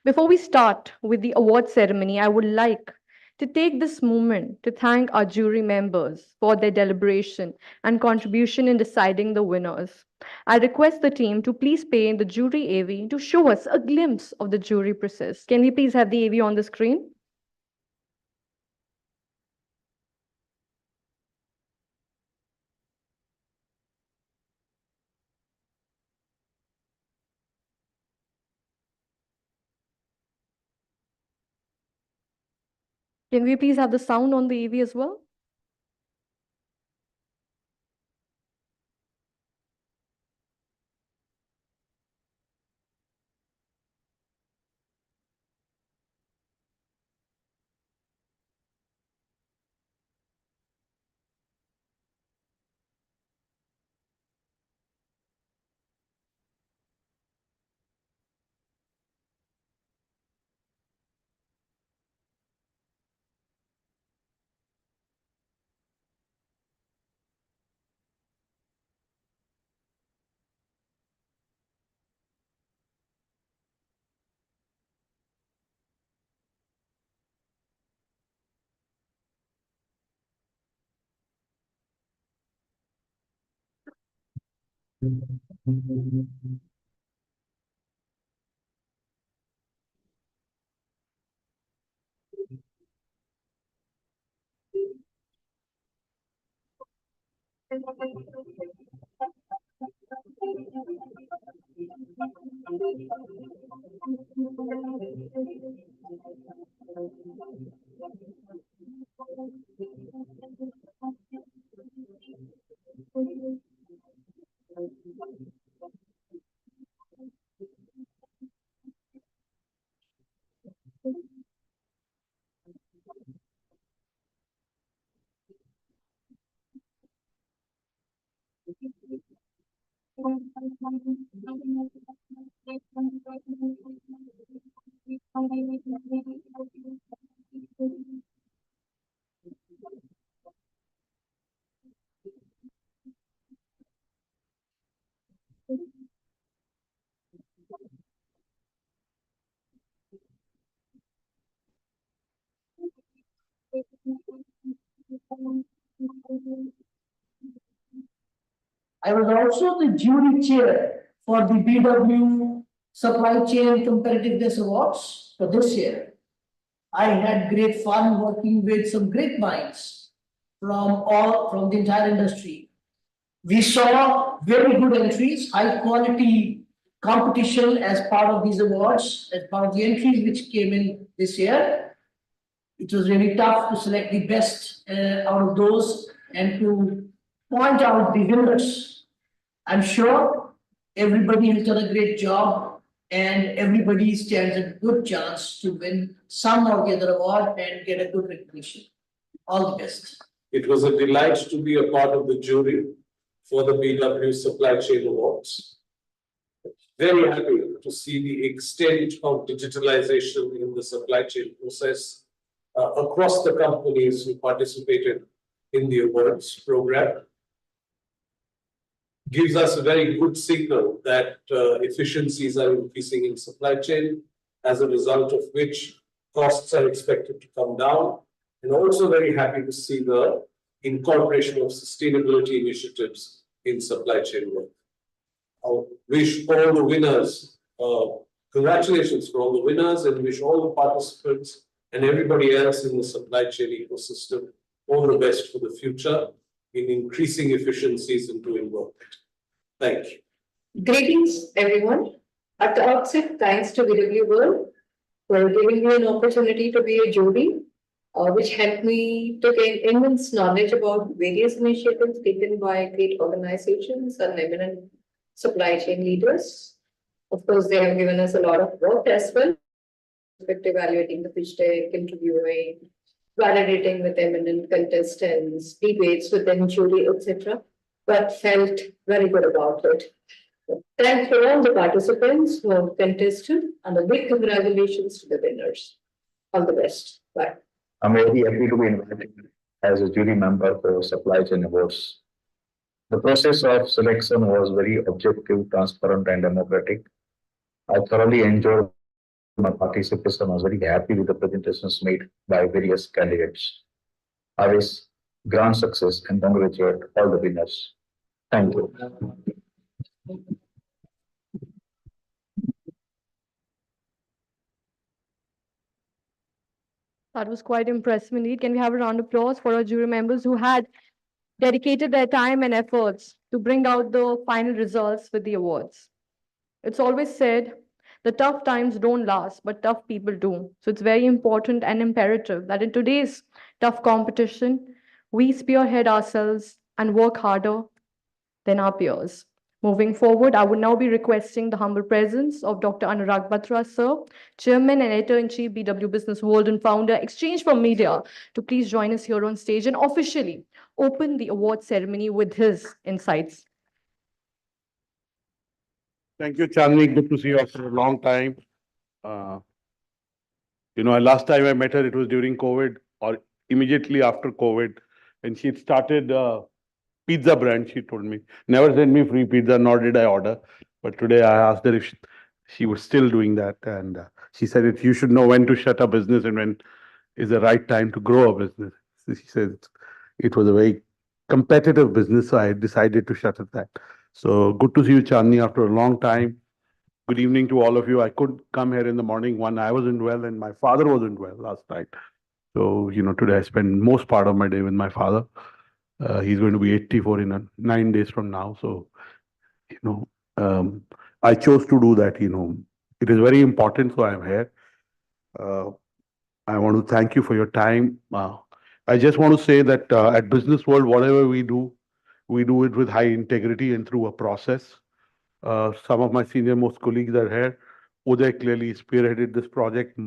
Before we start with the award ceremony, I would like to take this moment to thank our jury members for their deliberation and contribution in deciding the winners. I request the team to please pay the jury AV to show us a glimpse of the jury process. Can we please have the AV on the screen? Can we please have the sound on the AV as well? I was also the jury chair for the BW Supply Chain Competitiveness Awards for this year. I had great fun working with some great minds from the entire industry. We saw very good entries, high quality competition as part of these awards, as part of the entries which came in this year. It was really tough to select the best out of those and to point out the winners. I'm sure everybody has done a great job and everybody stands a good chance to win some or the other award and get a good recognition. All the best. It was a delight to be a part of the jury for the BW Supply Chain Awards. Very happy to see the extent of digitalization in the supply chain process across the companies who participated in the awards program. Gives us a very good signal that efficiencies are increasing in supply chain, as a result of which costs are expected to come down. And also very happy to see the incorporation of sustainability initiatives in supply chain work. I wish all the winners, congratulations for all the winners, and wish all the participants and everybody else in the supply chain ecosystem all the best for the future in increasing efficiencies and doing work. Thank you. Greetings, everyone. At the outset, thanks to Businessworld for giving me an opportunity to be a jury, which helped me to gain immense knowledge about various initiatives taken by great organizations and eminent supply chain leaders. Of course, they have given us a lot of work as well, evaluating the pitch deck, interviewing, validating with eminent contestants, debates with the jury, etc. But felt very good about it. Thanks for all the participants who have contested, and a big congratulations to the winners. All the best. Bye. I'm very happy to be invited as a jury member for Supply Chain Awards. The process of selection was very objective, transparent, and democratic. I thoroughly enjoyed my participation. I was very happy with the presentations made by various candidates. I wish grand success and congratulate all the winners. Thank you. That was quite impressive indeed. Can we have a round of applause for our jury members who had dedicated their time and efforts to bring out the final results with the awards? It's always said, the tough times don't last, but tough people do. So it's very important and imperative that in today's tough competition, we spearhead ourselves and work harder than our peers. Moving forward, I would now be requesting the humble presence of Dr. Anurag Batra, sir, Chairman and Editor-in-Chief, BW Businessworld and founder, Exchange for Media, to please join us here on stage and officially open the award ceremony with his insights. Thank you, Chandni. Good to see you after a long time. Last time I met her, it was during COVID or immediately after COVID, and she started pizza brand. She told me, never send me free pizza, nor did I order. But today I asked her if she was still doing that. And she said, you should know when to shut a business and when is the right time to grow a business. So she said it was a very competitive business, so I decided to shut it that. So good to see you, Chandni, after a long time. Good evening to all of you. I could come here in the morning. One, I wasn't well and my father wasn't well last night. So, today I spend most part of my day with my father. He's going to be 84 in 9 days from now. So, I chose to do that, It is very important, so I'm here. I want to thank you for your time. I just want to say that at Businessworld, whatever we do it with high integrity and through a process. Some of my senior most colleagues are here. Uday clearly spearheaded this project.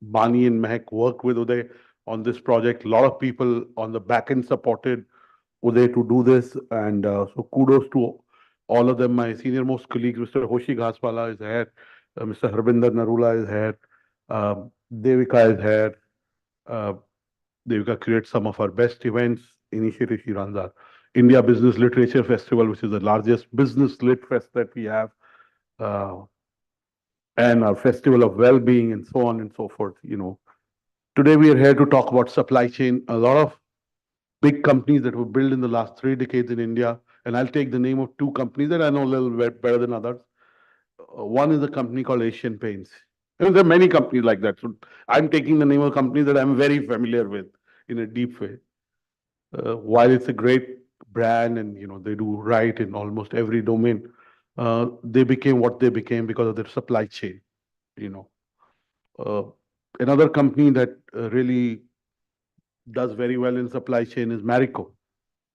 Bani and Mehak worked with Uday on this project. A lot of people on the back end supported Uday to do this. And so kudos to all of them. My senior most colleagues, Mr. Hoshi Ghaswala is here. Mr. Harbinder Narula is here. Devika is here. Devika creates some of our best events. Initiative she runs our India Business Literature Festival, which is the largest business lit fest that we have. And our Festival of Well-being and so on and so forth, Today we are here to talk about supply chain. A lot of big companies that were built in the last 3 decades in India, and I'll take the name of 2 companies that I know a little bit better than others. One is a company called Asian Paints. There are many companies like that. So I'm taking the name of companies that I'm very familiar with in a deep way. While it's a great brand and, they do right in almost every domain. They became what they became because of their supply chain, you know. Another company that really does very well in supply chain is Marico,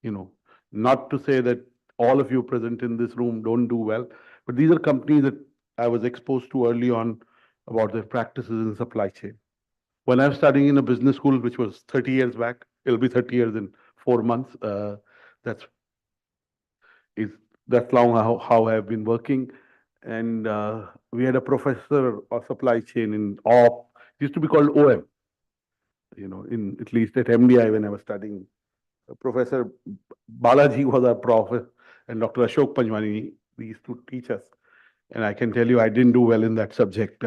you know. Not to say that all of you present in this room don't do well, but these are companies that I was exposed to early on about their practices in supply chain. When I was studying in a business school, which was 30 years back, it'll be 30 years in 4 months. That's is that's long how I've been working. And we had a professor of supply chain in OP. It used to be called OM, in at least at MDI when I was studying. Professor Balaji was our prof, and Dr. Ashok Panjwani, they used to teach us. And I can tell you, I didn't do well in that subject.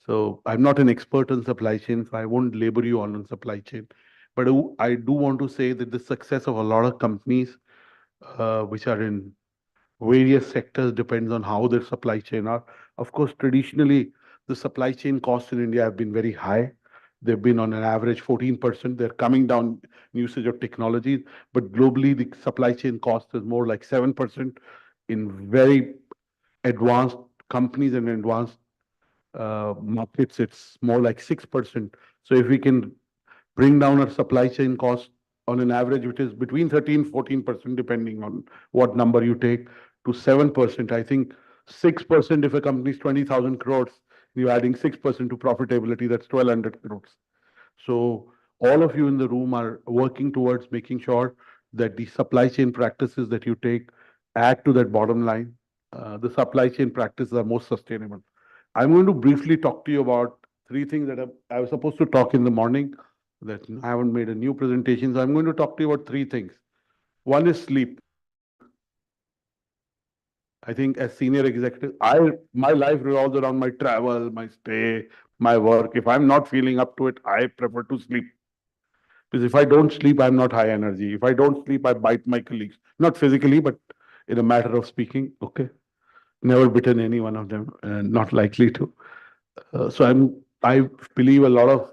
So I'm not an expert on supply chain, so I won't labor you on supply chain. But I do want to say that the success of a lot of companies, which are in various sectors, depends on how their supply chain are. Of course, traditionally, the supply chain costs in India have been very high. They've been on an average 14%. They're coming down in usage of technologies, but globally, the supply chain cost is more like 7%. In very advanced companies and advanced markets, it's more like 6%. So if we can bring down our supply chain cost on an average, which is between 13-14%, depending on what number you take, to 7%. I think 6%, if a company is 20,000 crores, you're adding 6% to profitability, that's 1,200 crores. So all of you in the room are working towards making sure that the supply chain practices that you take add to that bottom line. The supply chain practices are most sustainable. I'm going to briefly talk to you about three things that I was supposed to talk in the morning, that I haven't made a new presentation. So I'm going to talk to you about three things. One is sleep. I think as senior executive, my life revolves around my travel, my stay, my work. If I'm not feeling up to it, I prefer to sleep. Because if I don't sleep, I'm not high energy. If I don't sleep, I bite my colleagues. Not physically, but in a matter of speaking. Okay. Never bitten any one of them, and not likely to. So I believe a lot of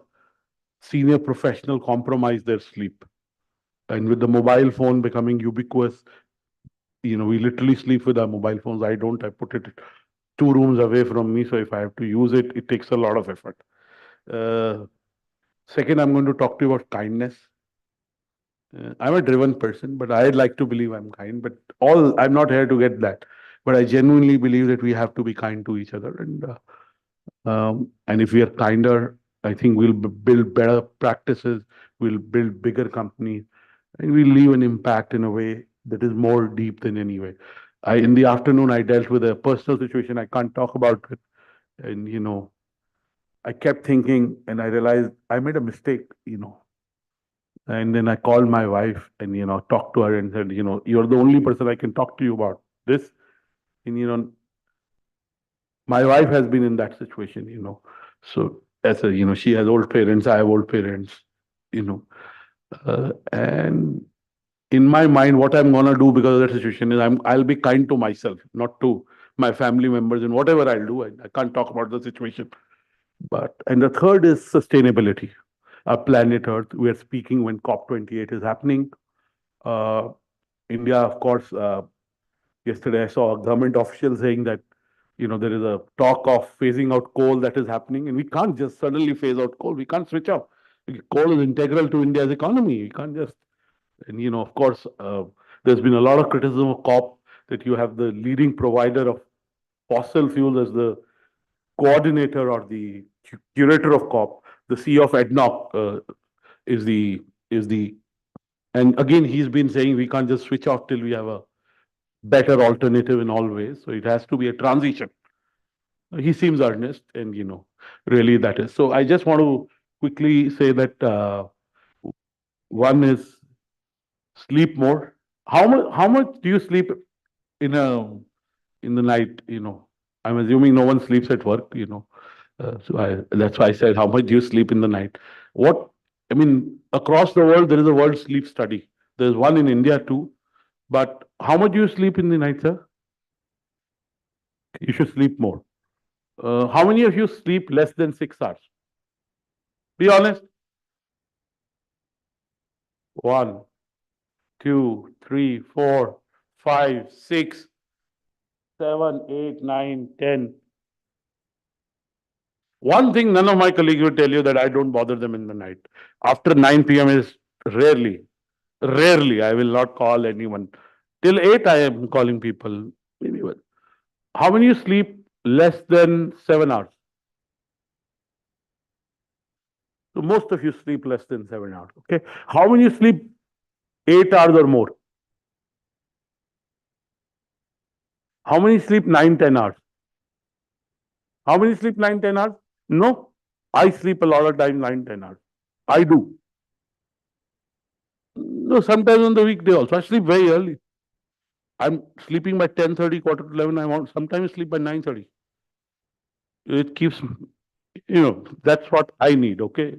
senior professionals compromise their sleep. And with the mobile phone becoming ubiquitous, we literally sleep with our mobile phones. I don't. I put it 2 rooms away from me. So if I have to use it, it takes a lot of effort. Second, I'm going to talk to you about kindness. I'm a driven person, but I'd like to believe I'm kind. But I'm not here to get that. But I genuinely believe that we have to be kind to each other. And if we are kinder, I think we'll build better practices, we'll build bigger companies, and we'll leave an impact in a way that is more deep than any way. In the afternoon, I dealt with a personal situation. I can't talk about it. And, I kept thinking and I realized I made a mistake. And then I called my wife and, talked to her and said, you're the only person I can talk to you about this. And, my wife has been in that situation. So she has old parents, I have old parents. And in my mind, what I'm gonna do because of that situation is I'll be kind to myself, not to my family members, and whatever I'll do, I can't talk about the situation. And the third is sustainability. Our planet Earth, we are speaking when COP28 is happening. India, of course, yesterday I saw a government official saying that, there is a talk of phasing out coal that is happening, and we can't just suddenly phase out coal. We can't switch off. Coal is integral to India's economy. We can't just, and of course, there's been a lot of criticism of COP that you have the leading provider of fossil fuels as the coordinator or the curator of COP. The CEO of ADNOC is the, and again, he's been saying we can't just switch off till we have a better alternative in all ways. So it has to be a transition. He seems earnest, and really that is. So I just want to quickly say that one is sleep more. How much do you sleep in the night? I'm assuming no one sleeps at work. So that's why I said, how much do you sleep in the night? Across the world, there is a world sleep study. There's one in India too. But how much do you sleep in the night, sir? You should sleep more. How many of you sleep less than 6 hours? Be honest. One. 2, 3, 4, 5, 6, 7, 8, 9, 10. One thing none of my colleagues will tell you that I don't bother them in the night. After 9 p.m. is rarely I will not call anyone. Till 8 I am calling people. Maybe one. How many you sleep less than 7 hours? So most of you sleep less than 7 hours. Okay. How many you sleep 8 hours or more? How many sleep 9, 10 hours? How many sleep 9, 10 hours? No. I sleep a lot of time 9, 10 hours. I do. No, sometimes on the weekday also. I sleep very early. I'm sleeping by 10:30, quarter to 11. I want sometimes sleep by 9:30. It keeps, that's what I need. Okay.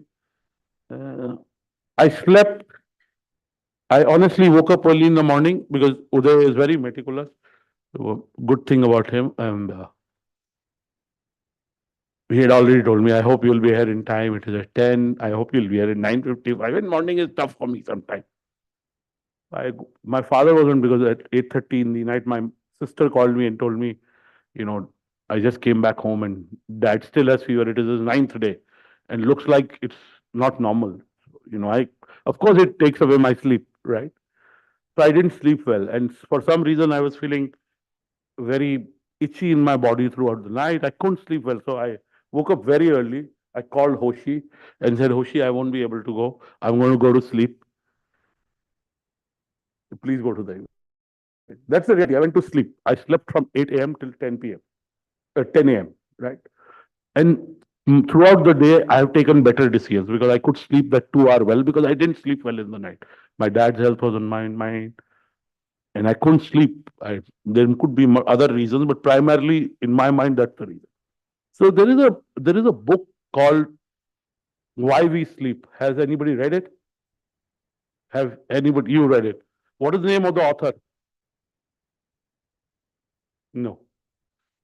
I slept. I honestly woke up early in the morning because Uday is very meticulous. Good thing about him. And he had already told me, I hope you'll be here in time. It is at 10. I hope you'll be here at 9:55. In morning is tough for me sometimes. My father wasn't, because at 8:30 in the night, my sister called me and told me, I just came back home and dad still has fever. It is his 9th day and looks like it's not normal. Of course, it takes away my sleep, right? So I didn't sleep well. And for some reason, I was feeling very itchy in my body throughout the night. I couldn't sleep well. So I woke up very early. I called Hoshi and said, Hoshi, I won't be able to go. I'm going to go to sleep. Please go to the event. That's the reality. I went to sleep. I slept from 8 a.m. till 10 p.m. 10 a.m. Right? And throughout the day, I have taken better decisions because I could sleep that 2 hour well because I didn't sleep well in the night. My dad's health was on my mind, and I couldn't sleep. There could be other reasons, but primarily in my mind, that's the reason. So there is a book called Why We Sleep. Has anybody read it? Have anybody you read it? What is the name of the author? No.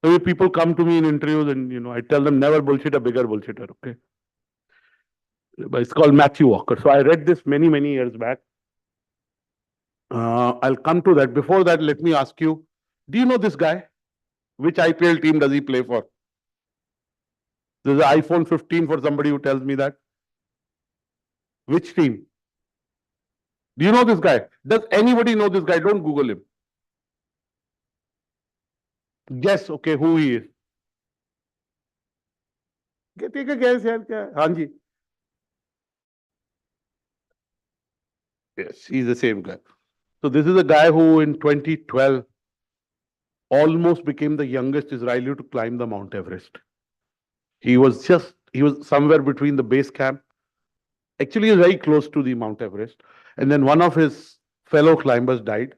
So if people come to me in interviews and I tell them never bullshit a bigger bullshitter, okay? But it's called Matthew Walker. So I read this many, many years back. I'll come to that. Before that, let me ask you, do you know this guy? Which IPL team does he play for? There's an iPhone 15 for somebody who tells me that. Which team? Do you know this guy? Does anybody know this guy? Don't Google him. Guess, okay, who he is. Take a guess, yaar. Hanji. Yes, he's the same guy. So this is a guy who in 2012 almost became the youngest Israeli to climb the Mount Everest. He was somewhere between the base camp. Actually, he was very close to the Mount Everest. And then one of his fellow climbers died.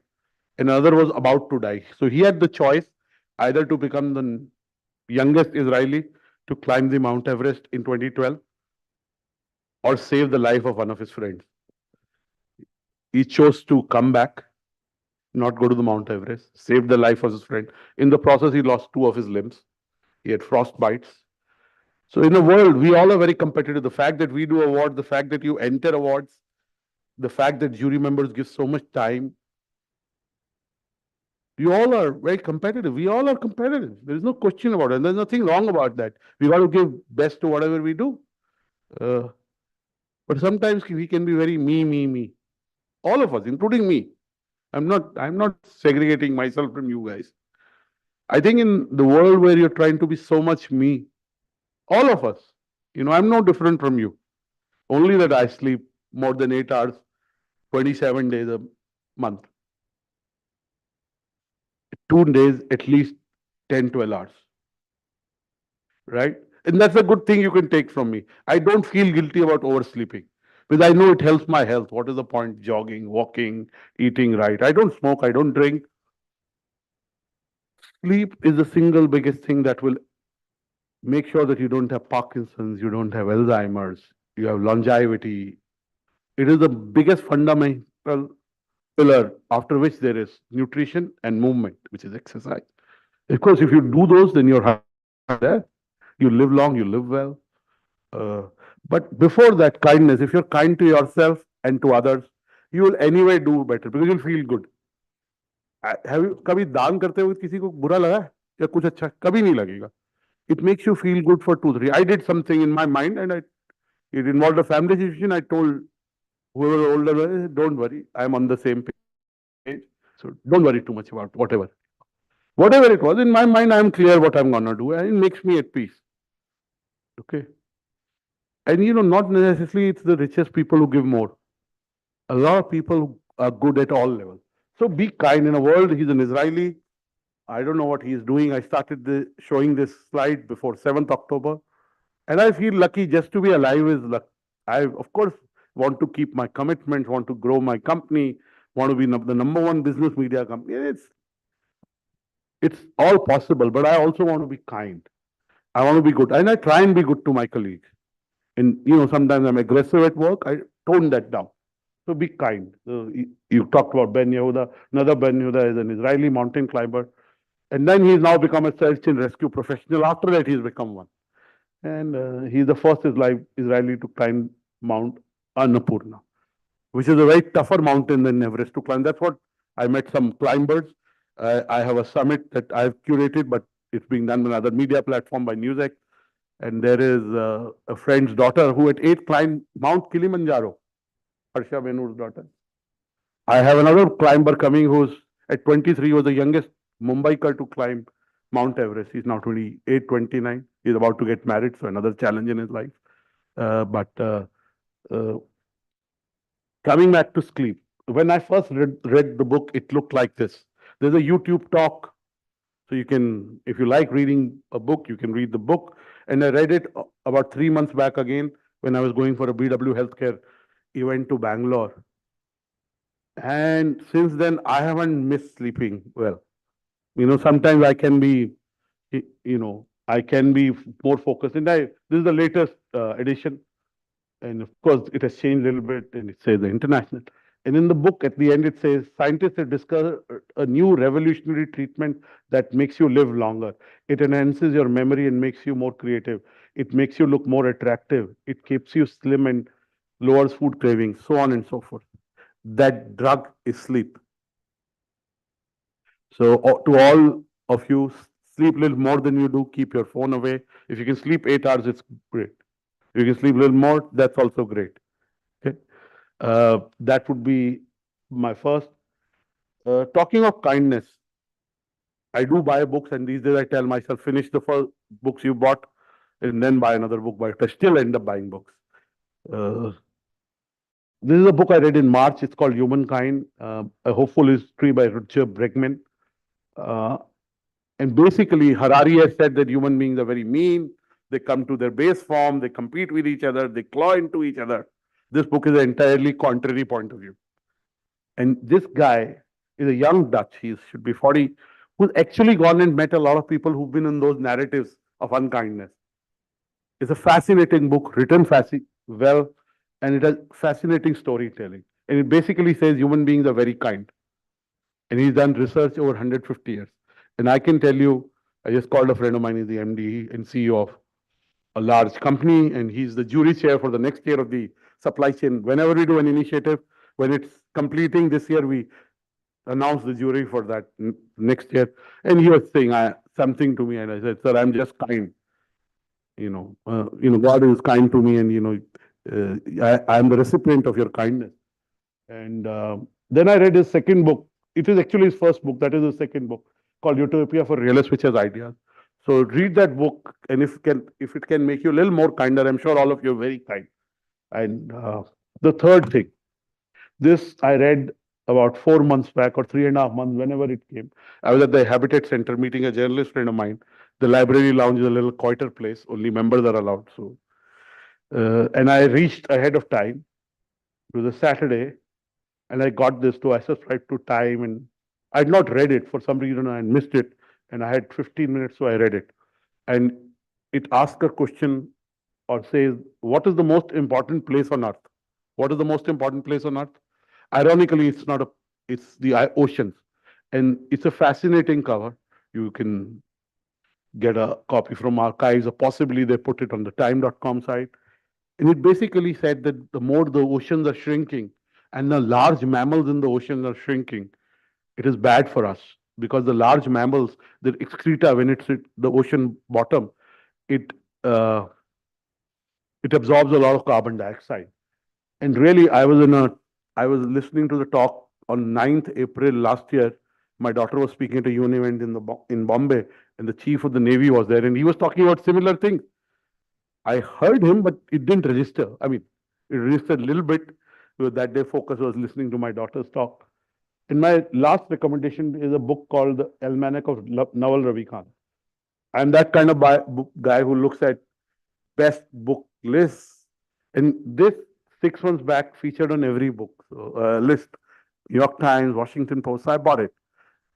Another was about to die. So he had the choice either to become the youngest Israeli to climb the Mount Everest in 2012 or save the life of one of his friends. He chose to come back, not go to the Mount Everest, save the life of his friend. In the process, he lost 2 of his limbs. He had frost bites. So in a world, we all are very competitive. The fact that we do awards, the fact that you enter awards, the fact that jury members give so much time, you all are very competitive. We all are competitive. There is no question about it. And there's nothing wrong about that. We got to give best to whatever we do. But sometimes we can be very me. All of us, including me. I'm not segregating myself from you guys. I think in the world where you're trying to be so much me, all of us, I'm no different from you. Only that I sleep more than 8 hours, 27 days a month. 2 days, at least 10, 12 hours. Right? And that's a good thing you can take from me. I don't feel guilty about oversleeping because I know it helps my health. What is the point? Jogging, walking, eating right. I don't smoke, I don't drink. Sleep is the single biggest thing that will make sure that you don't have Parkinson's, you don't have Alzheimer's, you have longevity. It is the biggest fundamental pillar after which there is nutrition and movement, which is exercise. Of course, if you do those, then you're there. You live long, you live well. But before that, kindness. If you're kind to yourself and to others, you will anyway do better because you'll feel good. Have you कभी दान करते हुए किसी को बुरा लगा है या कुछ अच्छा? कभी नहीं लगेगा. It makes you feel good for 2-3. I did something in my mind and it involved a family situation. I told whoever older, don't worry, I'm on the same page. So don't worry too much about whatever. Whatever it was, in my mind, I'm clear what I'm gonna do, and it makes me at peace. Okay. And not necessarily it's the richest people who give more. A lot of people are good at all levels. So be kind in a world. He's an Israeli. I don't know what he's doing. I started showing this slide before 7th October. And I feel lucky just to be alive is luck. I, of course, want to keep my commitments, want to grow my company, want to be the number one business media company. It's all possible, but I also want to be kind. I want to be good. And I try and be good to my colleagues. And, sometimes I'm aggressive at work. I tone that down. So be kind. You talked about Ben Yehuda. Another Ben Yehuda is an Israeli mountain climber. And then he's now become a search and rescue professional. After that, he's become one. And he's the first Israeli to climb Mount Annapurna, which is a very tougher mountain than Everest to climb. That's what I met some climbers. I have a summit that I've curated, but it's being done on another media platform by Newsec. And there is a friend's daughter who at 8 climbed Mount Kilimanjaro, Harsha Benur's daughter. I have another climber coming who's at 23 was the youngest Mumbaiker to climb Mount Everest. He's now 28, 29. He's about to get married, so another challenge in his life. Coming back to sleep, when I first read the book, it looked like this. There's a YouTube talk. So you can, if you like reading a book, you can read the book. And I read it about 3 months back again when I was going for a BW healthcare event to Bangalore. And since then, I haven't missed sleeping well. Sometimes I can be, I can be more focused. And this is the latest edition. And of course, it has changed a little bit and it says the international. And in the book, at the end, it says scientists have discovered a new revolutionary treatment that makes you live longer. It enhances your memory and makes you more creative. It makes you look more attractive. It keeps you slim and lowers food cravings, so on and so forth. That drug is sleep. So to all of you, sleep a little more than you do. Keep your phone away. If you can sleep 8 hours, it's great. If you can sleep a little more, that's also great. Okay, that would be my first. Talking of kindness, I do buy books, and these days I tell myself, finish the first books you bought, and then buy another book. But I still end up buying books. This is a book I read in March. It's called Humankind, A Hopeful History by Rutger Bregman. And basically, Harari has said that human beings are very mean. They come to their base form, they compete with each other, they claw into each other. This book is an entirely contrary point of view. And this guy is a young Dutch, he should be 40, who's actually gone and met a lot of people who've been in those narratives of unkindness. It's a fascinating book, written well, and it has fascinating storytelling. And it basically says human beings are very kind. And he's done research over 150 years. And I can tell you, I just called a friend of mine, he's the MD and CEO of a large company, and he's the jury chair for the next year of the supply chain. Whenever we do an initiative, when it's completing this year, we announce the jury for that next year. And he was saying something to me, and I said, "Sir, I'm just kind. God is kind to me, and I'm the recipient of your kindness." And then I read his second book. It is actually his first book. That is his second book, called Utopia for Realists, which has ideas. So read that book, and if it can make you a little more kinder, I'm sure all of you are very kind. And the third thing, this I read about 4 months back or 3.5 months, whenever it came. I was at the Habitat Center meeting a journalist friend of mine. The library lounge is a little quieter place. Only members are allowed. So, and I reached ahead of time. It was a Saturday, and I got this too. I subscribed to Time, and I'd not read it for some reason. I missed it, and I had 15 minutes, so I read it. And it asks a question or says, what is the most important place on earth? What is the most important place on earth? Ironically, it's the oceans. And it's a fascinating cover. You can get a copy from archives, or possibly they put it on the time.com site. And it basically said that the more the oceans are shrinking, and the large mammals in the ocean are shrinking, it is bad for us because the large mammals, the excreta, when it's at the ocean bottom, it uh, it absorbs a lot of carbon dioxide. And really, I was listening to the talk on 9th April last year. My daughter was speaking at a UN event in Bombay, and the chief of the Navy was there, and he was talking about similar things. I heard him, but it didn't register. I mean, it registered a little bit. That day, focus was listening to my daughter's talk. And my last recommendation is a book called The Almanac of Naval Ravikant. I'm that kind of guy who looks at best book lists. And this 6 months back featured on every book list. New York Times, Washington Post. So I bought it.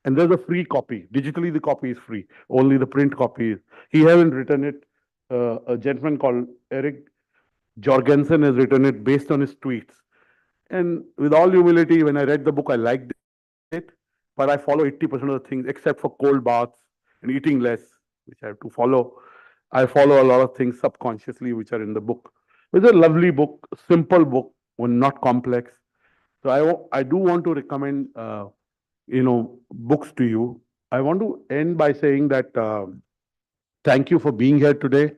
And there's a free copy. Digitally, the copy is free. Only the print copy is. He hasn't written it. A gentleman called Eric Jorgensen has written it based on his tweets. And with all humility, when I read the book, I liked it, but I follow 80% of the things except for cold baths and eating less, which I have to follow. I follow a lot of things subconsciously, which are in the book. It's a lovely book, simple book, one not complex. So I do want to recommend, books to you. I want to end by saying that thank you for being here today.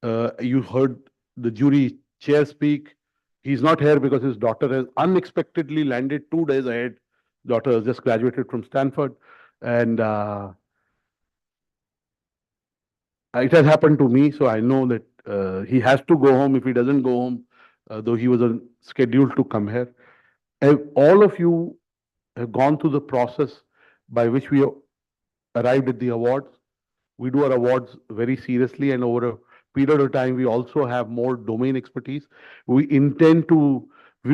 You heard the jury chair speak. He's not here because his daughter has unexpectedly landed 2 days ahead. Daughter has just graduated from Stanford, and it has happened to me. So I know that he has to go home. If he doesn't go home, though he was scheduled to come here, all of you have gone through the process by which we arrived at the awards. We do our awards very seriously, and over a period of time, we also have more domain expertise. We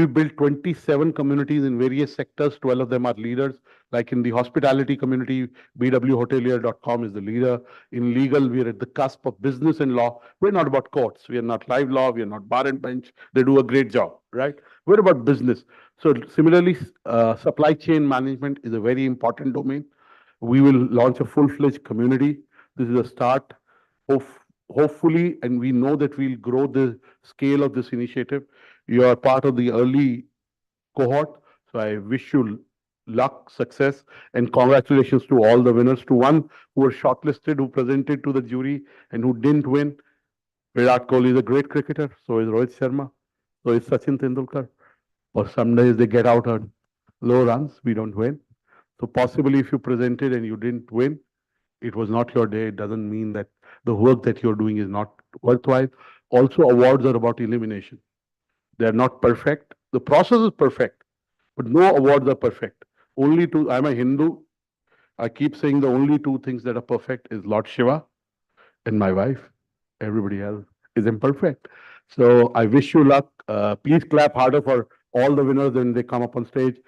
built 27 communities in various sectors. 12 of them are leaders. Like in the hospitality community, bwhotelier.com is the leader. In legal, we're at the cusp of business and law. We're not about courts. We are not live law. We are not bar and bench. They do a great job, right? We're about business. So similarly, supply chain management is a very important domain. We will launch a full-fledged community. This is a start. Hopefully, and we know that we'll grow the scale of this initiative. You are part of the early cohort. So I wish you luck, success, and congratulations to all the winners. To one who were shortlisted, who presented to the jury, and who didn't win. Virat Kohli is a great cricketer. So is Rohit Sharma. So is Sachin Tendulkar. Or some days they get out on low runs. We don't win. So possibly if you presented and you didn't win, it was not your day. It doesn't mean that the work that you're doing is not worthwhile. Also, awards are about elimination. They're not perfect. The process is perfect, but no awards are perfect. I'm a Hindu. I keep saying the only two things that are perfect is Lord Shiva and my wife. Everybody else is imperfect. So I wish you luck. Please clap harder for all the winners when they come up on stage.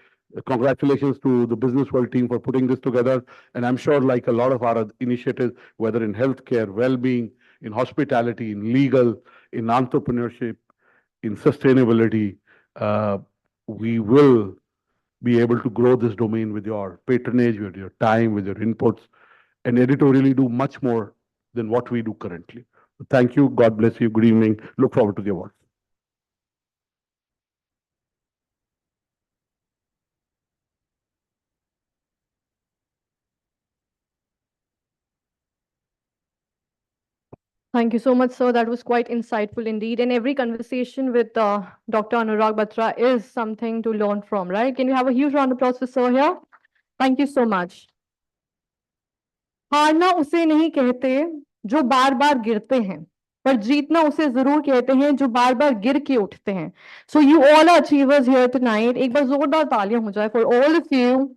Congratulations to the Business World team for putting this together. And I'm sure, like a lot of our initiatives, whether in healthcare, well-being, in hospitality, in legal, in entrepreneurship, in sustainability, we will be able to grow this domain with your patronage, with your time, with your inputs, and editorially do much more than what we do currently. Thank you. God bless you. Good evening. Look forward to the awards. Thank you so much, sir. That was quite insightful indeed. And every conversation with Dr. Anurag Batra is something to learn from, right? Can you have a huge round of applause for sir here? Thank you so much. हारना उसे नहीं कहते जो बार बार गिरते हैं, पर जीतना उसे जरूर कहते हैं जो बार बार गिर के उठते हैं. So you all are achievers here tonight. एक बार जोरदार तालियां हो जाए for all of you.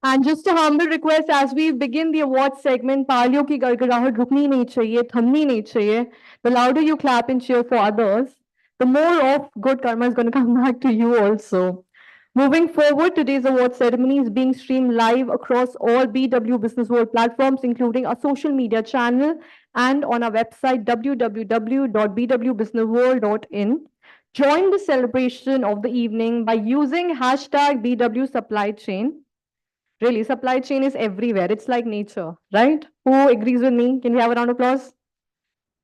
And just a humble request as we begin the award segment, तालियों की गड़गड़ाहट रुकनी नहीं चाहिए, थमनी नहीं चाहिए. The louder you clap and cheer for others, the more of good karma is going to come back to you also. Moving forward, today's award ceremony is being streamed live across all BW Business World platforms, including our social media channel and on our website www.bwbusinessworld.in. Join the celebration of the evening by using hashtag BW Supply Chain. Really, supply chain is everywhere. It's like nature, right? Who agrees with me? Can we have a round of applause?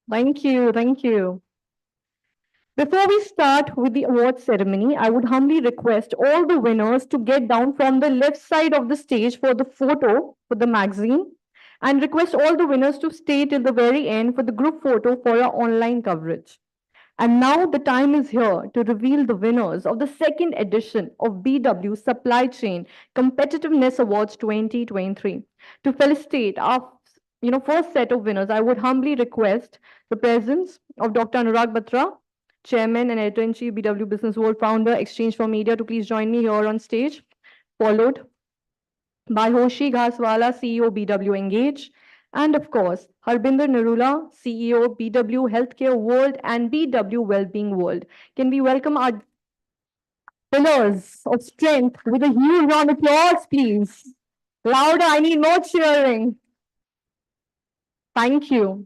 Thank you. Thank you. Before we start with the award ceremony, I would humbly request all the winners to get down from the left side of the stage for the photo for the magazine and request all the winners to stay till the very end for the group photo for our online coverage. And now the time is here to reveal the winners of the second edition of BW Supply Chain Competitiveness Awards 2023. To felicitate our first set of winners, I would humbly request the presence of Dr. Anurag Batra, Chairman and Editor-in-Chief, BW Businessworld Founder, Exchange for Media, to please join me here on stage, followed by Hoshi Ghaswala, CEO, BW Engage, and of course, Harbinder Narula, CEO, BW Healthcare World and BW Wellbeing World. Can we welcome our pillars of strength with a huge round of applause, please? Louder, I need more cheering. Thank you.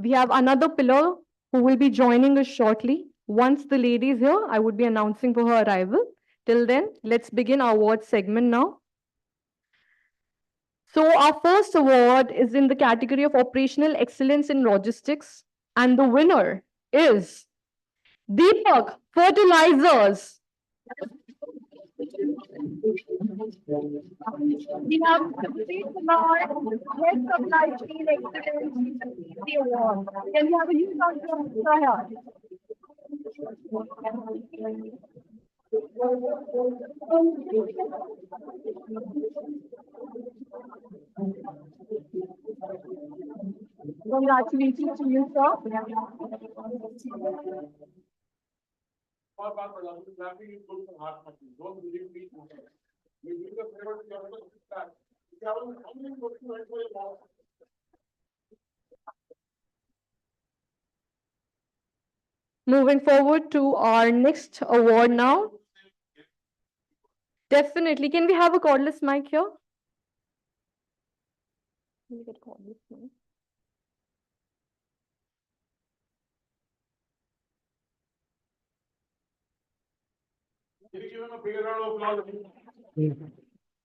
We have another pillar who will be joining us shortly. Once the lady is here, I would be announcing for her arrival. Till then, let's begin our award segment now. So our first award is in the category of Operational Excellence in Logistics, and the winner is Deepak Fertilizers. We have received the Head Supply Chain Excellence Award. Can we have a huge round of applause? Congratulations to you, sir. Moving forward to our next award now. Definitely. Can we have a cordless mic here? Can we get cordless mic?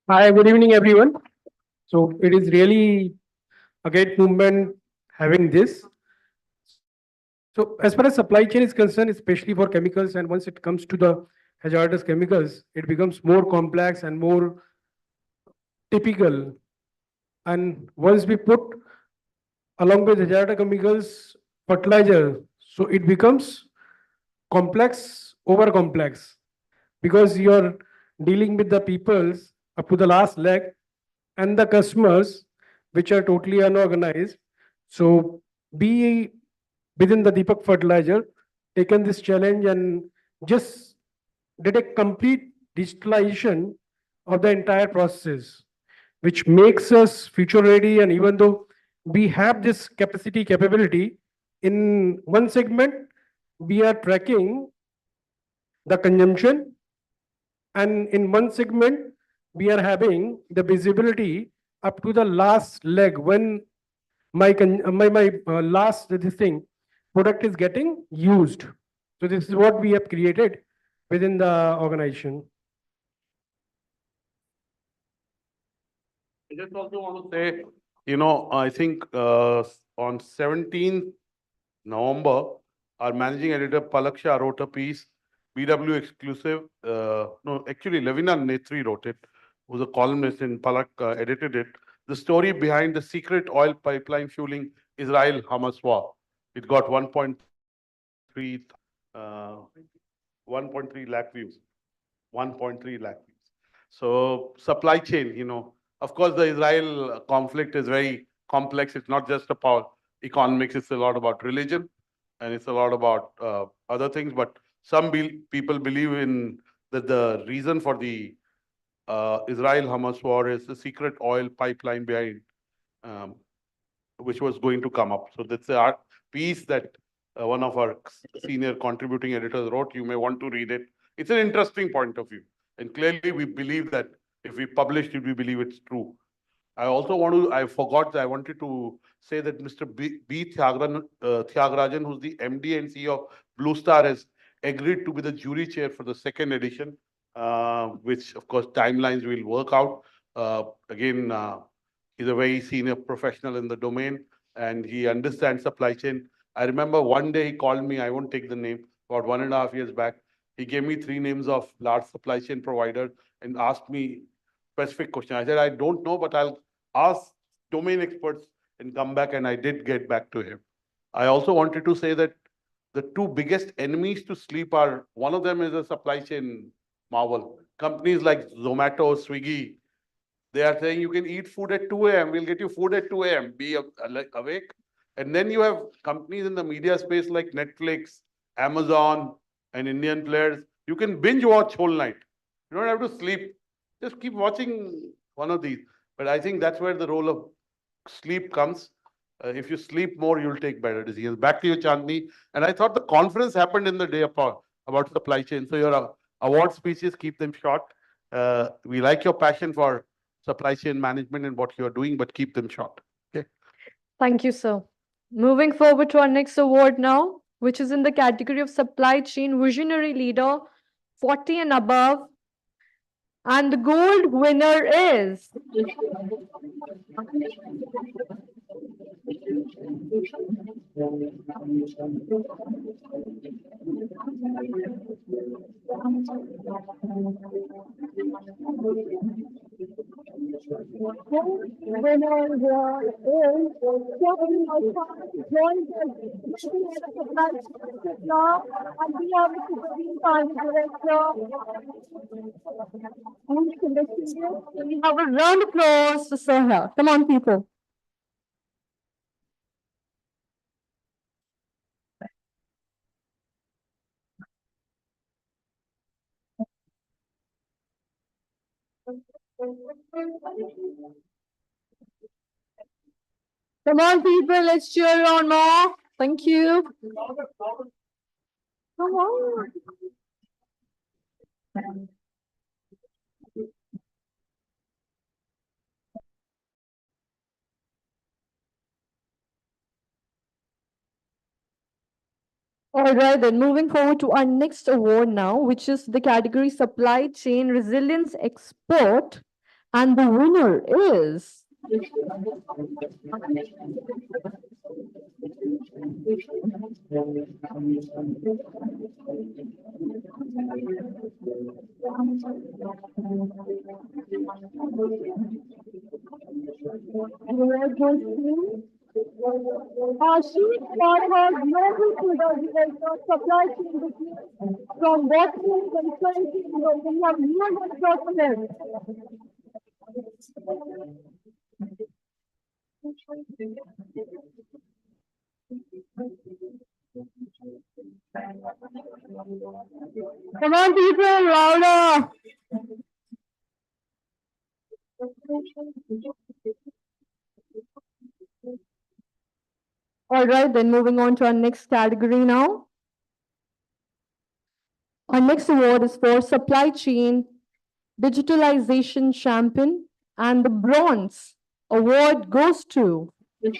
Hi, good evening, everyone. So it is really a great movement having this. So as far as supply chain is concerned, especially for chemicals, and once it comes to the hazardous chemicals, it becomes more complex and more typical. And once we put along with hazardous chemicals, fertilizer, so it becomes complex, over complex, because you're dealing with the peoples up to the last leg and the customers, which are totally unorganized. So be within the Deepak Fertilizer, taken this challenge and just did a complete digitalization of the entire process, which makes us future ready. And even though we have this capability, in one segment, we are tracking the consumption, and in one segment, we are having the visibility up to the last leg when my last this thing product is getting used. So this is what we have created within the organization. I just also want to say, I think on 17th November, our managing editor Palaksha wrote a piece, BW exclusive. No, actually, Levina Netri wrote it, who's a columnist, and Palak edited it. The story behind the secret oil pipeline fueling Israel-Hamas war. It got 1.3 lakh views. 1.3 lakh views. So supply chain, of course, the Israel conflict is very complex. It's not just about economics. It's a lot about religion, and it's a lot about other things. But some people believe in that the reason for the Israel-Hamas war is the secret oil pipeline behind, which was going to come up. So that's a piece that one of our senior contributing editors wrote. You may want to read it. It's an interesting point of view. And clearly, we believe that if we published it, we believe it's true. I also I wanted to say that Mr. B. Thiagarajan, who's the MD and CEO of Blue Star, has agreed to be the jury chair for the second edition, which, of course, timelines will work out. Again, he's a very senior professional in the domain. and he understands supply chain. I remember one day he called me, I won't take the name, about 1.5 years back. He gave me 3 names of large supply chain providers and asked me specific question. I said, I don't know, but I'll ask domain experts and come back, and I did get back to him. I also wanted to say that the two biggest enemies to sleep are, one of them is a supply chain marvel. Companies like Zomato, Swiggy, they are saying you can eat food at 2 a.m. We'll get you food at 2 a.m. Be awake. And then you have companies in the media space like Netflix, Amazon, and Indian players. You can binge watch whole night. You don't have to sleep. Just keep watching one of these. But I think that's where the role of sleep comes. If you sleep more, you'll take better decisions. Back to you, Chandni. And I thought the conference happened in the day about supply chain. So your award speeches, keep them short. We like your passion for supply chain management and what you're doing, but keep them short. Okay. Thank you, sir. Moving forward to our next award now, which is in the category of supply chain visionary leader, 40 and above. And the gold winner is we have a round of applause for Sohail. Come on, people. Come on, people, let's cheer on more. Thank you. Come on. All right, then moving forward to our next award now, which is the category Supply Chain Resilience Expert. And the winner is Ashish Farhad, Global Director, Supply Chain Business from Boston Consulting Group. We have years of process. Come on, people, louder. All right, then moving on to our next category now. Our next award is for Supply Chain Digitalization Champion, and the bronze award goes to the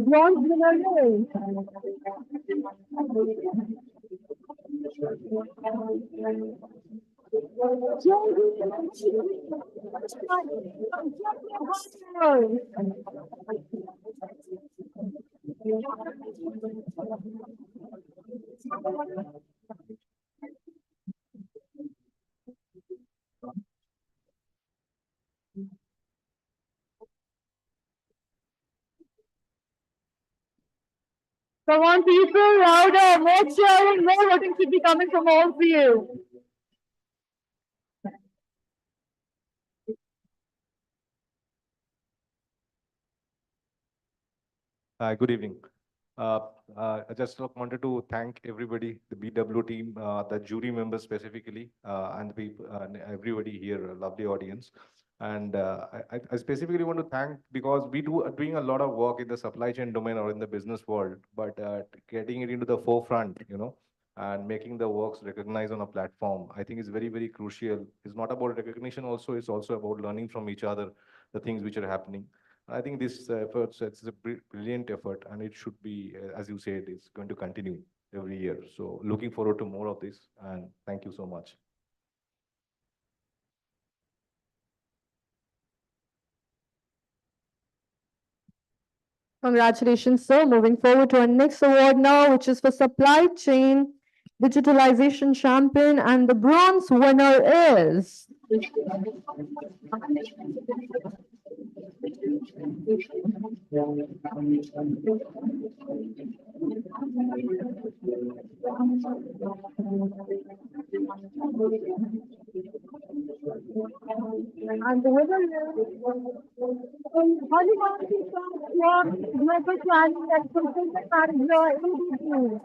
bronze winner is Come on, people, louder, more cheering, more voting should be coming from all of you. Good evening. I just wanted to thank everybody, the BW team, the jury members specifically, and the people, everybody here, a lovely audience. And I specifically want to thank because we are doing a lot of work in the supply chain domain or in the business world, but getting it into the forefront, and making the works recognized on a platform, I think is very, very crucial. It's not about recognition also, it's also about learning from each other, the things which are happening. I think this effort, it's a brilliant effort, and it should be, as you said, it's going to continue. every year. So looking forward to more of this, and thank you so much. Congratulations, sir. Moving forward to our next award now, which is for Supply Chain Digitalization Champion, and the bronze winner is. And the winner is Hollywood Global Planning and Fulfillment Manager, ADP.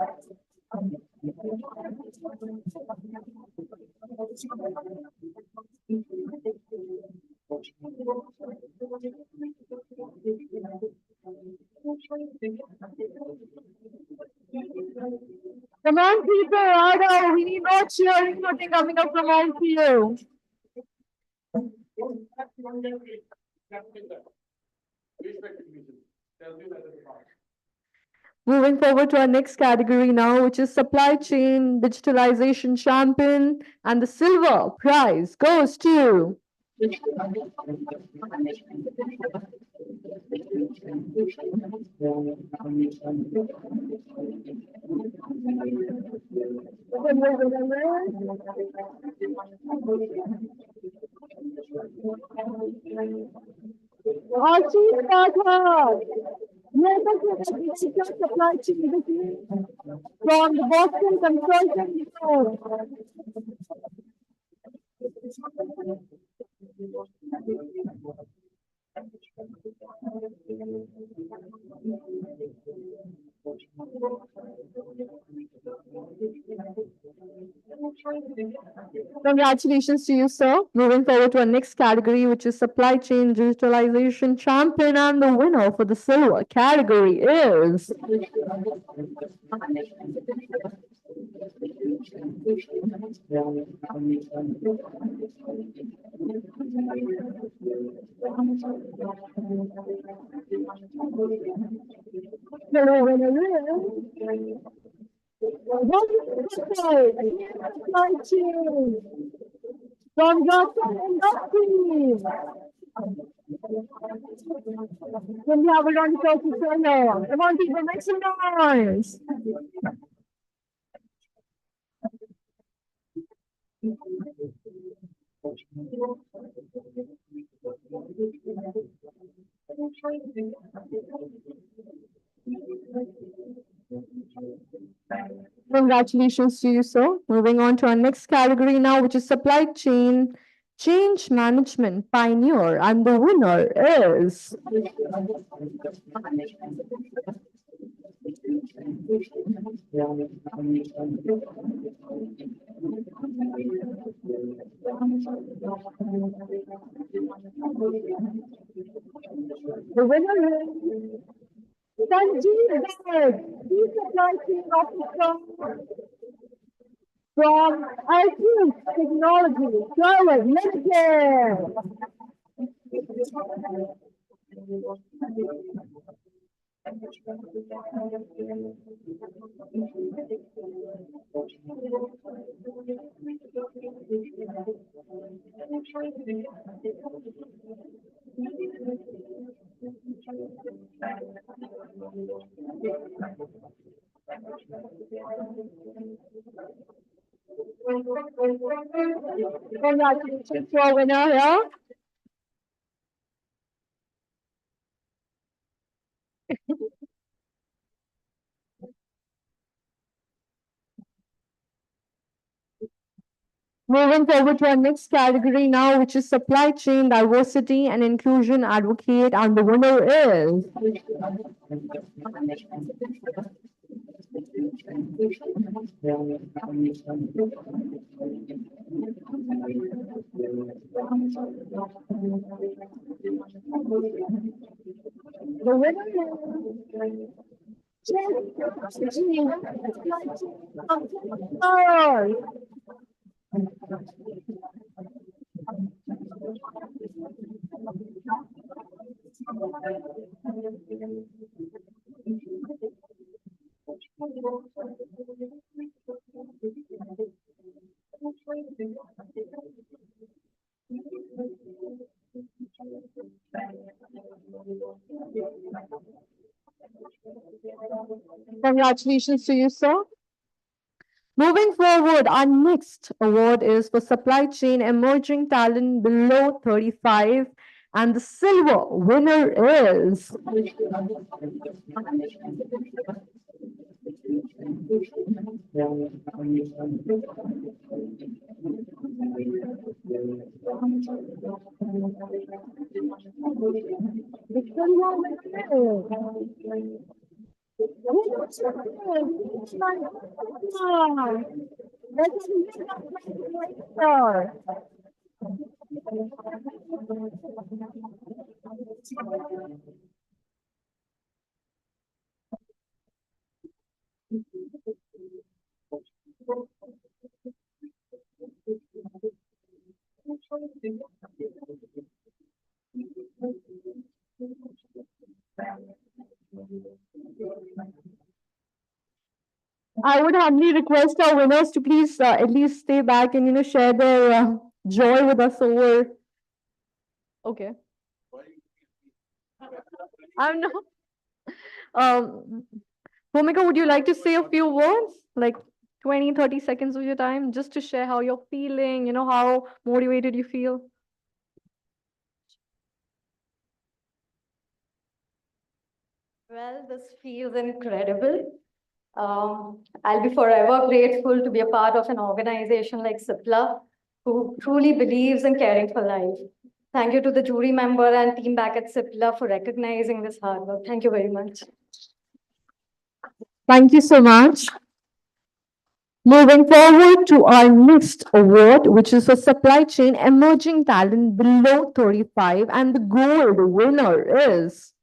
Come on, people, order. We need more cheering nothing coming up from all of you. Moving forward to our next category now, which is Supply Chain Digitalization Champion, and the silver prize goes to. Archie Carter, supply chain from the Boston Consulting Group. Congratulations to you, sir. Moving forward to our next category, which is Supply Chain Digitalization Champion, and the winner for the silver category is. From Johnson Industries. Can we have a round of applause for Sona? Come on, people, make some noise. Congratulations to you, sir. Moving on to our next category now, which is Supply Chain Change Management Pioneer, and the winner is. The winner is Sanjeev Garg, Chief Supply Chain Officer from IQ Technology Private Limited. Congratulations to our winner here. Moving forward to our next category now, which is Supply Chain Diversity and Inclusion Advocate, and the winner is. The winner is. Congratulations to you, sir. Moving forward, our next award is for supply chain emerging talent below 35, and the silver winner is. I would humbly request our winners to please at least stay back and share their joy with us over. Okay. I'm not. Bhumika, would you like to say a few words, like 20, 30 seconds of your time, just to share how you're feeling, how motivated you feel? Well, this feels incredible. I'll be forever grateful to be a part of an organization like Cipla, who truly believes in caring for life. Thank you to the jury member and team back at Cipla for recognizing this hard work. Thank you very much. Thank you so much. Moving forward to our next award, which is for supply chain emerging talent below 35, and the gold winner is.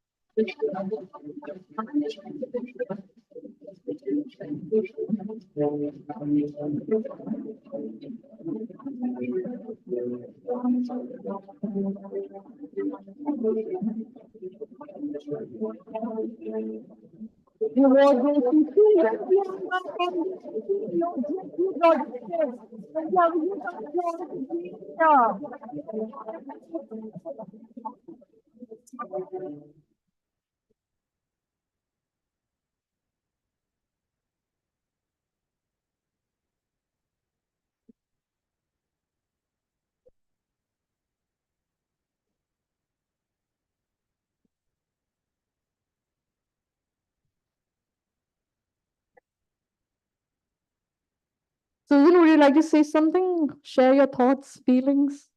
Susan, would you like to say something? Share your thoughts, feelings?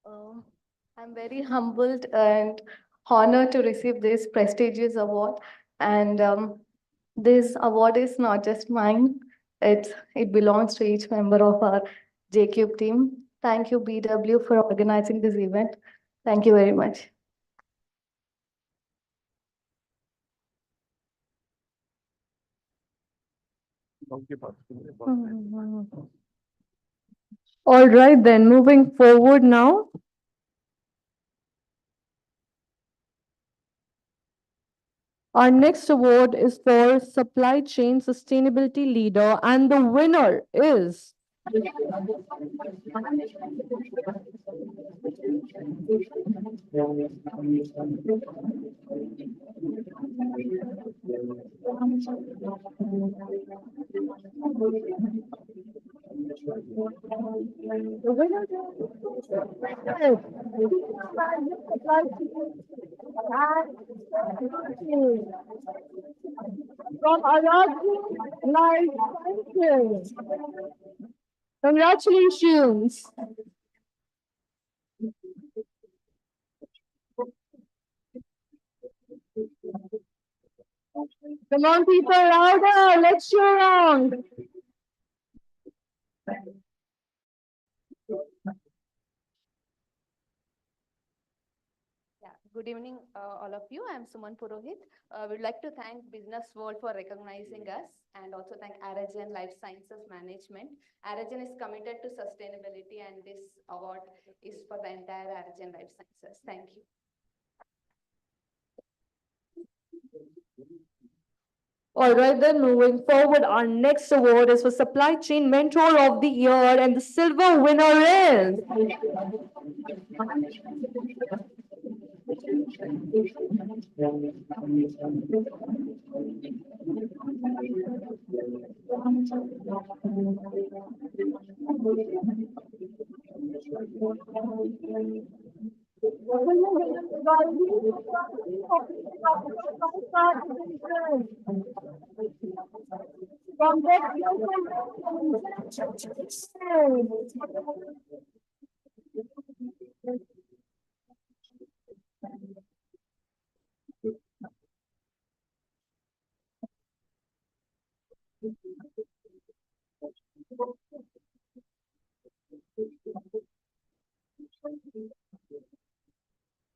I'm very humbled and honored to receive this prestigious award. And this award is not just mine, it belongs to each member of our JCube team. Thank you, BW, for organizing this event. Thank you very much. All right, then moving forward now. Our next award is for Supply Chain Sustainability Leader, and the winner is. From Araku Life Sciences. Congratulations. Come on, people, louder. Let's cheer on. Good evening, all of you. I'm Suman Purohit. We'd like to thank Businessworld for recognizing us and also thank Aragen Life Sciences Management. Aragen is committed to sustainability and this award is for the entire Aragen Life Sciences. Thank you. All right, then moving forward, our next award is for Supply Chain Mentor of the Year, and the silver winner is.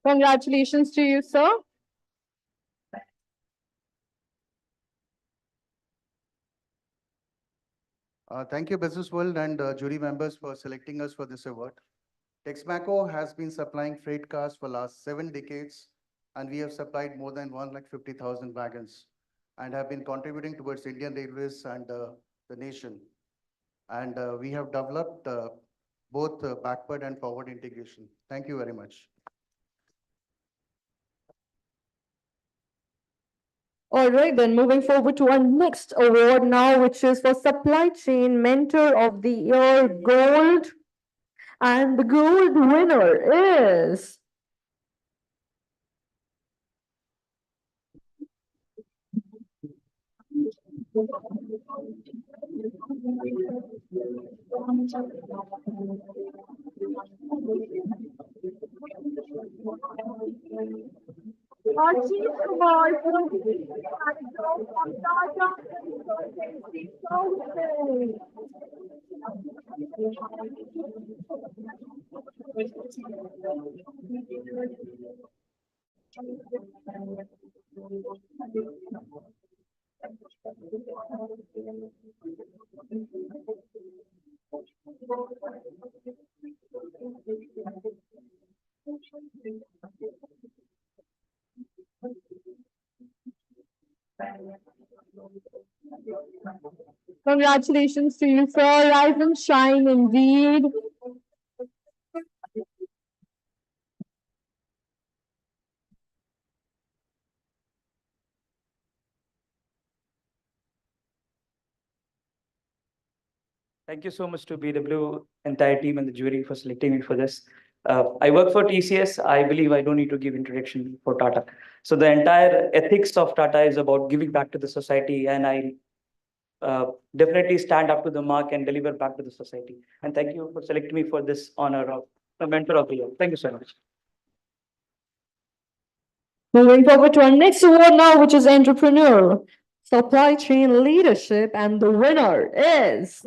Congratulations to you, sir. Thank you, Businessworld and jury members for selecting us for this award. Texmaco has been supplying freight cars for last 7 decades, and we have supplied more than 150,000 wagons and have been contributing towards Indian Railways and the nation. And we have developed both backward and forward integration. Thank you very much. All right, then moving forward to our next award now, which is for Supply Chain Mentor of the Year Gold. And the gold winner is Congratulations to you, sir. Rise and shine indeed. Thank you so much to BW entire team and the jury for selecting me for this. I work for TCS. I believe I don't need to give introduction for Tata. So the entire ethics of Tata is about giving back to the society, and I definitely stand up to the mark and deliver back to the society. And thank you for selecting me for this honor of a mentor of the year. Thank you so much. Moving forward to our next award now, which is Entrepreneur, Supply Chain Leadership, and the winner is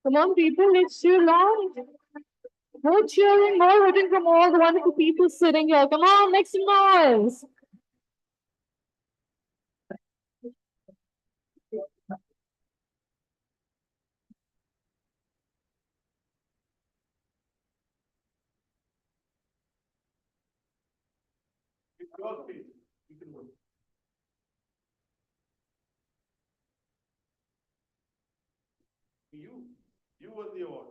Come on, people, it's too loud. More cheering, more hooting from all the wonderful people sitting here. Come on, make some noise. You won the award.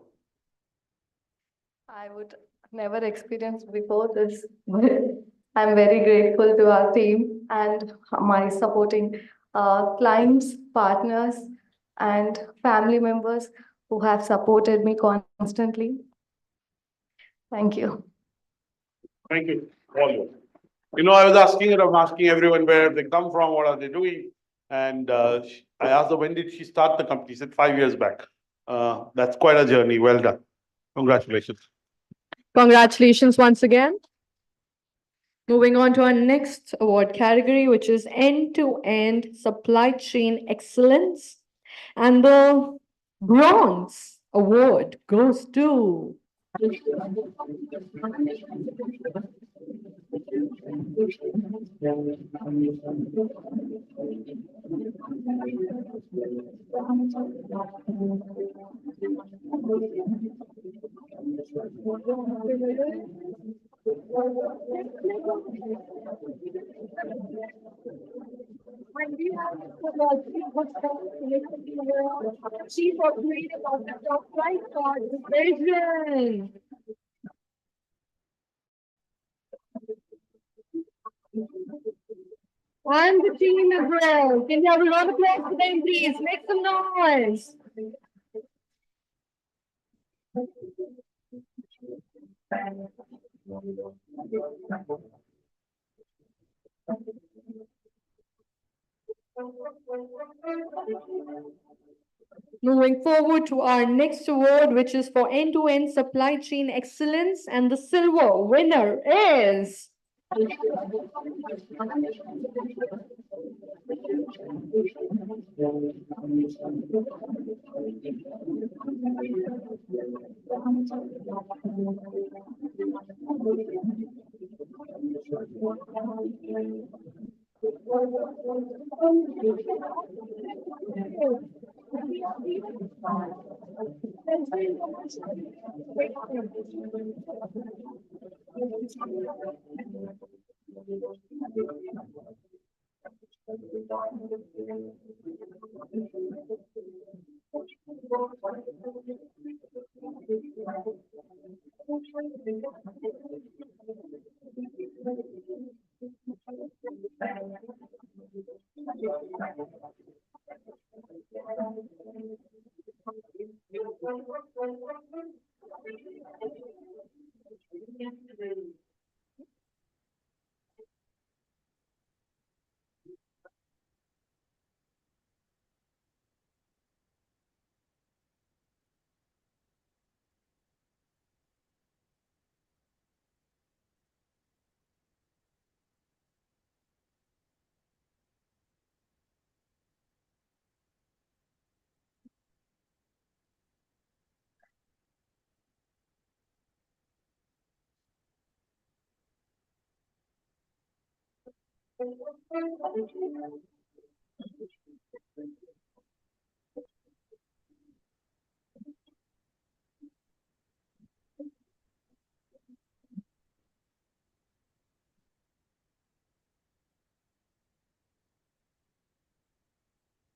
I would never experience before this, but I'm very grateful to our team and my supporting clients, partners, and family members who have supported me constantly. Thank you. Thank you, all of you. You know, I was asking everyone where they come from, what are they doing? And I asked her, when did she start the company? She said 5 years back. That's quite a journey. Well done. Congratulations. Congratulations once again. Moving on to our next award category, which is end-to-end supply chain excellence. And the bronze award goes to Chief Operating Officer of Flight Card Division. And the team as well. Can you have a round of applause for them, please? Make some noise. Moving forward to our next award, which is for end-to-end supply chain excellence, and the silver winner is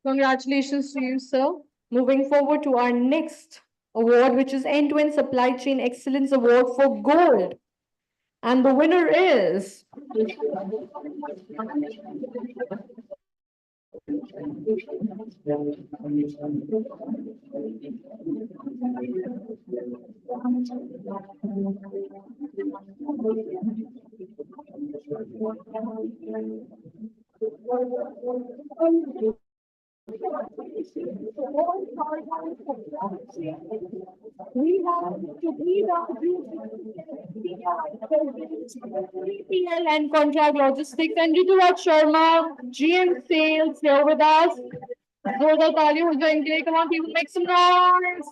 Congratulations to you, sir. Moving forward to our next award, which is End-to-End Supply Chain Excellence Award for Gold. And the winner is we have to be the 3PL and contract logistics, and Riturat Sharma, GM Sales, here with us. Zoda Tali, who's doing great. Come on, people, make some noise.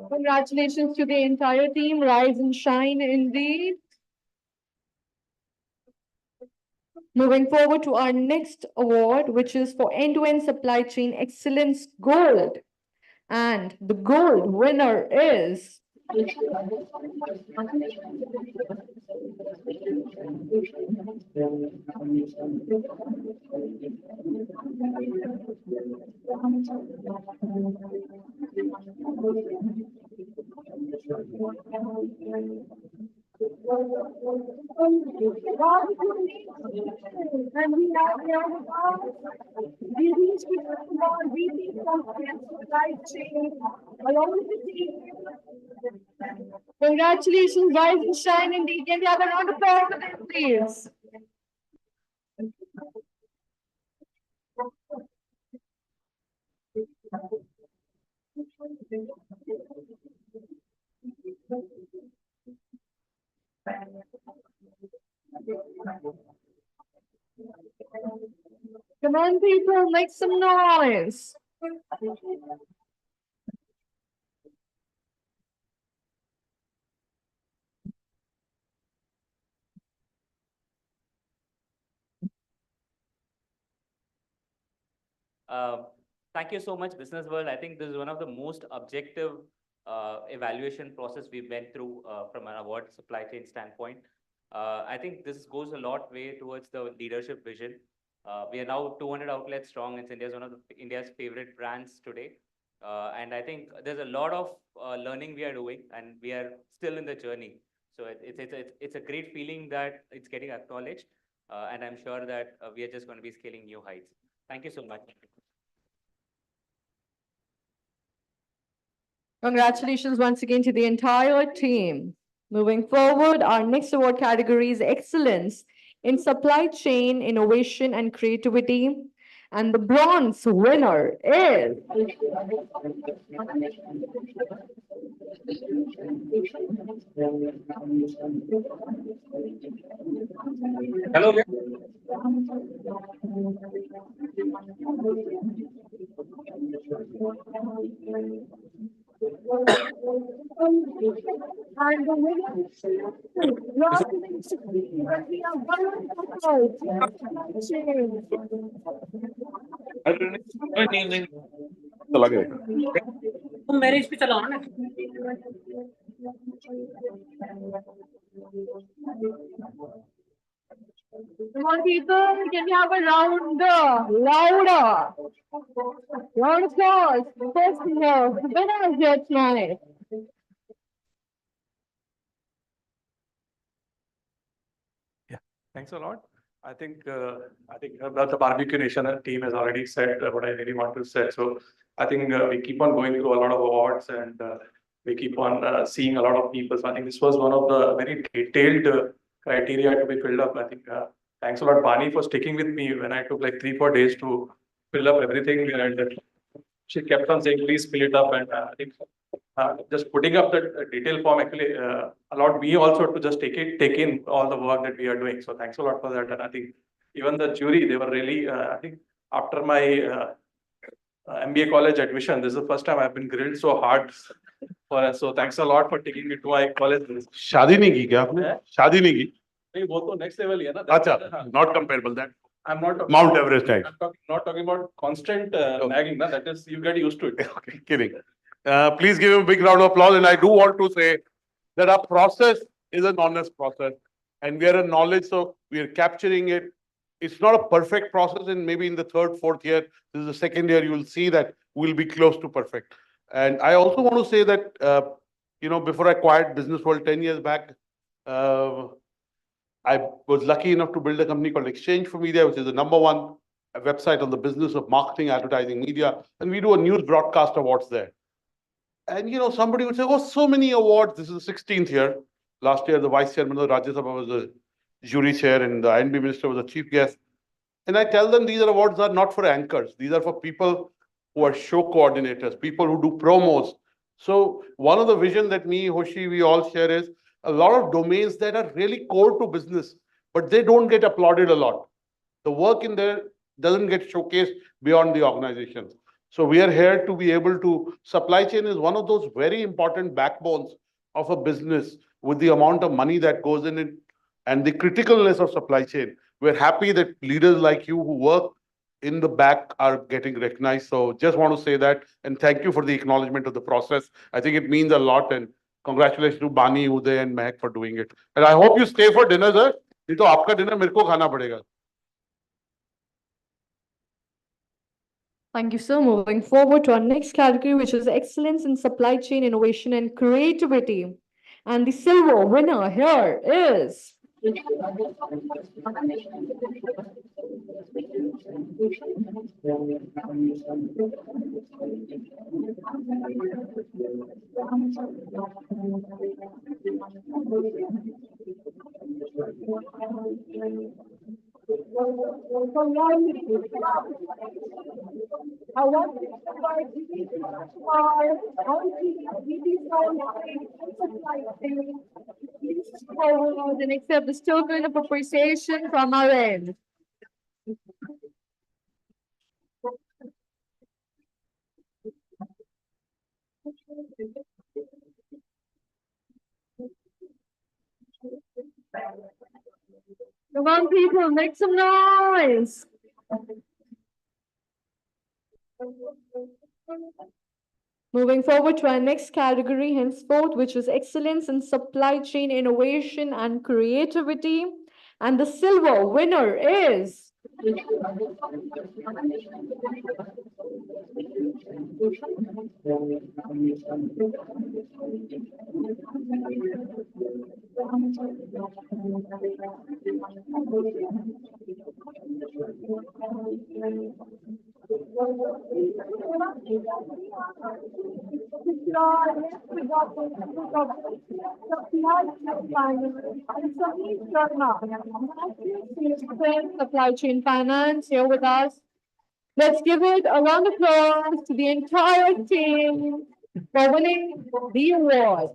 Congratulations to the entire team. Rise and shine indeed. Moving forward to our next award, which is for End-to-End Supply Chain Excellence Gold. And the gold winner is and we have here with us the regional VP from Supply Chain, along with the team. Congratulations, rise and shine indeed. Can we have a round of applause for them, please? Come on, people, make some noise. Uh, Thank you so much, Business World. I think this is one of the most objective evaluation process we went through from an award supply chain standpoint. I think this goes a lot way towards the leadership vision. We are now 200 outlets strong. It's India's one of India's favorite brands today. And I think there's a lot of learning we are doing, and we are still in the journey. So it's a great feeling that it's getting acknowledged, and I'm sure that we are just going to be scaling new heights. Thank you so much. Congratulations once again to the entire team. Moving forward, our next award category is Excellence in Supply Chain Innovation and Creativity. And the bronze winner is. Hello. And the winner marriage पे चलाओ ना Come on, people, can we have a round louder? Round of applause. First winner, the winner is here tonight. Thanks a lot. I think the Barbecue Nation team has already said what I really want to say. So I think we keep on going through a lot of awards, and we keep on seeing a lot of people. So I think this was one of the very detailed criteria to be filled up. I think thanks a lot, Bani, for sticking with me when I took like 3-4 days to fill up everything. And she kept on saying, please fill it up. And I think just putting up the detail form actually allowed me also to just take in all the work that we are doing. So thanks a lot for that. And I think even the jury, they were really, I think after my MBA college admission, this is the first time I've been grilled so hard. So thanks a lot for taking me to my college. शादी नहीं की क्या आपने? शादी नहीं की? नहीं, वो तो next level ही है ना. अच्छा, not comparable that. I'm not Mount Everest type. not talking about constant nagging. Na, that is, you get used to it. Okay, kidding. Please give him a big round of applause. And I do want to say that our process is an honest process, and we are a knowledge, so we are capturing it. It's not a perfect process, and maybe in the third, fourth year, this is the second year, you will see that we'll be close to perfect. And I also want to say that, before I acquired Businessworld 10 years back, I was lucky enough to build a company called Exchange for Media, which is the #1 website on the business of marketing, advertising, media. And we do a news broadcast awards there. And, somebody would say, oh, so many awards. This is the 16th year. Last year, the vice chairman of the Rajya Sabha was the jury chair, and the INB minister was the chief guest. And I tell them these awards are not for anchors. These are for people who are show coordinators, people who do promos. So one of the vision that me, Hoshi, we all share is a lot of domains that are really core to business, but they don't get applauded a lot. The work in there doesn't get showcased beyond the organization. So we are here to be able to, supply chain is one of those very important backbones of a business with the amount of money that goes in it and the criticalness of supply chain. We're happy that leaders like you who work in the back are getting recognized. So just want to say that, and thank you for the acknowledgement of the process. I think it means a lot, and congratulations to Bani, Uday, and Mehak for doing it. And I hope you stay for dinner, sir. नहीं तो आपका dinner मेरे को खाना पड़ेगा. Thank you, sir. Moving forward to our next category, which is Excellence in Supply Chain Innovation and Creativity. And the silver winner here is. And accept this token of appreciation from our end. Come on, people, make some noise. Moving forward to our next category henceforth, which is excellence in supply chain innovation and creativity. And the silver winner is. Supply chain finance here with us. Let's give it a round of applause to the entire team for winning the award.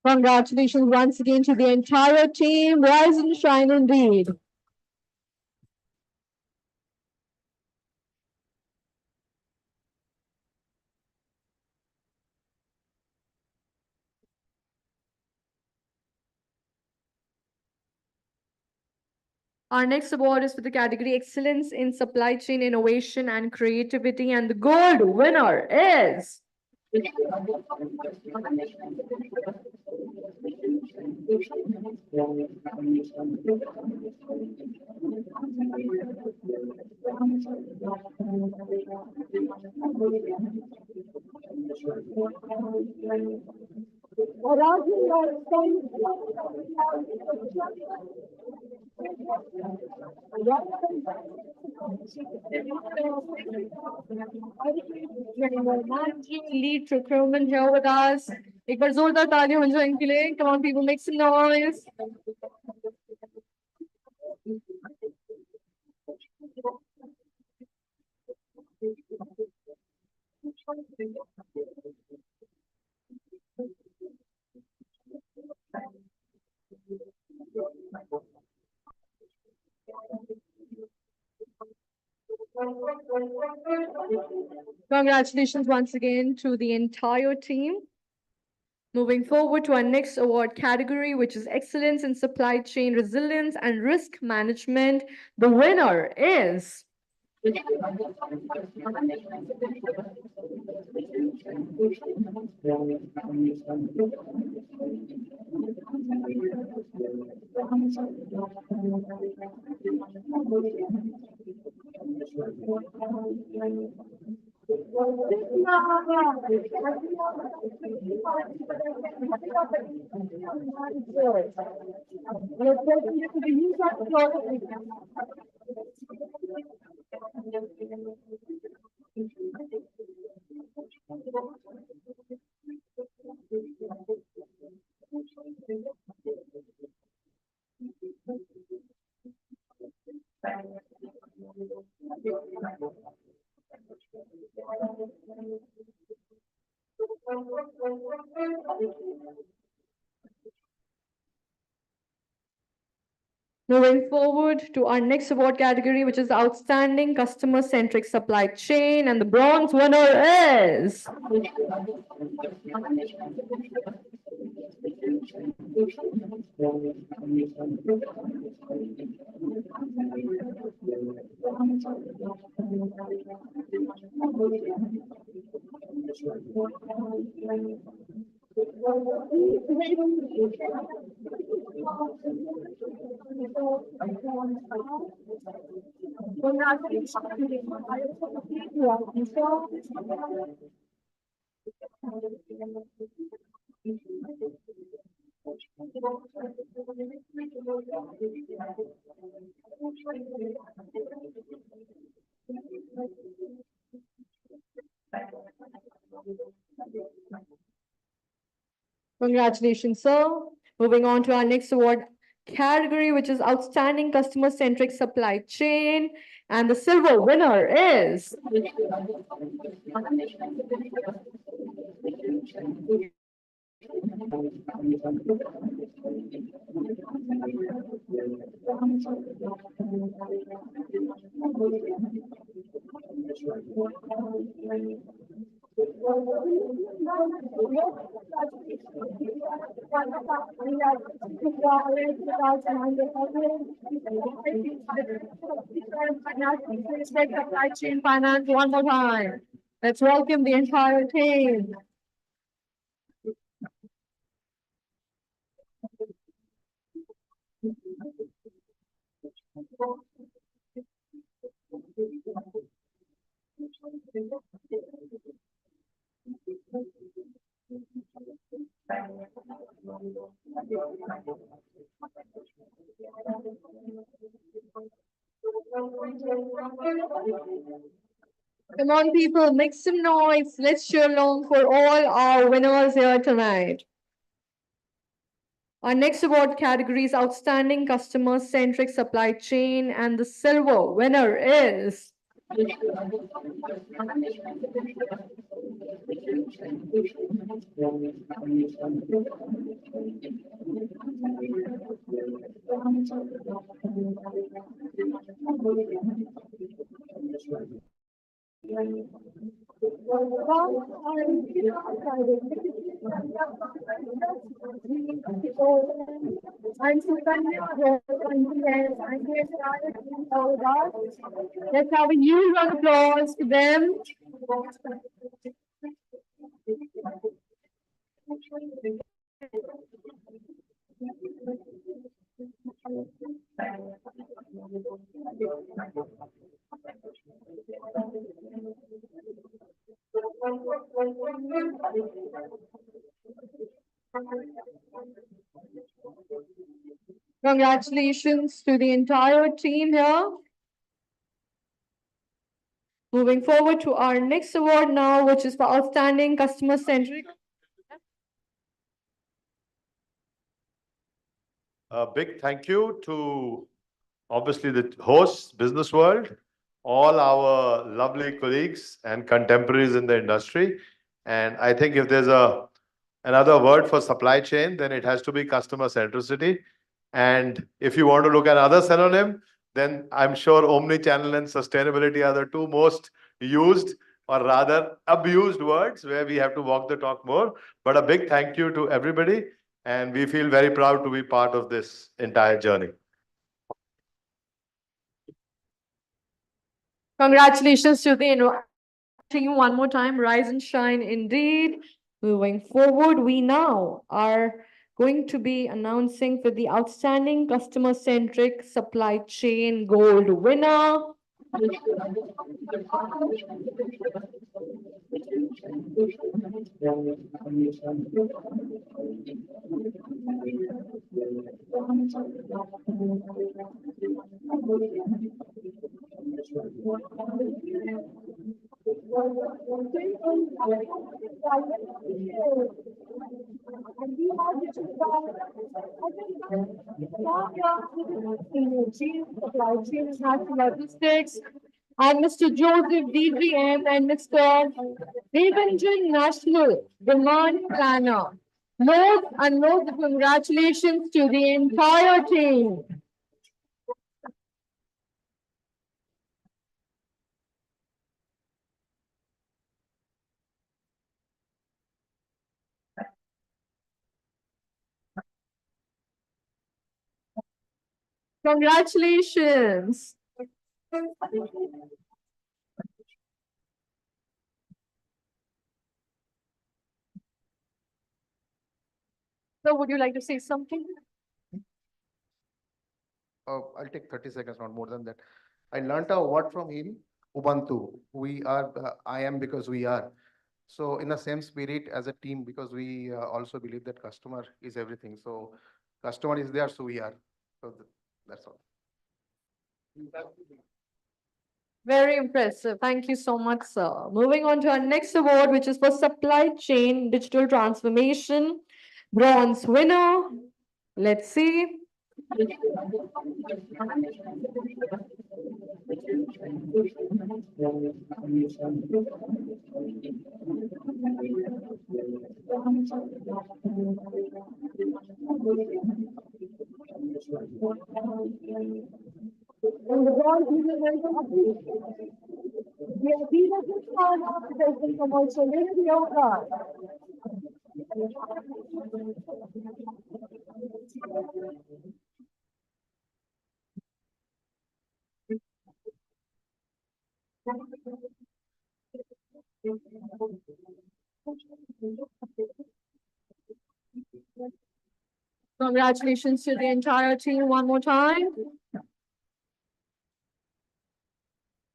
Congratulations once again to the entire team. Rise and shine indeed. Our next award is for the category Excellence in Supply Chain Innovation and Creativity, and the gold winner is. Lead procurement here with us. एक बार जोरदार तालियां हो जाए इनके लिए. Come on, people, make some noise. Congratulations once again to the entire team. Moving forward to our next award category, which is Excellence in Supply Chain Resilience and Risk Management. The winner is. Moving forward to our next award category, which is Outstanding Customer-Centric Supply Chain, and the bronze winner is. Congratulations, sir. Moving on to our next award category, which is Outstanding Customer-Centric Supply Chain. And the silver winner is Supply Chain Finance one more time. Let's welcome the entire team. Come on, people, make some noise. Let's cheer along for all our winners here tonight. Our next award category is Outstanding Customer-Centric Supply Chain, and the silver winner is I'm Sukanya. Let's have a huge round of applause to them. Congratulations to the entire team here. Moving forward to our next award now, which is for Outstanding Customer-Centric. A big thank you to obviously the hosts, Businessworld, all our lovely colleagues and contemporaries in the industry. And I think if there's another word for supply chain, then it has to be customer centricity. And if you want to look at other synonym, then I'm sure omni-channel and sustainability are the two most used or rather abused words where we have to walk the talk more. But a big thank you to everybody. And we feel very proud to be part of this entire journey. Congratulations to the team one more time. Rise and shine indeed. Moving forward, we now are going to be announcing for the Outstanding Customer-Centric Supply Chain Gold winner. Logistics, and Mr. Joseph DGM and Mr. Devanjan National Demand Planner. Loads and loads of congratulations to the entire team. Congratulations. So would you like to say something? I'll take 30 seconds, not more than that. I learned a word from him, Ubuntu. We are, I am because we are. So in the same spirit as a team, because we also believe that customer is everything. So customer is there, so we are. So that's all. Very impressive. Thank you so much, sir. Moving on to our next award, which is for Supply Chain Digital Transformation. Bronze winner. Let's see. Congratulations to the entire team one more time.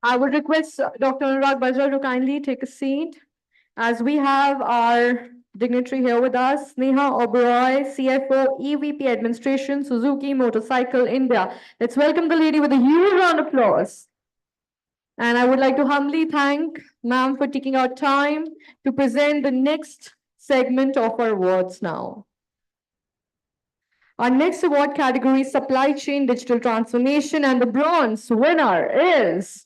I would request Dr. Anurag Bajaj to kindly take a seat as we have our dignitary here with us, Sneha Oberoi, CFO, EVP Administration, Suzuki Motorcycle India. Let's welcome the lady with a huge round of applause. And I would like to humbly thank ma'am for taking out time to present the next segment of our awards now. Our next award category is Supply Chain Digital Transformation, and the bronze winner is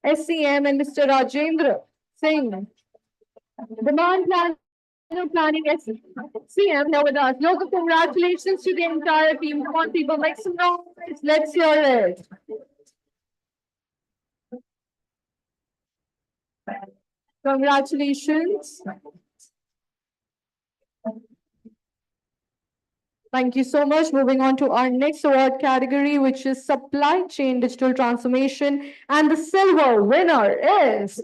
SCM and Mr. Rajendra Singh. Demand planning SCM here with us. Lots of congratulations to the entire team. Come on, people, make some noise. Let's hear it. Congratulations. Thank you so much. Moving on to our next award category, which is Supply Chain Digital Transformation. And the silver winner is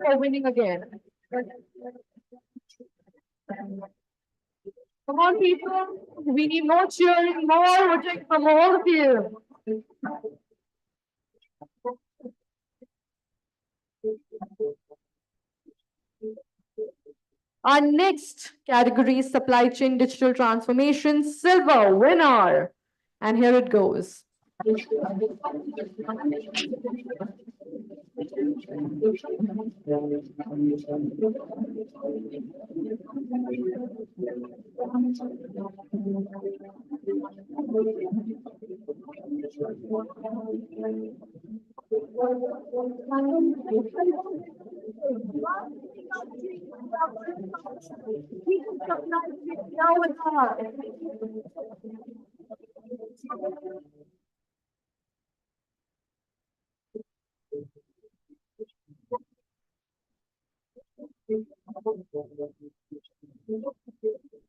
for winning again. Come on, people. We need more cheering, more voting from all of you. Our next category is Supply Chain Digital Transformation, silver winner. And here it goes.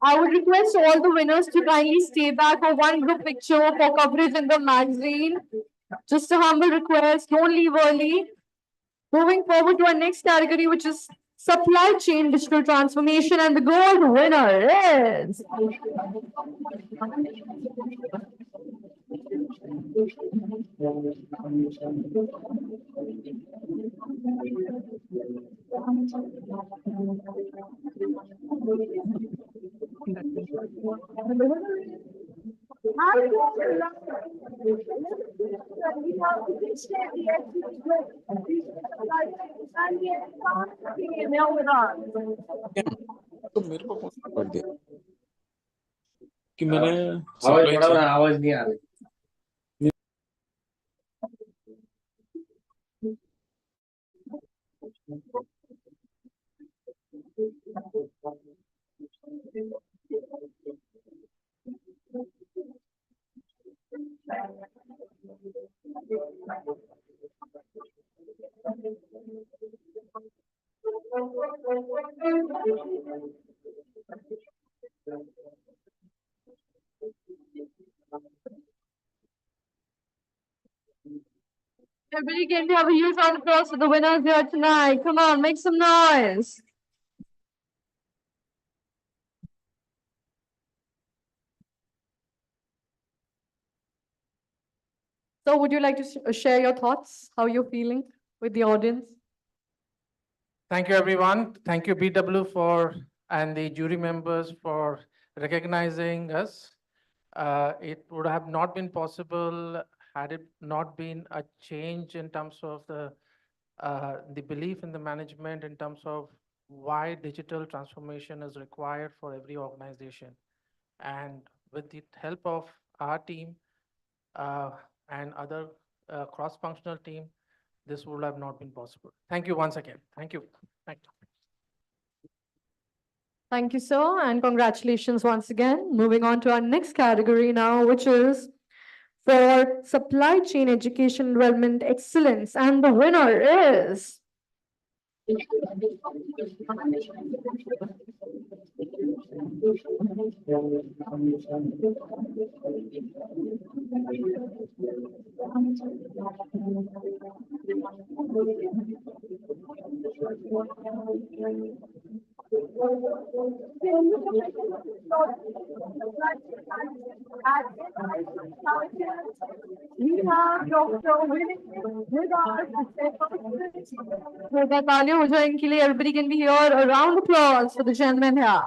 I would request all the winners to kindly stay back for one group picture for coverage in the magazine. Just a humble request, don't leave early. Moving forward to our next category, which is Supply Chain Digital Transformation, and the gold winner is कि मैंने आवाज बढ़ाओ ना, आवाज नहीं आ रही। Everybody can have a huge round of applause for the winners here tonight. Come on, make some noise. So would you like to share your thoughts, how you're feeling with the audience? Thank you, everyone. Thank you, BW, and the jury members for recognizing us. It would have not been possible had it not been a change in terms of the belief in the management in terms of why digital transformation is required for every organization. And with the help of our team and other cross-functional team, this would have not been possible. Thank you once again. Thank you. Thank you. Thank you, sir, and congratulations once again. Moving on to our next category now, which is for supply chain education development excellence, and the winner is तालियां हो जाए इनके लिए. Everybody can be here. A round of applause for the gentleman here.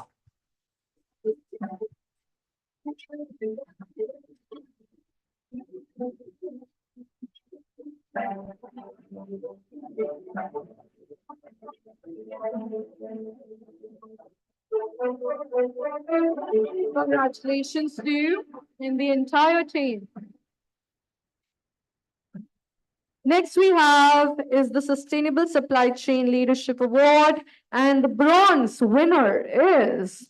Congratulations to you and the entire team. Next we have is the Sustainable Supply Chain Leadership Award, and the bronze winner is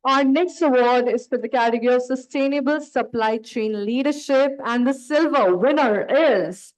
Our next award is for the category of Sustainable Supply Chain Leadership, and the silver winner is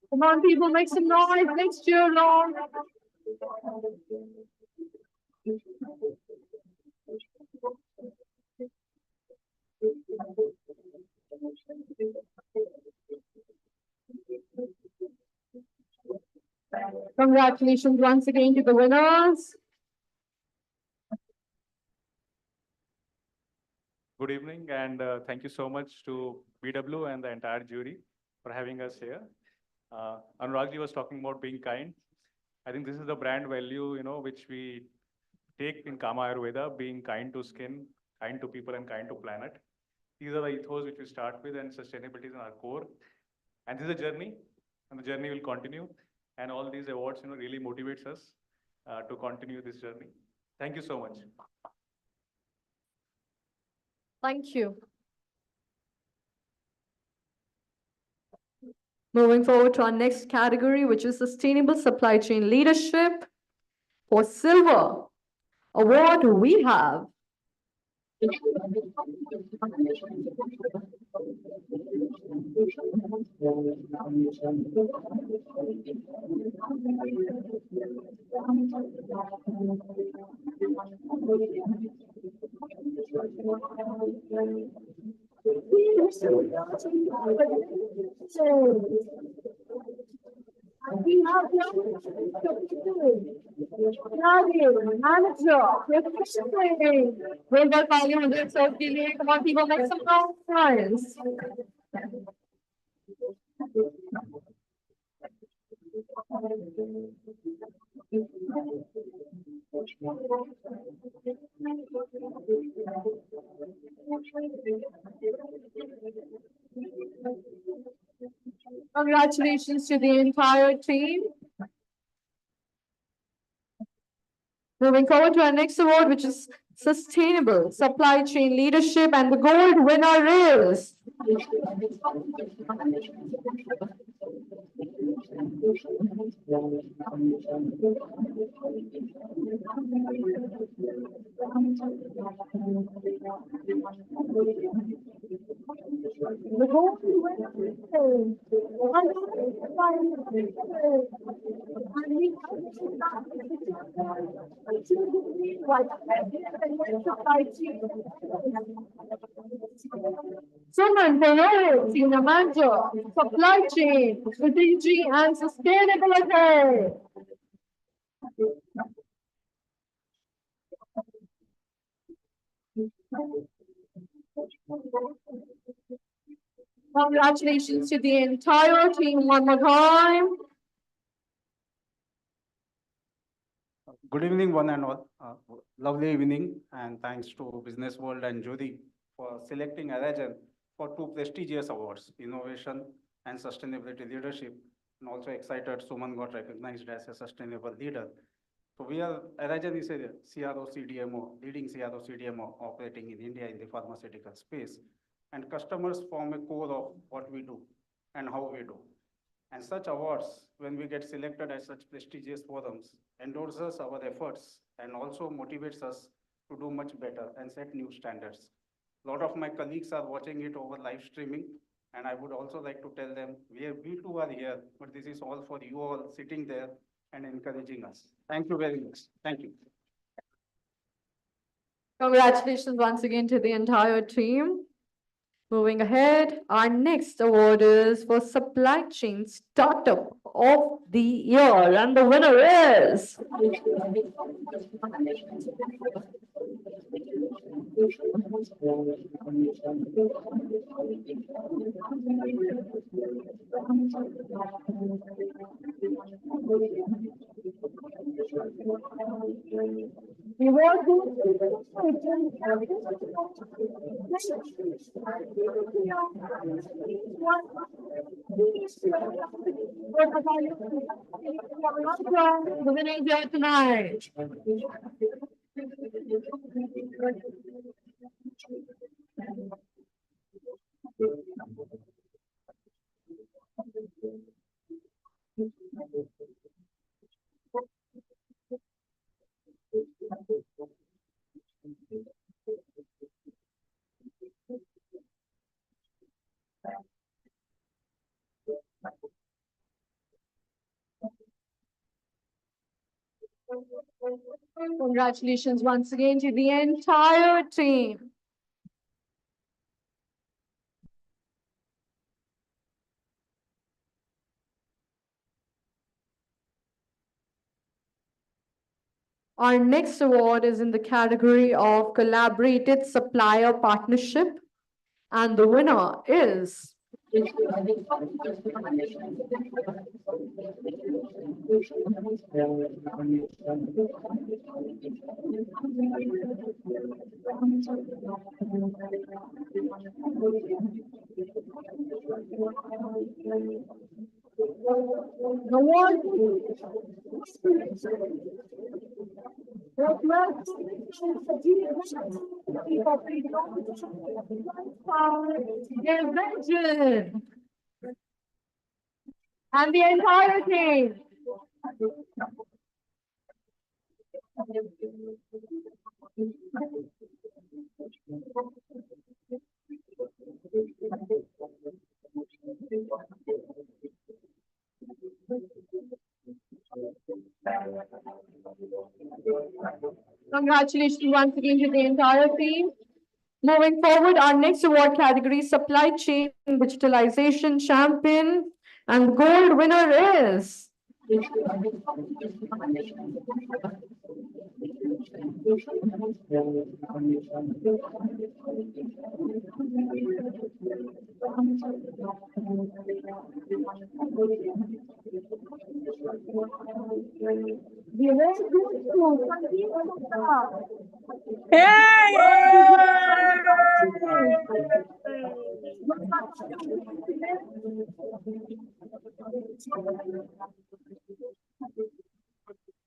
Come on, people, make some noise. Next year long. Congratulations once again to the winners. Good evening, and thank you so much to BW and the entire jury for having us here. Anuragji was talking about being kind. I think this is the brand value, which we take in Kama Ayurveda, being kind to skin, kind to people, and kind to planet. These are the ethos which we start with, and sustainability is in our core. And this is a journey, and the journey will continue. And all these awards, really motivates us to continue this journey. Thank you so much. Thank you. Moving forward to our next category, which is Sustainable Supply Chain Leadership. For silver award, we have Rainbow Valley 100 serve के लिए come on people make some noise. Congratulations to the entire team. Moving forward to our next award, which is Sustainable Supply Chain Leadership, and the gold winner is the gold Someone below Senior Manager, Supply Chain, Strategy and Sustainability. Congratulations to the entire team one more time. Good evening, one and all. Lovely evening, and thanks to Business World and Jyoti for selecting Arajan for two prestigious awards, Innovation and Sustainability Leadership. And also excited Suman got recognized as a sustainable leader. So Arajan is a CRO CDMO, leading CRO CDMO operating in India in the pharmaceutical space. And customers form a core of what we do and how we do. And such awards, when we get selected at such prestigious forums, endorses our efforts and also motivates us to do much better and set new standards. A lot of my colleagues are watching it over live streaming, and I would also like to tell them, we too are here, but this is all for you all sitting there and encouraging us. Thank you very much. Thank you. Congratulations once again to the entire team. Moving ahead, our next award is for Supply Chain Startup of the Year, and the winner is the winner is here tonight. Congratulations once again to the entire team. Our next award is in the category of Collaborated Supplier Partnership, and the winner is Invention. And the entire team. Congratulations once again to the entire team. Moving forward, our next award category, Supply Chain Digitalization Champion, and the gold winner is.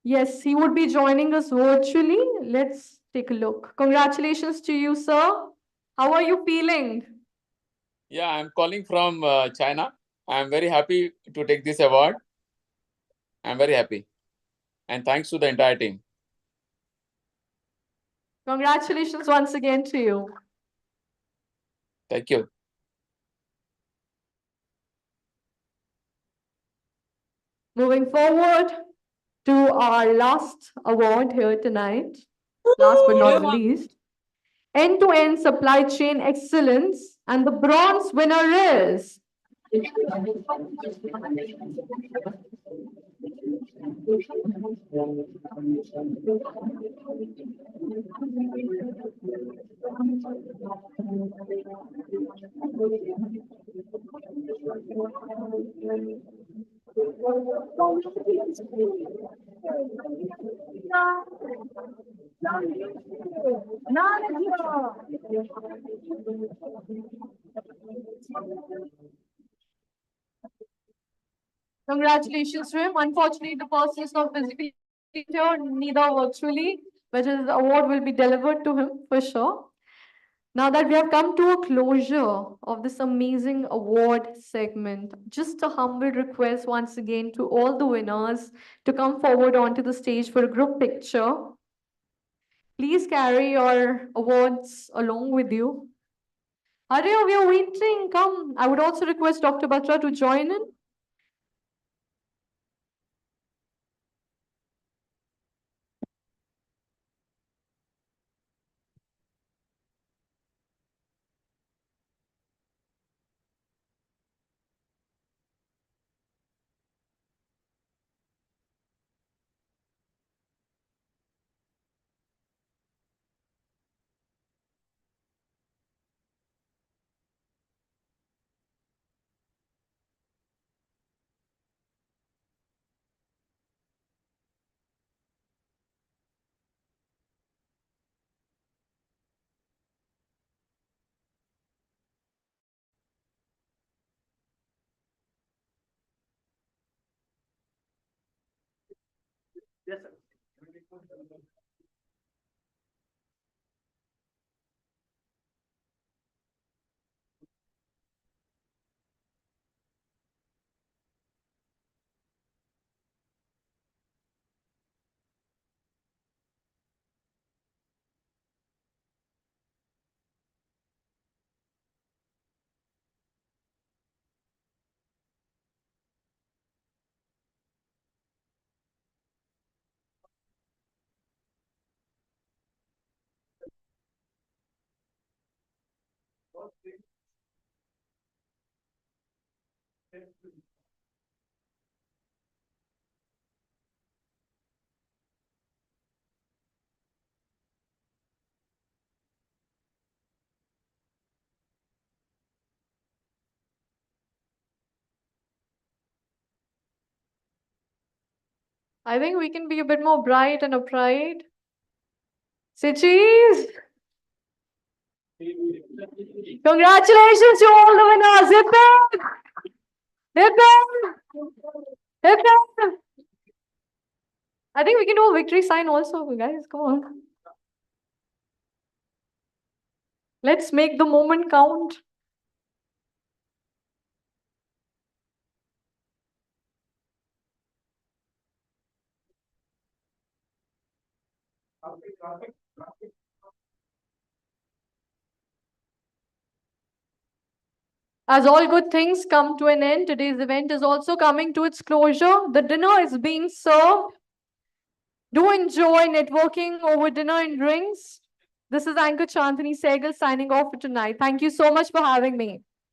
Yes, he would be joining us virtually. Let's take a look. Congratulations to you, sir. How are you feeling? Yeah, I'm calling from China. I'm very happy to take this award. I'm very happy. And thanks to the entire team. Congratulations once again to you. Thank you. Moving forward to our last award here tonight, last but not the least, End-to-End Supply Chain Excellence, and the bronze winner is. Congratulations to him. Unfortunately, the person is not physically here, neither virtually, but his award will be delivered to him for sure. Now that we have come to a closure of this amazing award segment, just a humble request once again to all the winners to come forward onto the stage for a group picture. Please carry your awards along with you. Hurry, we are waiting. Come. I would also request Dr. Batra to join in. Yes, sir. I think we can be a bit more bright and upright. Say cheese. Congratulations to all the winners. Hip hip. Hip hip. Hip hip. I think we can do a victory sign also, guys. Come on. Let's make the moment count. As all good things come to an end, today's event is also coming to its closure. The dinner is being served. Do enjoy networking over dinner and drinks. This is Anchor Chandani Sehgal signing off for tonight. Thank you so much for having me.